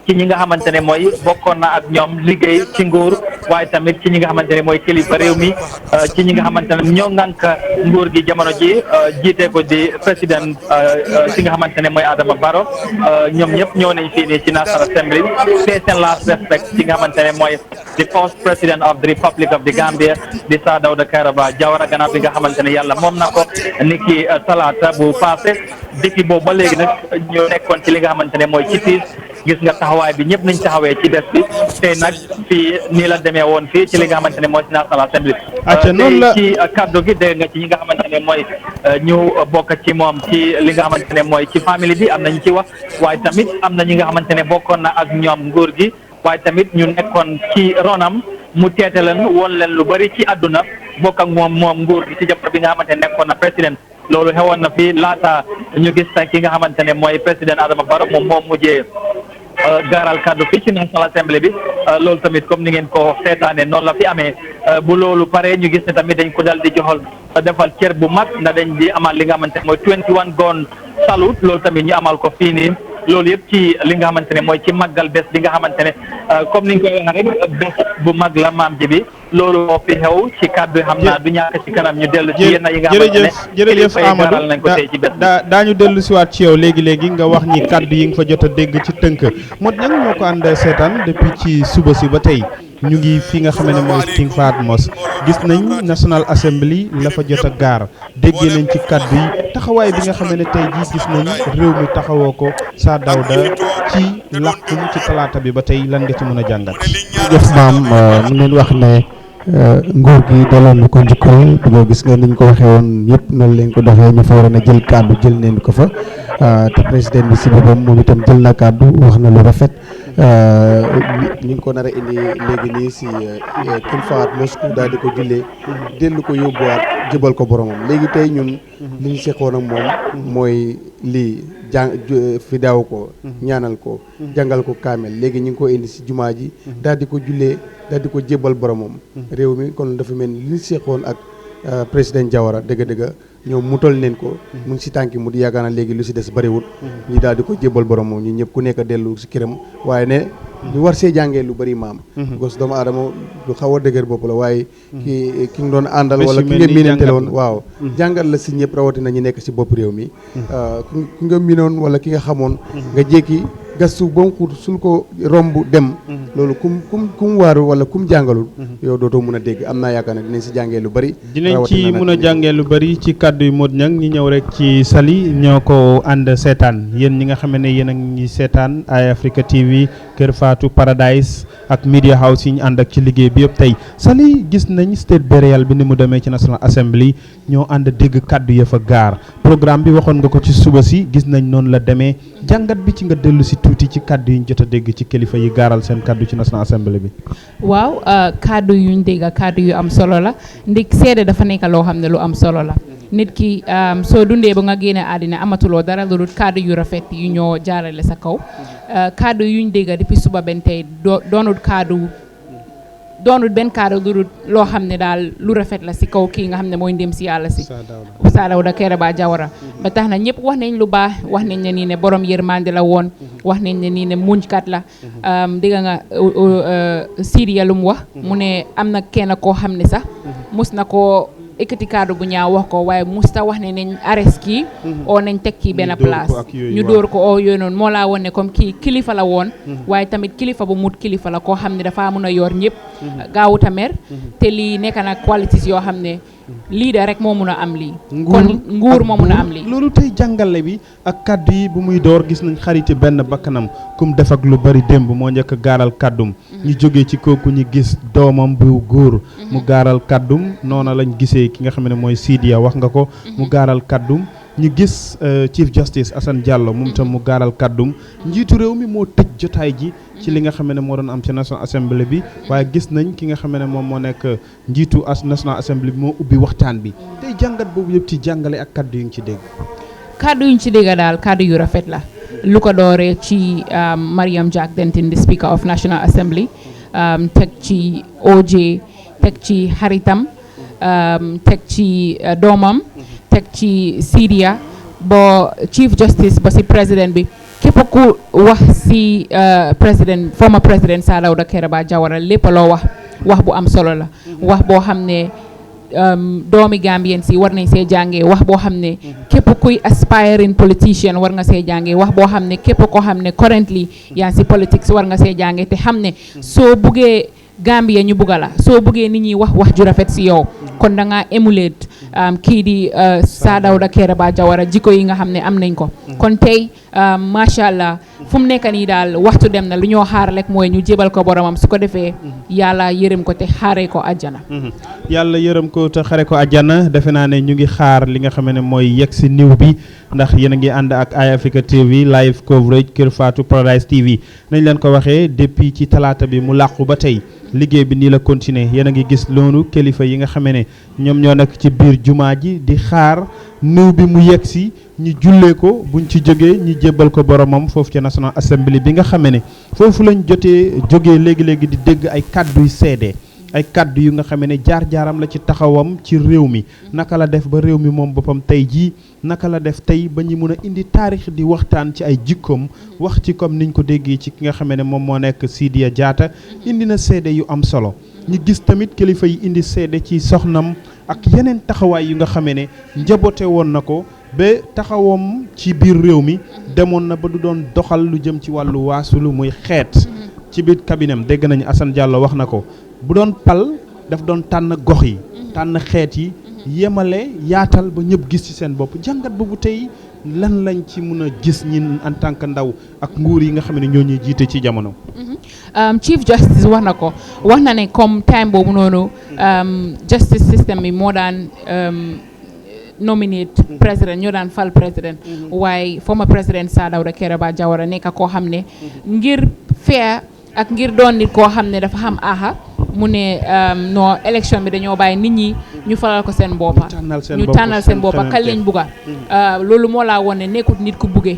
ci ñi nga xamante ne mooy bokkoon na ak ñoom liggéey ci nguur waaye tamit ci ñi nga xamante ne mooy kilifa réew mi ci ñi nga xamante ne ñoo ŋànk nguur gi jamono ji jiite ko di président ci nga xamante ne mooy Adama Barrow ñoom ñëpp ñëw nañ fii nii ci National Assembly pay seen last respect ci nga xamante ne mooy the first president of the Republic of the Gambia di Sir Dawda Kairaba Jawara gannaaw bi nga xamante ne yàlla moom na ko niki talaata bu passé depuis boobu ba léegi nag ñu nekkoon ci li nga xamante ne mooy ci tiis gis nga taxawaay bi ñëpp nañ taxawee ci bés bi tey nag fii nii la demee woon fii ci li nga xamante ne mooy ci National Assembly tey ci kaddu gi dégg nga ci ñi nga xamante ne mooy ñu bokk ci moom ci li nga xamante ne mooy ci famille bi am nañ ci wax waaye tamit am na ñi nga xamante ne bokkoon na ak ñoom nguur gi waaye tamit ñu nekkoon ci ronam mu teete leen woon leen lu bari ci àdduna bokk ak moom nguur gi ci jamono bi nga xamante ne nekkoon na président loolu xewoon na fi laata ñu gis ki nga xamante ne mooy président Adama Barrow moom mujjee gaaral kaddu fii ci National Assembly bi loolu tamit comme ni ngeen ko seetaane noonu la fi amee bu loolu pare ñu gis ne tamit dañ ko dal di joxal defal cër bu mag ndax dañ di amal li nga xamante ne mooy 21 gun salute loolu tamit ñu amal ko fii nii loolu yëpp ci li nga xamante ne mooy ci màggal bés bi nga xamante ne comme ni nga koy waxee rek bés bu mag la maam ji bi loolu moo fi xew ci kàddu xam naa du ñàkk ci kanam ñu dellu ci yenn yi nga xamante ne jërëjëf Amadou nañ ko tey ci bés daañu dellu siwaat ci yow léegi nga wax ñi kàddu yi nga fa jot a dégg ci tënk mot ñang ñoo ko ànd seetaan depuis ci suba si ba tey ñu ngi fi nga xam ne mooy King Fahd Mosque gis nañ National Assembly la fa jot a gaar déggee nañ ci kàddu yi taxawaay bi nga xam ne tey jii gis nañ réew mi taxawoo ko Sir Dawda ci làqum ci talaata bi ba tey lan nga ci mën a jàngat. jëf maam mu leen wax ne nguur gi daloon na ko njukkal boo gis nga niñ ko waxee woon yëpp noonu leen ko doxee ñu fa waroon a jël kàddu jël neen ko fa te président bi si boppam moom itam jël na kàddu wax na lu rafet ñu ngi ko nar a indi léegi nii si King Fahd Mosque daal di ko jullee dellu ko yóbbuwaat jëbal ko boromam léegi tey ñun li ñu seqoon ak moom mooy lii fi daaw ko ñaanal ko jàngal ko kaamel léegi ñu ngi ko indi si jumaa ji daal di ko jullee daal di ko jébal boromam réew mi kon dafa mel ni li ñu seqoon ak président Jawara dëgg-dëgg ñoom mutal neen ko mu ngi si tànki mu di yaakaar na léegi lu si des bëriwul ñi daal di ko jébal boromam ñu ñëpp ku nekk dellu si këram waaye ne ñu war see jàngee lu bëri maam gos doomu aadama lu xaw a dëgër bopp la waaye ki nga doon àndal wala ki nga miinante woon waaw jàngal la si ñëpp rawatina ñu nekk si bopp réew mi ki nga miinoon wala ki nga xamoon nga jékki gastu ba mu xuut sul ko romb dem loolu kum waaru wala kum jàngalul yow dootoo mën a dégg am naa yaakaar ne dinañ si jàngee lu bëri dinañ ci mën a jàngee lu bëri ci kàddu yu Modou Niang ñi ñëw rek ci Sali ñoo ko ànd seetaan yéen ñi nga xam ne yéen a ngi seetaan Eye Africa TV Kër Fatou Paradise ak Media House yi ñu ànd ak ci liggéey bi yëpp tey Sali gis nañ state burial bi ni mu demee ci National Assembly ñoo ànd dégg kàddu ya fa gaar programme bi waxoon nga ko ci suba si gis nañ noonu la demee jàngat bi ci nga dellu si tuuti ci kàddu yi ñu jot a dégg ci kilifa yi gaaral seen kàddu ci National Assembly bi. waaw kàddu yu ñu dégg kàddu yu am solo la ndik seede dafa nekk loo xam ne lu am solo la nit ki soo dundee ba nga génne àddina amatuloo dara lu dul kàddu yu rafet yu ñoo jaarale sa kaw kàddu yu ñu dégg depuis suba benn tey doonut benn kàddu lu dul loo xam ne daal lu rafet la si kaw kii nga xam ne mooy ndem si yàlla si Sir Dawda Kairaba Jawara ba tax na ñëpp wax nañ lu baax wax nañ ne nii ne borom yërmande la woon wax nañ ne nii ne muñkat la dégg nga Sidiya lu mu wax mu ne am na kenn koo xam ne sax mus na koo ekkati kàddu bu ñaaw wax ko waaye musta wax ne nañ arrest kii oo nañ teg kii benn place ñu dóor ko oo yooyu noonu moo laa woon ne comme kii kilifa la woon waaye tamit kilifa bu mut kilifa la koo xam ne dafa mun a yor ñëpp gaawuta mer te lii nekk na qualities yoo xam ne lii de rek moo mun a am lii kon nguur moo mun a am lii loolu tey jàngale bi ak kaddu yi bu muy door gis nañ xariti benn bakkanam kum def ak lu bari démb moo njëkk a gaaral kaddum ñu jógee ci kooku ñu gis doomam bu góor mu gaaral kaddum noona lañ gisee ki nga xam ne mooy Sidiya wax nga ko mu gaaral kaddum ñu gis Chief Justice Assane Diallo moom tam mu gaaral kaddum njiitu réew mi moo tëj jotaay ji ci li nga xam ne moo doon am ci National Assembly bi waaye gis nañ ki nga xam ne moom moo nekk njiitu National Assembly bi moo ubbi waxtaan bi tey jàngat boobu yëpp ci jàngale ak kaddu yu ñu ci dégg. kaddu yu ñu ci dégg daal kaddu yu rafet la lu ko dooree ci Mariam Jack Denton di Speaker of National Assembly teg ci OJ teg ci xaritam teg ci doomam teg ci Sidiya ba Chief Justice ba si président bi képp ku wax si former président Sir Dawda Kairaba Jawara lépp loo wax bu am solo la wax boo xam ne doomi Gambien si war nañ see jàngee wax boo xam ne képp kuy aspiring politician war nga see jàngee wax boo xam ne képp koo xam ne currently yaa ngi si politics war nga see jàngee te xam ne soo buggee Gambia ñu bugga la soo buggee nit ñi wax ju rafet si yow kon da ngaa emulate kii di Sir Dawda Kairaba Jawara jikko yi nga xam ne am nañ ko kon tey macha allah fu mu nekk nii daal waxtu dem na lu ñoo xaar rek mooy ñu jébal ko boromam su ko defee yàlla yërëm ko te xaaree ko àjjana. yàlla yërëm ko te xaaree ko àjjana defe naa ne ñu ngi xaar li nga xam ne mooy yegg si niw bi ndax yéen a ngi ànd ak Eye Africa TV live coverage Kër Fatou Paradise TV nañ leen ko waxee depuis ci talaata bi mu làqu ba tey liggéey bi nii la continuer yéen a ngi gis loolu kilifa yi nga xam ne ñoom ñoo nekk ci biir jumaa ji di xaar niw bi mu yegg si ñu jullee ko buñ ci jógee ñu jébbal ko boromam foofu ci National Assembly bi nga xam ne foofu lañ jógee léegi-léegi di dégg ay kàdduy seede ay kàddu yu nga xamee ne jaar-jaaram la ci taxawam ci réew mi naka la def ba réew mi moom boppam tey jii naka la def tey ba ñu mun a indi taarix di waxtaan ci ay jikkoom wax ci comme niñ ko déggee ci ki nga xamee ne moom moo nekk Sidia Jatta indi na seede yu am solo ñu gis tamit kilifa yi indi seede ci soxnam ak yeneen taxawaay yu nga xamee ne njaboote woon na ko ba taxawam ci biir réew mi demoon na ba du doon doxal lu jëm ci wàllu waasulu muy xeet ci biir kabinam dégg nañu Assane Diallo wax na ko bu doon pal daf doon tànn gox yi tànn xeet yi yemale yaatal ba ñëpp gis ci seen bopp jàngat boobu tey lan lañ ci mun a gis ñin en tant que ndaw ak nguur yi nga xam ne ñoo ñuy jiite ci jamono. Chief Justice wax na ko wax na ne comme time boobu noonu justice system bi moo daan nominate président ñoo daan fal président waaye former président Sir Dawda Kairaba Jawara nekk koo xam ne ngir fair ak ngir doon nit koo xam ne dafa xam aha mu ne non élection bi dañoo bàyyi nit ñi ñu falal ko seen boppa ñu tànnal seen boppa kan lañ bugga loolu moo laa woon ne nekkut nit ku buggee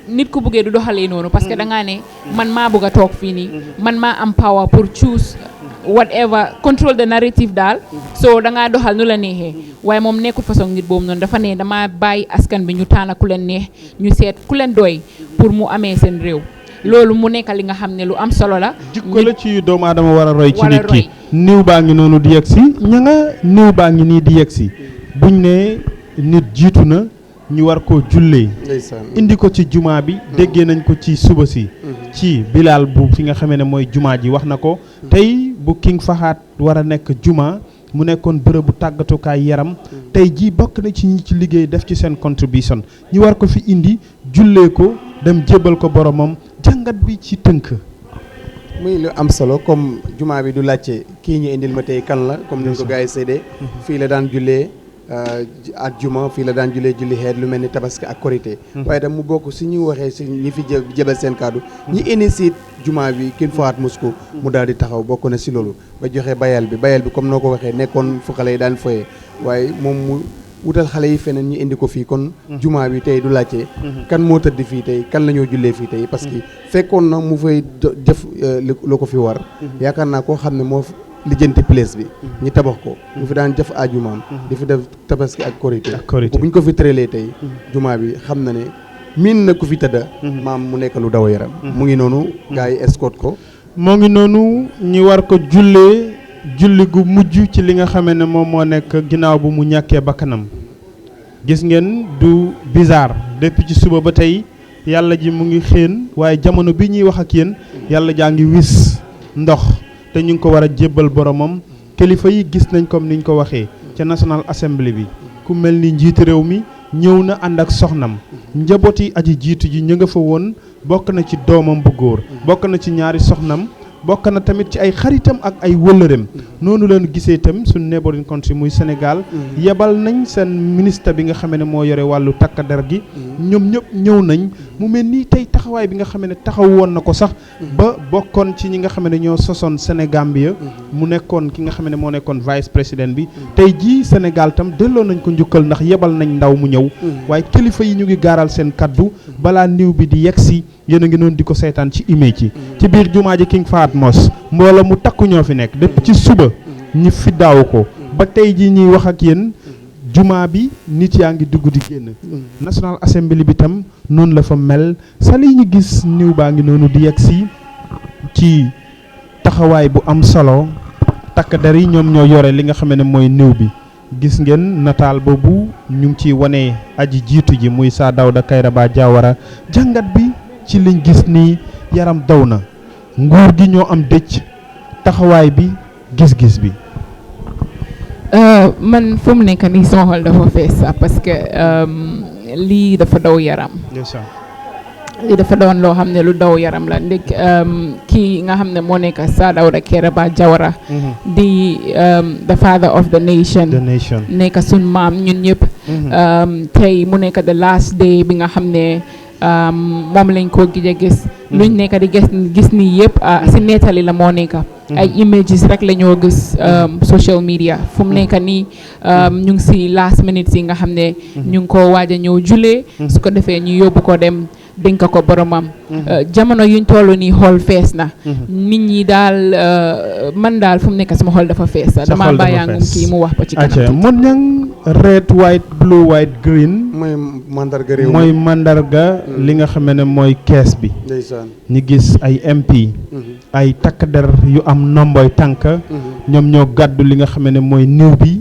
nit ku buggee du doxalee noonu parce que da ngaa ne man maa bugg a toog fii nii man maa am power pour choose whatever control the narrative daal so da ngaa doxal nu la neexee waaye moom nekkut façon nit boobu noonu dafa ne dama bàyyi askan bi ñu tànn ku leen neex ñu seet ku leen doy pour mu amee seen réew loolu mu nekk li nga xam ne lu am solo la. jikko la ci doomu aadama war a roy ci nit ki niw baa ngi noonu di yegg si ña nga niw baa ngi nii di yegg si buñ ne nit jiitu na ñu war koo jullee indi ko ci jumaa bi déggee nañ ko ci suba si ci bilaal bu fi nga xamee ne mooy jumaa ji wax na ko tey bu King Fahad war a nekk jumaa mu nekkoon bërëbu tàggatukaay yaram tey jii bokk na ci ñi ci liggéey def ci seen contribution ñu war ko fi indi jullee ko dem jébbal ko boromam jàngat bi ci tënk. muy lu am solo comme jumaa bi du laajte kii ñu indil ma tey kan la comme ni ko gars yi séddee fii la daan jullee ak juma fii la daan jullee julli xeet lu mel ni tabaski ak korité waaye tam mu bokk si ñu waxee si ñi fi jëbal seen kaddu ñi initié jumaa bi King Fahad Mosque mu daal di taxaw bokk na si loolu ba joxe bayal bi comme noo ko waxee nekkoon fu xale yi daan foyee waaye moom mu wutal xale yi feneen ñu indi ko fii kon jumaa bi tey du laajte kan moo tëdd fii tey kan la ñoo jullee fii tey parce que fekkoon na mu fay def lu ko fi war yaakaar naa koo xam ne moo lijjanti place bi ñu tabax ko ñu fi daan def ajumaam di fi def tabaski ak korité bu ñu ko fi tëralee tey jumaa bi xam na ne miin na ku fi tëdda maam mu nekk lu daw yaram mu ngi noonu gars yi escorte ko moo ngi noonu ñi war ko jullee julli gu mujj ci li nga xamee ne moom moo nekk ginnaaw bu mu ñàkkee bakkanam gis ngeen du bizarre depuis ci suba ba tey yàlla ji mu ngi xéen waaye jamono bi ñuy wax ak yéen yàlla jaa ngi wis ndox te ñu ngi ko war a jébbal boromam kilifa yi gis nañ comme niñ ko waxee ca National Assembly bi ku mel ni njiitu réew mi ñëw na ànd ak soxnam njaboot yi aji jiitu ji ñu nga fa woon bokk na ci doomam bu góor bokk na ci ñaari soxnam bokk na tamit ci ay xaritam ak ay wëllëreem noonu leen gisee itam suñu neighboring country muy Sénégal yebal nañ seen ministre bi nga xam ne moo yore wàllu takk der gi ñoom ñëpp ñëw nañ mu mel nii tey taxawaay bi nga xam ne taxaw woon na ko sax ba bokkoon ci ñi nga xam ne ñoo sosoon Sénégambia mu nekkoon ki nga xam ne moo nekkoon vice président bi tey jii Sénégal tam delloo nañ ko njukkal ndax yebal nañ ndaw mu ñëw waaye kilifa yi ñu ngi gaaral seen kaddu balaa niw bi di yegsi yéen a ngi noonu di ko seetaan ci image yi ci biir jumaa ji King Fahad Mosque mbooloo mu takku ñoo fi nekk depuis ci suba ñi fi daaw ko ba tey jii ñuy wax ak yéen jumaa bi nit yaa ngi dugg di génn National Assembly bi tam noonu la fa mel sali ñu gis niw baa ngi noonu di yegg si ci taxawaay bu am solo takk der yi ñoom ñoo yore li nga xam ne mooy niw bi gis ngeen nataal boobu ñu ngi ciy wane aji jiitu ji muy Sir Dawda Kairaba Jawara jàngat bi ci liñ gis nii yaram daw na nguur gi ñoo am dëcc taxawaay bi gis-gis bi man fu mu nekk nii sama xol dafa fees sax parce que lii dafa daw yaram lii dafa doon loo xam ne lu daw yaram la ndek kii nga xam ne moo nekk Sir Dawda Kairaba Jawara di the father of the nation nekk suñ maam ñun ñëpp tey mu nekk the last day bi nga xam ne moom lañ ko gis a gis luñ nekk di gis nii yëpp si nettali la moo nekk ay images rek la ñoo gis social media fu mu nekk nii ñu ngi si last minutes yi nga xam ne ñu ngi ko waaj a ñëw julee su ko defee ñu yóbbu ko dem dénk ko boromam. jamono yuñ toll nii xool fees na. nit ñi daal man daal fu mu nekk sama xol dafa fees. dama bàyyaangum kii mu wax ba ci kanam. mon ñang red white blue white green. mooy mandarga réew mooy mandarga li nga xam ne mooy kees bi. ndeysaan ñi gis ay MP. ay takk der yu am nomboy tànk. ñoom ñoo gàddu li nga xam ne mooy néew bi.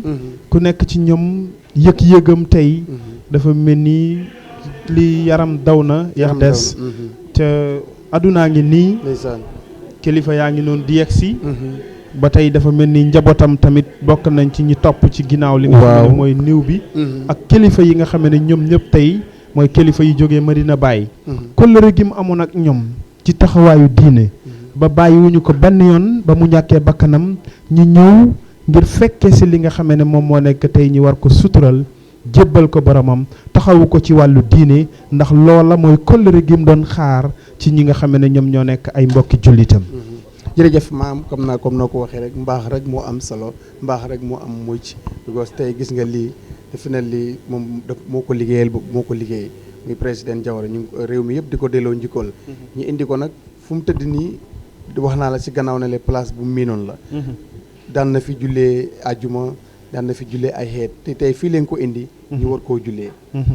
ku nekk ci ñoom yëg-yëgam tey. dafa mel ni li yaram daw na. yax des te adunaa ngi nii. kilifa yaa ngi noonu di yegsi. ba tey dafa mel ni njabootam tamit bokk nañ ci ñi topp ci ginnaaw li nga xam ne mooy néew bi. ak kilifa yi nga xam ne ñoom ñëpp tey mooy kilifa yi jógee Medina Baye. kóllëre gi mu amoon ak ñoom ci taxawaayu diine. ba bàyyiwuñu ko benn yoon ba mu ñàkkee bakkanam ñu ñëw ngir fekke si li nga xam ne moom moo nekk tey ñi war ko sutural jébbal ko boromam taxawu ko ci wàllu diine ndax loola mooy kóllëre gi mu doon xaar ci ñi nga xam ne ñoom ñoo nekk ay mbokki jullitam. jërëjëf maam comme noo ko waxee rek mbaax rek moo am solo mbaax rek moo am mucc because tey gis nga lii defe na lii moom moo ko liggéey muy président Jawara ñu réew mi yëpp di ko delloo njikkool ñu indi ko nag fu mu tëdd nii wax naa la si gannaaw ne le place bu miinoon la daan na fi jullee ajuma daan na fi jullee ay xeet te tey fii leen ko indi ñu war koo jullee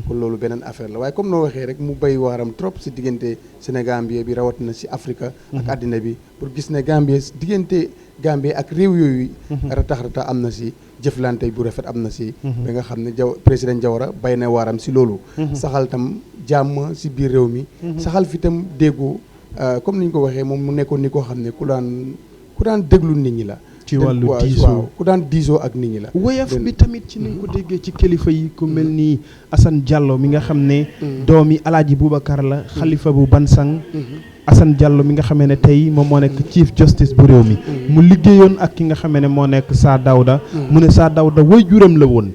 kon loolu beneen affaire la waaye comme noo waxee rek mu bay waaram trop si diggante Sénégambie bi rawatina si Afrique ak àddina bi pour gis ne Gambie diggante Gambie ak réew yooyu ratax am na si jëflante bu rafet am na si ba nga xam ne président Jawara bay na waaram si loolu saxal tam jàmm si biir réew mi saxal fi tam déggoo comme ni ñu ko waxee moom mu nekkoon ni koo xam ne ku daan déglu nit ñi la ci wàllu diisoo ku daan diisoo ak nit ñi la woyof bi tamit ci ni ko déggee ci kilifa yi ku mel ni Assane Diallo mi nga xam ne doomi Alaaji Boubacar la xalifa bu Bansang Assane Diallo mi nga xamee ne tey moom moo nekk chief justice bu réew mi mu liggéeyoon ak ki nga xamee ne moo nekk Saa Dawda mu ne Saa Dawda way juram la woon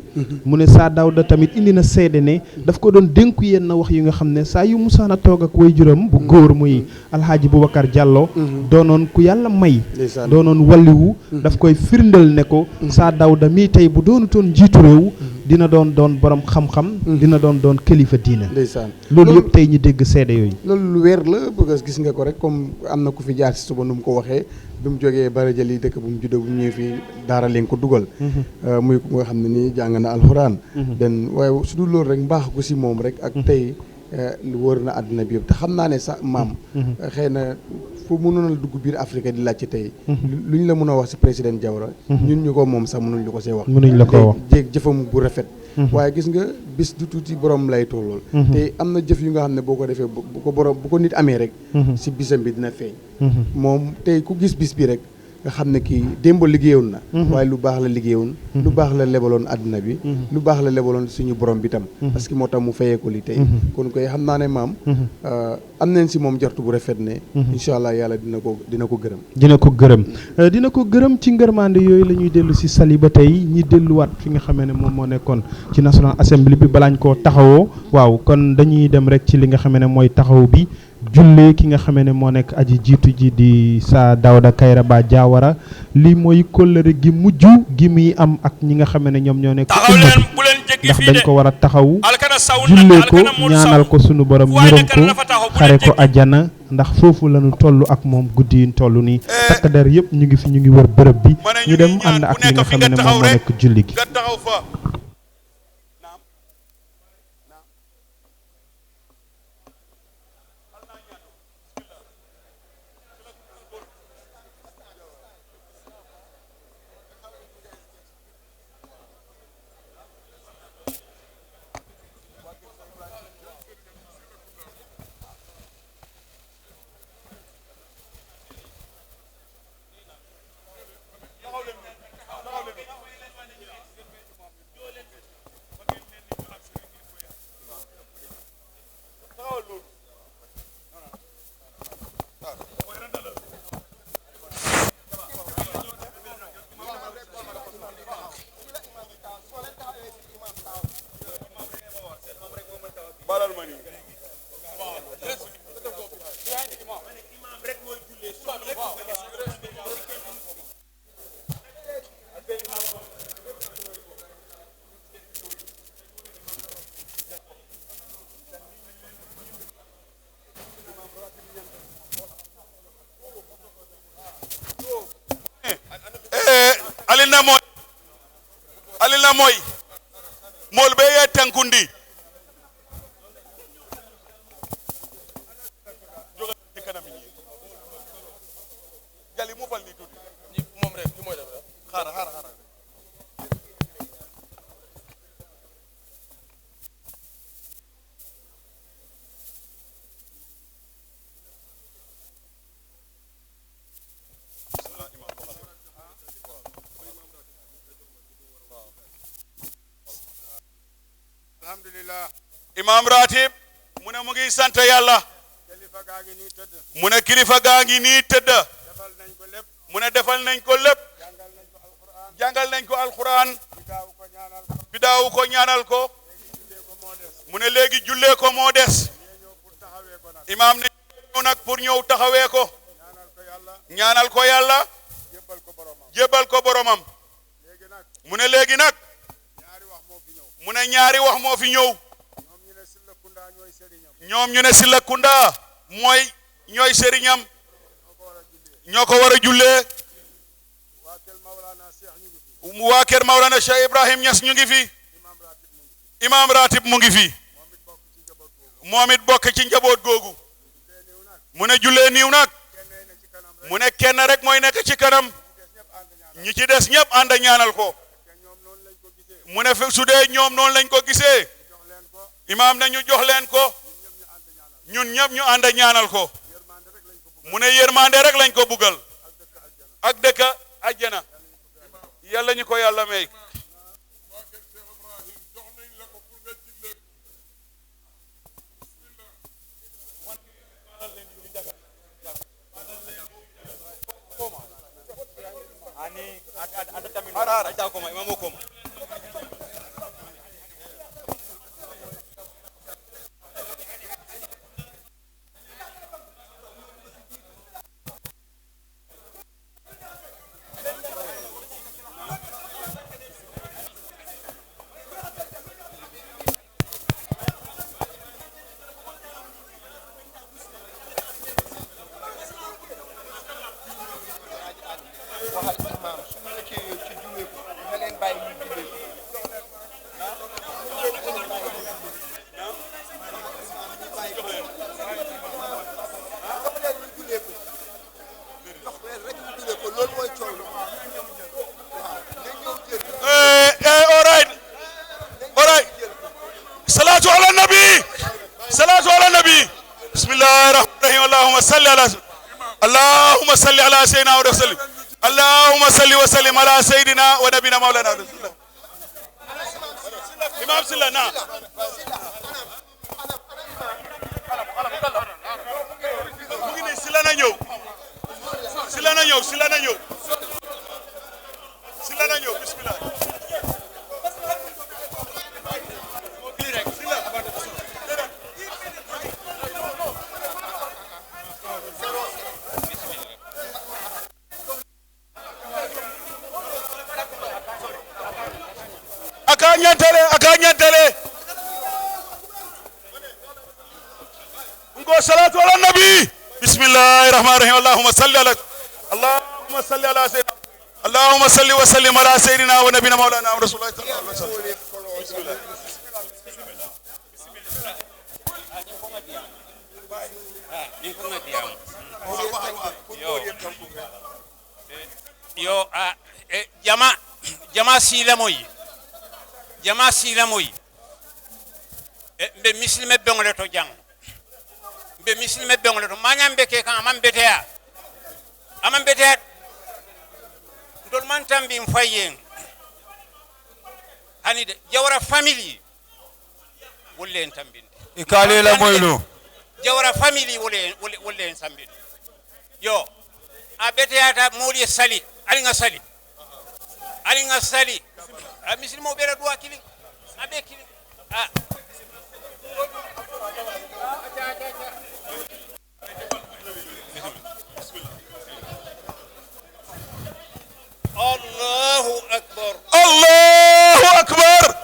mu ne Saa Dawda tamit indi na seede ne daf ko doon dénku yenn wax yi nga xam ne saa yu musaana toog ak way juram bu góor muy Alhaaji Boubacar Diallo doonoon ku yàlla may doonoon walliwu daf koy firndal ne ko Saa Dawda mii tey bu doonutoon njiitu réew dina doon borom xam-xam dina doon kilifa diina loolu yëpp tey ñi dégg seede yooyu loolu lu weer la bëgg gis nga ko rek comme am na ku fi jaar si suba nu mu ko waxee bi mu jógee Barajali dëkk bu mu juddoo bu mu ñëwee fii daara leen ko dugal muy ku nga xam ne nii jàng na alxuraan den waaye su dul loolu rek mbaax gu si moom rek ak tey lu wër na àdduna bi yëpp te xam naa ne sax maam xëy na fu mënoon a dugg biir Afrique di laajte tey lu ñu la mën a wax si président Jawara ñun ñu ko moom sax mënuñ la ko see wax mënuñ la ko wax jéeg jëfam bu rafet waaye gis nga bis du tuuti borom lay tollool te am na jëf yu nga xam ne boo ko defee bu ko nit amee rek si bisam bi dina feeñ moom tey ku gis bis bi rek nga xam ne kii démb liggéeyoon na waaye lu baax la liggéeyoon lu baax la lebaloon àdduna bi lu baax la lebaloon suñu borom bi tam parce que moo tax mu fayee ko li tey kon koy xam naa ne maam am nañ si moom jortu bu rafet ne incha allah yàlla dina ko gërëm dina ko gërëm ci ngërmande yooyu la ñuy dellu si sali ba tey ñi delluwaat fi nga xamee ne moom moo nekkoon ci National Assembly bi balaañ koo taxawoo waaw kon dañuy dem rek ci li nga xamee ne mooy taxaw bi jullee ki nga xamee ne moo nekk aji jiitu ji di Saa Dawda Kairaba Jawara lii mooy kóllëre gi mujj gi muy am ak ñi nga xamee ne ñoom ñoo nekk umma bi ndax dañ ko war a taxawu jullee ko ñaanal ko sunu borom yërëm ko xare ko ajjana ndax foofu lañu toll ak moom guddi yi toll nii takk der yëpp ñu ngi fi ñu ngi wër bërëb bi ñu dem ànd ak li nga xamee ne moom moo nekk julli gi alina moy mol be ye tankundi jali mu fal ni tuddi mom rek ki moy def xara alhamdulillah imam ratib mune mu ngi sante yalla mune kilifa gaangi ni teud mune defal nañ ko lepp jangal nañ ko alquran bidaaw ko ñaanal ko mune legi julle ko mo dess imam ne nak pour ñew taxawé ko ñaanal ko yalla jébal ko boromam mune legi nak mune ñaari wax mo fi ñew ñom ñu ne Silla Kunda moy ñoy serignam ñoko wara julle wa ker Maulana Cheikh Ibrahim Niass ñu ngi fi imam ratib mu ngi fi momit bok ci njabot gogu mune julle niw nak mune kenn rek moy nek ci kanam ñi ci dess ñep and ñaanal ko mune fe sudé ñom non lañ ko gisé imam nañu jox leen ko ñun ñep ñu and ñaanal ko mune yermande rek lañ ko bugal ak dekk aljana yalla ñu ko yalla may ani ada tamit ara ja ko imam ko اللهم صل على سيدنا ورسول اللهم صل وسلم على سيدنا ونبينا مولانا رسول الله امام سلا نا مغني سلا نا ñew سلا نا ñew سلا نا ñew سلا نا ñew بسم الله akanyantale ngo salatu ala nabi bismillahir rahmanir rahim allahumma salli ala sayyidina allahumma salli wa sallim ala sayyidina wa nabiyina maulana rasulullah sallallahu alaihi wasallam bismillah yo jama sila moy be muslime bengole to jang be muslime bengole to manyam be ke kan amam betea dol man tambi mfayen hani de Jawara family wolle tambinde ikale la moylo Jawara family wolle sambinde yo a betea ta moli sali alinga sali misilimo bere duwa kili abe kili Allahu akbar Allahu akbar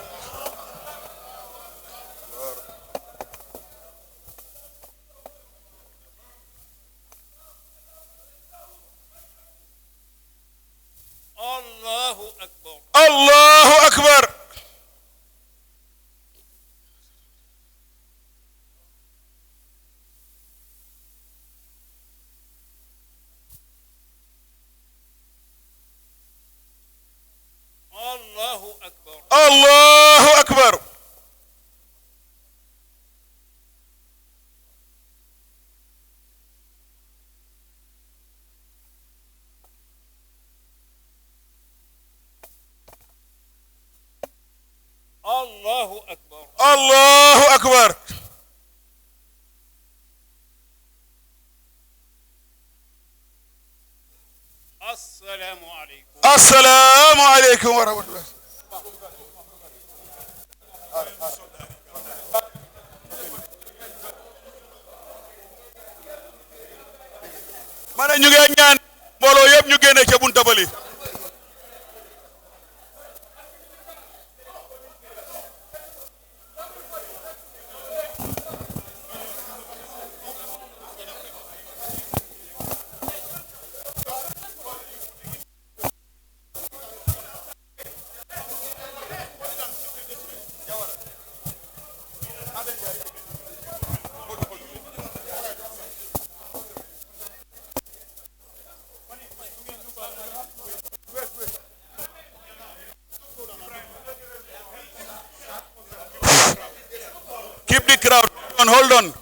Allahu akbar Allahu أكبر الله أكبر الله أكبر الله أكبر الله أكبر السلام عليكم السلام عليكم ورحمة الله ma ne ñu ngi ñaan mbooloo yëpp ñu génne ca bunta bali keep the crowd hold on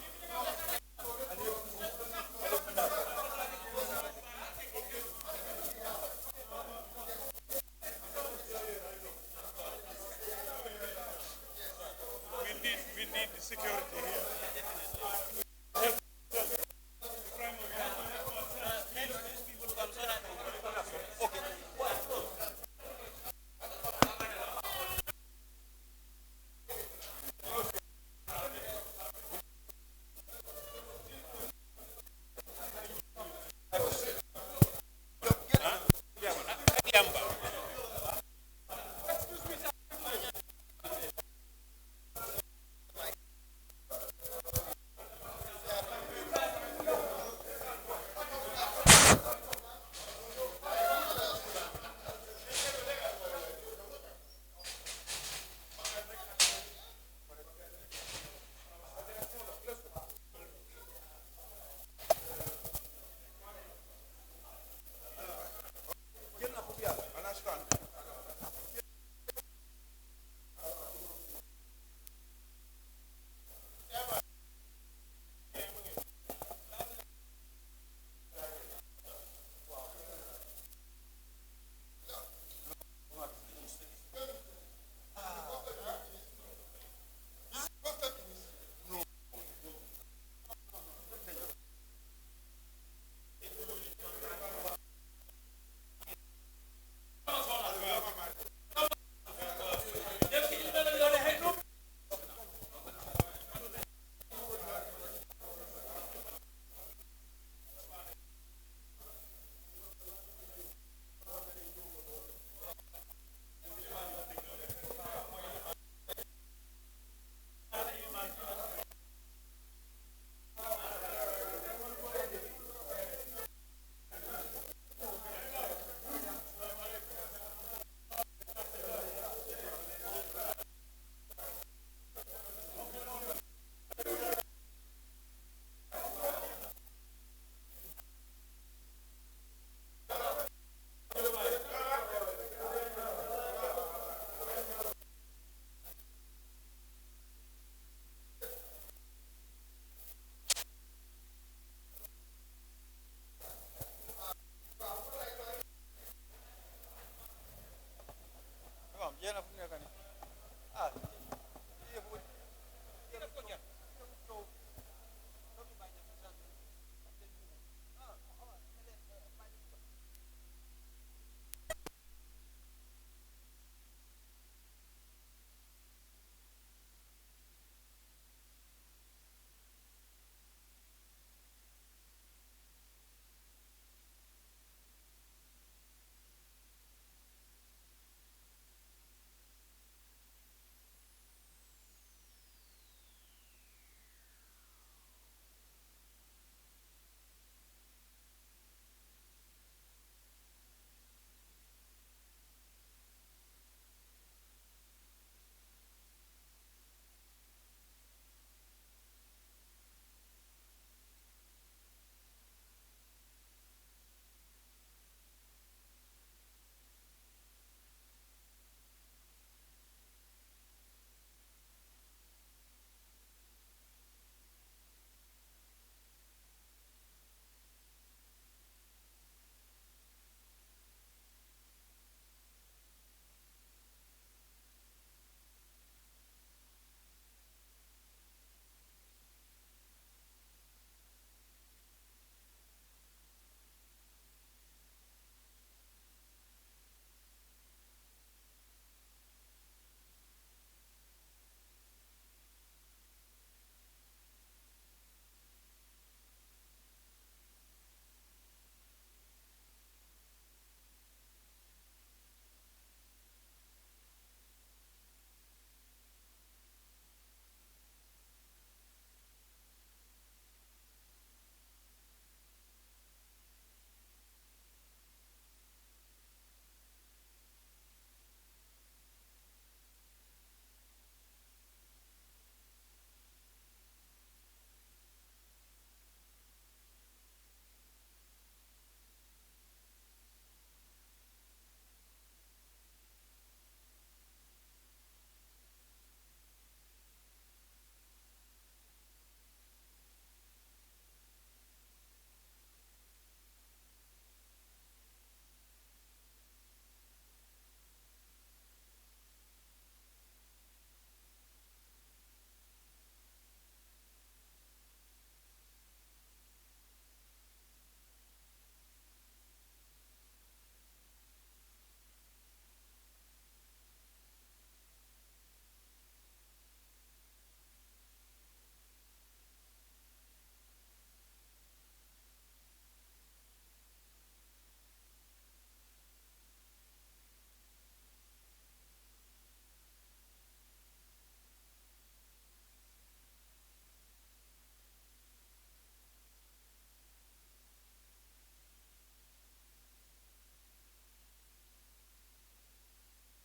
we need the security here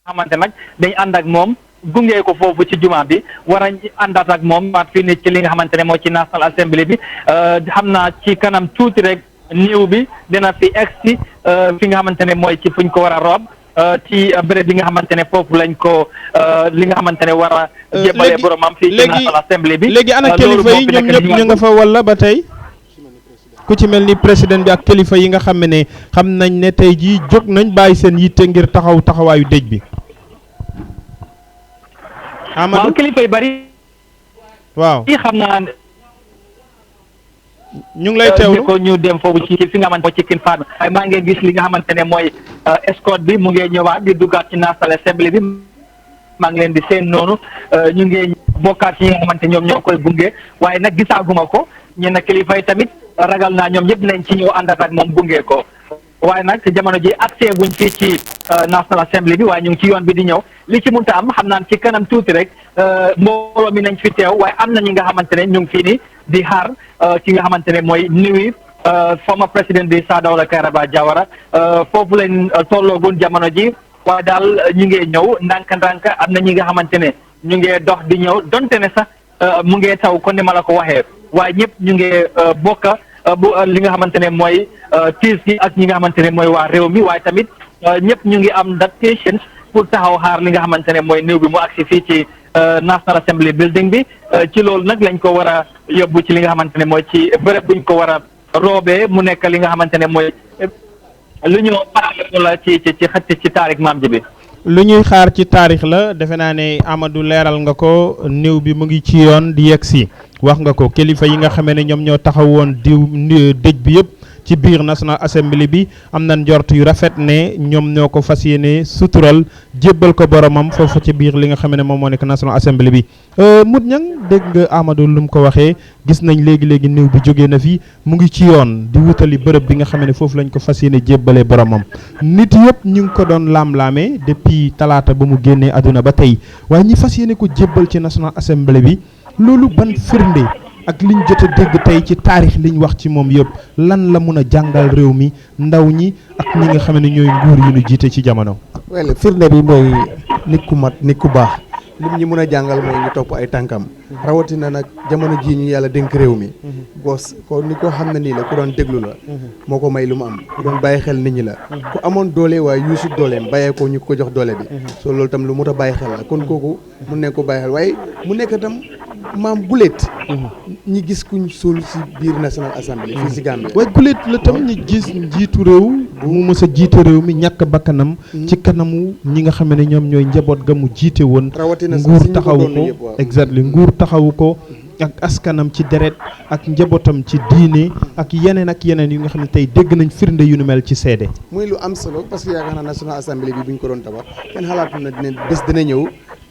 xamante nag dañ ànd ak moom gunge ko foofu ci jumaa bi war a àndaat ak moom waat fii ni ci li nga xamante ne moo ci National Assembly bi xam naa ci kanam tuuti rek néew bi dina fi egsi fi nga xamante ne mooy ci fuñ ko war a roob ci béréb bi nga xamante ne foofu lañ ko li nga xamante ne war a jébbale boromam fii ci National Assembly bi léegi ana kilifa yi ñoom ñëpp ñu nga fa walla ba tey ku ci mel ni président bi ak kilifa yi nga xam ne xam nañ ne tey jii jóg nañ bàyyi seen yitte ngir taxawaayu dëj bi Amadou waaw kilifa yu bari waaw xam naa ñu ngi lay teewlu ko ñu dem foofu ci fi nga xamante ne ci kin faat waaye maa ngi gis li nga xamante ne mooy escorte bi mu ngi ñëwaat di duggaat ci National Assembly bi maa ngi leen di seen noonu ñu ngi bokkaat ci yi nga xamante ñoom ñoo koy gunge waaye nag gisaaguma ko ñenn kilifa yi tamit ragal naa ñoom ñëpp nañ ci ñëw àndat ak moom gunge ko waaye nag jamono ji accès buñ fii ci National Assembly bi waaye ñu ngi ci yoon bi di ñëw li ci munta am xam naan ci kanam tuuti rek mbooloo mi nañ fi teew waaye am na ñi nga xamante ne ñu ngi fii ni di xaar ki nga xamante ne mooy niwi former président bi Sir Dawda Kairaba Jawara foofu lañ tolloogun jamono ji waaye daal ñu ngi ñëw ndànk-ndànk am na ñi nga xamante ne ñu ngi dox di ñëw donte ne sax mu ngi taw kon ni ma la ko waxee waaye ñëpp ñu ngi bokk bu li nga xamante ne mooy tiis gi ak ñi nga xamante ne mooy waa réew mi waaye tamit ñëpp ñu ngi am that patience pour taxaw xaar li nga xamante ne mooy néew bi mu agsi fii ci National Assembly building bi ci loolu nag lañ ko war a yóbbu ci li nga xamante ne mooy ci bërëb buñ ko war a roobee mu nekk li nga xamante ne mooy lu ñu parale la ci xëtt ci taarix maam ji bi lu ñuy xaar ci taarix la defe naa ne Amadou leeral nga ko néew bi mu ngi ci yoon di yegg si wax nga ko kilifa yi nga xamee ne ñoom ñoo taxawoon dëj bi yëpp ci biir National Assembly bi am na njort yu rafet ne ñoom ñoo ko fas yéene sutural jébbal ko boromam foofu ci biir li nga xam ne moom moo nekk National Assembly bi mut ñang dégg nga Amadou lu mu ko waxee gis nañ léegi néew bi jógee na fi mu ngi ci yoon di wutali bërëb bi nga xam ne foofu lañ ko fas yéene jébbalee boromam nit yëpp ñu ngi ko doon laam-laamee depuis talaata ba mu génnee àdduna ba tey waaye ñi fas yéene ko jébbal ci National Assembly bi loolu ban firnde ak liñ jot a dégg tey ci taarix liñ wax ci moom yëpp lan la mun a jàngal réew mi ndaw ñi ak ñi nga xam ne ñooy nguur yu ñu jiite ci jamono. well firnde bi mooy nit ku mat nit ku baax lim ñi mun a jàngal mooy ñu topp ay tànkam rawatina nag jamono jii ñu yàlla dénk réew mi ko ni ko xam ne nii la ku doon déglu la moo ko may lu mu am ku doon bàyyi xel nit ñi la ku amoon doole waaye yuusu dooleem bàyyee ko ñu ko jox doole bi soo loolu tam lu mot a bàyyi xel la kon kooku mun ne ko bàyyi xel waaye mu nekk tam maam guléet ñi gis kuñ suul si biir National Assembly fii si Gambie waaye guléet la tam ñi gis njiitu réew mu mës a jiite réew mi ñàkk bakkanam ci kanamu ñi nga xam ne ñoom ñooy njaboot ga mu jiite woon nguur taxawu ko exactly nguur taxawu ko ak askanam ci deret ak njabootam ci diine ak yeneen yu nga xam ne tey dégg nañ firnde yu nu mel ci seede muy lu am solo parce que yaakaar naa National Assembly bi bu ñu ko doon tabax kenn xalaatu na dina bés dina ñëw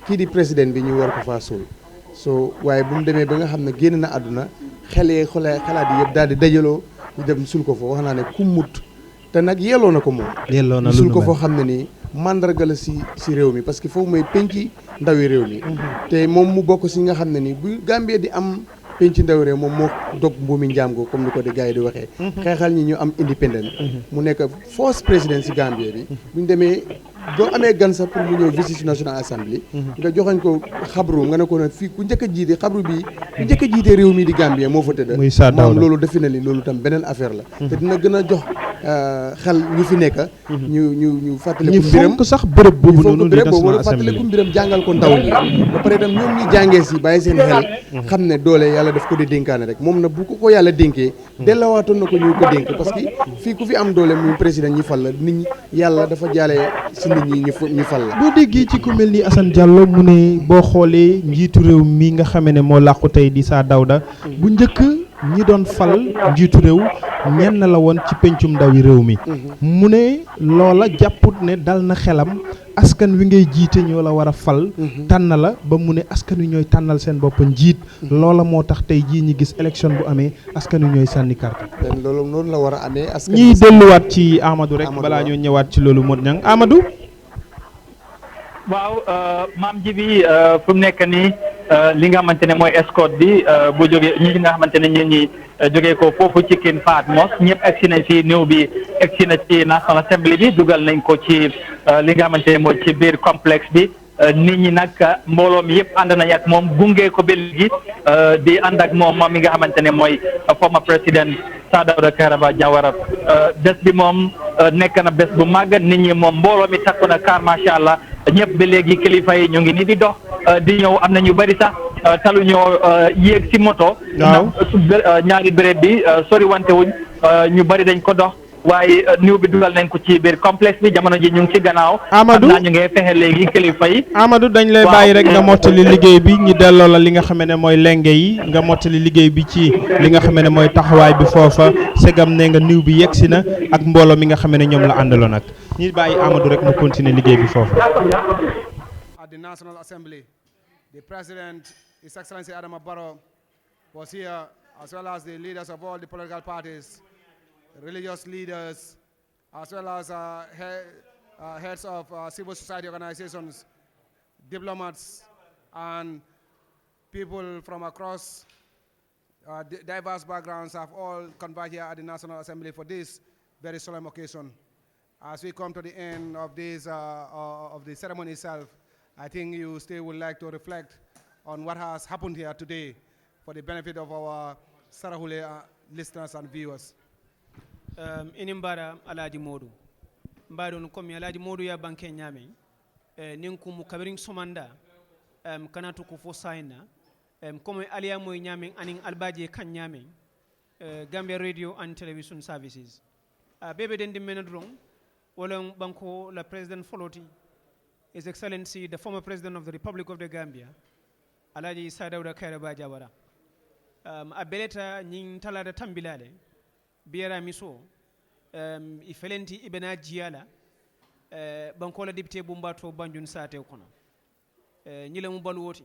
kii di président bi ñu war ko faa suul so waaye bu mu demee ba nga xam ne génn na àdduna xalaat yi yëpp daal di dajaloo ñu dem sul ko fa wax naa ne ku mut te nag yelloo na ko moom yelloo na sul ko foo xam ne nii mandarga la si réew mi parce que foofu mooy penci ndawi réew mi te moom mu bokk si nga xam ne nii bu Gambie di am penci ndawi réew moom moo dog mbuumi njaam go comme ni ko di gars yi di waxee xeexal ñi ñu am indépendant mu nekk first président si Gambie bi buñ demee boo amee gan sax pour mu ñëw visite National Assembly nga joxañ ko xabru nga ne ko nag fii ku njëkk a jiite xabru bi ku njëkk a jiite réew mi di Gambie moo fa tëdd moom loolu defe na li loolu tam beneen affaire la te dina gën a jox xel ñu fi nekk ñu fàttaliku mbiram fonk sax bërëb boobu noonu di National Assembly fàttaliku mbiram jàngal ko ndaw ñi ba pare tam ñoom ñi jàngee si bàyyi seen xel xam ne doole yàlla daf ko di dénkaane rek moom na bu ko yàlla dénkee dellawaatoon na ko ñu ko dénk parce que fii ku fi am doole muy président ñi fal la nit ñi yàlla dafa jaale si nit ñi ñu fal la boo déggee ci ku mel ni Assane Diallo mu ne boo xoolee njiitu réew mi nga xamee ne moo làqu tey di Sir Dawda bu njëkk ñi doon fal njiitu réew ñenn la woon ci pencum ndawi réew mi mu ne loola jàpput ne dal na xelam askan wi ngay jiite ñoo la war a fal tànn la ba mu ne askan wi ñooy tànnal seen bopp njiit loola moo tax tey jii ñi gis élection bu amee askan wi ñooy sànni carte loolu noonu la war a amee askan ñiy delluwaat ci Amadou rek balaa ñoo ñëwaat ci loolu Modou Niang Amadou waaw maam ji bi fu mu nekk nii li nga xamante ne mooy escorte bi bu jógee ñi nga xamante ne ñi jógee ko foofu ci King Fahd Mosque ñëpp egsi nañ ci néew bi egsi na ci National Assembly bi dugal nañ ko ci li nga xamante ne mooy ci biir complexe bi nit ñi nag mbooloo mi yëpp ànd nañ ak moom gunge ko ba léegi di ànd ak moom mi nga xamante ne mooy former président Sir Dawda Kairaba Jawara bés bi moom nekk na bés bu màgg nit ñi moom mbooloo mi takku na kaar macha allah ñëpp ba léegi kilifa yi ñu ngi ni di dox di ñëw am na ñu bari sax talu ñoo yéeg si moto. ñaari béréb bi sori wante wuñ ñu bari dañ ko dox waaye niw bi dugal nañ ko ci biir complexe bi jamono ji ñu ngi ci gannaaw. Amadou ñu ngi fexe léegi kilifa yi. Amadou dañ lay bàyyi rek nga mottali liggéey bi ñu delloo la li nga xam ne mooy lenge yi nga mottali liggéey bi ci li nga xam ne mooy taxawaay bi foofa segam ne nga niw bi yegsi na ak mbooloo mi nga xam ne ñoom la àndaloo nag ñi bàyyi Amadou rek mu continuer liggéey bi foofa. At the National Assembly, the President, His Excellency Adama Barrow, was here, as well as the leaders of all the political parties, religious leaders, as well as heads of civil society organizations, diplomats, and people from across diverse backgrounds have all converged here at the National Assembly for this very solemn occasion. As we come to the end of this of the ceremony itself, I think you still would like to reflect on what has happened here today for the benefit of our Sarahule listeners and viewers. Inimbara Alaji Modu. Mbado nukomi Alaji Modu ya banke nyame. Ninku mukabiring somanda. Kanatu kufo saina. Komo alia moy nyame aning albaji kan nyame. Gambia Radio and Television Services. Bebe dendi menadrong. Wolong banko la President Foloti. His Excellency, the former President of the Republic of the Gambia, Alaji Sir Dawda Kairaba Jawara. Abeleta nying talada tambilale, biara miso, ifelenti ibena jiala, bankola dipte bumbato banjun sate ukono. Nyile mubalu woti.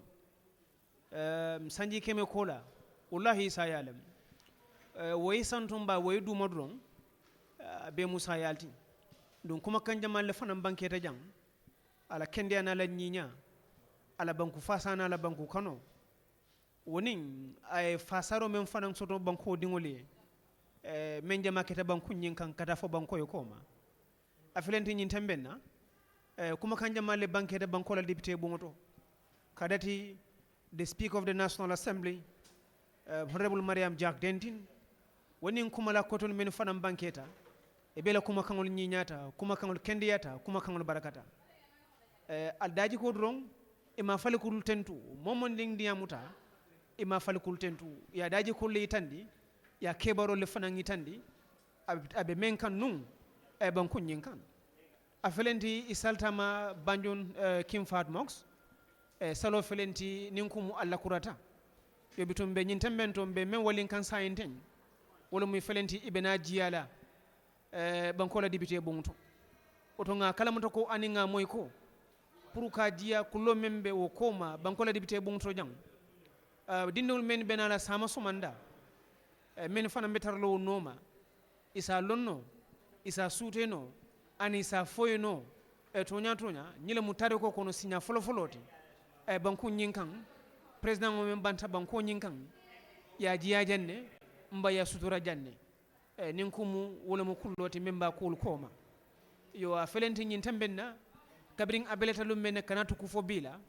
Sanji keme kola, ullahi sayalem. Woy santumba woy du modron, be musa yalti. Donc kuma kanjamal le fanam banketa jang. Ala kende ana la nyinya ala banku fasana ala banku kano wonin ay fasaro men fanan soto banko dingoli men jama keta banku nyin kan kata fo banko yo koma afilenti nyin tembenna kuma kanja male banke de banko la député bongoto kadati the Speaker of the National Assembly Honorable Mariam Jack Dentin wonin kuma la koton men fanan banketa e bela kuma kangol nyinyata kuma kangol kendiyata kuma kangol barakata aldaji ko dron ima falikul tentu momon ding diamuta ima falikul tentu ya daji ko le tandi ya kebaro le fanangi tandi abe men kan nun e ban kunyin kan afelenti isaltama banjun King Fahd Mosque salo felenti ninkum alla kurata yobitum be nyintam bentom be men walin kan sayenten wala muy felenti ibena jiyala banko la député bonto oto nga kala moto ko aninga moy ko pour ka dia kulo membe wo koma banko la député bonto jang dindol men benala sama sumanda men fana metarlo noma isa lonno isa suteno ani isa foyno tonya nyile mutare ko kono sinya folo foloti banko nyinkan president mo men banta banko nyinkan ya jiya janne mba ya sutura janne ninkumu wala mo kulloti memba kul koma yo a felenti nyin tambenna kabring abeleta lum men kanatu ku fo bila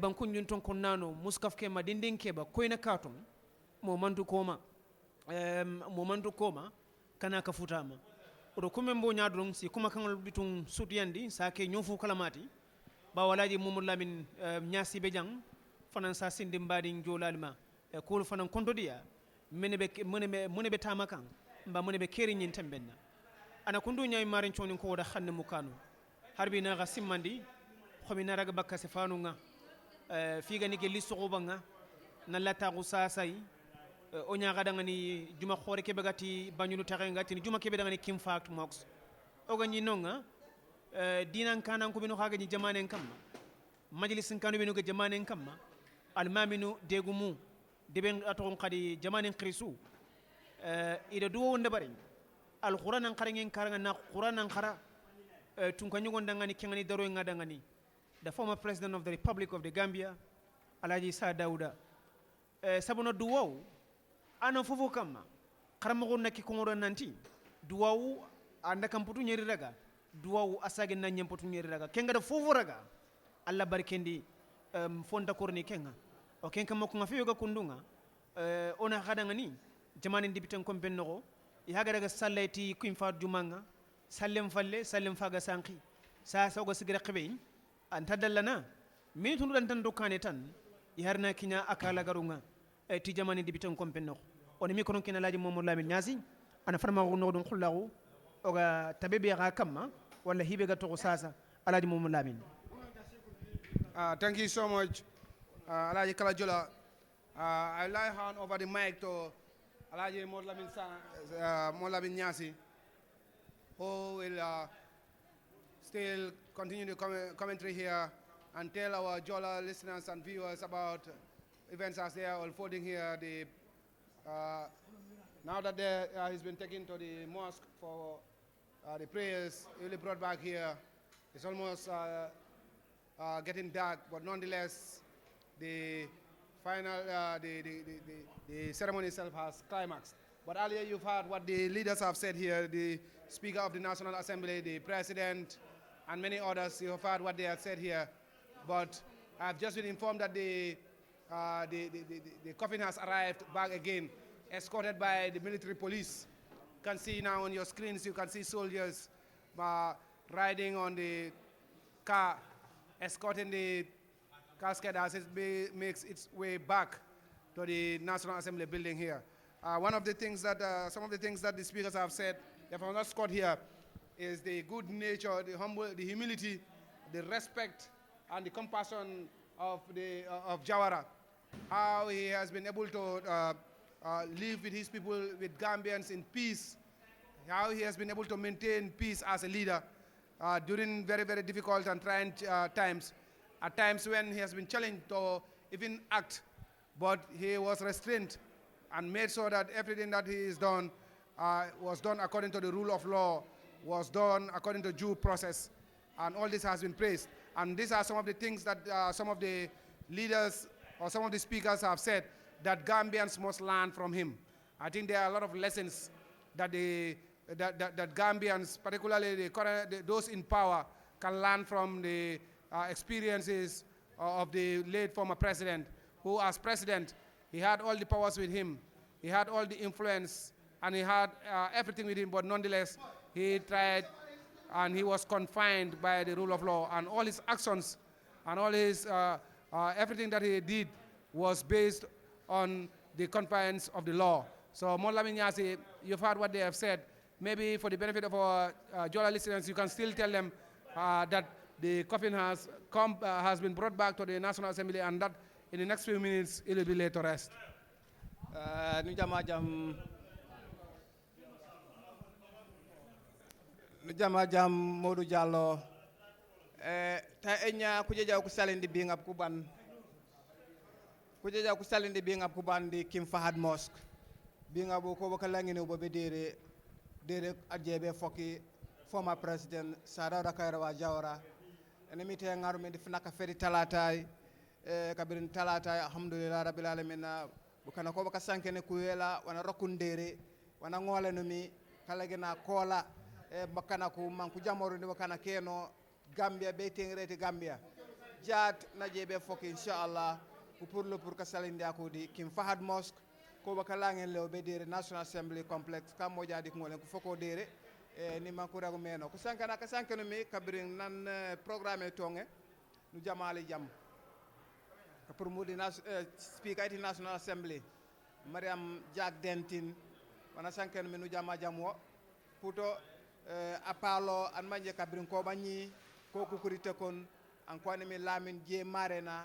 banko nyun ton kon nano muskaf ke ma dindin ke ba koyna katon mo mandu koma kana ka futama odo kuma mbo nyadron si kuma kan bitum sutiyandi sake nyofu kalamati ba walaji mumul lamin nyasi be jang fanan sa sindi mbadi jolalma kul fanan kontodiya menebe tamakan mba menebe keri nyin tembenna ana kundu nyay marin chonin ko da xanne mukanu harbi na ga simmandi xomi na raga bakka se fanu nga fi ga nike listo ko banga na lata ko sasay o nyaaga daga ni juma xore ke bagati bañulu taxe ngati ni juma ke be daga ni King Fahd Mosque o ga ni nonga dinan kanan ko bino xaga ni jamanen kamma majlisin kanu bino ga jamanen kamma almaminu degumu deben aton qadi jamanen krisu ida duwo wonde bari alquran an qarangen karanga na quran an qara tun ko nyugon dangani kengani daro ngadangani the former president of the Republic of the Gambia Alaji Sir Dawda sabono duwo ana fofo kamma karamo nakki ko ngoro nanti duwawu anda kamputu nyeri raga duwawu asage na nyemputu nyeri raga kenga da fofo raga alla barkendi fonda korni kenga o kenka mako ngafi yoga kundunga ona hada ngani jamani dibitan ko benno ya haga daga sallayti kuim fa jumanga sallem falle sallem faga sanki sa sogo sigira qibe an tadallana min tunu dan tan dokane tan yarna kinya akala garunga ti jamani dibitan ko benno on mi kono kina laji momor lamin nyasi ana farma ko nodon khullahu oga tabebi ga kamma wala hibe ga to sasa alaji momor lamin. Thank you so much, Alaji Kalajola. I lie hand over the mic to Alaji Molabin Nyasi, who will still continue the commentary here and tell our Jola listeners and viewers about events as they are unfolding here. Now that he's been taken to the mosque for the prayers, he will be brought back here. It's almost getting dark, but nonetheless, the final, the ceremony itself has climaxed. But earlier you've heard what the leaders have said here, the Speaker of the National Assembly, the President, and many others. You've heard what they have said here. But I've just been informed that the coffin has arrived back again, escorted by the military police. You can see now on your screens, you can see soldiers riding on the car, escorting the casket as it makes its way back to the National Assembly building here. One of the things that, some of the things that the speakers have said, if I'm not caught here, is the good nature, the humility, the respect, and the compassion of Jawara. How he has been able to live with his people, with Gambians in peace. How he has been able to maintain peace as a leader during very, very difficult and trying times. At times when he has been challenged to even act, but he was restrained and made sure that everything that he has done was done according to the rule of law, was done according to due process, and all this has been praised. And these are some of the things that some of the leaders or some of the speakers have said that Gambians must learn from him. I think there are a lot of lessons that that Gambians, particularly those in power, can learn from the experiences of the late former president, who as president, he had all the powers with him, he had all the influence, and he had everything with him, but nonetheless, he tried and he was confined by the rule of law, and all his actions and all his, everything that he did was based on the confines of the law. So Molami Nyasi, you've heard what they have said. Maybe for the benefit of our Jola listeners, you can still tell them that the coffin has been brought back to the National Assembly, and that in the next few minutes it will be laid to rest. Nujamajam Modu Jallo ta enya kujeja kusalindi being up kuban kujeja kusalindi being up kuban di Kim Fahad Mosque being up ko bakalangi no bobe dere adjebe foki former president Sadawda Jawara enemi te ngaru men difnaka feri talatay kabirin talatay alhamdulillah rabbil alamin bukana ko baka sankene kuyela wana rokundere wana ngole no mi kalagena kola bakana ko manku jamoro ni bakana keno Gambia be tengrete Gambia jat najebe foki inshallah pour ka salinde akodi Kim Fahad Mosque ko bakalangen lew be dire National Assembly complex kam mo jadi ko ngolen ko foko dire ni manku rago meno ko sankana ka sankeno mi kabirin nan programme tonge nu jamali jam pour mudi speaker iti National Assembly Mariam Jack Dentin wana sankeno mi nu jama jamwo puto apalo an manje kabirin ko banyi ko kukurite kon an ko mi lamin je marena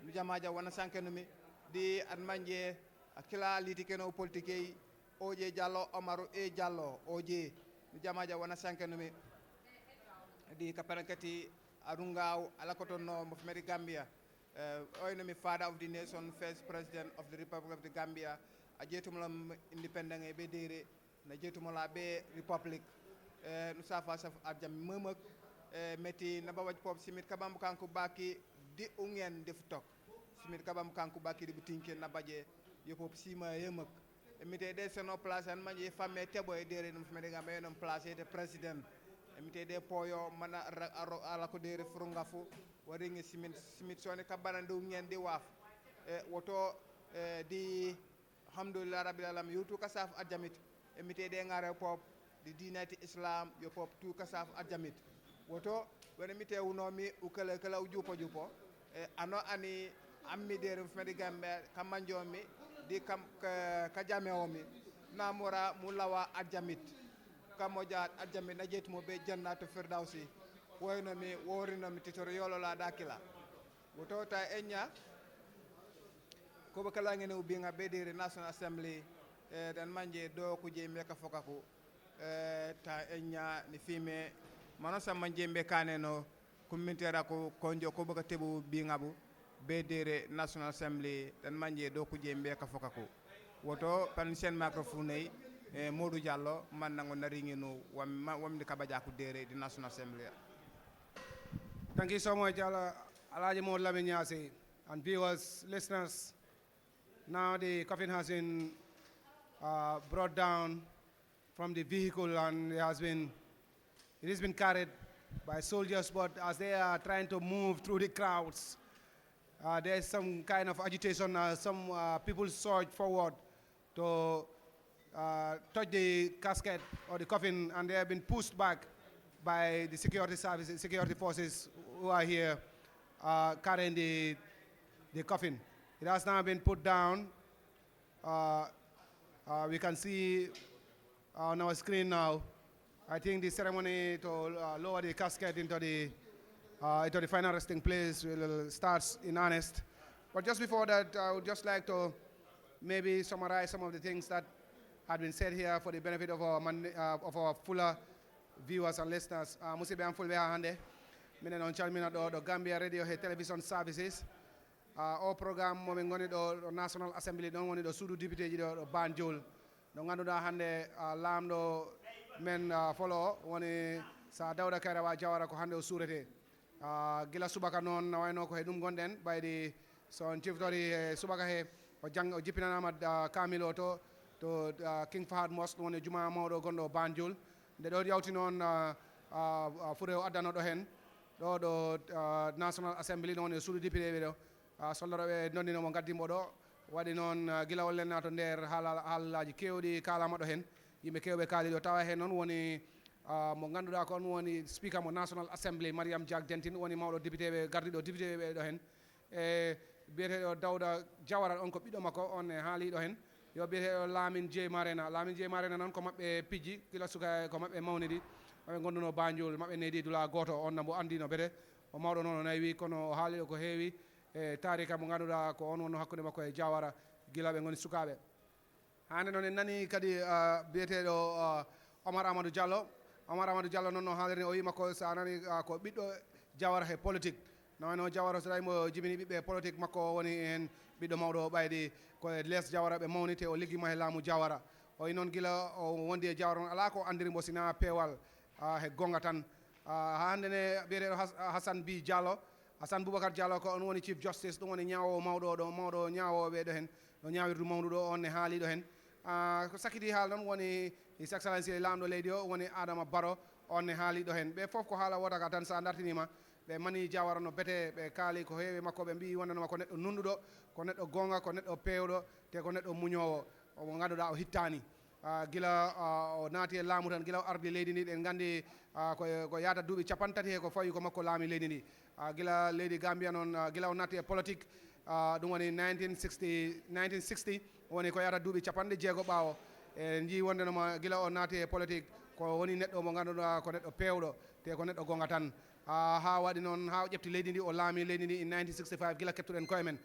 nu jamaja wana sankeno mi di an manje akila liti keno politique oje Jallo Omaru Jallo oje nu jamaja wana sankeno mi di kaparankati arungaw ala kotono mo fmeri Gambia oyno mi father of the nation, first president of the Republic of the Gambia a jetumola independent e be dere na jetumola be republic nu safa saf arjam memak meti na bawaj pop simit kabam kanku baki di ungen def tok simit kabam kanku baki di butinke na baje yo pop sima yemak emite de seno place an manje famme tebo e dere num fmede gambe non place de president emite de poyo mana ala ko dere frungafu wari ngi simit sone kabana ndu ngende waf woto di alhamdulillah rabbil alamin yutu kasaf adjamit emite de ngare pop di dinati islam yo pop tu kasaf adjamit woto woni mite unomi ukala kala jupo ano ani ammi dere fmede gambe kamanjomi di kam ka jamewomi namora mulawa adjamit kamo jaat adjamit na jetmo be jannatu firdausi woyno mi worino mi titoro yolola dakila woto ta enya ko be kala ngene ubinga be dire national assembly dan manje do ko je meka fokaku ta enya ni fime manosa manje be kaneno communitera ko konjo ko baka tebu bingabu be dire national assembly dan manje do ko je meka fokaku woto pan sen microphone Modou Diallo man nango naringino wamde kabaja ku dere di national assembly. Thank you so much, Alaji Modou Laminyasi, and viewers, listeners. Now the coffin has been brought down from the vehicle, and it has been carried by soldiers, but as they are trying to move through the crowds, there's some kind of agitation. Some people surge forward to touch the casket or the coffin, and they have been pushed back by the security forces who are here carrying the coffin. It has now been put down. We can see on our screen now. I think the ceremony to lower the casket into the final resting place will start in earnest. But just before that, I would just like to maybe summarize some of the things that had been said here for the benefit of our fuller viewers and listeners. Musibe am fulbe hande minen on calmina do Gambia radio and television services. All program mo ngoni do National Assembly don woni do suudu député ji do Banjul do ganduda hande lamdo men follow woni sa Dawda Kairaba Jawara ko hande o surete gila subaka non wayno ko hedum gonden baydi son tiftori subaka he o jang o jippinanama kamilo to King Fahad Mosque woni juma mawdo gondo Banjul nde do yawti non fure o addano do hen do National Assembly non e suudu député be do solloroɓe nonnino mo gaddimo ɗo waɗi noon gilawol len nato nder haalaji kewɗi kalama ɗo hen yimɓe kewɓe kaali ɗo tawa hen noon woni mo ganduɗa ko on woni speaker mo National Assembly Mariam Diak Dentin woni mawɗo député ɓe gardiɗo député ɓe ɗo hen e biyeteɗo Dawda Jawara on ko ɓiɗɗo makko on e haaliɗo hen yo biyeteɗo Lamin J Marena noon ko mabɓe pijji gila suka ko mabɓe mawnidi maɓe gonduno Banjul mabɓe neydi dula goto on nambo andino bete o mawɗo noon o nayi kono o haaliɗo ko heewi e tarika mo ganduɗa ko on wonno hakkude makko e Jawara gila ɓe goni sukaɓe hande noon en nani kadi biyeteɗo Omar Amadou Diallo noon no haalirni o wi makko sa nani ko ɓiɗɗo Jawara he politique no wayno Jawara so tawi mo jibini ɓiɓɓe politique makko woni hen ɓiɗɗo mawɗo ɓayde koye less Jawara ɓe mawnite o liggima e laamu Jawara o wi noon gila o wondi e Jawara on ala ko andirimo sina peewal he gonga tan hande ne biyeteɗo Hassan Boubacar Diallo ko on woni chief justice ɗum woni ñawowo mawɗo ɗo mawɗo ñawoɓe ɗo hen no ñawirdu mawnuɗo on ne haali ɗo hen ko sakiti haal noon woni his excellency lamɗo leydi o woni Adama Barrow on ne haali ɗo hen ɓe fof ko haala wotaka tan sa dartinima ɓe mani Jawara no bete ɓe kaali ko heewi makko ɓe mbi wonanoma ko neɗɗo nunɗuɗo ko neɗɗo gonga ko neɗɗo pewɗo te ko neɗɗo muñowo omo ganduɗa o hittani gila o naati e laamu tan gila o ardi leydi ndi ɗen gandi ko yaata duuɓi capantati he ko fawi ko makko laami leydi ndi gila leydi Gambia noon gila o naati e politique ɗum woni 1960 woni ko yaata duuɓi capanɗe jeego ɓaawo e jii wondenoma gila o naati e politique ko woni neɗɗo mo ganduɗa ko neɗɗo pewɗo te ko neɗɗo gonga tan ha waɗi noon ha o ƴefti leydi ndi o laami leydi ndi in 1965 gila keptuɗen koye men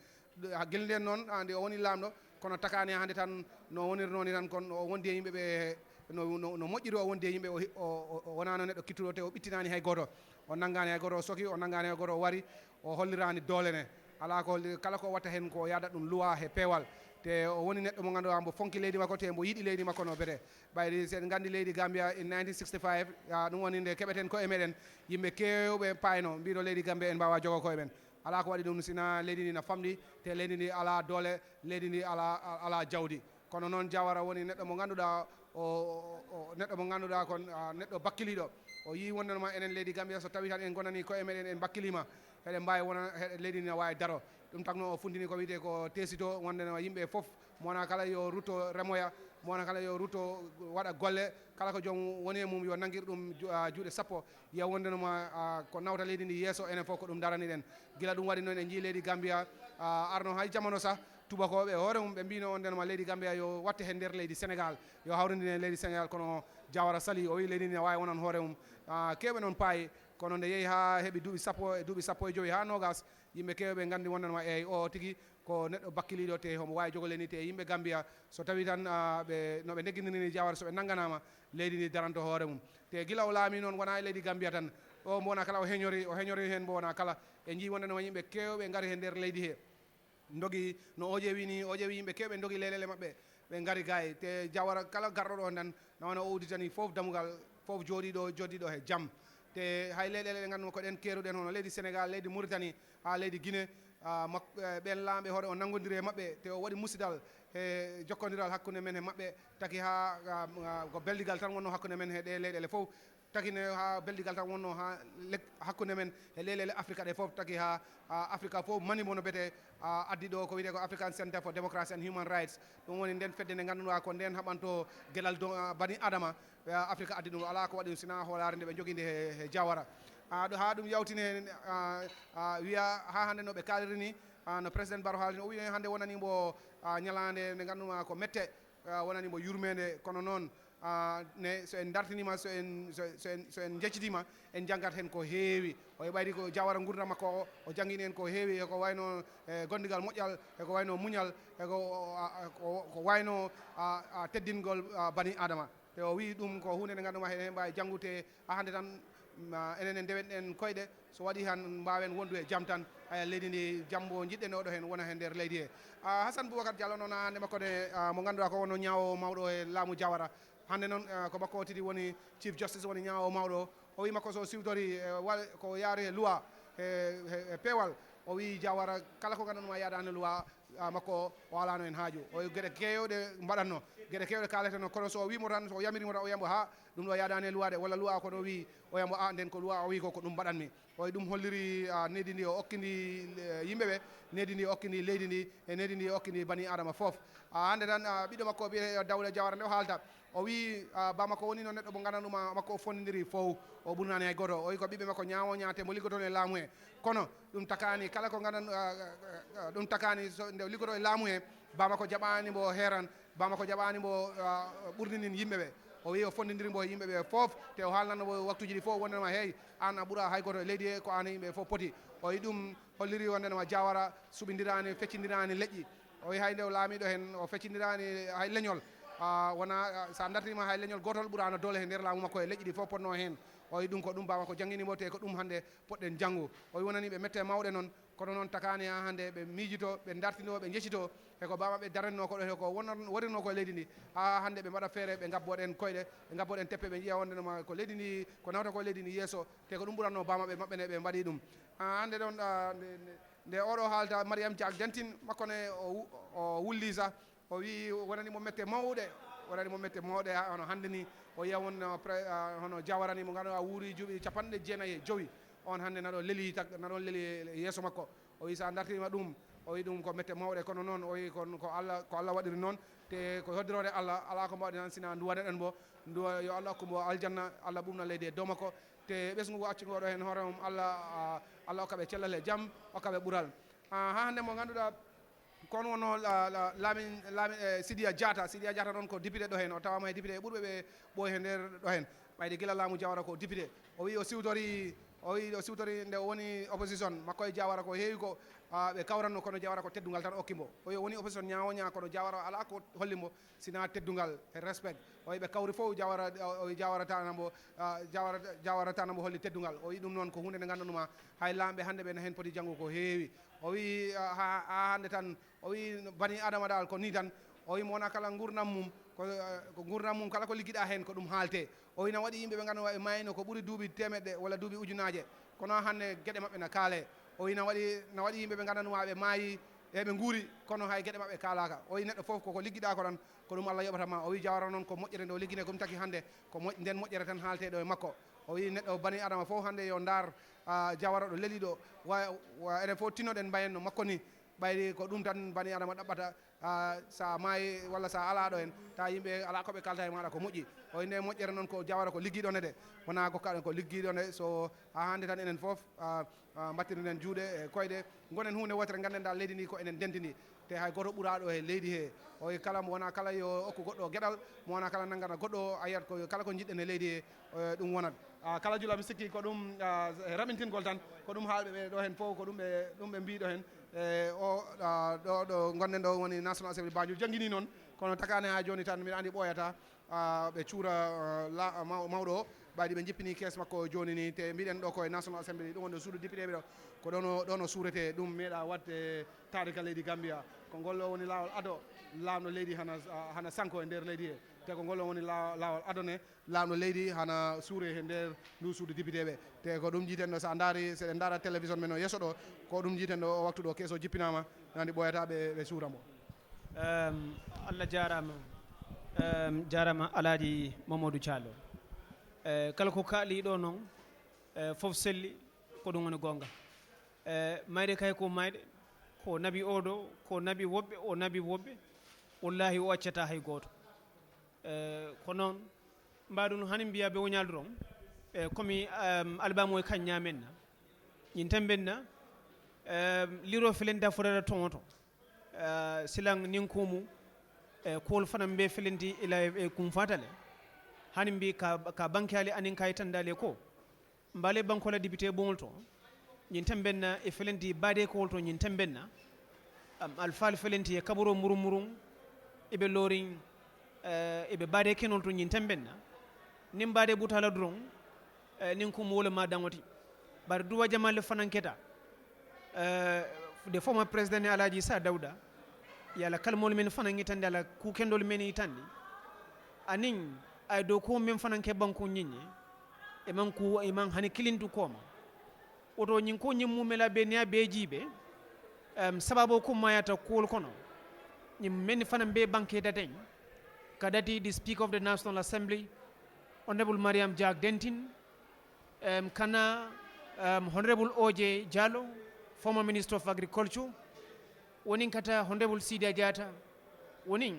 gila nden noon andi o woni lamɗo kono takani hande tan no wonirnoni tan kon o wondi e yimɓeɓe no moƴƴiri o wondi e yimɓe o wonano neɗɗo kittuɗo te o ɓittinani hay goto o nanggani hay goto o soki o nanggani hay goto o wari o hollirani doole ne ala ko kala ko watta hen ko yadat ɗum luwa he peewal te o woni neɗɗo mo ganduɗa mbo fonki leydi makko te mbo yiiɗi leydi makko no bete ɓayde sen gandi leydi Gambia in 1965 ɗum woni nde keɓeten koye meɗen yimɓe kewɓe payno mbiɗo leydi Gambia en mbawa jogo koye men ala ko waɗi ɗum sina leydi ndi na famɗi te leydi ndi ala doole leydi ndi ala jawdi kono noon Jawara woni neɗɗo mo ngannduɗaa o neɗɗo mo ngannduɗaa kon neɗɗo bakkiliiɗo o yii wondenoma enen leydi Gambia so tawi tan en gonani koye meɗen en bakkilima heɗen mbawi wona leydi ndi ne wawi daro ɗum tagno o fundini ko wiyete ko tesito wondenoma yimɓe fof mo wona kala yo rutto remoya mo wona kala yo rutto waɗa golle kala ko joom woni e mum yo nangir ɗum juuɗe sappo yiya wondenoma ko nawta leydi ndi yesso enen fof ko ɗum darani ɗen gila ɗum waɗi noon en jii leydi Gambia arno hay jamono sah tubakoɓe hoore mum ɓe mbino on ndenoma leydi Gambia yo watte hen nder leydi Sénégal yo hawrindine leydi Sénégal kono Jawara sali o wi leydi ndi ne wawi wonan hoore mum kewɓe noon paayi kono nde yeehi ha heeɓi duuɓi sappo e joyi ha nogas yimɓe kewɓe gandi wondenoma eyyi o tigui ko neɗɗo bakkiliɗo te homo wawi jogole ni te yimɓe Gambia so tawi tan ɓe noɓe ndeggidini Jawara soɓe nagganama leydi ndi daranto hoore mum te guila o laami noon wona e leydi Gambia tan o mbo wona kala o heñori hen mbo wona kala e jii wondenoma yimɓe kewɓe gaari e nder leydi he dogi no oje wi ni oje wi yimɓe kewɓe dogi lelele mabɓe ɓe gaari gay te Jawara kala garɗo ɗo tan nawana o uditani foof dammugal foof jooɗiɗo he jaam te hay leyɗele ɗe ngannduɗa ko ɗen keeruɗen hono leydi Sénégal leydi Mauritanie ha leydi Guinée ɓen laamɓe hoore o nanggodiri e maɓɓe te o waɗi musidal e jokkodiral hakkude men e maɓɓe taki ha ko beldigal tan wonno hakkude men e ɗe leyɗele fof takine ha beldigal tan wonno ha hakkude men e lelele Afrique ɗe fof taki ha Africa fof manimo no bete addi ɗo ko wiyete ko African Center for Democracy and Human Rights ɗum woni nden fedde nde ngannduɗa ko nden haɓanto gueɗal bani adama Afrique addi ɗum ala ko waɗi ɗum sina hoolare nde ɓe jogui nde e Jawara ha ɗum yawtini hen wiya ha hande no ɓe kaliri ni no président Barrow haalni o wi hande wonanimo ñalande nde ngannduɗa ko mette wonanimo yurmede kono noon ne so en dartinima so en jeccitima en janggat hen ko heewi o ɓayri ko Jawara gurdam makko o jangguini en ko heewi eko wayno gondigal moƴƴal eko wayno muñal eko wayno teddingol bani adama te o wi ɗum ko hunde nde ngannduɗa hen mbawi janggude ha hande tan enen en dewen koyɗe so waɗi han mbawen wondu e jaam tan aya leydi ndi jambo jiɗɗen oɗo hen wona hen nder leydi he Hassane Boubacar Diallo noon hande makko ne mo ngannduɗa ko wonno ñaawo mawɗo e laamu Jawara hande noon ko makko o titi woni Chief Justice woni ñaawo mawɗo o wi makko so siwtori ko yaari e loi e peewal o wi Jawara kala ko nganndanɗuma yaadani loi makko o alano en haaju o gueɗe kewɗe mbaɗatno gueɗe kewɗe kaleteno kono so wimo tan so yamirimo tan o yambo ha ɗum ɗo yaadani e loi de walla loi kono wi o yambo nden ko loi o wi ko ɗum mbaɗanmi oye ɗum holliri nedi ndi o okkindi yimɓeɓe nedi ndi okkindi leydi ndi e nedi ndi okkindi bani adama foof hande tan ɓiɗɗo makko biye Dawda Jawara nde o haalta o wi ba makko woni noon neɗɗo mo gandanɗuma makko o fondidiri fof o ɓurnani hay goto o wi ko ɓiɓɓe makko ñaawo ñaate mo liggotono e laamu he kono ɗum takani kala ko gandan ɗum takani nde liggoto e laamu he ba makko jaɓanimo heeran ba makko jaɓanimo ɓurninin yimɓeɓe o wi o fondidirimo e yimɓeɓe fof te o haalnannomo waktuji ɗi fof wondenoma hey an a ɓuura hay goto e leydi he ko an yimɓe fof poti o wi ɗum holliri wondenoma Jawara suɓidirani feccidirani leƴƴi o wi hay nde o laamiɗo hen o feccidirani hay leñol wona sa dartinima hay leñol gotol ɓuurano doole e nder laamu makko e leƴƴi ɗi fof potno hen o wi ɗum ko ɗum bama ko jangguinimo te ko ɗum hande poɗɗen janggu o wi wonani ɓe mette mawɗe noon kono noon takani ha hande ɓe miijito ɓe dartino ɓe jeccito eko bama ɓe daranno ko ɗo he ko wonirno ko leydi ndi ha hande ɓe mbaɗa feere ɓe gabboɗen koyɗe ɓe gabboɗen teppe ɓe jiiya wondenoma ko leydi ndi ko nawta ko leydi ndi yesso te ko ɗum ɓuranno bama ɓe mabɓe ne ɓe mbaɗi ɗum hande ɗon nde oɗo haalta Mariame Diak Dentin makko ne o wulli sa o wi wonanimo mette mawɗe wonanimo mette mawɗe hono hande ni o yiya wonno hono Jawara ni mo ganduɗa wuuri juuɓi 95 on hande naɗo leeli naɗon leeli yesso makko o wi sa dartima ɗum o wi ɗum ko mette mawɗe kono noon o wi ko Allah waɗiri noon te ko hoddirode Allah ala ko mbawɗe tan sina duwaneɗen mo duwa yo Allah hokkumo aljanna Allah ɓurna leydi e dow makko te ɓesgu ngu accugoɗo hen hoore mum Allah hokkaɓe cellal e jaam hokkaɓe ɓuural ha hande mo ganduɗa kono wonno laamin Sidia Diatta noon ko député ɗo hen o tawama e député ɓurɓe ɓe ɓooy e nder ɗo hen ɓayde guila laamu Jawara ko député o wi o siwtori nde woni opposition makko e Jawara ko heewi ko ɓe kawranno kono Jawara ko teddugal tan okkimo o wi o woni opposition ñawoña kono Jawara ala ko hollimo sina teddugal e respect o wi ɓe kawri fof Jawara tanamo holli teddugal o wi ɗum noon ko hunde nde gandanɗuma hay lamɓe hande ɓe hen poti janggo ko heewi o wi ha hande tan o wi bani adama dal ko ni tan o wi mo wona kala gurdam mum ko gurdam mum kala ko ligguiɗa hen ko ɗum haalte o wi ne waɗi yimɓe ɓe ganduɗa e mayino ko ɓuuri duuɓi temedɗe walla duuɓi ujunaje kono hande gueɗe mabɓe ne kaale o wi ne waɗi yimɓe ɓe gandanɗuma ɓe maayi eɓe nguuri kono hay gueɗe maɓɓe kalaka o wi neɗɗo fof koko ligguiɗa ko tan ko ɗum Allah yoɓatama o wi Jawara noon ko moƴƴere nde o liggine komi taki hannde ko nden moƴƴere tan haalte ɗo e makko o wi neɗɗo bani adama fof hannde yo ndar Jawara ɗo leeli ɗo enen fof tinnoɗen mbayen no makko ni ɓayde ko ɗum tan bani adama ɗaɓɓata sa maayi walla sa ala ɗo hen ta yimɓe ala koɓe kalta e maɗa ko moƴƴi o wi nde moƴƴere noon ko Jawara ko ligguiɗone de wona gokkaɗen ko ligguiɗone so ha hannde tan enen fof mbattiriren juuɗe e koyɗe gonen hunde wotere ganden dal leydi ndi ko enen dentini te hay goto ɓuuraɗo e leydi he o wi kala mo wona kala yo okku goɗɗo gueɗal mo wona kala nanggana goɗɗo a yiyat ko kala ko jiɗɗen e leydi he ɗum wonat kala jula mi sikki ko ɗum raɓintingol tan ko ɗum haalɓe ɓe ɗo hen fof ko ɗum ɓe mbiɗo hen ɗo gonɗen ɗo woni National Assembly Banjul jangguini noon kono takani ha joni tan mbiɗa andi ɓooyata ɓe cuura mawɗo o ɓaydi ɓe jippini kees makko joni ni te mbiɗen ɗo koye National Assembly ɗum woni suudu député ɓe ɗo ko ɗono suurete ɗum meeɗa watte tarika leydi Gambia ko ngol woni lawol ado lamɗo leydi hana sanko e nder leydi he te ko ngol woni lawol adone lamɗo leydi hana suure e nder ndu suudu député ɓe te ko ɗum jiiten ɗo sa daari seɗen daara télévision men o yesso ɗo ko ɗum jiiten ɗo o waktu ɗo kees o jippinama nandi ɓoyata ɓe suuramo Allah jarama Alhaji Mamadou Diallo kala ko kaali ɗo noon fof selli ko ɗum woni gonga mayde kay ko mayde ko nabi oɗo ko nabi woɓɓe o nabi woɓɓe wallahi o accata hay goto ko noon mbaɗum hani mbiya ɓe woñaldu ɗon komi albamo e kan ñamenna ñin tembenna liro felenta fotata toŋoto silan nin kumu kool fana mbe felenti ila e kum fatale hani mbi ka bankali anin kay tandale ko mbale bankola député ɓoŋol to ñin tembenna e felenti baade kowol to ñin tembenna alfal felenti e kaburo murum murum eɓe lorin eɓe baade kenol to ñin tembenna nin baade ɓutala doron nin kum wole ma daŋoti bar duwa jamalle fanan keta de former président e Alhaji Issa Dawda yala kalmol men fanan itande ala kukendol men itandi anin ay dow ko men fanan ke banku ñiñe e man hani kilintu koma oto ñin ko ñin mumela be niya be jibe sababo ko mayata kuol kono ñin men fanan be banke daten kadati the Speaker of the National Assembly Honorable Mariam Jack Dentin kana Honorable OJ Jallow former Minister of Agriculture wonin kata Honorable Sidi Ajata wonin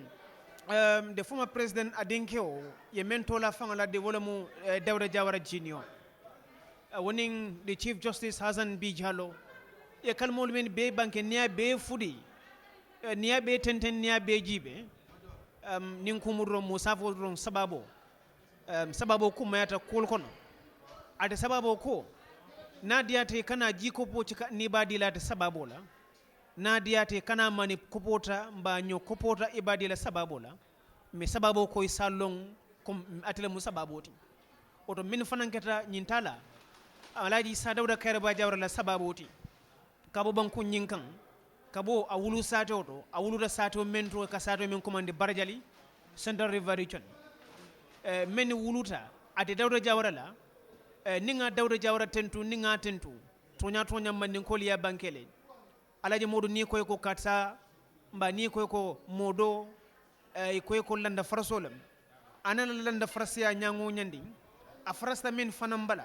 the former President Adenkeo ye mentola fangala de volemu Dawda Jawara Junior wonin the Chief Justice Hassan B. Jallow ye kalmol men be banke niya be fudi niya be tenten niya be jibe nin kumudron musafo dron sababo kumayata kul kono ade sababo ko na diyate kana ji kopo cika ni badilate sababo la na diyate kana mani kopota mba nyo kopota ibadila sababo la me sababo ko salong kom atele mu sababoti oto min fananketa nyintala Alhaji Issa Dawda Kairaba Jawara la sababoti kabo banku nyinkan kabo awulu sato to awulu da sato mentro ka sato men commande barjali Central River Region men wuluta ate Dawda Jawara la ninga Dawda Jawara tentu ninga tentu tonya mandin koliya bankele Alhaji Modou ni koy ko katsa mba ni koy ko modo koy ko landa farasolam anana landa farasiya nyango nyandi a farasta men fanambala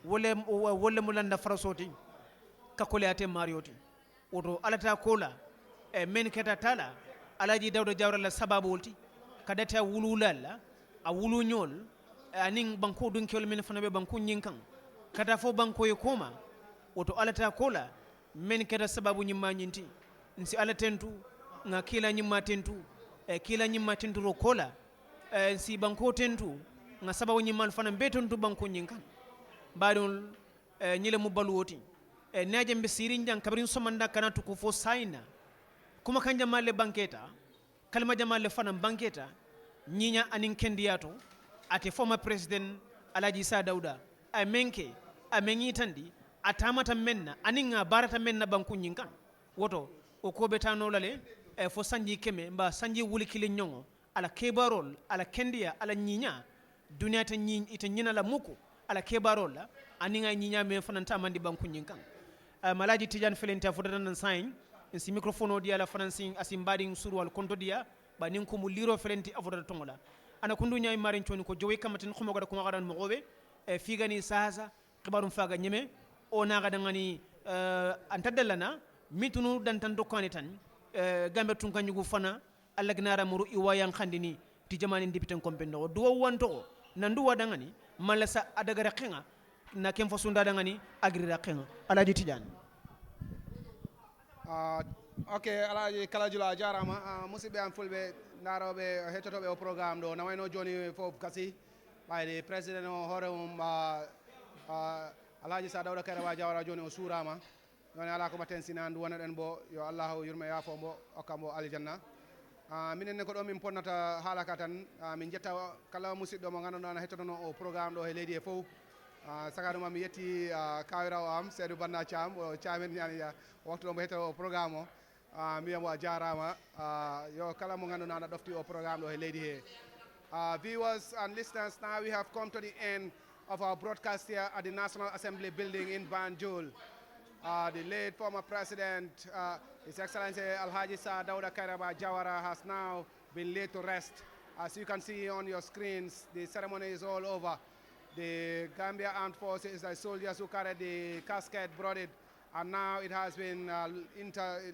wole mo landa farasoti ka koliyate marioti woto alata kola men keta tala Alhaji Dawda Jawara la sababu wolti kadata wululalla a wulu nyol anin banko dun kyol men fana be banko nyinkan kata fo banko e koma woto alata kola men keta sababu nyimma nyinti nsi ala tentu nga kila nyimma tentu ro kola nsi banko tentu nga sababu nyimma fana be tentu banko nyinkan badon nyile mu baluwoti naje mbe sirin jang kabrin somanda kana to ko fo saina kuma kanja malle banketa kalma jamalle fana banketa nyinya anin kendiyato ate former president Alhaji Issa Dawda a menke a menyitandi atamata menna aninga barata menna banku nyinkan woto o ko betano lale fo sanji keme mba sanji wuli kili nyongo ala kebarol ala kendiya ala nyinya duniya ta ita nyina la muku ala kebarol la aninga nyinya me fananta mandi banku nyinkan Malaji Tijan felenta fotata nan sain si microphone dia la financing asim bading suru al konto dia ba nin ko mu liro felenti avoda tongola ana kundu nyaay marin choni ko jowe kamatin ko magada ko magadan mo gobe e figani sasa kibarum faga nyeme o naga dangani antadalana mitunu dantan dokani tan gambe tun kanyugo fana alla gnara muru iwayan khandini ti jamani ndipiten kompendo do wanto nandu wadangani malasa adagara kenga na kem fasunda dangani agrira kenga alaji tijan okay alaji kala jula jarama musibe am fulbe narobe hetotobe o programme do nawayno joni fof kasi bayde president o hore alaji sa dawda kare wa jawara joni o surama joni ala ko maten sinandu wona den bo yo allah yurme yafo mbo okambo aljanna minen ko do min ponnata halaka tan min jetta kala musiddo mo ganduɗa no hettotono o programme ɗo e leydi e fof sagaduma mi yetti kawirawo am seydou banna thiam o thiamen yani waktu ɗo mo hetto o programme o mbiyamo a jarama yo kala mo ganduɗa no ɗofti o programme ɗo e leydi he viewers and listeners, now we have come to the end of our broadcast here at the National Assembly building in Banjul. The late former president, His Excellency Alhaji Sir Dawda Kairaba Jawara, has now been laid to rest. As you can see on your screens, the ceremony is all over. The Gambia Armed Forces, the soldiers who carried the casket, brought it, and now it has been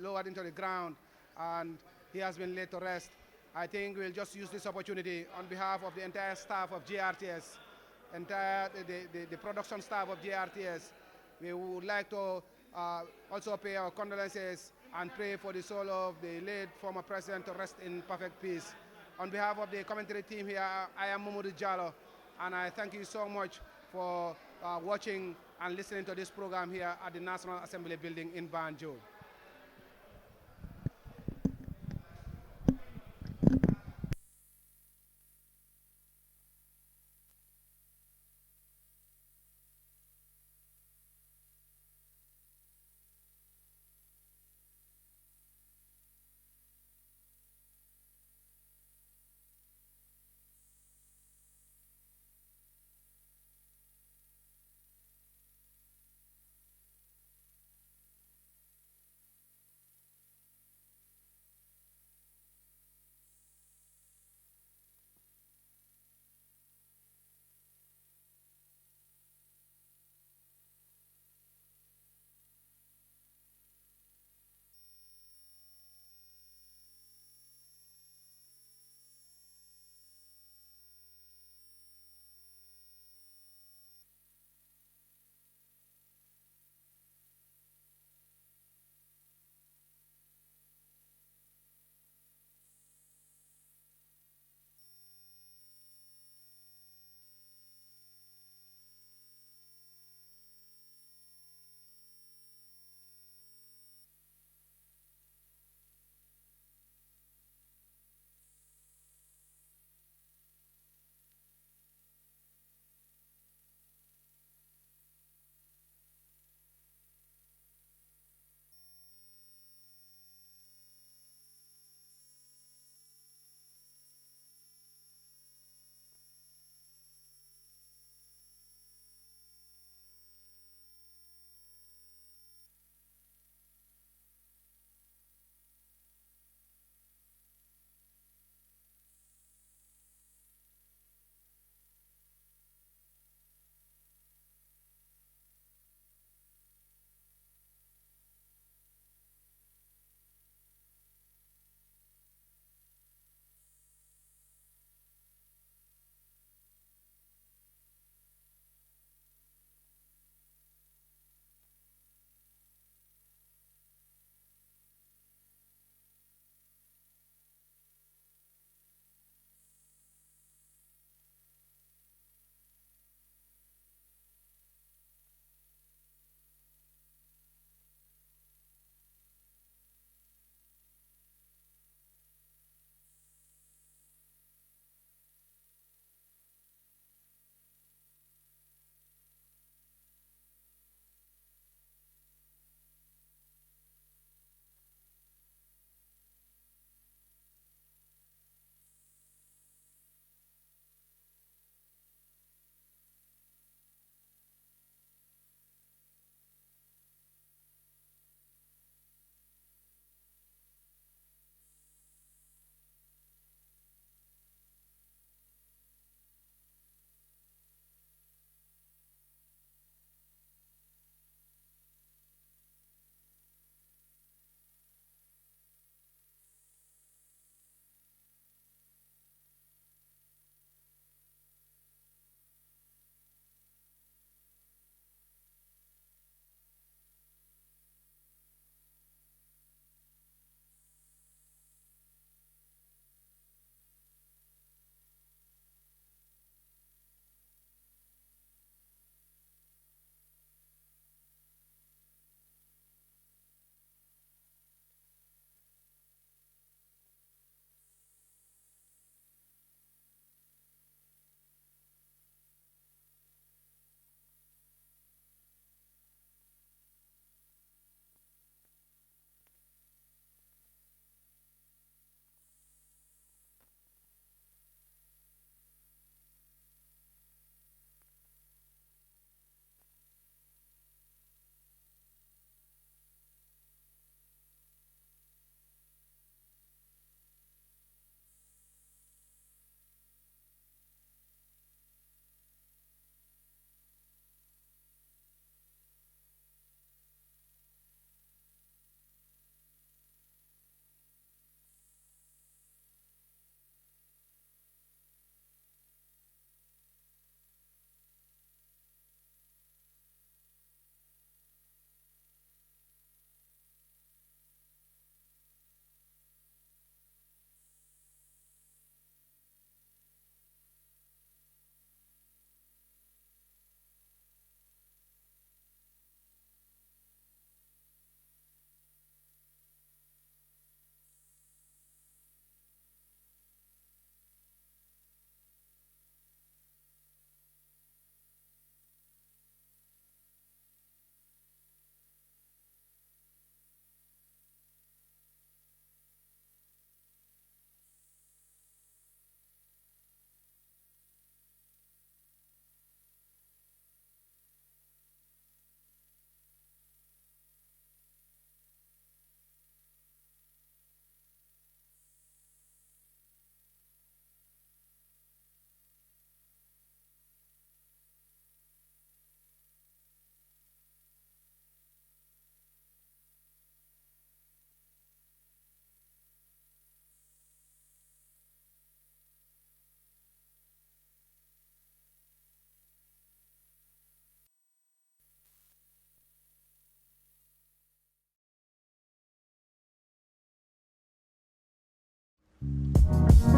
lowered into the ground, and he has been laid to rest. I think we'll just use this opportunity on behalf of the entire staff of GRTS, the production staff of GRTS. We would like to also pay our condolences and pray for the soul of the late former president to rest in perfect peace. On behalf of the commentary team here, I am Mamadou Jallo, and I thank you so much for watching and listening to this program here at the National Assembly building in Banjul. Thank you.